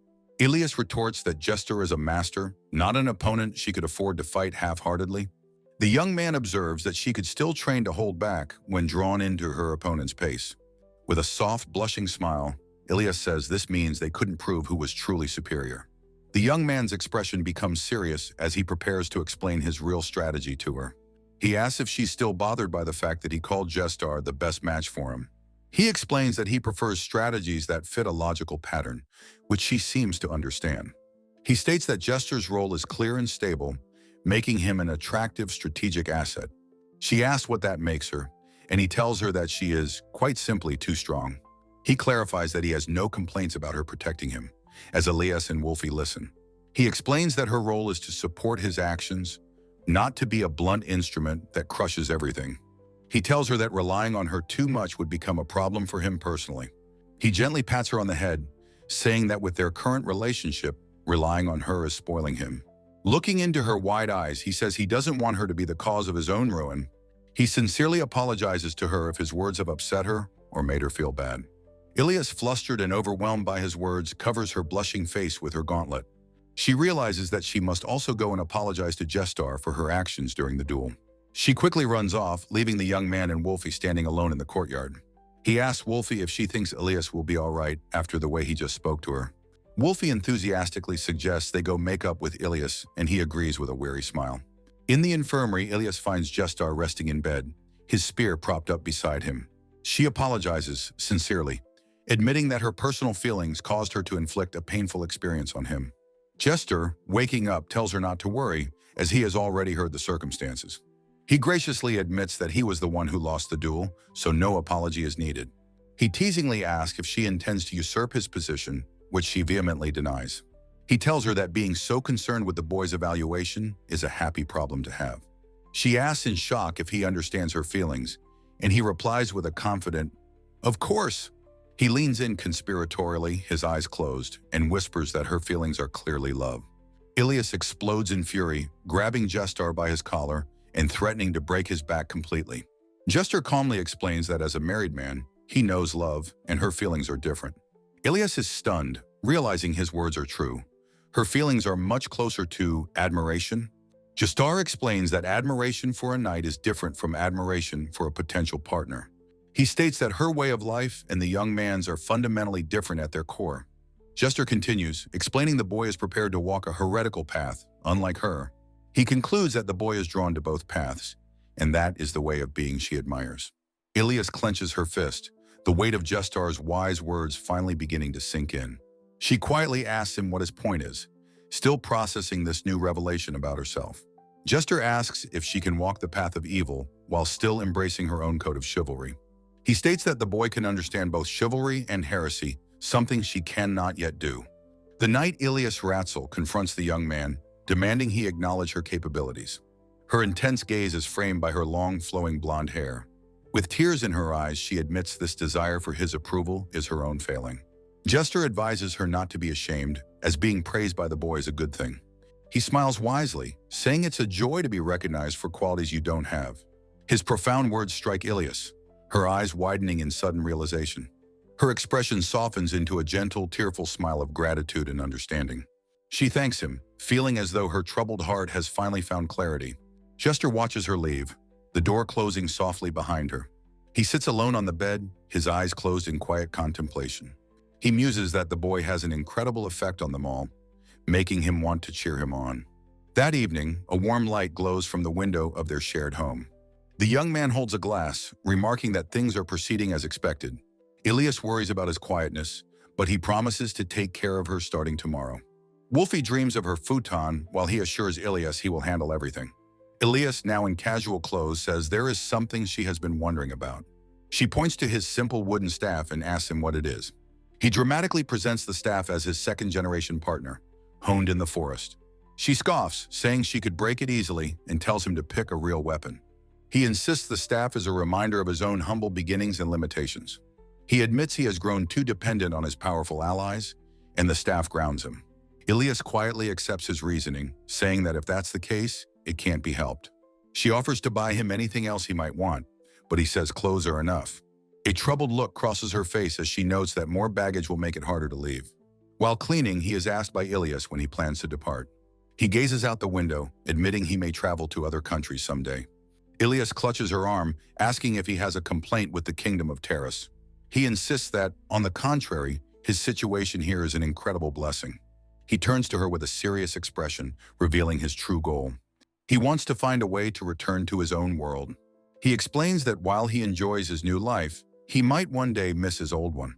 Ilas retorts that Jester is a master, not an opponent she could afford to fight half-heartedly. The young man observes that she could still train to hold back when drawn into her opponent's pace. With a soft, blushing smile, Ilas says this means they couldn't prove who was truly superior. The young man's expression becomes serious as he prepares to explain his real strategy to her. He asks if she's still bothered by the fact that he called Jester the best match for him. He explains that he prefers strategies that fit a logical pattern, which she seems to understand. He states that Jester's role is clear and stable, making him an attractive strategic asset. She asks what that makes her, and he tells her that she is, quite simply, too strong. He clarifies that he has no complaints about her protecting him, as Ilas and Wolfie listen. He explains that her role is to support his actions, not to be a blunt instrument that crushes everything. He tells her that relying on her too much would become a problem for him personally. He gently pats her on the head, saying that with their current relationship, relying on her is spoiling him. Looking into her wide eyes, he says he doesn't want her to be the cause of his own ruin. He sincerely apologizes to her if his words have upset her or made her feel bad. Ilas, flustered and overwhelmed by his words, covers her blushing face with her gauntlet. She realizes that she must also go and apologize to Jester for her actions during the duel. She quickly runs off, leaving the young man and Wolfie standing alone in the courtyard. He asks Wolfie if she thinks Ilas will be all right after the way he just spoke to her. Wolfie enthusiastically suggests they go make up with Ilas, and he agrees with a weary smile. In the infirmary, Ilas finds Jester resting in bed, his spear propped up beside him. She apologizes, sincerely, admitting that her personal feelings caused her to inflict a painful experience on him. Jester, waking up, tells her not to worry, as he has already heard the circumstances. He graciously admits that he was the one who lost the duel, so no apology is needed. He teasingly asks if she intends to usurp his position, which she vehemently denies. He tells her that being so concerned with the boy's evaluation is a happy problem to have. She asks in shock if he understands her feelings, and he replies with a confident, "Of course." He leans in conspiratorially, his eyes closed, and whispers that her feelings are clearly love. Ilas explodes in fury, grabbing Jester by his collar and threatening to break his back completely. Jester calmly explains that as a married man, he knows love and her feelings are different. Ilas is stunned, realizing his words are true. Her feelings are much closer to admiration. Jester explains that admiration for a knight is different from admiration for a potential partner. He states that her way of life and the young man's are fundamentally different at their core. Jester continues, explaining the boy is prepared to walk a heretical path, unlike her. He concludes that the boy is drawn to both paths, and that is the way of being she admires. Ilas clenches her fist, the weight of Jester's wise words finally beginning to sink in. She quietly asks him what his point is, still processing this new revelation about herself. Jester asks if she can walk the path of evil while still embracing her own code of chivalry. He states that the boy can understand both chivalry and heresy, something she cannot yet do. The night Ilas Ratzel confronts the young man, demanding he acknowledge her capabilities. Her intense gaze is framed by her long, flowing blonde hair. With tears in her eyes, she admits this desire for his approval is her own failing. Jester advises her not to be ashamed, as being praised by the boy is a good thing. He smiles wisely, saying it's a joy to be recognized for qualities you don't have. His profound words strike Ilas, her eyes widening in sudden realization. Her expression softens into a gentle, tearful smile of gratitude and understanding. She thanks him, feeling as though her troubled heart has finally found clarity. Jester watches her leave, the door closing softly behind her. He sits alone on the bed, his eyes closed in quiet contemplation. He muses that the boy has an incredible effect on them all, making him want to cheer him on. That evening, a warm light glows from the window of their shared home. The young man holds a glass, remarking that things are proceeding as expected. Ilas worries about his quietness, but he promises to take care of her starting tomorrow. Wolfie dreams of her futon while he assures Ilas he will handle everything. Ilas, now in casual clothes, says there is something she has been wondering about. She points to his simple wooden staff and asks him what it is. He dramatically presents the staff as his second-generation partner, honed in the forest. She scoffs, saying she could break it easily, and tells him to pick a real weapon. He insists the staff is a reminder of his own humble beginnings and limitations. He admits he has grown too dependent on his powerful allies, and the staff grounds him. Ilas quietly accepts his reasoning, saying that if that's the case, it can't be helped. She offers to buy him anything else he might want, but he says clothes are enough. A troubled look crosses her face as she notes that more baggage will make it harder to leave. While cleaning, he is asked by Ilas when he plans to depart. He gazes out the window, admitting he may travel to other countries someday. Ilas clutches her arm, asking if he has a complaint with the kingdom of Terrace. He insists that, on the contrary, his situation here is an incredible blessing. He turns to her with a serious expression, revealing his true goal. He wants to find a way to return to his own world. He explains that while he enjoys his new life, he might one day miss his old one.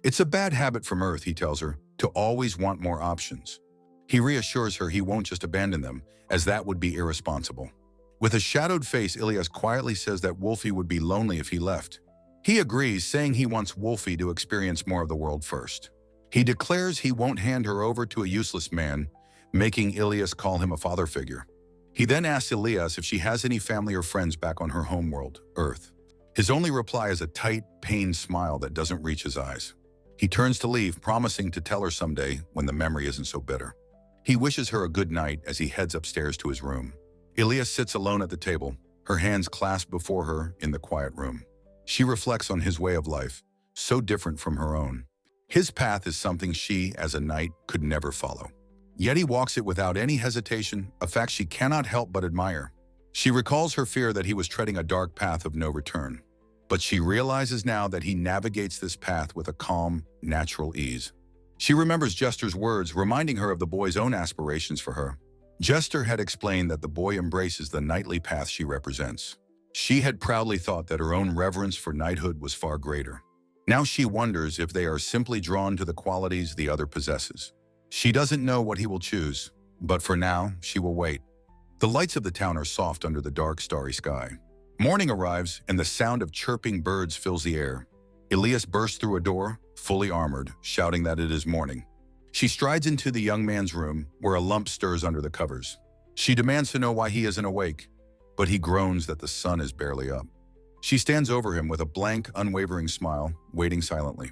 It's a bad habit from Earth, he tells her, to always want more options. He reassures her he won't just abandon them, as that would be irresponsible. With a shadowed face, Ilas quietly says that Wolfie would be lonely if he left. He agrees, saying he wants Wolfie to experience more of the world first. He declares he won't hand her over to a useless man, making Ilas call him a father figure. He then asks Ilas if she has any family or friends back on her homeworld, Earth. His only reply is a tight, pained smile that doesn't reach his eyes. He turns to leave, promising to tell her someday when the memory isn't so bitter. He wishes her a good night as he heads upstairs to his room. Ilas sits alone at the table, her hands clasped before her in the quiet room. She reflects on his way of life, so different from her own. His path is something she, as a knight, could never follow. Yet he walks it without any hesitation, a fact she cannot help but admire. She recalls her fear that he was treading a dark path of no return. But she realizes now that he navigates this path with a calm, natural ease. She remembers Jester's words, reminding her of the boy's own aspirations for her. Jester had explained that the boy embraces the knightly path she represents. She had proudly thought that her own reverence for knighthood was far greater. Now she wonders if they are simply drawn to the qualities the other possesses. She doesn't know what he will choose, but for now, she will wait. The lights of the town are soft under the dark, starry sky. Morning arrives, and the sound of chirping birds fills the air. Ilas bursts through a door, fully armored, shouting that it is morning. She strides into the young man's room, where a lump stirs under the covers. She demands to know why he isn't awake, but he groans that the sun is barely up. She stands over him with a blank, unwavering smile, waiting silently.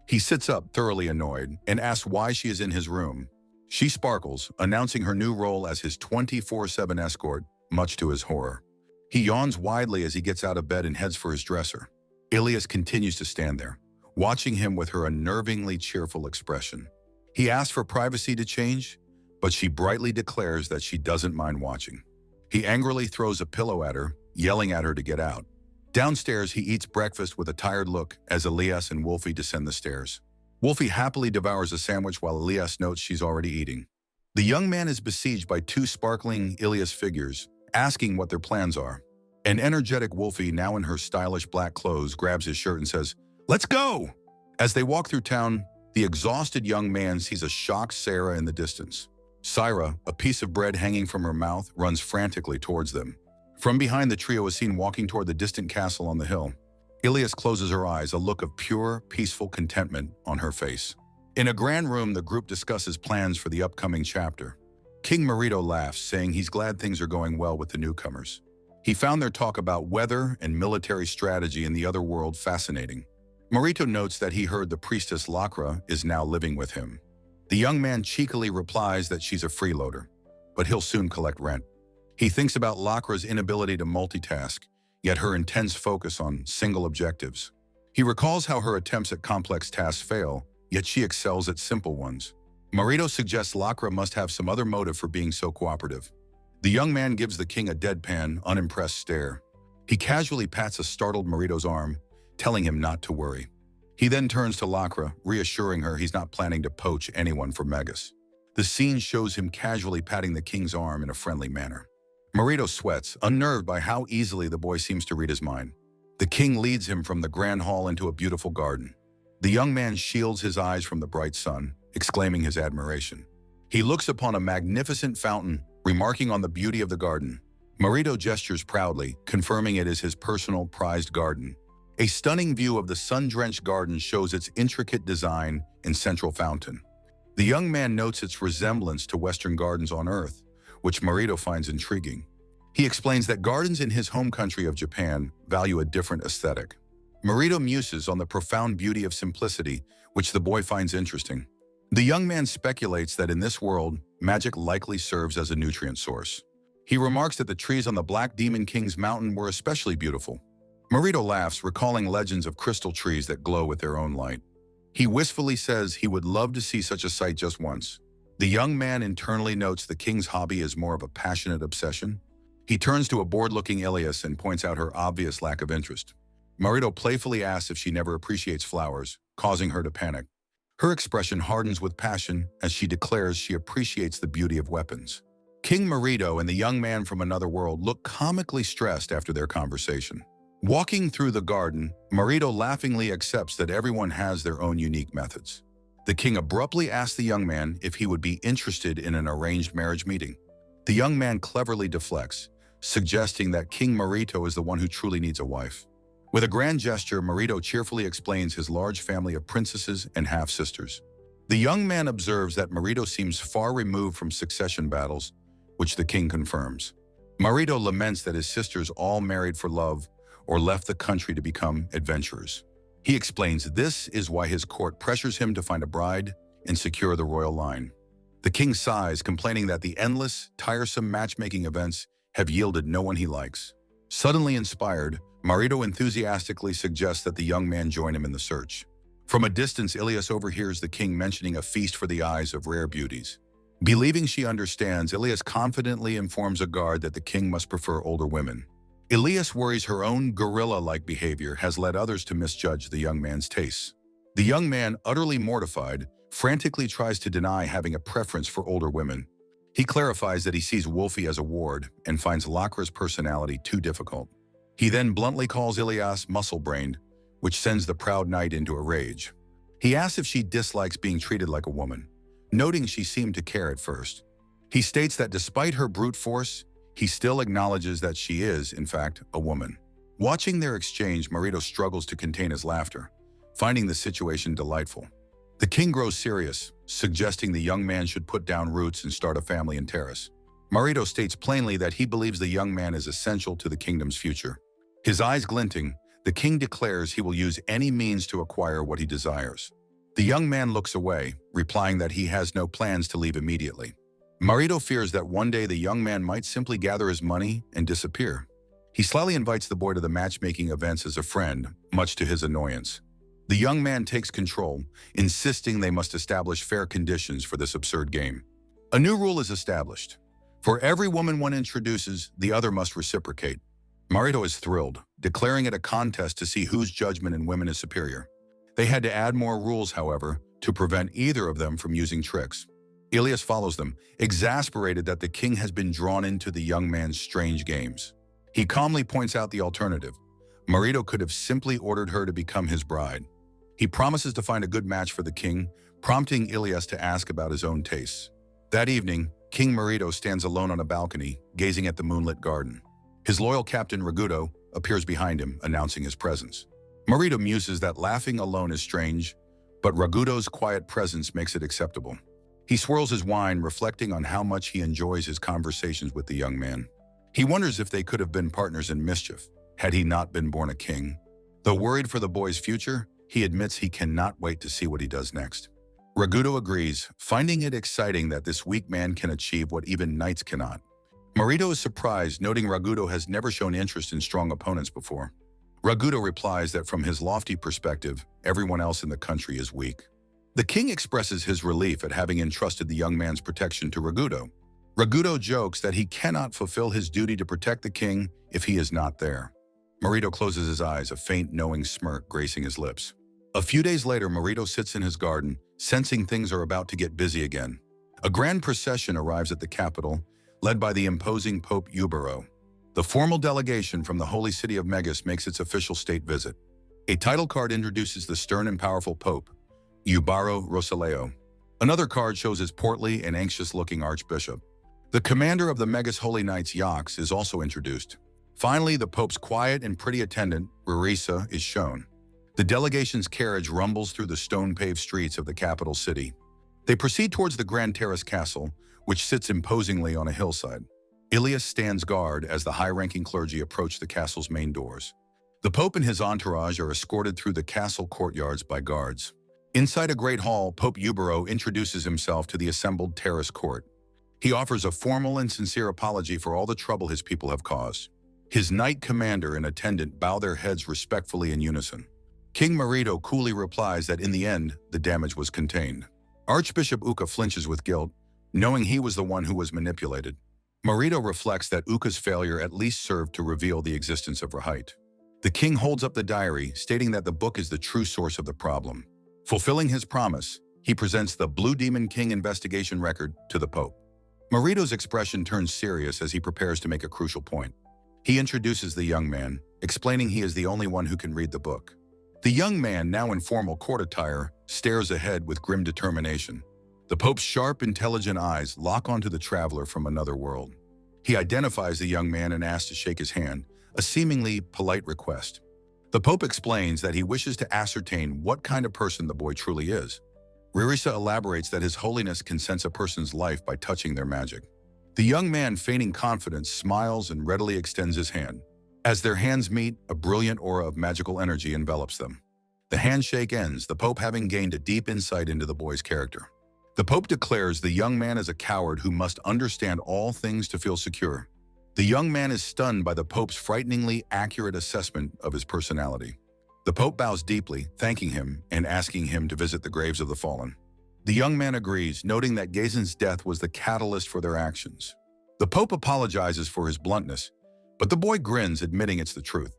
He sits up, thoroughly annoyed, and asks why she is in his room. She sparkles, announcing her new role as his 24/7 escort, much to his horror. He yawns widely as he gets out of bed and heads for his dresser. Ilas continues to stand there, watching him with her unnervingly cheerful expression. He asks for privacy to change, but she brightly declares that she doesn't mind watching. He angrily throws a pillow at her, yelling at her to get out. Downstairs, he eats breakfast with a tired look as Ilas and Wolfie descend the stairs. Wolfie happily devours a sandwich while Ilas notes she's already eating. The young man is besieged by two sparkling Ilas figures, asking what their plans are. An energetic Wolfie, now in her stylish black clothes, grabs his shirt and says, "Let's go!" As they walk through town, the exhausted young man sees a shocked Sarah in the distance. Syra, a piece of bread hanging from her mouth, runs frantically towards them. From behind, the trio is seen walking toward the distant castle on the hill. Ilas closes her eyes, a look of pure, peaceful contentment on her face. In a grand room, the group discusses plans for the upcoming chapter. King Marito laughs, saying he's glad things are going well with the newcomers. He found their talk about weather and military strategy in the other world fascinating. Marito notes that he heard the priestess Lacra is now living with him. The young man cheekily replies that she's a freeloader, but he'll soon collect rent. He thinks about Lacra's inability to multitask, yet her intense focus on single objectives. He recalls how her attempts at complex tasks fail, yet she excels at simple ones. Marito suggests Lacra must have some other motive for being so cooperative. The young man gives the king a deadpan, unimpressed stare. He casually pats a startled Marito's arm, telling him not to worry. He then turns to Lacra, reassuring her he's not planning to poach anyone for Megas. The scene shows him casually patting the king's arm in a friendly manner. Marito sweats, unnerved by how easily the boy seems to read his mind. The king leads him from the grand hall into a beautiful garden. The young man shields his eyes from the bright sun, exclaiming his admiration. He looks upon a magnificent fountain, remarking on the beauty of the garden. Marito gestures proudly, confirming it is his personal, prized garden. A stunning view of the sun-drenched garden shows its intricate design and central fountain. The young man notes its resemblance to Western gardens on Earth, which Marito finds intriguing. He explains that gardens in his home country of Japan value a different aesthetic. Marito muses on the profound beauty of simplicity, which the boy finds interesting. The young man speculates that in this world, magic likely serves as a nutrient source. He remarks that the trees on the Black Demon King's mountain were especially beautiful. Marito laughs, recalling legends of crystal trees that glow with their own light. He wistfully says he would love to see such a sight just once. The young man internally notes the king's hobby is more of a passionate obsession. He turns to a bored-looking Ilas and points out her obvious lack of interest. Marito playfully asks if she never appreciates flowers, causing her to panic. Her expression hardens with passion as she declares she appreciates the beauty of weapons. King Marito and the young man from another world look comically stressed after their conversation. Walking through the garden, Marito laughingly accepts that everyone has their own unique methods. The king abruptly asks the young man if he would be interested in an arranged marriage meeting. The young man cleverly deflects, suggesting that King Marito is the one who truly needs a wife. With a grand gesture, Marito cheerfully explains his large family of princesses and half-sisters. The young man observes that Marito seems far removed from succession battles, which the king confirms. Marito laments that his sisters all married for love or left the country to become adventurers. He explains this is why his court pressures him to find a bride and secure the royal line. The king sighs, complaining that the endless, tiresome matchmaking events have yielded no one he likes. Suddenly inspired, Marito enthusiastically suggests that the young man join him in the search. From a distance, Ilas overhears the king mentioning a feast for the eyes of rare beauties. Believing she understands, Ilas confidently informs a guard that the king must prefer older women. Ilas worries her own gorilla-like behavior has led others to misjudge the young man's tastes. The young man, utterly mortified, frantically tries to deny having a preference for older women. He clarifies that he sees Wolfie as a ward and finds Lacra's personality too difficult. He then bluntly calls Ilas muscle-brained, which sends the proud knight into a rage. He asks if she dislikes being treated like a woman, noting she seemed to care at first. He states that despite her brute force, he still acknowledges that she is, in fact, a woman. Watching their exchange, Marito struggles to contain his laughter, finding the situation delightful. The king grows serious, suggesting the young man should put down roots and start a family in Terrace. Marito states plainly that he believes the young man is essential to the kingdom's future. His eyes glinting, the king declares he will use any means to acquire what he desires. The young man looks away, replying that he has no plans to leave immediately. Marito fears that one day the young man might simply gather his money and disappear. He slyly invites the boy to the matchmaking events as a friend, much to his annoyance. The young man takes control, insisting they must establish fair conditions for this absurd game. A new rule is established. For every woman one introduces, the other must reciprocate. Marito is thrilled, declaring it a contest to see whose judgment in women is superior. They had to add more rules, however, to prevent either of them from using tricks. Ilas follows them, exasperated that the king has been drawn into the young man's strange games. He calmly points out the alternative. Marito could have simply ordered her to become his bride. He promises to find a good match for the king, prompting Ilas to ask about his own tastes. That evening, King Marito stands alone on a balcony, gazing at the moonlit garden. His loyal captain Ragudo appears behind him, announcing his presence. Marito muses that laughing alone is strange, but Ragudo's quiet presence makes it acceptable. He swirls his wine, reflecting on how much he enjoys his conversations with the young man. He wonders if they could have been partners in mischief, had he not been born a king. Though worried for the boy's future, he admits he cannot wait to see what he does next. Ragudo agrees, finding it exciting that this weak man can achieve what even knights cannot. Marito is surprised, noting Ragudo has never shown interest in strong opponents before. Ragudo replies that from his lofty perspective, everyone else in the country is weak. The king expresses his relief at having entrusted the young man's protection to Ragudo. Ragudo jokes that he cannot fulfill his duty to protect the king if he is not there. Marito closes his eyes, a faint, knowing smirk gracing his lips. A few days later, Marito sits in his garden, sensing things are about to get busy again. A grand procession arrives at the capital, led by the imposing Pope Ubero. The formal delegation from the holy city of Megas makes its official state visit. A title card introduces the stern and powerful Pope, Ubaro Rosaleo. Another card shows his portly and anxious-looking archbishop. The commander of the Megas Holy Knights Yachts is also introduced. Finally, the Pope's quiet and pretty attendant, Rarisa, is shown. The delegation's carriage rumbles through the stone-paved streets of the capital city. They proceed towards the Grand Terrace Castle, which sits imposingly on a hillside. Ilas stands guard as the high-ranking clergy approach the castle's main doors. The Pope and his entourage are escorted through the castle courtyards by guards. Inside a great hall, Pope Ubero introduces himself to the assembled terrace court. He offers a formal and sincere apology for all the trouble his people have caused. His knight commander and attendant bow their heads respectfully in unison. King Marito coolly replies that in the end, the damage was contained. Archbishop Uka flinches with guilt, knowing he was the one who was manipulated. Marito reflects that Uka's failure at least served to reveal the existence of Rahight. The king holds up the diary, stating that the book is the true source of the problem. Fulfilling his promise, he presents the Blue Demon King investigation record to the Pope. Marito's expression turns serious as he prepares to make a crucial point. He introduces the young man, explaining he is the only one who can read the book. The young man, now in formal court attire, stares ahead with grim determination. The Pope's sharp, intelligent eyes lock onto the traveler from another world. He identifies the young man and asks to shake his hand, a seemingly polite request. The Pope explains that he wishes to ascertain what kind of person the boy truly is. Rarisa elaborates that His Holiness can sense a person's life by touching their magic. The young man, feigning confidence, smiles and readily extends his hand. As their hands meet, a brilliant aura of magical energy envelops them. The handshake ends, the Pope having gained a deep insight into the boy's character. The Pope declares the young man is a coward who must understand all things to feel secure. The young man is stunned by the Pope's frighteningly accurate assessment of his personality. The Pope bows deeply, thanking him and asking him to visit the graves of the fallen. The young man agrees, noting that Gazen's death was the catalyst for their actions. The Pope apologizes for his bluntness, but the boy grins, admitting it's the truth.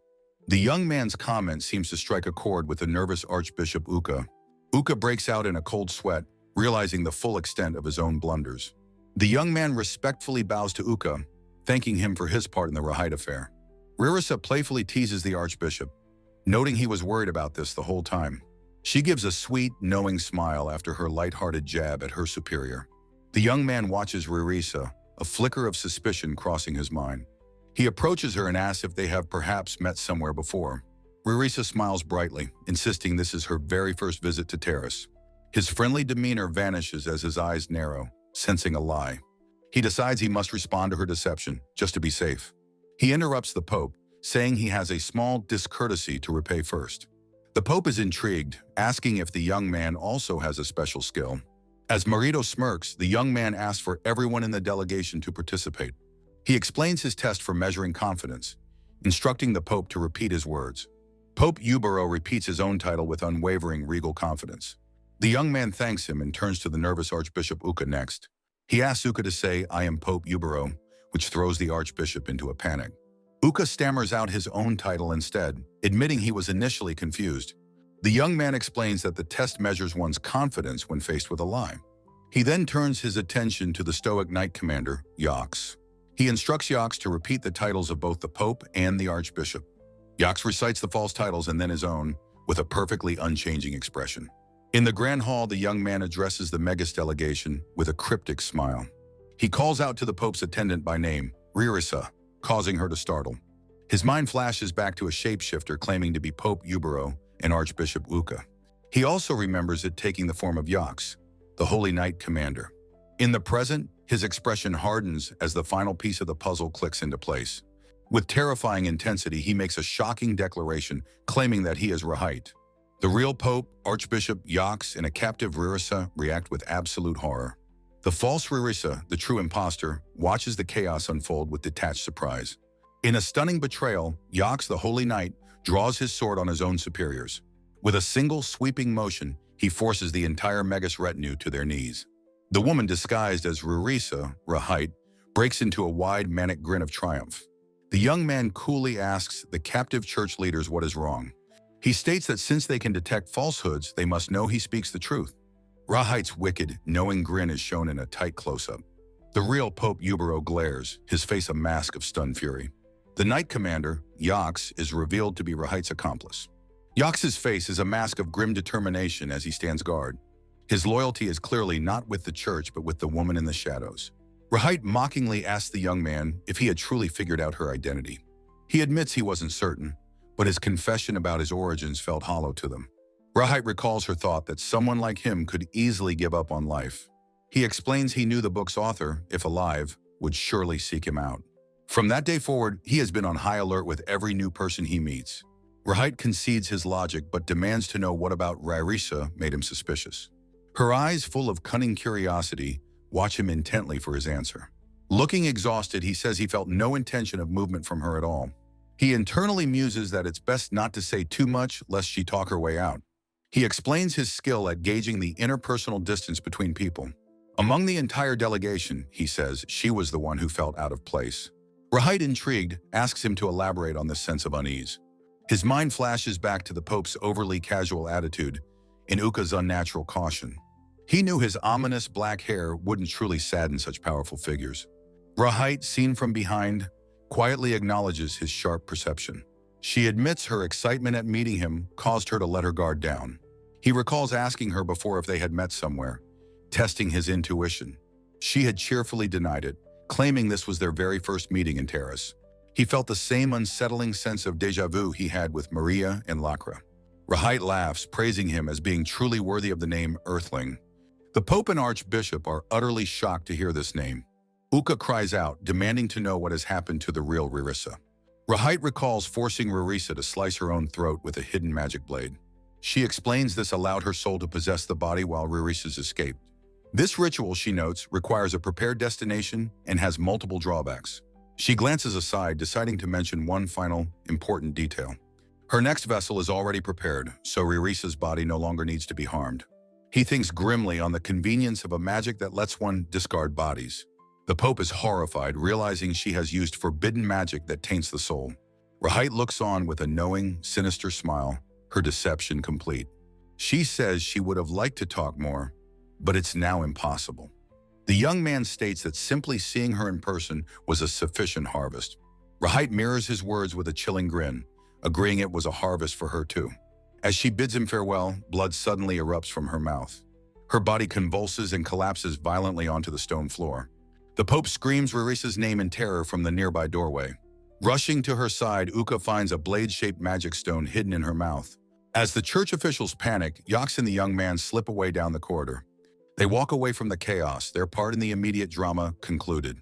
The young man's comment seems to strike a chord with the nervous Archbishop Uka. Uka breaks out in a cold sweat, realizing the full extent of his own blunders. The young man respectfully bows to Uka, thanking him for his part in the Rahight affair. Rarisa playfully teases the Archbishop, noting he was worried about this the whole time. She gives a sweet, knowing smile after her light-hearted jab at her superior. The young man watches Rarisa, a flicker of suspicion crossing his mind. He approaches her and asks if they have perhaps met somewhere before. Rarisa smiles brightly, insisting this is her very first visit to Terrace. His friendly demeanor vanishes as his eyes narrow, sensing a lie. He decides he must respond to her deception, just to be safe. He interrupts the Pope, saying he has a small discourtesy to repay first. The Pope is intrigued, asking if the young man also has a special skill. As Marito smirks, the young man asks for everyone in the delegation to participate. He explains his test for measuring confidence, instructing the Pope to repeat his words. Pope Ubero repeats his own title with unwavering regal confidence. The young man thanks him and turns to the nervous Archbishop Uka next. He asks Uka to say, "I am Pope Ubero," which throws the Archbishop into a panic. Uka stammers out his own title instead, admitting he was initially confused. The young man explains that the test measures one's confidence when faced with a lie. He then turns his attention to the stoic knight commander, Yox. He instructs Yox to repeat the titles of both the Pope and the Archbishop. Yox recites the false titles and then his own, with a perfectly unchanging expression. In the Grand Hall, the young man addresses the Megas delegation with a cryptic smile. He calls out to the Pope's attendant by name, Ririsa, causing her to startle. His mind flashes back to a shapeshifter claiming to be Pope Ubero and Archbishop Uka. He also remembers it taking the form of Yox, the Holy Knight Commander. In the present, his expression hardens as the final piece of the puzzle clicks into place. With terrifying intensity, he makes a shocking declaration claiming that he is Rahight. The real Pope, Archbishop Yox, and a captive Ririsa react with absolute horror. The false Ririsa, the true imposter, watches the chaos unfold with detached surprise. In a stunning betrayal, Yox, the Holy Knight, draws his sword on his own superiors. With a single sweeping motion, he forces the entire Megas retinue to their knees. The woman, disguised as Ririsa, Rahight, breaks into a wide, manic grin of triumph. The young man coolly asks the captive church leaders what is wrong. He states that since they can detect falsehoods, they must know he speaks the truth. Rahight's wicked, knowing grin is shown in a tight close-up. The real Pope Ubero glares, his face a mask of stunned fury. The Knight Commander, Yox, is revealed to be Rahight's accomplice. Yox's face is a mask of grim determination as he stands guard. His loyalty is clearly not with the church but with the woman in the shadows. Rahight mockingly asks the young man if he had truly figured out her identity. He admits he wasn't certain, but his confession about his origins felt hollow to them. Rahight recalls her thought that someone like him could easily give up on life. He explains he knew the book's author, if alive, would surely seek him out. From that day forward, he has been on high alert with every new person he meets. Rahight concedes his logic but demands to know what about Ririsa made him suspicious. Her eyes, full of cunning curiosity, watch him intently for his answer. Looking exhausted, he says he felt no intention of movement from her at all. He internally muses that it's best not to say too much lest she talk her way out. He explains his skill at gauging the interpersonal distance between people. Among the entire delegation, he says, she was the one who felt out of place. Rahight, intrigued, asks him to elaborate on this sense of unease. His mind flashes back to the Pope's overly casual attitude and Uka's unnatural caution. He knew his ominous black hair wouldn't truly sadden such powerful figures. Rahight, seen from behind, quietly acknowledges his sharp perception. She admits her excitement at meeting him caused her to let her guard down. He recalls asking her before if they had met somewhere, testing his intuition. She had cheerfully denied it, claiming this was their very first meeting in Terrace. He felt the same unsettling sense of déjà vu he had with Maria and Lacra. Rahight laughs, praising him as being truly worthy of the name Earthling. The Pope and Archbishop are utterly shocked to hear this name. Uka cries out, demanding to know what has happened to the real Ririsa. Rahight recalls forcing Ririsa to slice her own throat with a hidden magic blade. She explains this allowed her soul to possess the body while Ririsa's escaped. This ritual, she notes, requires a prepared destination and has multiple drawbacks. She glances aside, deciding to mention one final, important detail. Her next vessel is already prepared, so Ririsa's body no longer needs to be harmed. He thinks grimly on the convenience of a magic that lets one discard bodies. The Pope is horrified, realizing she has used forbidden magic that taints the soul. Rahight looks on with a knowing, sinister smile, her deception complete. She says she would have liked to talk more, but it's now impossible. The young man states that simply seeing her in person was a sufficient harvest. Rahight mirrors his words with a chilling grin, agreeing it was a harvest for her too. As she bids him farewell, blood suddenly erupts from her mouth. Her body convulses and collapses violently onto the stone floor. The Pope screams Ririsa's name in terror from the nearby doorway. Rushing to her side, Uka finds a blade-shaped magic stone hidden in her mouth. As the church officials panic, Yox and the young man slip away down the corridor. They walk away from the chaos, their part in the immediate drama concluded.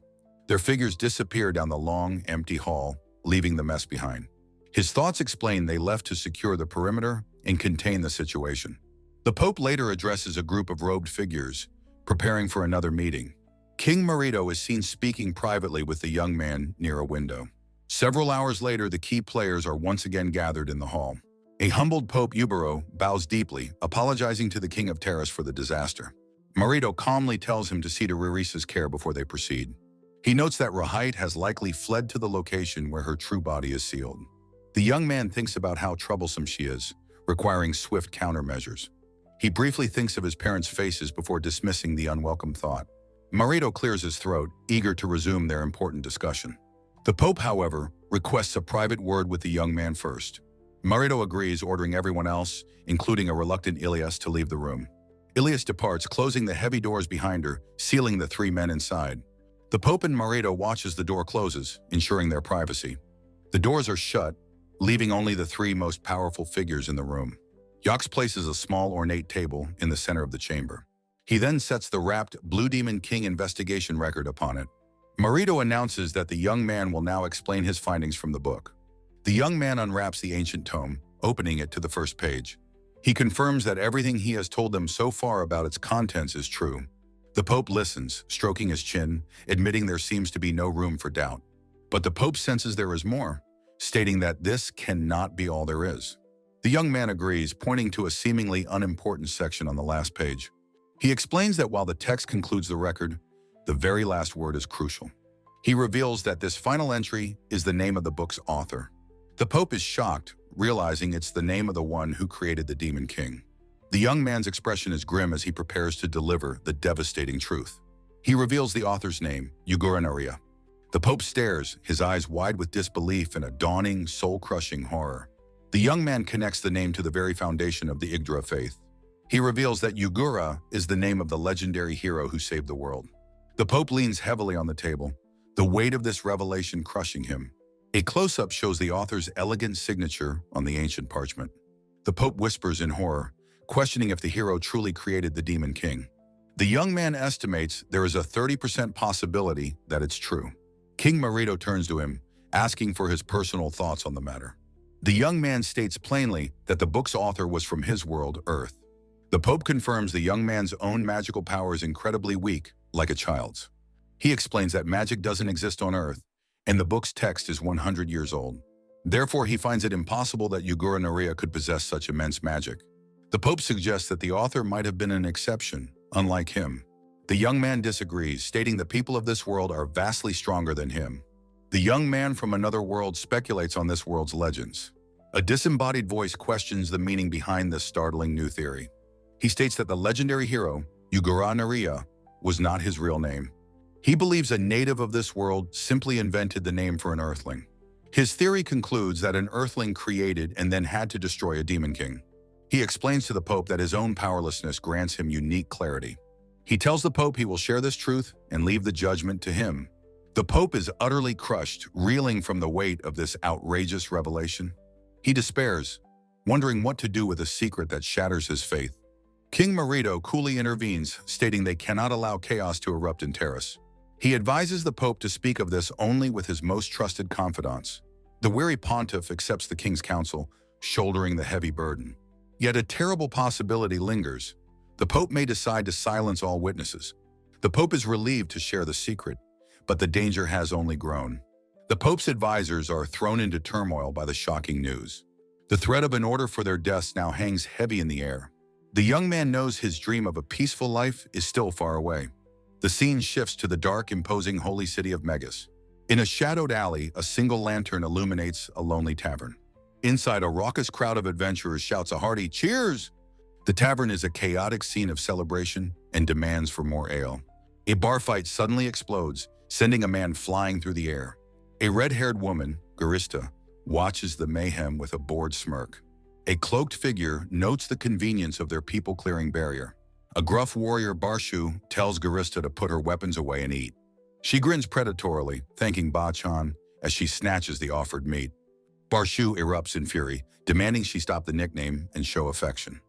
Their figures disappear down the long, empty hall, leaving the mess behind. His thoughts explain they left to secure the perimeter and contain the situation. The Pope later addresses a group of robed figures, preparing for another meeting. King Marito is seen speaking privately with the young man near a window. Several hours later, the key players are once again gathered in the hall. A humbled Pope Ubero bows deeply, apologizing to the King of Terrace for the disaster. Marito calmly tells him to see to Ririsa's care before they proceed. He notes that Rahight has likely fled to the location where her true body is sealed. The young man thinks about how troublesome she is, requiring swift countermeasures. He briefly thinks of his parents' faces before dismissing the unwelcome thought. Marito clears his throat, eager to resume their important discussion. The Pope, however, requests a private word with the young man first. Marito agrees, ordering everyone else, including a reluctant Ilas, to leave the room. Ilas departs, closing the heavy doors behind her, sealing the three men inside. The Pope and Marito watch as the door closes, ensuring their privacy. The doors are shut, leaving only the three most powerful figures in the room. Yox places a small ornate table in the center of the chamber. He then sets the wrapped Blue Demon King investigation record upon it. Marito announces that the young man will now explain his findings from the book. The young man unwraps the ancient tome, opening it to the first page. He confirms that everything he has told them so far about its contents is true. The Pope listens, stroking his chin, admitting there seems to be no room for doubt. But the Pope senses there is more, stating that this cannot be all there is. The young man agrees, pointing to a seemingly unimportant section on the last page. He explains that while the text concludes the record, the very last word is crucial. He reveals that this final entry is the name of the book's author. The Pope is shocked, realizing it's the name of the one who created the Demon King. The young man's expression is grim as he prepares to deliver the devastating truth. He reveals the author's name, Naria. The Pope stares, his eyes wide with disbelief and a dawning, soul-crushing horror. The young man connects the name to the very foundation of the Yggdra faith. He reveals that Yugura is the name of the legendary hero who saved the world. The Pope leans heavily on the table, the weight of this revelation crushing him. A close-up shows the author's elegant signature on the ancient parchment. The Pope whispers in horror, questioning if the hero truly created the Demon King. The young man estimates there is a 30% possibility that it's true. King Marito turns to him, asking for his personal thoughts on the matter. The young man states plainly that the book's author was from his world, Earth. The Pope confirms the young man's own magical power is incredibly weak, like a child's. He explains that magic doesn't exist on Earth, and the book's text is 100 years old. Therefore, he finds it impossible that Naria could possess such immense magic. The Pope suggests that the author might have been an exception, unlike him. The young man disagrees, stating the people of this world are vastly stronger than him. The young man from another world speculates on this world's legends. A disembodied voice questions the meaning behind this startling new theory. He states that the legendary hero, Naria, was not his real name. He believes a native of this world simply invented the name for an earthling. His theory concludes that an earthling created and then had to destroy a demon king. He explains to the Pope that his own powerlessness grants him unique clarity. He tells the Pope he will share this truth and leave the judgment to him. The Pope is utterly crushed, reeling from the weight of this outrageous revelation. He despairs, wondering what to do with a secret that shatters his faith. King Marito coolly intervenes, stating they cannot allow chaos to erupt in Terrace. He advises the Pope to speak of this only with his most trusted confidants. The weary pontiff accepts the king's counsel, shouldering the heavy burden. Yet a terrible possibility lingers. The Pope may decide to silence all witnesses. The Pope is relieved to share the secret, but the danger has only grown. The Pope's advisors are thrown into turmoil by the shocking news. The threat of an order for their deaths now hangs heavy in the air. The young man knows his dream of a peaceful life is still far away. The scene shifts to the dark, imposing holy city of Megas. In a shadowed alley, a single lantern illuminates a lonely tavern. Inside, a raucous crowd of adventurers shouts a hearty "Cheers!" The tavern is a chaotic scene of celebration and demands for more ale. A bar fight suddenly explodes, sending a man flying through the air. A red-haired woman, Garista, watches the mayhem with a bored smirk. A cloaked figure notes the convenience of their people-clearing barrier. A gruff warrior, Barshu, tells Garista to put her weapons away and eat. She grins predatorily, thanking Ba-chan as she snatches the offered meat. Barshu erupts in fury, demanding she stop the nickname and show affection.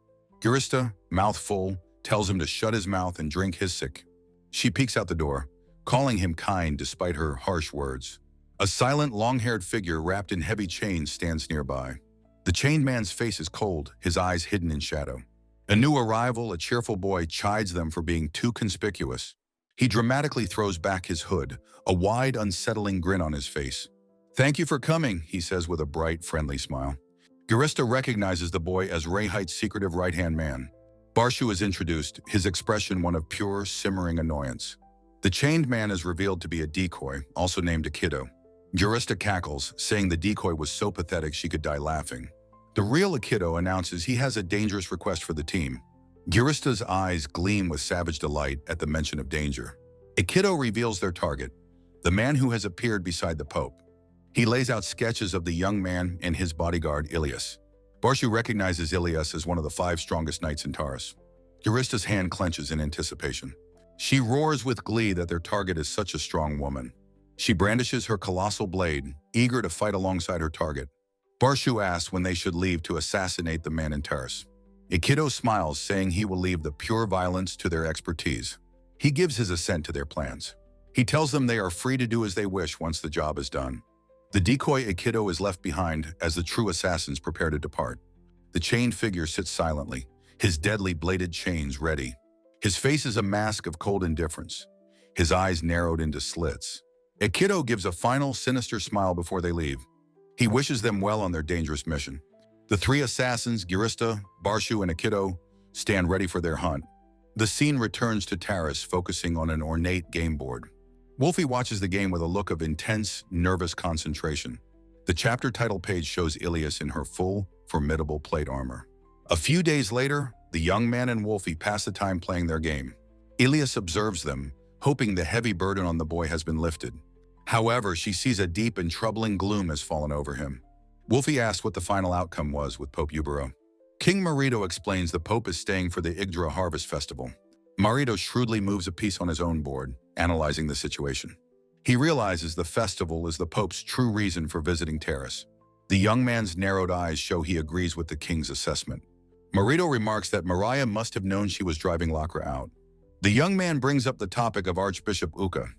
Garista, mouth full, tells him to shut his mouth and drink his sick. She peeks out the door, calling him kind despite her harsh words. A silent, long-haired figure wrapped in heavy chains stands nearby. The chained man's face is cold, his eyes hidden in shadow. A new arrival, a cheerful boy, chides them for being too conspicuous. He dramatically throws back his hood, a wide, unsettling grin on his face. "Thank you for coming," he says with a bright, friendly smile. Garista recognizes the boy as Rahight's secretive right-hand man. Barshu is introduced, his expression one of pure, simmering annoyance. The chained man is revealed to be a decoy, also named Akido. Garista cackles, saying the decoy was so pathetic she could die laughing. The real Aikido announces he has a dangerous request for the team. Girista's eyes gleam with savage delight at the mention of danger. Aikido reveals their target, the man who has appeared beside the Pope. He lays out sketches of the young man and his bodyguard, Ilas. Barshu recognizes Ilas as one of the 5 strongest knights in Taurus. Girista's hand clenches in anticipation. She roars with glee that their target is such a strong woman. She brandishes her colossal blade, eager to fight alongside her target. Barshu asks when they should leave to assassinate the man in Taurus. Aikido smiles, saying he will leave the pure violence to their expertise. He gives his assent to their plans. He tells them they are free to do as they wish once the job is done. The decoy Aikido is left behind as the true assassins prepare to depart. The chained figure sits silently, his deadly bladed chains ready. His face is a mask of cold indifference, his eyes narrowed into slits. Aikido gives a final sinister smile before they leave. He wishes them well on their dangerous mission. The 3 assassins, Girista, Barshu, and Aikido, stand ready for their hunt. The scene returns to Taurus, focusing on an ornate game board. Wolfie watches the game with a look of intense, nervous concentration. The chapter title page shows Ilas in her full, formidable plate armor. A few days later, the young man and Wolfie pass the time playing their game. Ilas observes them, hoping the heavy burden on the boy has been lifted. However, she sees a deep and troubling gloom has fallen over him. Wolfie asks what the final outcome was with Pope Ubero. King Marito explains the Pope is staying for the Yggdra Harvest Festival. Marito shrewdly moves a piece on his own board, analyzing the situation. He realizes the festival is the Pope's true reason for visiting Taurus. The young man's narrowed eyes show he agrees with the king's assessment. Marito remarks that Mariah must have known she was driving Lakra out. The young man brings up the topic of Archbishop Uka.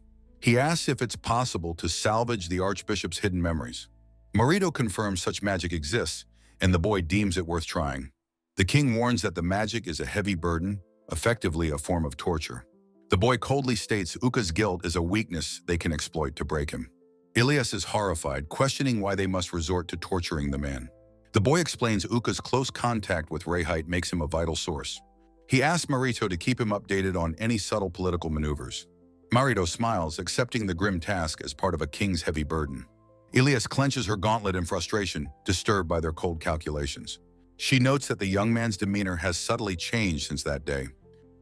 He asks if it's possible to salvage the Archbishop's hidden memories. Marito confirms such magic exists, and the boy deems it worth trying. The king warns that the magic is a heavy burden, effectively a form of torture. The boy coldly states Uka's guilt is a weakness they can exploit to break him. Ilas is horrified, questioning why they must resort to torturing the man. The boy explains Uka's close contact with Rahight makes him a vital source. He asks Marito to keep him updated on any subtle political maneuvers. Marito smiles, accepting the grim task as part of a king's heavy burden. Ilas clenches her gauntlet in frustration, disturbed by their cold calculations. She notes that the young man's demeanor has subtly changed since that day.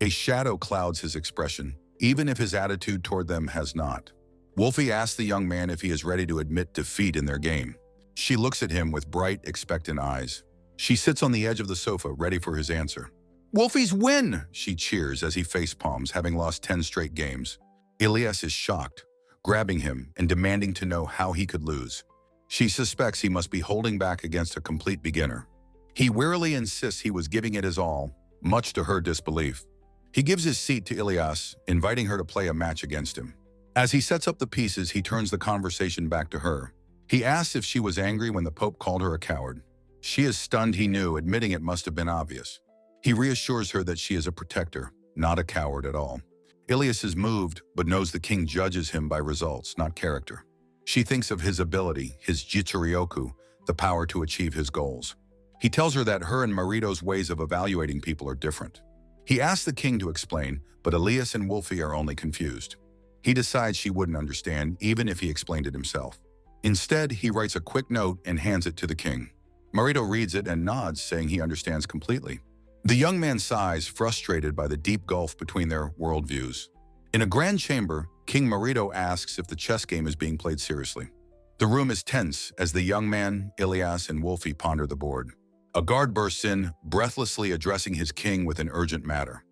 A shadow clouds his expression, even if his attitude toward them has not. Wolfie asks the young man if he is ready to admit defeat in their game. She looks at him with bright, expectant eyes. She sits on the edge of the sofa, ready for his answer. "Wolfie's win!" she cheers as he facepalms, having lost 10 straight games. Ilas is shocked, grabbing him and demanding to know how he could lose. She suspects he must be holding back against a complete beginner. He wearily insists he was giving it his all, much to her disbelief. He gives his seat to Ilas, inviting her to play a match against him. As he sets up the pieces, he turns the conversation back to her. He asks if she was angry when the Pope called her a coward. She is stunned, he knew, admitting it must have been obvious. He reassures her that she is a protector, not a coward at all. Ilas is moved, but knows the king judges him by results, not character. She thinks of his ability, his jitsuryoku, the power to achieve his goals. He tells her that her and Marito's ways of evaluating people are different. He asks the king to explain, but Ilas and Wolfie are only confused. He decides she wouldn't understand, even if he explained it himself. Instead, he writes a quick note and hands it to the king. Marito reads it and nods, saying he understands completely. The young man sighs, frustrated by the deep gulf between their worldviews. In a grand chamber, King Marito asks if the chess game is being played seriously. The room is tense as the young man, Ilas, and Wolfie ponder the board. A guard bursts in, breathlessly addressing his king with an urgent matter.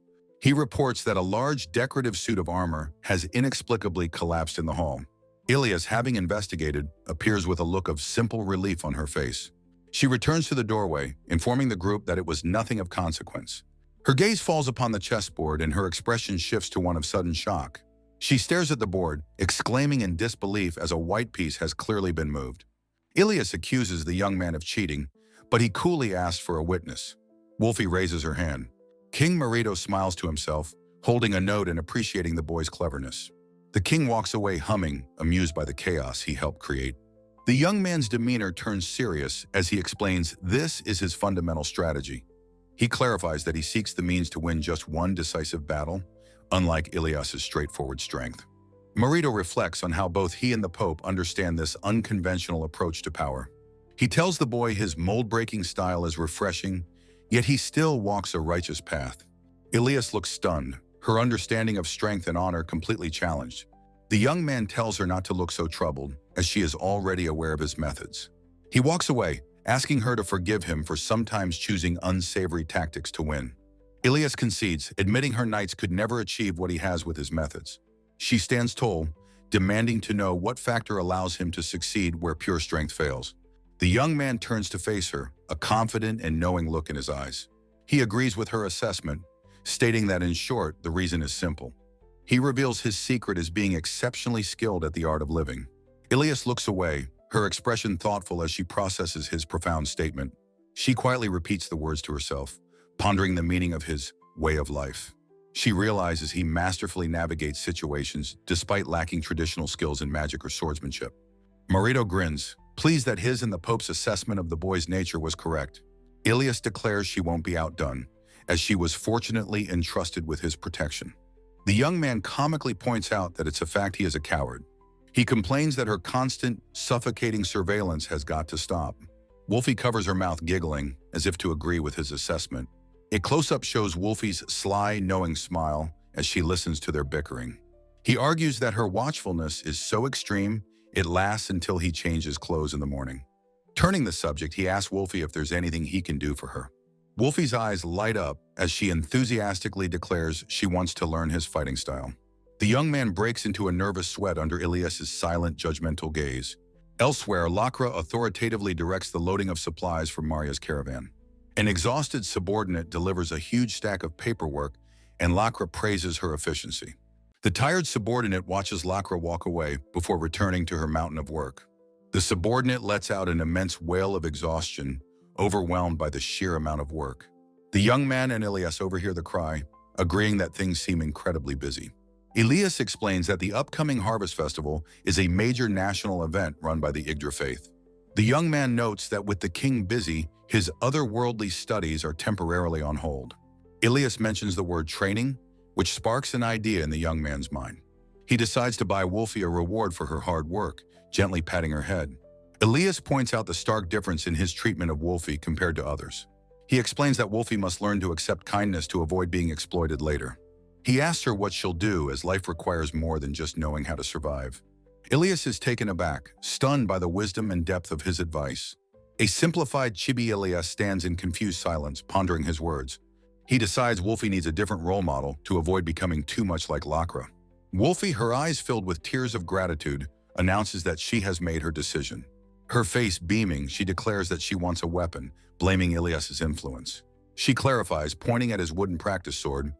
He reports that a large decorative suit of armor has inexplicably collapsed in the hall. Ilas, having investigated, appears with a look of simple relief on her face. She returns to the doorway, informing the group that it was nothing of consequence. Her gaze falls upon the chessboard and her expression shifts to one of sudden shock. She stares at the board, exclaiming in disbelief as a white piece has clearly been moved. Ilas accuses the young man of cheating, but he coolly asks for a witness. Wolfie raises her hand. King Marito smiles to himself, holding a note and appreciating the boy's cleverness. The king walks away humming, amused by the chaos he helped create. The young man's demeanor turns serious as he explains this is his fundamental strategy. He clarifies that he seeks the means to win just one decisive battle, unlike Ilyas's straightforward strength. Marito reflects on how both he and the Pope understand this unconventional approach to power. He tells the boy his mold-breaking style is refreshing, yet he still walks a righteous path. Ilas looks stunned, her understanding of strength and honor completely challenged. The young man tells her not to look so troubled, as she is already aware of his methods. He walks away, asking her to forgive him for sometimes choosing unsavory tactics to win. Ilas concedes, admitting her knights could never achieve what he has with his methods. She stands tall, demanding to know what factor allows him to succeed where pure strength fails. The young man turns to face her, a confident and knowing look in his eyes. He agrees with her assessment, stating that in short, the reason is simple. He reveals his secret as being exceptionally skilled at the art of living. Ilas looks away, her expression thoughtful as she processes his profound statement. She quietly repeats the words to herself, pondering the meaning of his way of life. She realizes he masterfully navigates situations despite lacking traditional skills in magic or swordsmanship. Marito grins, pleased that his and the Pope's assessment of the boy's nature was correct. Ilas declares she won't be outdone, as she was fortunately entrusted with his protection. The young man comically points out that it's a fact he is a coward. He complains that her constant, suffocating surveillance has got to stop. Wolfie covers her mouth giggling, as if to agree with his assessment. A close-up shows Wolfie's sly, knowing smile as she listens to their bickering. He argues that her watchfulness is so extreme, it lasts until he changes clothes in the morning. Turning the subject, he asks Wolfie if there's anything he can do for her. Wolfie's eyes light up as she enthusiastically declares she wants to learn his fighting style. The young man breaks into a nervous sweat under Ilas's silent, judgmental gaze. Elsewhere, Lacra authoritatively directs the loading of supplies for Maria's caravan. An exhausted subordinate delivers a huge stack of paperwork, and Lacra praises her efficiency. The tired subordinate watches Lacra walk away before returning to her mountain of work. The subordinate lets out an immense wail of exhaustion, overwhelmed by the sheer amount of work. The young man and Ilas overhear the cry, agreeing that things seem incredibly busy. Ilas explains that the upcoming Harvest Festival is a major national event run by the Yggdra faith. The young man notes that with the king busy, his otherworldly studies are temporarily on hold. Ilas mentions the word training, which sparks an idea in the young man's mind. He decides to buy Wolfie a reward for her hard work, gently patting her head. Ilas points out the stark difference in his treatment of Wolfie compared to others. He explains that Wolfie must learn to accept kindness to avoid being exploited later. He asks her what she'll do, as life requires more than just knowing how to survive. Ilas is taken aback, stunned by the wisdom and depth of his advice. A simplified Chibi Ilas stands in confused silence, pondering his words. He decides Wolfie needs a different role model to avoid becoming too much like Lacra. Wolfie, her eyes filled with tears of gratitude, announces that she has made her decision. Her face beaming, she declares that she wants a weapon, blaming Ilas's influence. She clarifies, pointing at his wooden practice sword,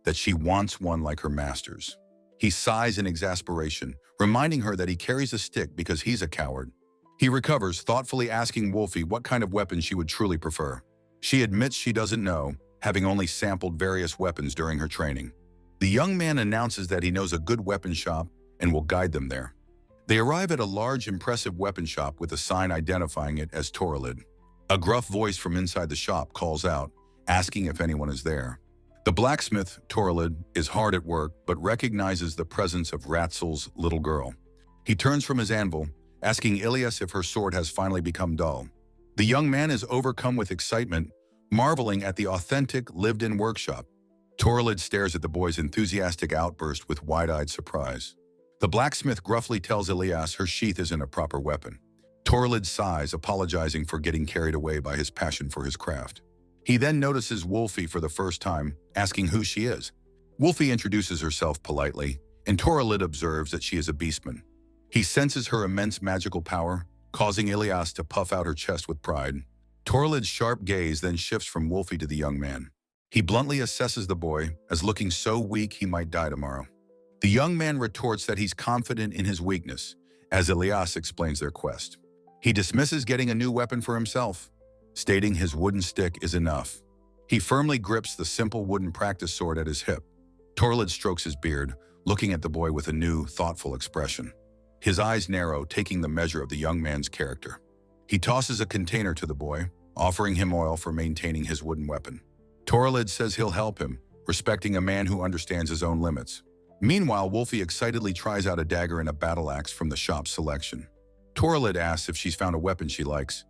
that she wants one like her master's. He sighs in exasperation, reminding her that he carries a stick because he's a coward. He recovers, thoughtfully asking Wolfie what kind of weapon she would truly prefer. She admits she doesn't know, having only sampled various weapons during her training. The young man announces that he knows a good weapon shop and will guide them there. They arrive at a large, impressive weapon shop with a sign identifying it as Toralid. A gruff voice from inside the shop calls out, asking if anyone is there. The blacksmith, Toralid, is hard at work but recognizes the presence of Ratzel's little girl. He turns from his anvil, asking Ilas if her sword has finally become dull. The young man is overcome with excitement, marveling at the authentic, lived-in workshop. Toralid stares at the boy's enthusiastic outburst with wide-eyed surprise. The blacksmith gruffly tells Ilas her sheath isn't a proper weapon. Toralid sighs, apologizing for getting carried away by his passion for his craft. He then notices Wolfie for the first time, asking who she is. Wolfie introduces herself politely, and Toralid observes that she is a beastman. He senses her immense magical power, causing Ilas to puff out her chest with pride. Toralid's sharp gaze then shifts from Wolfie to the young man. He bluntly assesses the boy as looking so weak he might die tomorrow. The young man retorts that he's confident in his weakness, as Ilas explains their quest. He dismisses getting a new weapon for himself, stating his wooden stick is enough. He firmly grips the simple wooden practice sword at his hip. Toralid strokes his beard, looking at the boy with a new, thoughtful expression. His eyes narrow, taking the measure of the young man's character. He tosses a container to the boy, offering him oil for maintaining his wooden weapon. Toralid says he'll help him, respecting a man who understands his own limits. Meanwhile, Wolfie excitedly tries out a dagger and a battle axe from the shop's selection. Toralid asks if she's found a weapon she likes,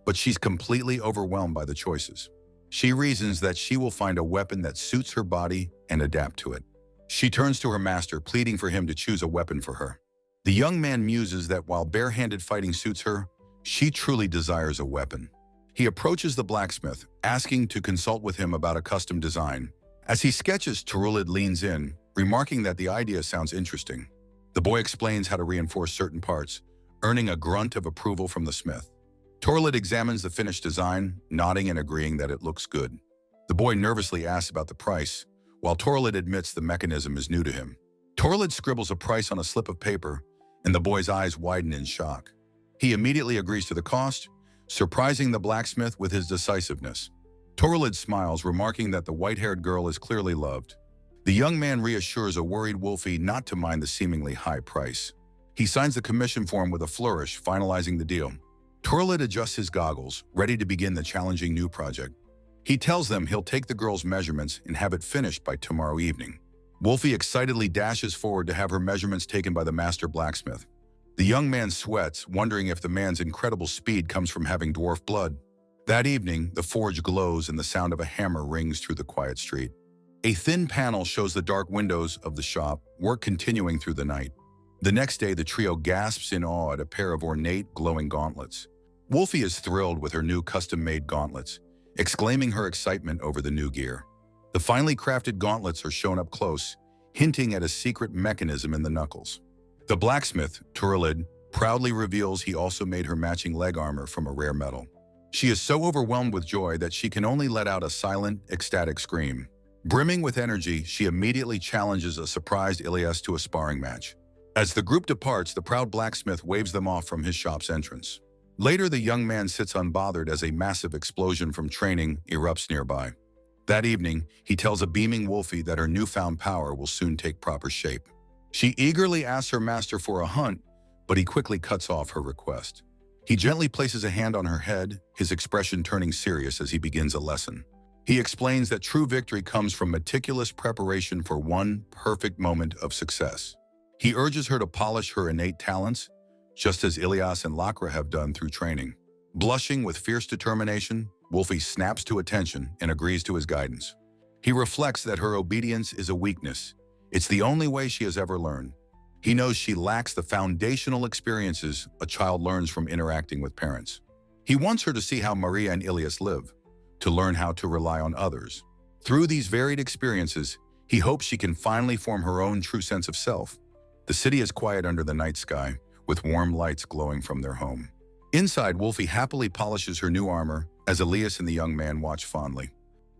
but she's completely overwhelmed by the choices. She reasons that she will find a weapon that suits her body and adapt to it. She turns to her master, pleading for him to choose a weapon for her. The young man muses that while bare-handed fighting suits her, she truly desires a weapon. He approaches the blacksmith, asking to consult with him about a custom design. As he sketches, Turulid leans in, remarking that the idea sounds interesting. The boy explains how to reinforce certain parts, earning a grunt of approval from the smith. Turulid examines the finished design, nodding and agreeing that it looks good. The boy nervously asks about the price, while Turulid admits the mechanism is new to him. Turulid scribbles a price on a slip of paper, and the boy's eyes widen in shock. He immediately agrees to the cost, surprising the blacksmith with his decisiveness. Turulid smiles, remarking that the white-haired girl is clearly loved. The young man reassures a worried Wolfie not to mind the seemingly high price. He signs the commission form with a flourish, finalizing the deal. Turulid adjusts his goggles, ready to begin the challenging new project. He tells them he'll take the girl's measurements and have it finished by tomorrow evening. Wolfie excitedly dashes forward to have her measurements taken by the master blacksmith. The young man sweats, wondering if the man's incredible speed comes from having dwarf blood. That evening, the forge glows and the sound of a hammer rings through the quiet street. A thin panel shows the dark windows of the shop, work continuing through the night. The next day, the trio gasps in awe at a pair of ornate, glowing gauntlets. Wolfie is thrilled with her new custom-made gauntlets, exclaiming her excitement over the new gear. The finely crafted gauntlets are shown up close, hinting at a secret mechanism in the knuckles. The blacksmith, Turulid, proudly reveals he also made her matching leg armor from a rare metal. She is so overwhelmed with joy that she can only let out a silent, ecstatic scream. Brimming with energy, she immediately challenges a surprised Ilas to a sparring match. As the group departs, the proud blacksmith waves them off from his shop's entrance. Later, the young man sits unbothered as a massive explosion from training erupts nearby. That evening, he tells a beaming Wolfie that her newfound power will soon take proper shape. She eagerly asks her master for a hunt, but he quickly cuts off her request. He gently places a hand on her head, his expression turning serious as he begins a lesson. He explains that true victory comes from meticulous preparation for one perfect moment of success. He urges her to polish her innate talents, just as Ilas and Lakra have done through training. Blushing with fierce determination, Wolfie snaps to attention and agrees to his guidance. He reflects that her obedience is a weakness. It's the only way she has ever learned. He knows she lacks the foundational experiences a child learns from interacting with parents. He wants her to see how Maria and Ilas live, to learn how to rely on others. Through these varied experiences, he hopes she can finally form her own true sense of self. The city is quiet under the night sky, with warm lights glowing from their home. Inside, Wolfie happily polishes her new armor as Ilas and the young man watch fondly.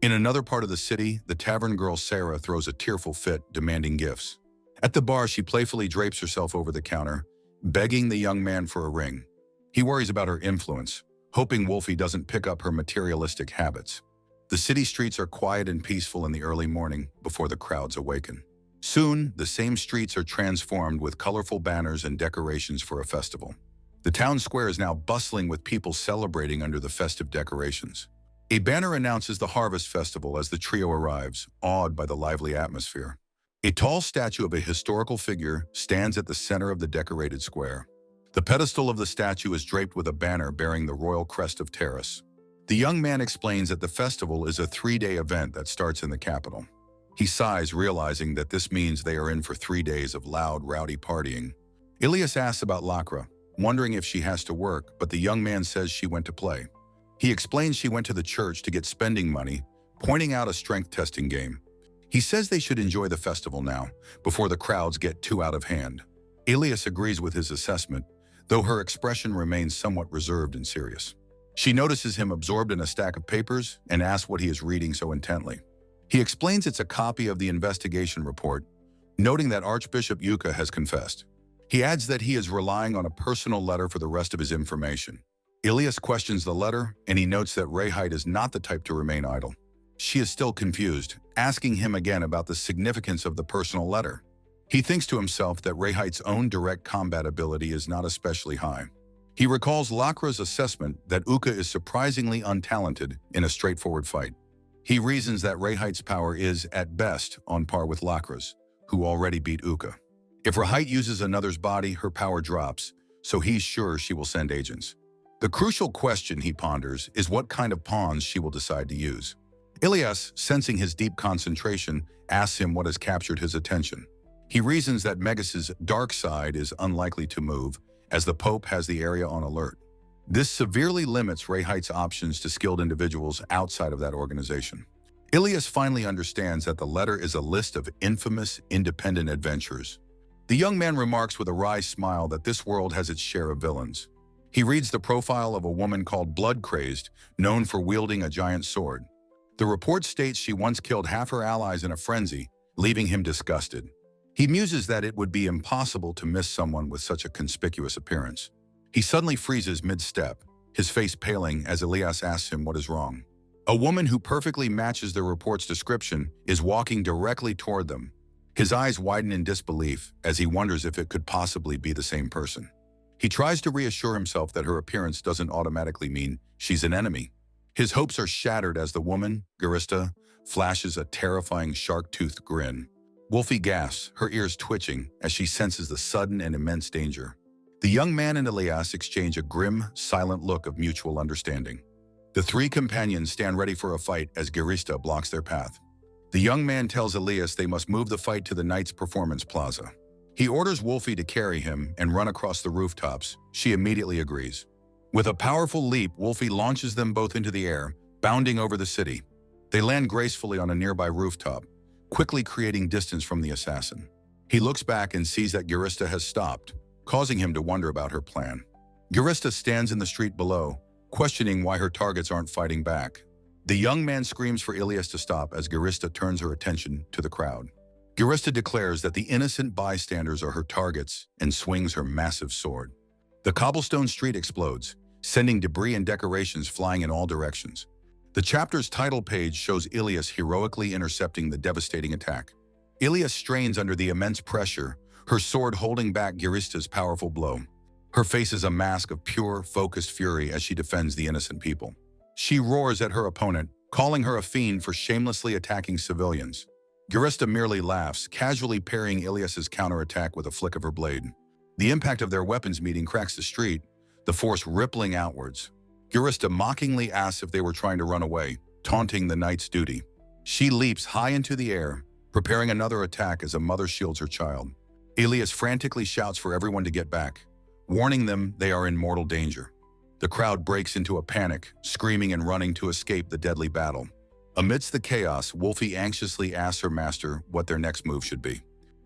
In another part of the city, the tavern girl Sarah throws a tearful fit, demanding gifts. At the bar, she playfully drapes herself over the counter, begging the young man for a ring. He worries about her influence, hoping Wolfie doesn't pick up her materialistic habits. The city streets are quiet and peaceful in the early morning before the crowds awaken. Soon, the same streets are transformed with colorful banners and decorations for a festival. The town square is now bustling with people celebrating under the festive decorations. A banner announces the Harvest Festival as the trio arrives, awed by the lively atmosphere. A tall statue of a historical figure stands at the center of the decorated square. The pedestal of the statue is draped with a banner bearing the royal crest of Terrace. The young man explains that the festival is a 3-day event that starts in the capital. He sighs, realizing that this means they are in for 3 days of loud, rowdy partying. Ilas asks about Lakra, wondering if she has to work, but the young man says she went to play. He explains she went to the church to get spending money, pointing out a strength testing game. He says they should enjoy the festival now, before the crowds get too out of hand. Ilas agrees with his assessment, though her expression remains somewhat reserved and serious. She notices him absorbed in a stack of papers and asks what he is reading so intently. He explains it's a copy of the investigation report, noting that Archbishop Yuka has confessed. He adds that he is relying on a personal letter for the rest of his information. Ilas questions the letter, and he notes that Rahight is not the type to remain idle. She is still confused, asking him again about the significance of the personal letter. He thinks to himself that Rahight's own direct combat ability is not especially high. He recalls Lakra's assessment that Uka is surprisingly untalented in a straightforward fight. He reasons that Rahight's power is, at best, on par with Lakra's, who already beat Uka. If Rahight uses another's body, her power drops, so he's sure she will send agents. The crucial question, he ponders, is what kind of pawns she will decide to use. Ilas, sensing his deep concentration, asks him what has captured his attention. He reasons that Megas's dark side is unlikely to move, as the Pope has the area on alert. This severely limits Rahight's options to skilled individuals outside of that organization. Ilas finally understands that the letter is a list of infamous, independent adventurers. The young man remarks with a wry smile that this world has its share of villains. He reads the profile of a woman called Blood Crazed, known for wielding a giant sword. The report states she once killed half her allies in a frenzy, leaving him disgusted. He muses that it would be impossible to miss someone with such a conspicuous appearance. He suddenly freezes mid-step, his face paling as Ilas asks him what is wrong. A woman who perfectly matches the report's description is walking directly toward them. His eyes widen in disbelief as he wonders if it could possibly be the same person. He tries to reassure himself that her appearance doesn't automatically mean she's an enemy. His hopes are shattered as the woman, Garista, flashes a terrifying shark-toothed grin. Wolfie gasps, her ears twitching as she senses the sudden and immense danger. The young man and Ilas exchange a grim, silent look of mutual understanding. The three companions stand ready for a fight as Garista blocks their path. The young man tells Ilas they must move the fight to the Knight's Performance Plaza. He orders Wolfie to carry him and run across the rooftops. She immediately agrees. With a powerful leap, Wolfie launches them both into the air, bounding over the city. They land gracefully on a nearby rooftop, quickly creating distance from the assassin. He looks back and sees that Garista has stopped, causing him to wonder about her plan. Garista stands in the street below, questioning why her targets aren't fighting back. The young man screams for Ilas to stop as Garista turns her attention to the crowd. Garista declares that the innocent bystanders are her targets and swings her massive sword. The cobblestone street explodes, sending debris and decorations flying in all directions. The chapter's title page shows Ilas heroically intercepting the devastating attack. Ilas strains under the immense pressure, her sword holding back Garista's powerful blow. Her face is a mask of pure, focused fury as she defends the innocent people. She roars at her opponent, calling her a fiend for shamelessly attacking civilians. Garista merely laughs, casually parrying Ilas's counterattack with a flick of her blade. The impact of their weapons meeting cracks the street, the force rippling outwards. Garista mockingly asks if they were trying to run away, taunting the knight's duty. She leaps high into the air, preparing another attack as a mother shields her child. Ilas frantically shouts for everyone to get back, warning them they are in mortal danger. The crowd breaks into a panic, screaming and running to escape the deadly battle. Amidst the chaos, Wolfie anxiously asks her master what their next move should be.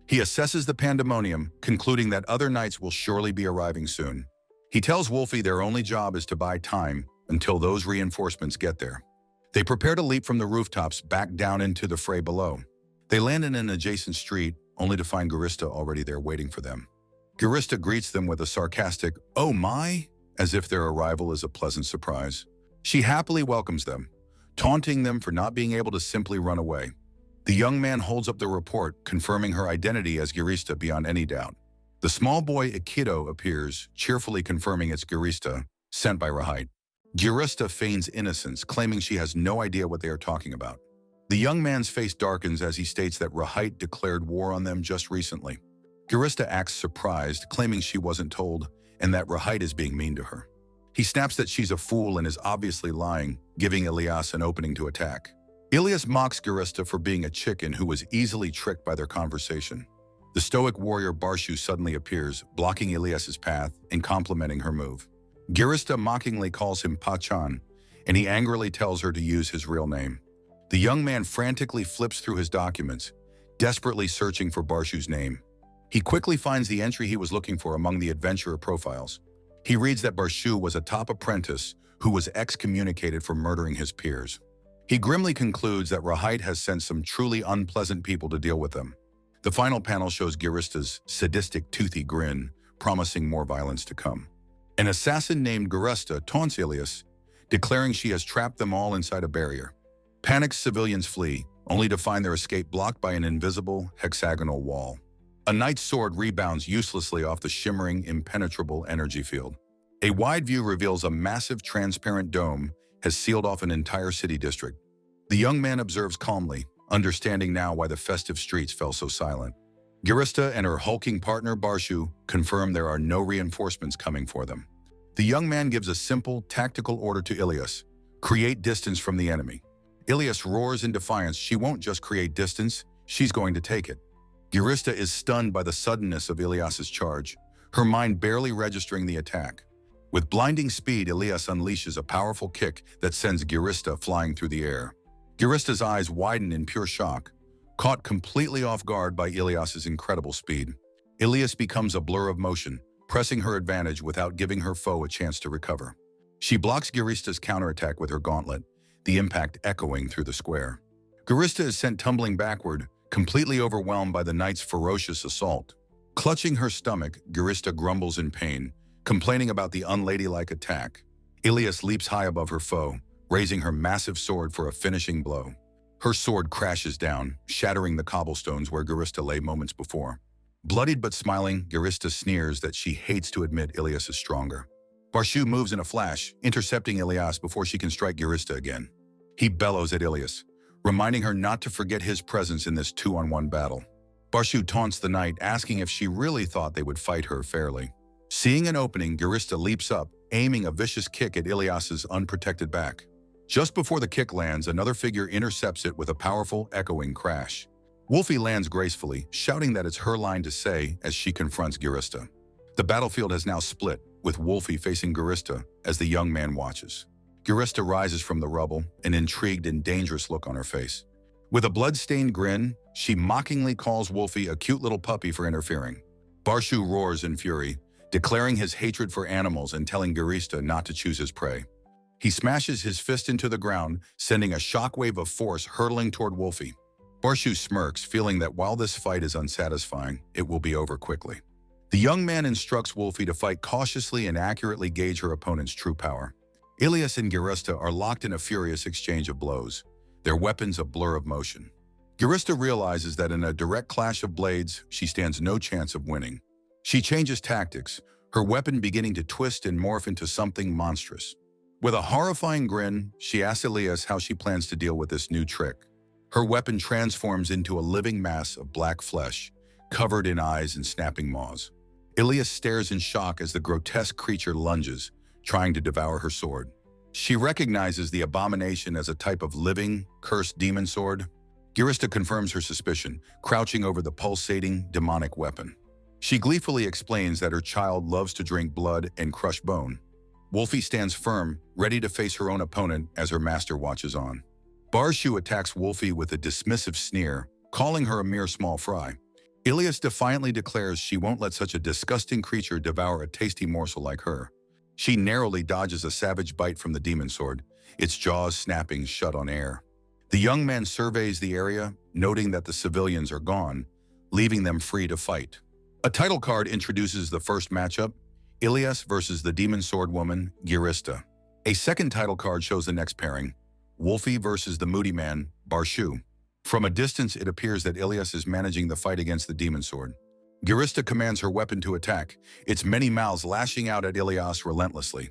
He assesses the pandemonium, concluding that other knights will surely be arriving soon. He tells Wolfie their only job is to buy time until those reinforcements get there. They prepare to leap from the rooftops back down into the fray below. They land in an adjacent street, only to find Garista already there waiting for them. Garista greets them with a sarcastic, "Oh my," as if their arrival is a pleasant surprise. She happily welcomes them, taunting them for not being able to simply run away. The young man holds up the report, confirming her identity as Garista beyond any doubt. The small boy Aikido appears, cheerfully confirming it's Garista, sent by Rahight. Garista feigns innocence, claiming she has no idea what they are talking about. The young man's face darkens as he states that Rahight declared war on them just recently. Garista acts surprised, claiming she wasn't told, and that Rahight is being mean to her. He snaps that she's a fool and is obviously lying, giving Ilas an opening to attack. Ilas mocks Garista for being a chicken who was easily tricked by their conversation. The stoic warrior Barshu suddenly appears, blocking Ilas's path and complimenting her move. Garista mockingly calls him Pachan, and he angrily tells her to use his real name. The young man frantically flips through his documents, desperately searching for Barshu's name. He quickly finds the entry he was looking for among the adventurer profiles. He reads that Barshu was a top apprentice who was excommunicated for murdering his peers. He grimly concludes that Rahight has sent some truly unpleasant people to deal with them. The final panel shows Garista's sadistic, toothy grin, promising more violence to come. An assassin named Garista taunts Ilas, declaring she has trapped them all inside a barrier. Panicked civilians flee, only to find their escape blocked by an invisible, hexagonal wall. A knight's sword rebounds uselessly off the shimmering, impenetrable energy field. A wide view reveals a massive, transparent dome has sealed off an entire city district. The young man observes calmly, understanding now why the festive streets fell so silent. Garista and her hulking partner Barshu confirm there are no reinforcements coming for them. The young man gives a simple, tactical order to Ilas: create distance from the enemy. Ilas roars in defiance. She won't just create distance, she's going to take it. Girista is stunned by the suddenness of Ilyas's charge, her mind barely registering the attack. With blinding speed, Ilas unleashes a powerful kick that sends Girista flying through the air. Girista's eyes widen in pure shock, caught completely off guard by Ilyas's incredible speed. Ilas becomes a blur of motion, pressing her advantage without giving her foe a chance to recover. She blocks Girista's counterattack with her gauntlet, the impact echoing through the square. Girista is sent tumbling backward, completely overwhelmed by the knight's ferocious assault. Clutching her stomach, Girista grumbles in pain, complaining about the unladylike attack. Ilas leaps high above her foe, raising her massive sword for a finishing blow. Her sword crashes down, shattering the cobblestones where Girista lay moments before. Bloodied but smiling, Girista sneers that she hates to admit Ilas is stronger. Barshu moves in a flash, intercepting Ilas before she can strike Girista again. He bellows at Ilas, reminding her not to forget his presence in this 2-on-1 battle. Barshu taunts the knight, asking if she really thought they would fight her fairly. Seeing an opening, Girista leaps up, aiming a vicious kick at Ilyas's unprotected back. Just before the kick lands, another figure intercepts it with a powerful, echoing crash. Wolfie lands gracefully, shouting that it's her line to say as she confronts Girista. The battlefield has now split, with Wolfie facing Girista as the young man watches. Girista rises from the rubble, an intrigued and dangerous look on her face. With a blood-stained grin, she mockingly calls Wolfie a cute little puppy for interfering. Barshu roars in fury, declaring his hatred for animals and telling Girista not to choose his prey. He smashes his fist into the ground, sending a shockwave of force hurtling toward Wolfie. Barshu smirks, feeling that while this fight is unsatisfying, it will be over quickly. The young man instructs Wolfie to fight cautiously and accurately gauge her opponent's true power. Ilas and Girista are locked in a furious exchange of blows, their weapons a blur of motion. Girista realizes that in a direct clash of blades, she stands no chance of winning. She changes tactics, her weapon beginning to twist and morph into something monstrous. With a horrifying grin, she asks Ilas how she plans to deal with this new trick. Her weapon transforms into a living mass of black flesh, covered in eyes and snapping maws. Ilas stares in shock as the grotesque creature lunges, trying to devour her sword. She recognizes the abomination as a type of living, cursed demon sword. Girista confirms her suspicion, crouching over the pulsating, demonic weapon. She gleefully explains that her child loves to drink blood and crush bone. Wolfie stands firm, ready to face her own opponent as her master watches on. Barshu attacks Wolfie with a dismissive sneer, calling her a mere small fry. Ilas defiantly declares she won't let such a disgusting creature devour a tasty morsel like her. She narrowly dodges a savage bite from the demon sword, its jaws snapping shut on air. The young man surveys the area, noting that the civilians are gone, leaving them free to fight. A title card introduces the first matchup, Ilas versus the demon sword woman, Girista. A second title card shows the next pairing, Wolfie versus the moody man, Barshu. From a distance, it appears that Ilas is managing the fight against the demon sword. Girista commands her weapon to attack, its many mouths lashing out at Ilas relentlessly.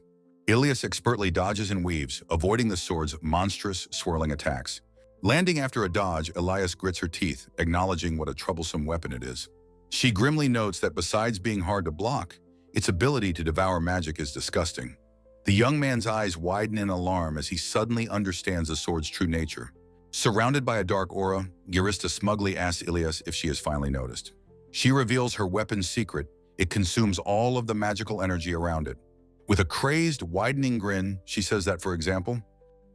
Ilas expertly dodges and weaves, avoiding the sword's monstrous, swirling attacks. Landing after a dodge, Ilas grits her teeth, acknowledging what a troublesome weapon it is. She grimly notes that besides being hard to block, its ability to devour magic is disgusting. The young man's eyes widen in alarm as he suddenly understands the sword's true nature. Surrounded by a dark aura, Girista smugly asks Ilas if she has finally noticed. She reveals her weapon's secret. It consumes all of the magical energy around it. With a crazed, widening grin, she says that, for example,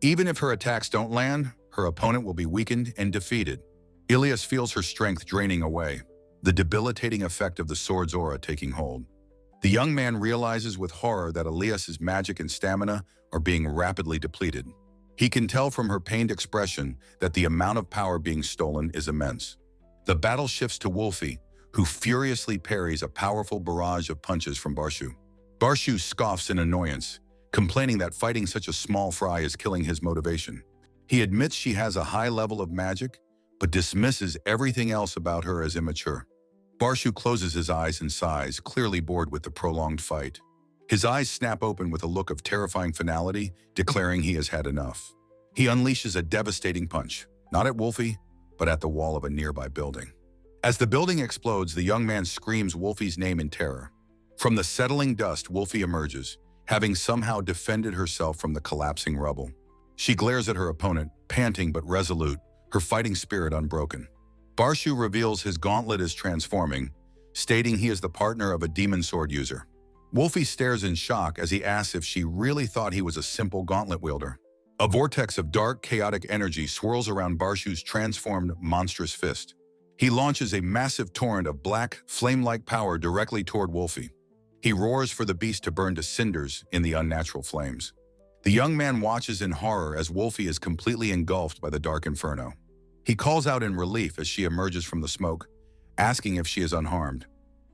even if her attacks don't land, her opponent will be weakened and defeated. Ilas feels her strength draining away, the debilitating effect of the sword's aura taking hold. The young man realizes with horror that Ilas's magic and stamina are being rapidly depleted. He can tell from her pained expression that the amount of power being stolen is immense. The battle shifts to Wolfie, who furiously parries a powerful barrage of punches from Barshu. Barshu scoffs in annoyance, complaining that fighting such a small fry is killing his motivation. He admits she has a high level of magic, but dismisses everything else about her as immature. Barshu closes his eyes and sighs, clearly bored with the prolonged fight. His eyes snap open with a look of terrifying finality, declaring he has had enough. He unleashes a devastating punch, not at Wolfie, but at the wall of a nearby building. As the building explodes, the young man screams Wolfie's name in terror. From the settling dust, Wolfie emerges, having somehow defended herself from the collapsing rubble. She glares at her opponent, panting but resolute, her fighting spirit unbroken. Barshu reveals his gauntlet is transforming, stating he is the partner of a demon sword user. Wolfie stares in shock as he asks if she really thought he was a simple gauntlet wielder. A vortex of dark, chaotic energy swirls around Barshu's transformed, monstrous fist. He launches a massive torrent of black, flame-like power directly toward Wolfie. He roars for the beast to burn to cinders in the unnatural flames. The young man watches in horror as Wolfie is completely engulfed by the dark inferno. He calls out in relief as she emerges from the smoke, asking if she is unharmed.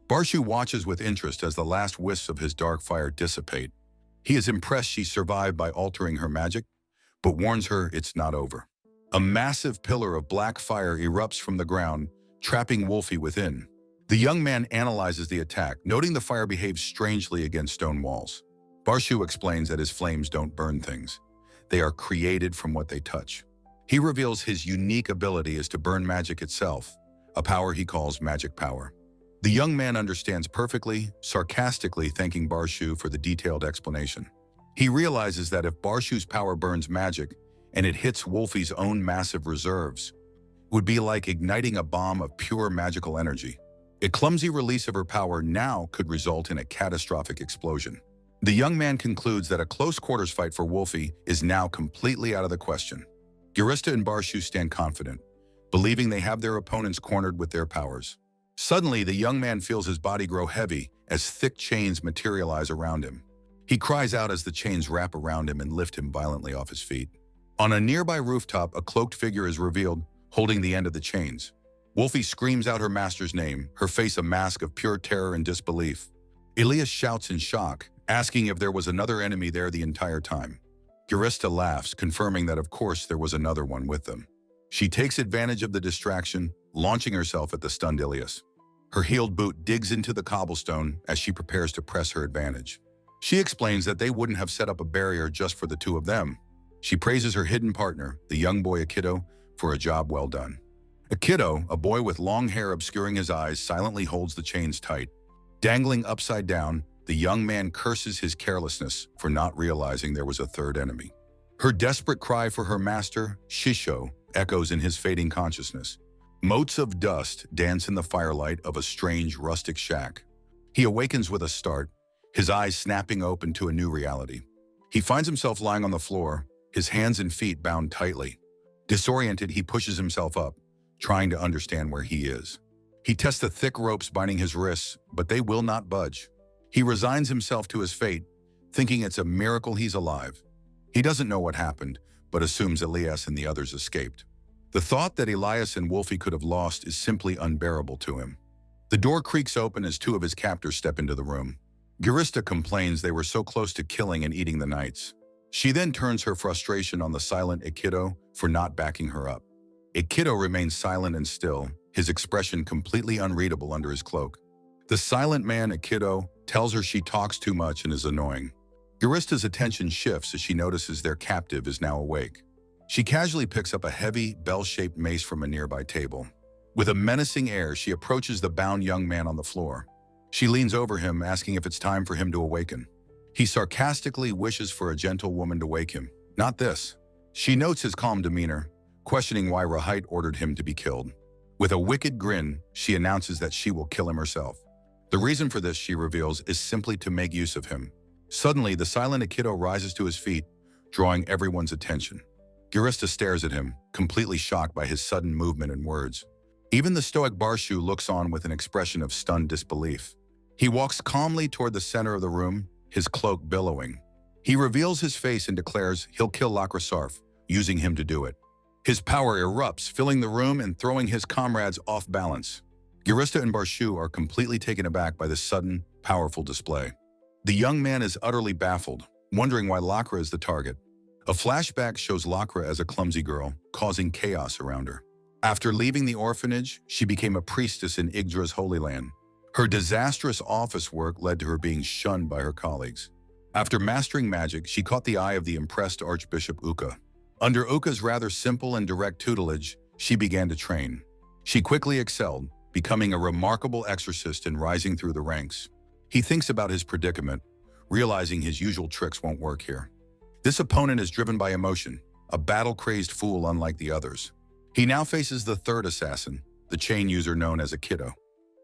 Barshu watches with interest as the last wisps of his dark fire dissipate. He is impressed she survived by altering her magic, but warns her it's not over. A massive pillar of black fire erupts from the ground, trapping Wolfie within. The young man analyzes the attack, noting the fire behaves strangely against stone walls. Barshu explains that his flames don't burn things. They are created from what they touch. He reveals his unique ability is to burn magic itself, a power he calls magic power. The young man understands perfectly, sarcastically thanking Barshu for the detailed explanation. He realizes that if Barshu's power burns magic and it hits Wolfie's own massive reserves, it would be like igniting a bomb of pure magical energy. A clumsy release of her power now could result in a catastrophic explosion. The young man concludes that a close quarters fight for Wolfie is now completely out of the question. Gurista and Barshu stand confident, believing they have their opponents cornered with their powers. Suddenly, the young man feels his body grow heavy as thick chains materialize around him. He cries out as the chains wrap around him and lift him violently off his feet. On a nearby rooftop, a cloaked figure is revealed, holding the end of the chains. Wolfie screams out her master's name, her face a mask of pure terror and disbelief. Ilas shouts in shock, asking if there was another enemy there the entire time. Gurista laughs, confirming that of course there was another one with them. She takes advantage of the distraction, launching herself at the stunned Ilas. Her heeled boot digs into the cobblestone as she prepares to press her advantage. She explains that they wouldn't have set up a barrier just for the two of them. She praises her hidden partner, the young boy Akido, for a job well done. Akido, a boy with long hair obscuring his eyes, silently holds the chains tight. Dangling upside down, the young man curses his carelessness for not realizing there was a third enemy. Her desperate cry for her master, Shisho, echoes in his fading consciousness. Motes of dust dance in the firelight of a strange rustic shack. He awakens with a start, his eyes snapping open to a new reality. He finds himself lying on the floor, his hands and feet bound tightly. Disoriented, he pushes himself up, trying to understand where he is. He tests the thick ropes binding his wrists, but they will not budge. He resigns himself to his fate, thinking it's a miracle he's alive. He doesn't know what happened, but assumes Elias and the others escaped. The thought that Elias and Wolfie could have lost is simply unbearable to him. The door creaks open as two of his captors step into the room. Gurista complains they were so close to killing and eating the knights. She then turns her frustration on the silent Akido for not backing her up. Akido remains silent and still, his expression completely unreadable under his cloak. The silent man, Akido, tells her she talks too much and is annoying. Gurista's attention shifts as she notices their captive is now awake. She casually picks up a heavy, bell-shaped mace from a nearby table. With a menacing air, she approaches the bound young man on the floor. She leans over him, asking if it's time for him to awaken. He sarcastically wishes for a gentle woman to wake him. Not this. She notes his calm demeanor, questioning why Rahight ordered him to be killed. With a wicked grin, she announces that she will kill him herself. The reason for this, she reveals, is simply to make use of him. Suddenly, the silent Akido rises to his feet, drawing everyone's attention. Gurista stares at him, completely shocked by his sudden movement and words. Even the stoic Barshu looks on with an expression of stunned disbelief. He walks calmly toward the center of the room, his cloak billowing. He reveals his face and declares he'll kill Lakrasarf, using him to do it. His power erupts, filling the room and throwing his comrades off balance. Gurista and Barshu are completely taken aback by this sudden, powerful display. The young man is utterly baffled, wondering why Lakra is the target. A flashback shows Lakra as a clumsy girl, causing chaos around her. After leaving the orphanage, she became a priestess in Yggdra's Holy Land. Her disastrous office work led to her being shunned by her colleagues. After mastering magic, she caught the eye of the impressed Archbishop Uka. Under Uka's rather simple and direct tutelage, she began to train. She quickly excelled, becoming a remarkable exorcist and rising through the ranks. He thinks about his predicament, realizing his usual tricks won't work here. This opponent is driven by emotion, a battle-crazed fool unlike the others. He now faces the third assassin, the chain user known as Aikido.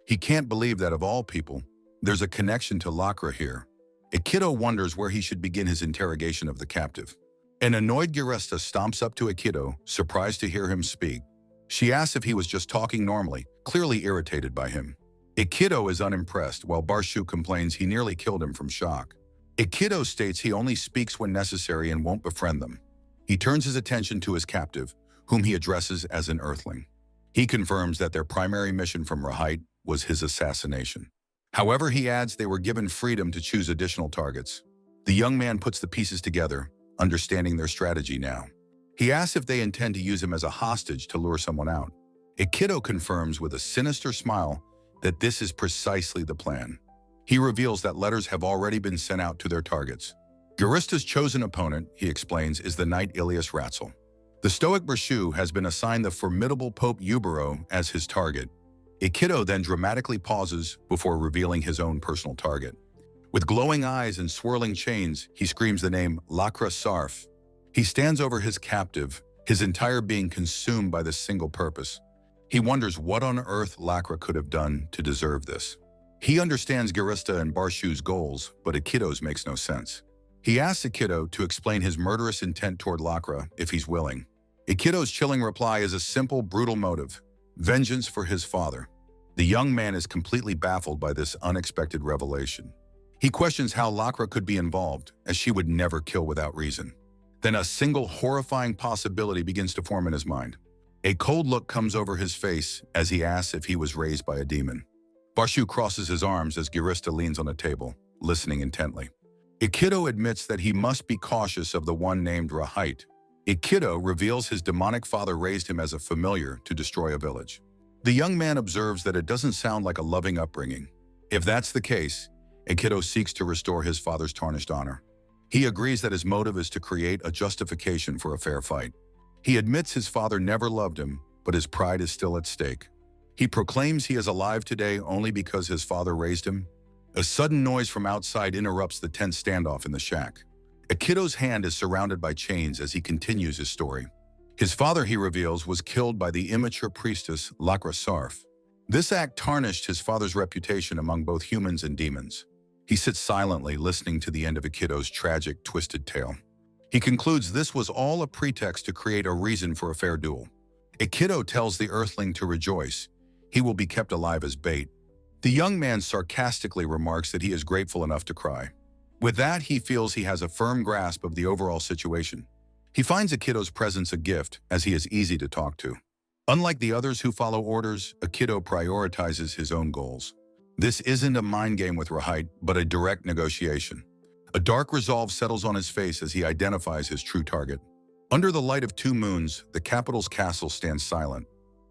He can't believe that of all people, there's a connection to Lakra here. Aikido wonders where he should begin his interrogation of the captive. An annoyed Giresta stomps up to Aikido, surprised to hear him speak. She asks if he was just talking normally, clearly irritated by him. Aikido is unimpressed, while Barshu complains he nearly killed him from shock. Aikido states he only speaks when necessary and won't befriend them. He turns his attention to his captive, whom he addresses as an earthling. He confirms that their primary mission from Rahight was his assassination. However, he adds they were given freedom to choose additional targets. The young man puts the pieces together, understanding their strategy now. He asks if they intend to use him as a hostage to lure someone out. Aikido confirms with a sinister smile that this is precisely the plan. He reveals that letters have already been sent out to their targets. Garista's chosen opponent, he explains, is the knight Ilas Ratzel. The stoic Barshu has been assigned the formidable Pope Ubero as his target. Aikido then dramatically pauses before revealing his own personal target. With glowing eyes and swirling chains, he screams the name Lakra Sarf. He stands over his captive, his entire being consumed by this single purpose. He wonders what on earth Lakra could have done to deserve this. He understands Girista and Barshu's goals, but Aikido's makes no sense. He asks Aikido to explain his murderous intent toward Lakra if he's willing. Aikido's chilling reply is a simple, brutal motive: vengeance for his father. The young man is completely baffled by this unexpected revelation. He questions how Lakra could be involved, as she would never kill without reason. Then a single horrifying possibility begins to form in his mind. A cold look comes over his face as he asks if he was raised by a demon. Barshu crosses his arms as Girista leans on a table, listening intently. Aikido admits that he must be cautious of the one named Rahight. Aikido reveals his demonic father raised him as a familiar to destroy a village. The young man observes that it doesn't sound like a loving upbringing. If that's the case, Aikido seeks to restore his father's tarnished honor. He agrees that his motive is to create a justification for a fair fight. He admits his father never loved him, but his pride is still at stake. He proclaims he is alive today only because his father raised him. A sudden noise from outside interrupts the tense standoff in the shack. Aikido's hand is surrounded by chains as he continues his story. His father, he reveals, was killed by the immature priestess Lakra Sarf. This act tarnished his father's reputation among both humans and demons. He sits silently, listening to the end of Aikido's tragic, twisted tale. He concludes this was all a pretext to create a reason for a fair duel. Aikido tells the earthling to rejoice. He will be kept alive as bait. The young man sarcastically remarks that he is grateful enough to cry. With that, he feels he has a firm grasp of the overall situation. He finds Aikido's presence a gift, as he is easy to talk to. Unlike the others who follow orders, Aikido prioritizes his own goals. This isn't a mind game with Rahight, but a direct negotiation. A dark resolve settles on his face as he identifies his true target. Under the light of two moons, the capital's castle stands silent.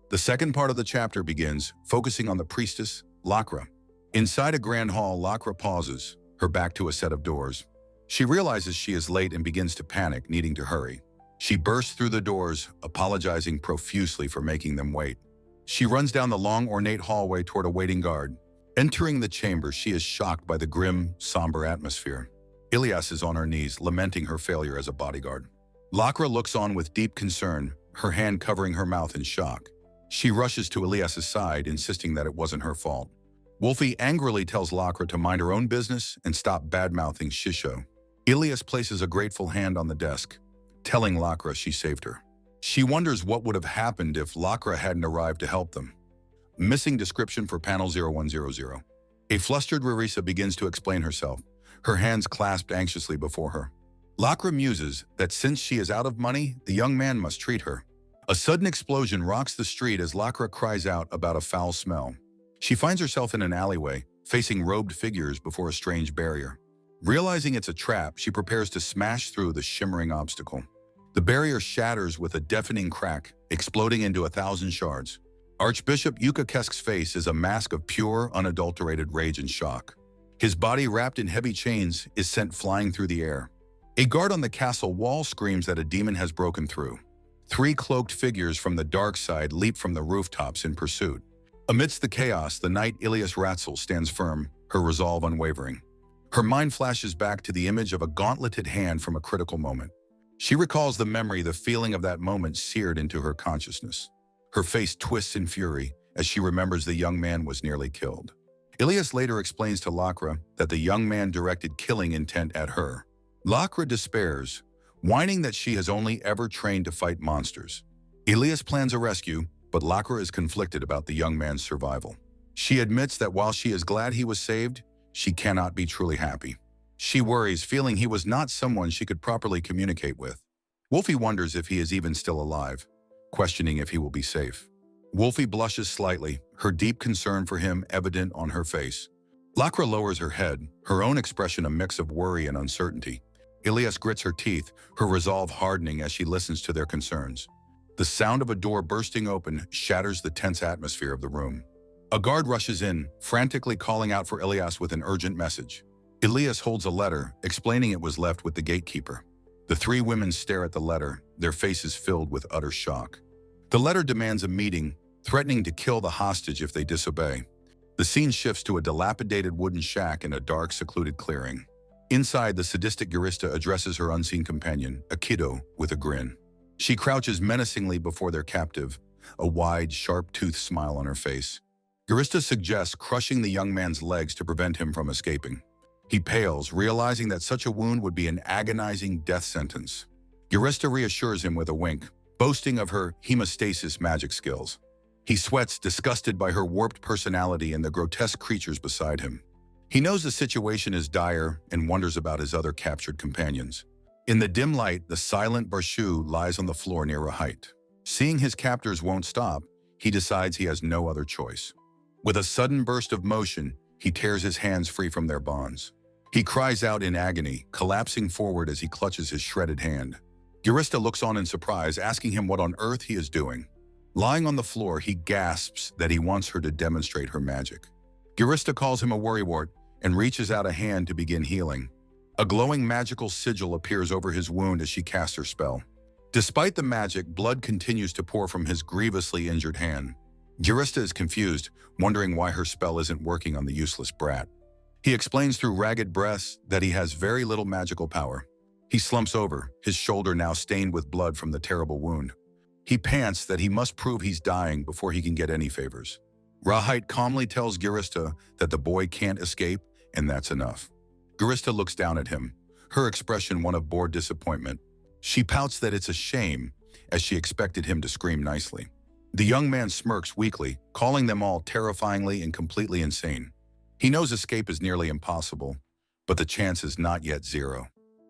The second part of the chapter begins, focusing on the priestess, Lakra. Inside a grand hall, Lakra pauses, her back to a set of doors. She realizes she is late and begins to panic, needing to hurry. She bursts through the doors, apologizing profusely for making them wait. She runs down the long, ornate hallway toward a waiting guard. Entering the chamber, she is shocked by the grim, somber atmosphere. Ilas is on her knees, lamenting her failure as a bodyguard. Lakra looks on with deep concern, her hand covering her mouth in shock. She rushes to Ilas's side, insisting that it wasn't her fault. Wolfie angrily tells Lakra to mind her own business and stop bad-mouthing Shisho. Ilas places a grateful hand on the desk, telling Lakra she saved her. She wonders what would have happened if Lakra hadn't arrived to help them. Missing description for panel 0100. A flustered Rarisa begins to explain herself, her hands clasped anxiously before her. Lakra muses that since she is out of money, the young man must treat her. A sudden explosion rocks the street as Lakra cries out about a foul smell. She finds herself in an alleyway, facing robed figures before a strange barrier. Realizing it's a trap, she prepares to smash through the shimmering obstacle. The barrier shatters with a deafening crack, exploding into 1,000 shards. Archbishop Yukakesk's face is a mask of pure, unadulterated rage and shock. His body, wrapped in heavy chains, is sent flying through the air. A guard on the castle wall screams that a demon has broken through. 3 cloaked figures from the dark side leap from the rooftops in pursuit. Amidst the chaos, the knight Ilas Ratzel stands firm, her resolve unwavering. Her mind flashes back to the image of a gauntleted hand from a critical moment. She recalls the memory, the feeling of that moment seared into her consciousness. Her face twists in fury as she remembers the young man was nearly killed. Ilas later explains to Lakra that the young man directed killing intent at her. Lakra despairs, whining that she has only ever trained to fight monsters. Ilas plans a rescue, but Lakra is conflicted about the young man's survival. She admits that while she is glad he was saved, she cannot be truly happy. She worries, feeling he was not someone she could properly communicate with. Wolfie wonders if he is even still alive, questioning if he will be safe. Wolfie blushes slightly, her deep concern for him evident on her face. Lakra lowers her head, her own expression a mix of worry and uncertainty. Ilas grits her teeth, her resolve hardening as she listens to their concerns. The sound of a door bursting open shatters the tense atmosphere of the room. A guard rushes in, frantically calling out for Ilas with an urgent message. Ilas holds a letter, explaining it was left with the gatekeeper. The three women stare at the letter, their faces filled with utter shock. The letter demands a meeting, threatening to kill the hostage if they disobey. The scene shifts to a dilapidated wooden shack in a dark, secluded clearing. Inside, the sadistic Gurista addresses her unseen companion, a kiddo, with a grin. She crouches menacingly before their captive, a wide, sharp-toothed smile on her face. Gurista suggests crushing the young man's legs to prevent him from escaping. He pales, realizing that such a wound would be an agonizing death sentence. Gurista reassures him with a wink, boasting of her hemostasis magic skills. He sweats, disgusted by her warped personality and the grotesque creatures beside him. He knows the situation is dire and wonders about his other captured companions. In the dim light, the silent Barshu lies on the floor near Rahight. Seeing his captors won't stop, he decides he has no other choice. With a sudden burst of motion, he tears his hands free from their bonds. He cries out in agony, collapsing forward as he clutches his shredded hand. Gurista looks on in surprise, asking him what on earth he is doing. Lying on the floor, he gasps that he wants her to demonstrate her magic. Gurista calls him a worrywart and reaches out a hand to begin healing. A glowing magical sigil appears over his wound as she casts her spell. Despite the magic, blood continues to pour from his grievously injured hand. Gurista is confused, wondering why her spell isn't working on the useless brat. He explains through ragged breaths that he has very little magical power. He slumps over, his shoulder now stained with blood from the terrible wound. He pants that he must prove he's dying before he can get any favors. Rahight calmly tells Gurista that the boy can't escape, and that's enough. Gurista looks down at him, her expression one of bored disappointment. She pouts that it's a shame, as she expected him to scream nicely. The young man smirks weakly, calling them all terrifyingly and completely insane. He knows escape is nearly impossible, but the chance is not yet zero.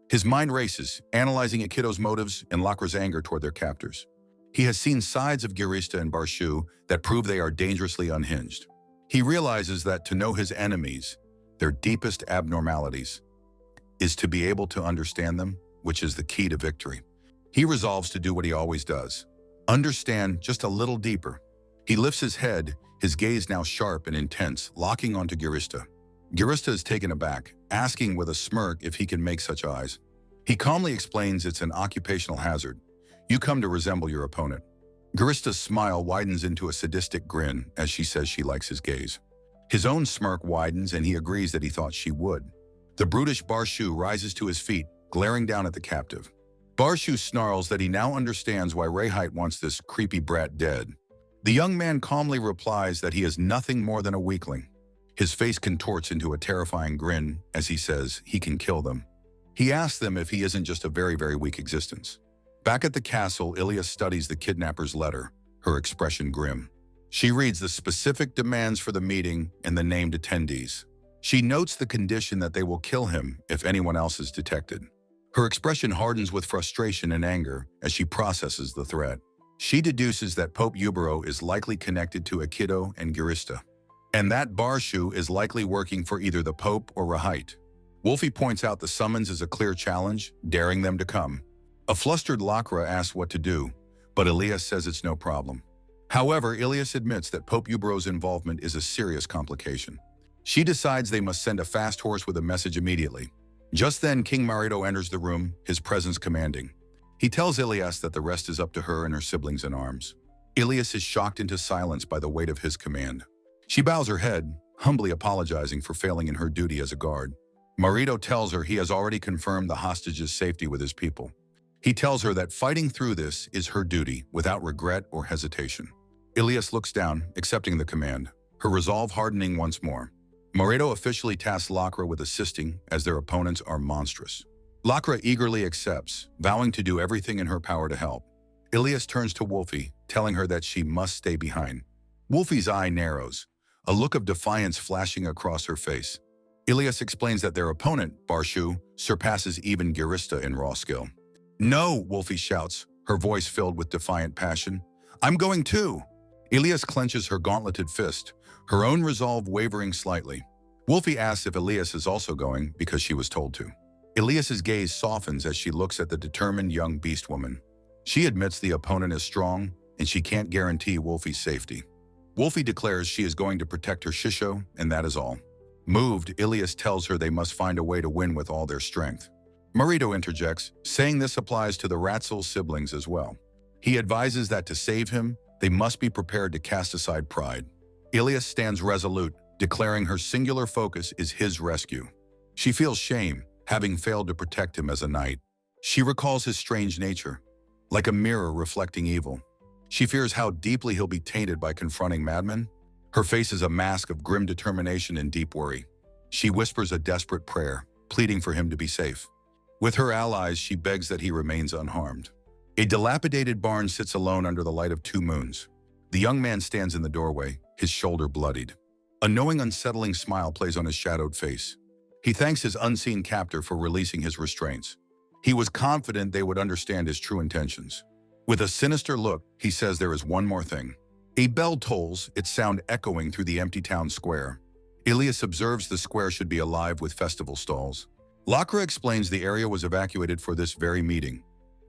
His mind races, analyzing Akido's motives and Lakra's anger toward their captors. He has seen sides of Gurista and Barshu that prove they are dangerously unhinged. He realizes that to know his enemies, their deepest abnormalities, is to be able to understand them, which is the key to victory. He resolves to do what he always does. Understand just a little deeper. He lifts his head, his gaze now sharp and intense, locking onto Gurista. Gurista is taken aback, asking with a smirk if he can make such eyes. He calmly explains it's an occupational hazard. You come to resemble your opponent. Gurista's smile widens into a sadistic grin as she says she likes his gaze. His own smirk widens and he agrees that he thought she would. The brutish Barshu rises to his feet, glaring down at the captive. Barshu snarls that he now understands why Rahight wants this creepy brat dead. The young man calmly replies that he is nothing more than a weakling. His face contorts into a terrifying grin as he says he can kill them. He asks them if he isn't just a very, very weak existence. Back at the castle, Ilas studies the kidnapper's letter, her expression grim. She reads the specific demands for the meeting and the named attendees. She notes the condition that they will kill him if anyone else is detected. Her expression hardens with frustration and anger as she processes the threat. She deduces that Pope Ubero is likely connected to Akido and Gurista, and that Barshu is likely working for either the Pope or Rahight. Wolfie points out the summons is a clear challenge, daring them to come. A flustered Lakra asks what to do, but Ilas says it's no problem. However, Ilas admits that Pope Ubero's involvement is a serious complication. She decides they must send a fast horse with a message immediately. Just then, King Marito enters the room, his presence commanding. He tells Ilas that the rest is up to her and her siblings in arms. Ilas is shocked into silence by the weight of his command. She bows her head, humbly apologizing for failing in her duty as a guard. Marito tells her he has already confirmed the hostage's safety with his people. He tells her that fighting through this is her duty, without regret or hesitation. Ilas looks down, accepting the command, her resolve hardening once more. Marito officially tasks Lacra with assisting, as their opponents are monstrous. Lacra eagerly accepts, vowing to do everything in her power to help. Ilas turns to Wolfie, telling her that she must stay behind. Wolfie's eye narrows, a look of defiance flashing across her face. Ilas explains that their opponent, Barshu, surpasses even Girista in raw skill. "No," Wolfie shouts, her voice filled with defiant passion. "I'm going too." Ilas clenches her gauntleted fist, her own resolve wavering slightly. Wolfie asks if Ilas is also going because she was told to. Ilas's gaze softens as she looks at the determined young beast woman. She admits the opponent is strong, and she can't guarantee Wolfie's safety. Wolfie declares she is going to protect her Shisho, and that is all. Moved, Ilas tells her they must find a way to win with all their strength. Marito interjects, saying this applies to the Ratzel siblings as well. He advises that to save him, they must be prepared to cast aside pride. Ilas stands resolute, declaring her singular focus is his rescue. She feels shame, having failed to protect him as a knight. She recalls his strange nature, like a mirror reflecting evil. She fears how deeply he'll be tainted by confronting madmen. Her face is a mask of grim determination and deep worry. She whispers a desperate prayer, pleading for him to be safe. With her allies, she begs that he remains unharmed. A dilapidated barn sits alone under the light of 2 moons. The young man stands in the doorway, his shoulder bloodied. A knowing, unsettling smile plays on his shadowed face. He thanks his unseen captor for releasing his restraints. He was confident they would understand his true intentions. With a sinister look, he says there is one more thing. A bell tolls, its sound echoing through the empty town square. Ilas observes the square should be alive with festival stalls. Lacra explains the area was evacuated for this very meeting.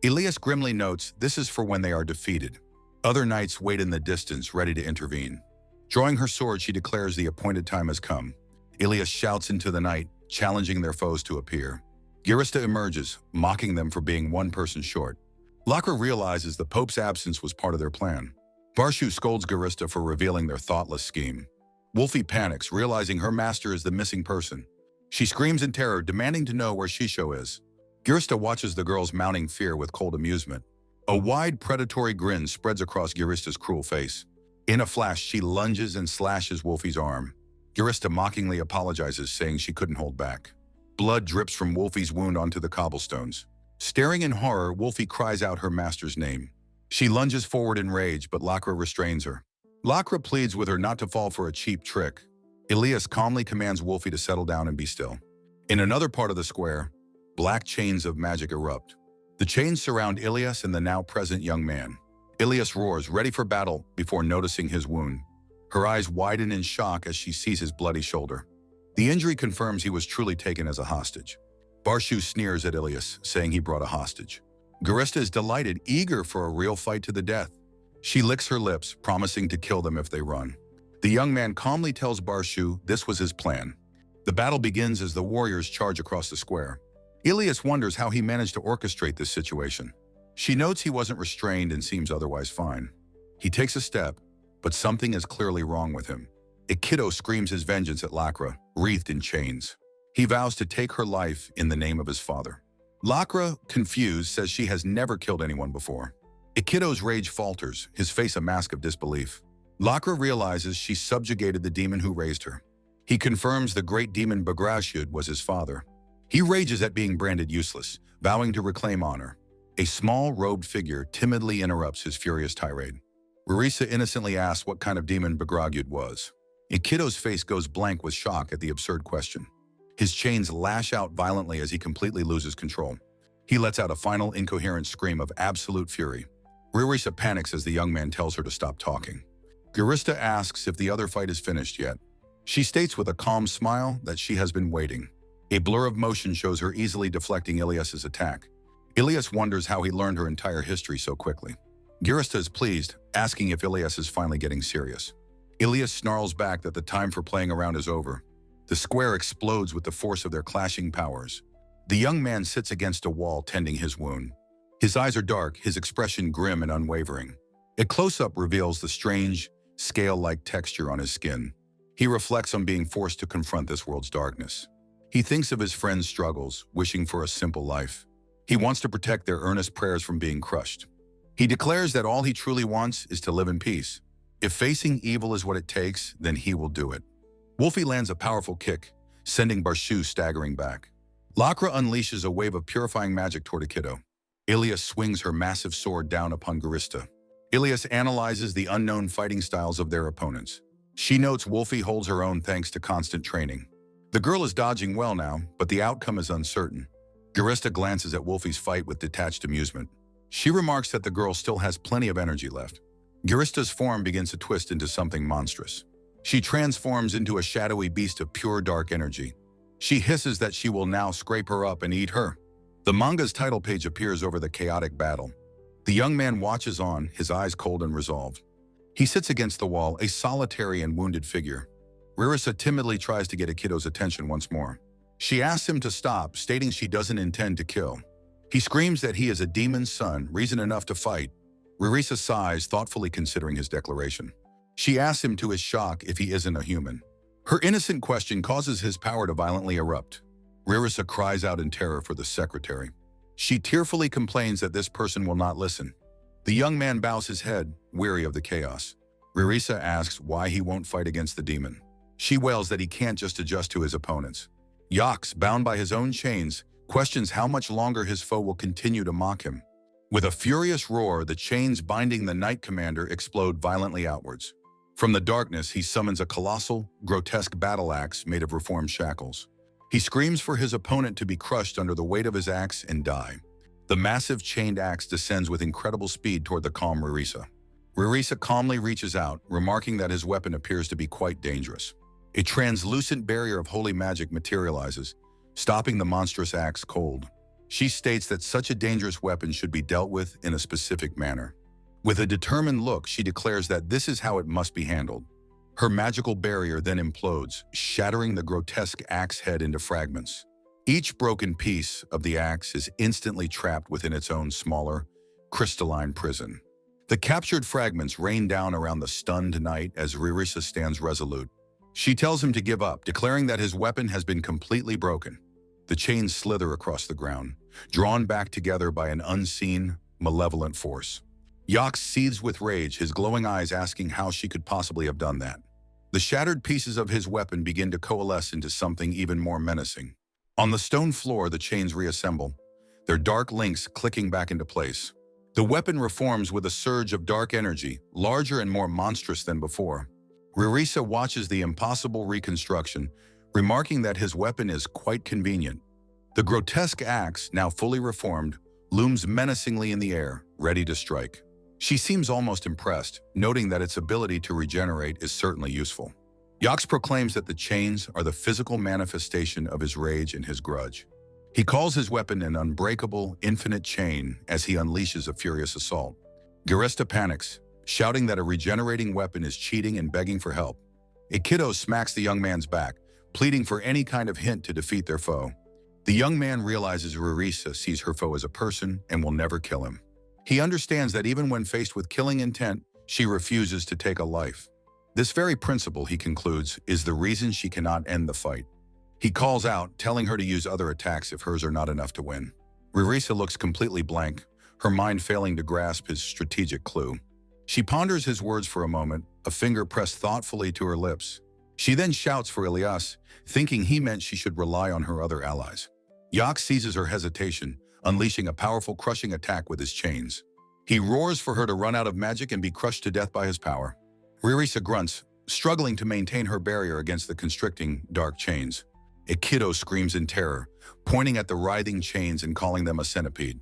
Ilas grimly notes this is for when they are defeated. Other knights wait in the distance, ready to intervene. Drawing her sword, she declares the appointed time has come. Ilas shouts into the night, challenging their foes to appear. Girista emerges, mocking them for being one person short. Lacra realizes the Pope's absence was part of their plan. Barshu scolds Girista for revealing their thoughtless scheme. Wolfie panics, realizing her master is the missing person. She screams in terror, demanding to know where Shisho is. Girista watches the girl's mounting fear with cold amusement. A wide, predatory grin spreads across Girista's cruel face. In a flash, she lunges and slashes Wolfie's arm. Girista mockingly apologizes, saying she couldn't hold back. Blood drips from Wolfie's wound onto the cobblestones. Staring in horror, Wolfie cries out her master's name. She lunges forward in rage, but Lacra restrains her. Lacra pleads with her not to fall for a cheap trick. Ilas calmly commands Wolfie to settle down and be still. In another part of the square, black chains of magic erupt. The chains surround Ilas and the now-present young man. Ilas roars, ready for battle, before noticing his wound. Her eyes widen in shock as she sees his bloody shoulder. The injury confirms he was truly taken as a hostage. Barshu sneers at Ilas, saying he brought a hostage. Girista is delighted, eager for a real fight to the death. She licks her lips, promising to kill them if they run. The young man calmly tells Barshu this was his plan. The battle begins as the warriors charge across the square. Ilas wonders how he managed to orchestrate this situation. She notes he wasn't restrained and seems otherwise fine. He takes a step, but something is clearly wrong with him. A kiddo screams his vengeance at Lacra, wreathed in chains. He vows to take her life in the name of his father. Lacra, confused, says she has never killed anyone before. Ikito's rage falters, his face a mask of disbelief. Lacra realizes she subjugated the demon who raised her. He confirms the great demon Bagrashud was his father. He rages at being branded useless, vowing to reclaim honor. A small, robed figure timidly interrupts his furious tirade. Rarisa innocently asks what kind of demon Bagrashud was. Ikito's face goes blank with shock at the absurd question. His chains lash out violently as he completely loses control. He lets out a final incoherent scream of absolute fury. Rarisa panics as the young man tells her to stop talking. Girista asks if the other fight is finished yet. She states with a calm smile that she has been waiting. A blur of motion shows her easily deflecting Ilas's attack. Ilas wonders how he learned her entire history so quickly. Girista is pleased, asking if Ilas is finally getting serious. Ilas snarls back that the time for playing around is over. The square explodes with the force of their clashing powers. The young man sits against a wall tending his wound. His eyes are dark, his expression grim and unwavering. A close-up reveals the strange, scale-like texture on his skin. He reflects on being forced to confront this world's darkness. He thinks of his friends' struggles, wishing for a simple life. He wants to protect their earnest prayers from being crushed. He declares that all he truly wants is to live in peace. If facing evil is what it takes, then he will do it. Wolfie lands a powerful kick, sending Barshu staggering back. Lakra unleashes a wave of purifying magic toward Aikido. Ilas swings her massive sword down upon Garista. Ilas analyzes the unknown fighting styles of their opponents. She notes Wolfie holds her own thanks to constant training. The girl is dodging well now, but the outcome is uncertain. Garista glances at Wolfie's fight with detached amusement. She remarks that the girl still has plenty of energy left. Garista's form begins to twist into something monstrous. She transforms into a shadowy beast of pure dark energy. She hisses that she will now scrape her up and eat her. The manga's title page appears over the chaotic battle. The young man watches on, his eyes cold and resolved. He sits against the wall, a solitary and wounded figure. Ririsa timidly tries to get Aikido's attention once more. She asks him to stop, stating she doesn't intend to kill. He screams that he is a demon's son, reason enough to fight. Ririsa sighs, thoughtfully considering his declaration. She asks him to his shock if he isn't a human. Her innocent question causes his power to violently erupt. Ririsa cries out in terror for the secretary. She tearfully complains that this person will not listen. The young man bows his head, weary of the chaos. Ririsa asks why he won't fight against the demon. She wails that he can't just adjust to his opponents. Yax, bound by his own chains, questions how much longer his foe will continue to mock him. With a furious roar, the chains binding the Knight Commander explode violently outwards. From the darkness, he summons a colossal, grotesque battle axe made of reformed shackles. He screams for his opponent to be crushed under the weight of his axe and die. The massive chained axe descends with incredible speed toward the calm Ririsa. Ririsa calmly reaches out, remarking that his weapon appears to be quite dangerous. A translucent barrier of holy magic materializes, stopping the monstrous axe cold. She states that such a dangerous weapon should be dealt with in a specific manner. With a determined look, she declares that this is how it must be handled. Her magical barrier then implodes, shattering the grotesque axe head into fragments. Each broken piece of the axe is instantly trapped within its own smaller, crystalline prison. The captured fragments rain down around the stunned knight as Ririsa stands resolute. She tells him to give up, declaring that his weapon has been completely broken. The chains slither across the ground, drawn back together by an unseen, malevolent force. Yax seethes with rage, his glowing eyes asking how she could possibly have done that. The shattered pieces of his weapon begin to coalesce into something even more menacing. On the stone floor, the chains reassemble, their dark links clicking back into place. The weapon reforms with a surge of dark energy, larger and more monstrous than before. Ririsa watches the impossible reconstruction, remarking that his weapon is quite convenient. The grotesque axe, now fully reformed, looms menacingly in the air, ready to strike. She seems almost impressed, noting that its ability to regenerate is certainly useful. Yax proclaims that the chains are the physical manifestation of his rage and his grudge. He calls his weapon an unbreakable, infinite chain as he unleashes a furious assault. Garista panics, shouting that a regenerating weapon is cheating and begging for help. Aikido smacks the young man's back, pleading for any kind of hint to defeat their foe. The young man realizes Ririsa sees her foe as a person and will never kill him. He understands that even when faced with killing intent, she refuses to take a life. This very principle, he concludes, is the reason she cannot end the fight. He calls out, telling her to use other attacks if hers are not enough to win. Ririsa looks completely blank, her mind failing to grasp his strategic clue. She ponders his words for a moment, a finger pressed thoughtfully to her lips. She then shouts for Ilas, thinking he meant she should rely on her other allies. Yax seizes her hesitation, unleashing a powerful crushing attack with his chains. He roars for her to run out of magic and be crushed to death by his power. Ririsa grunts, struggling to maintain her barrier against the constricting, dark chains. Aikido screams in terror, pointing at the writhing chains and calling them a centipede.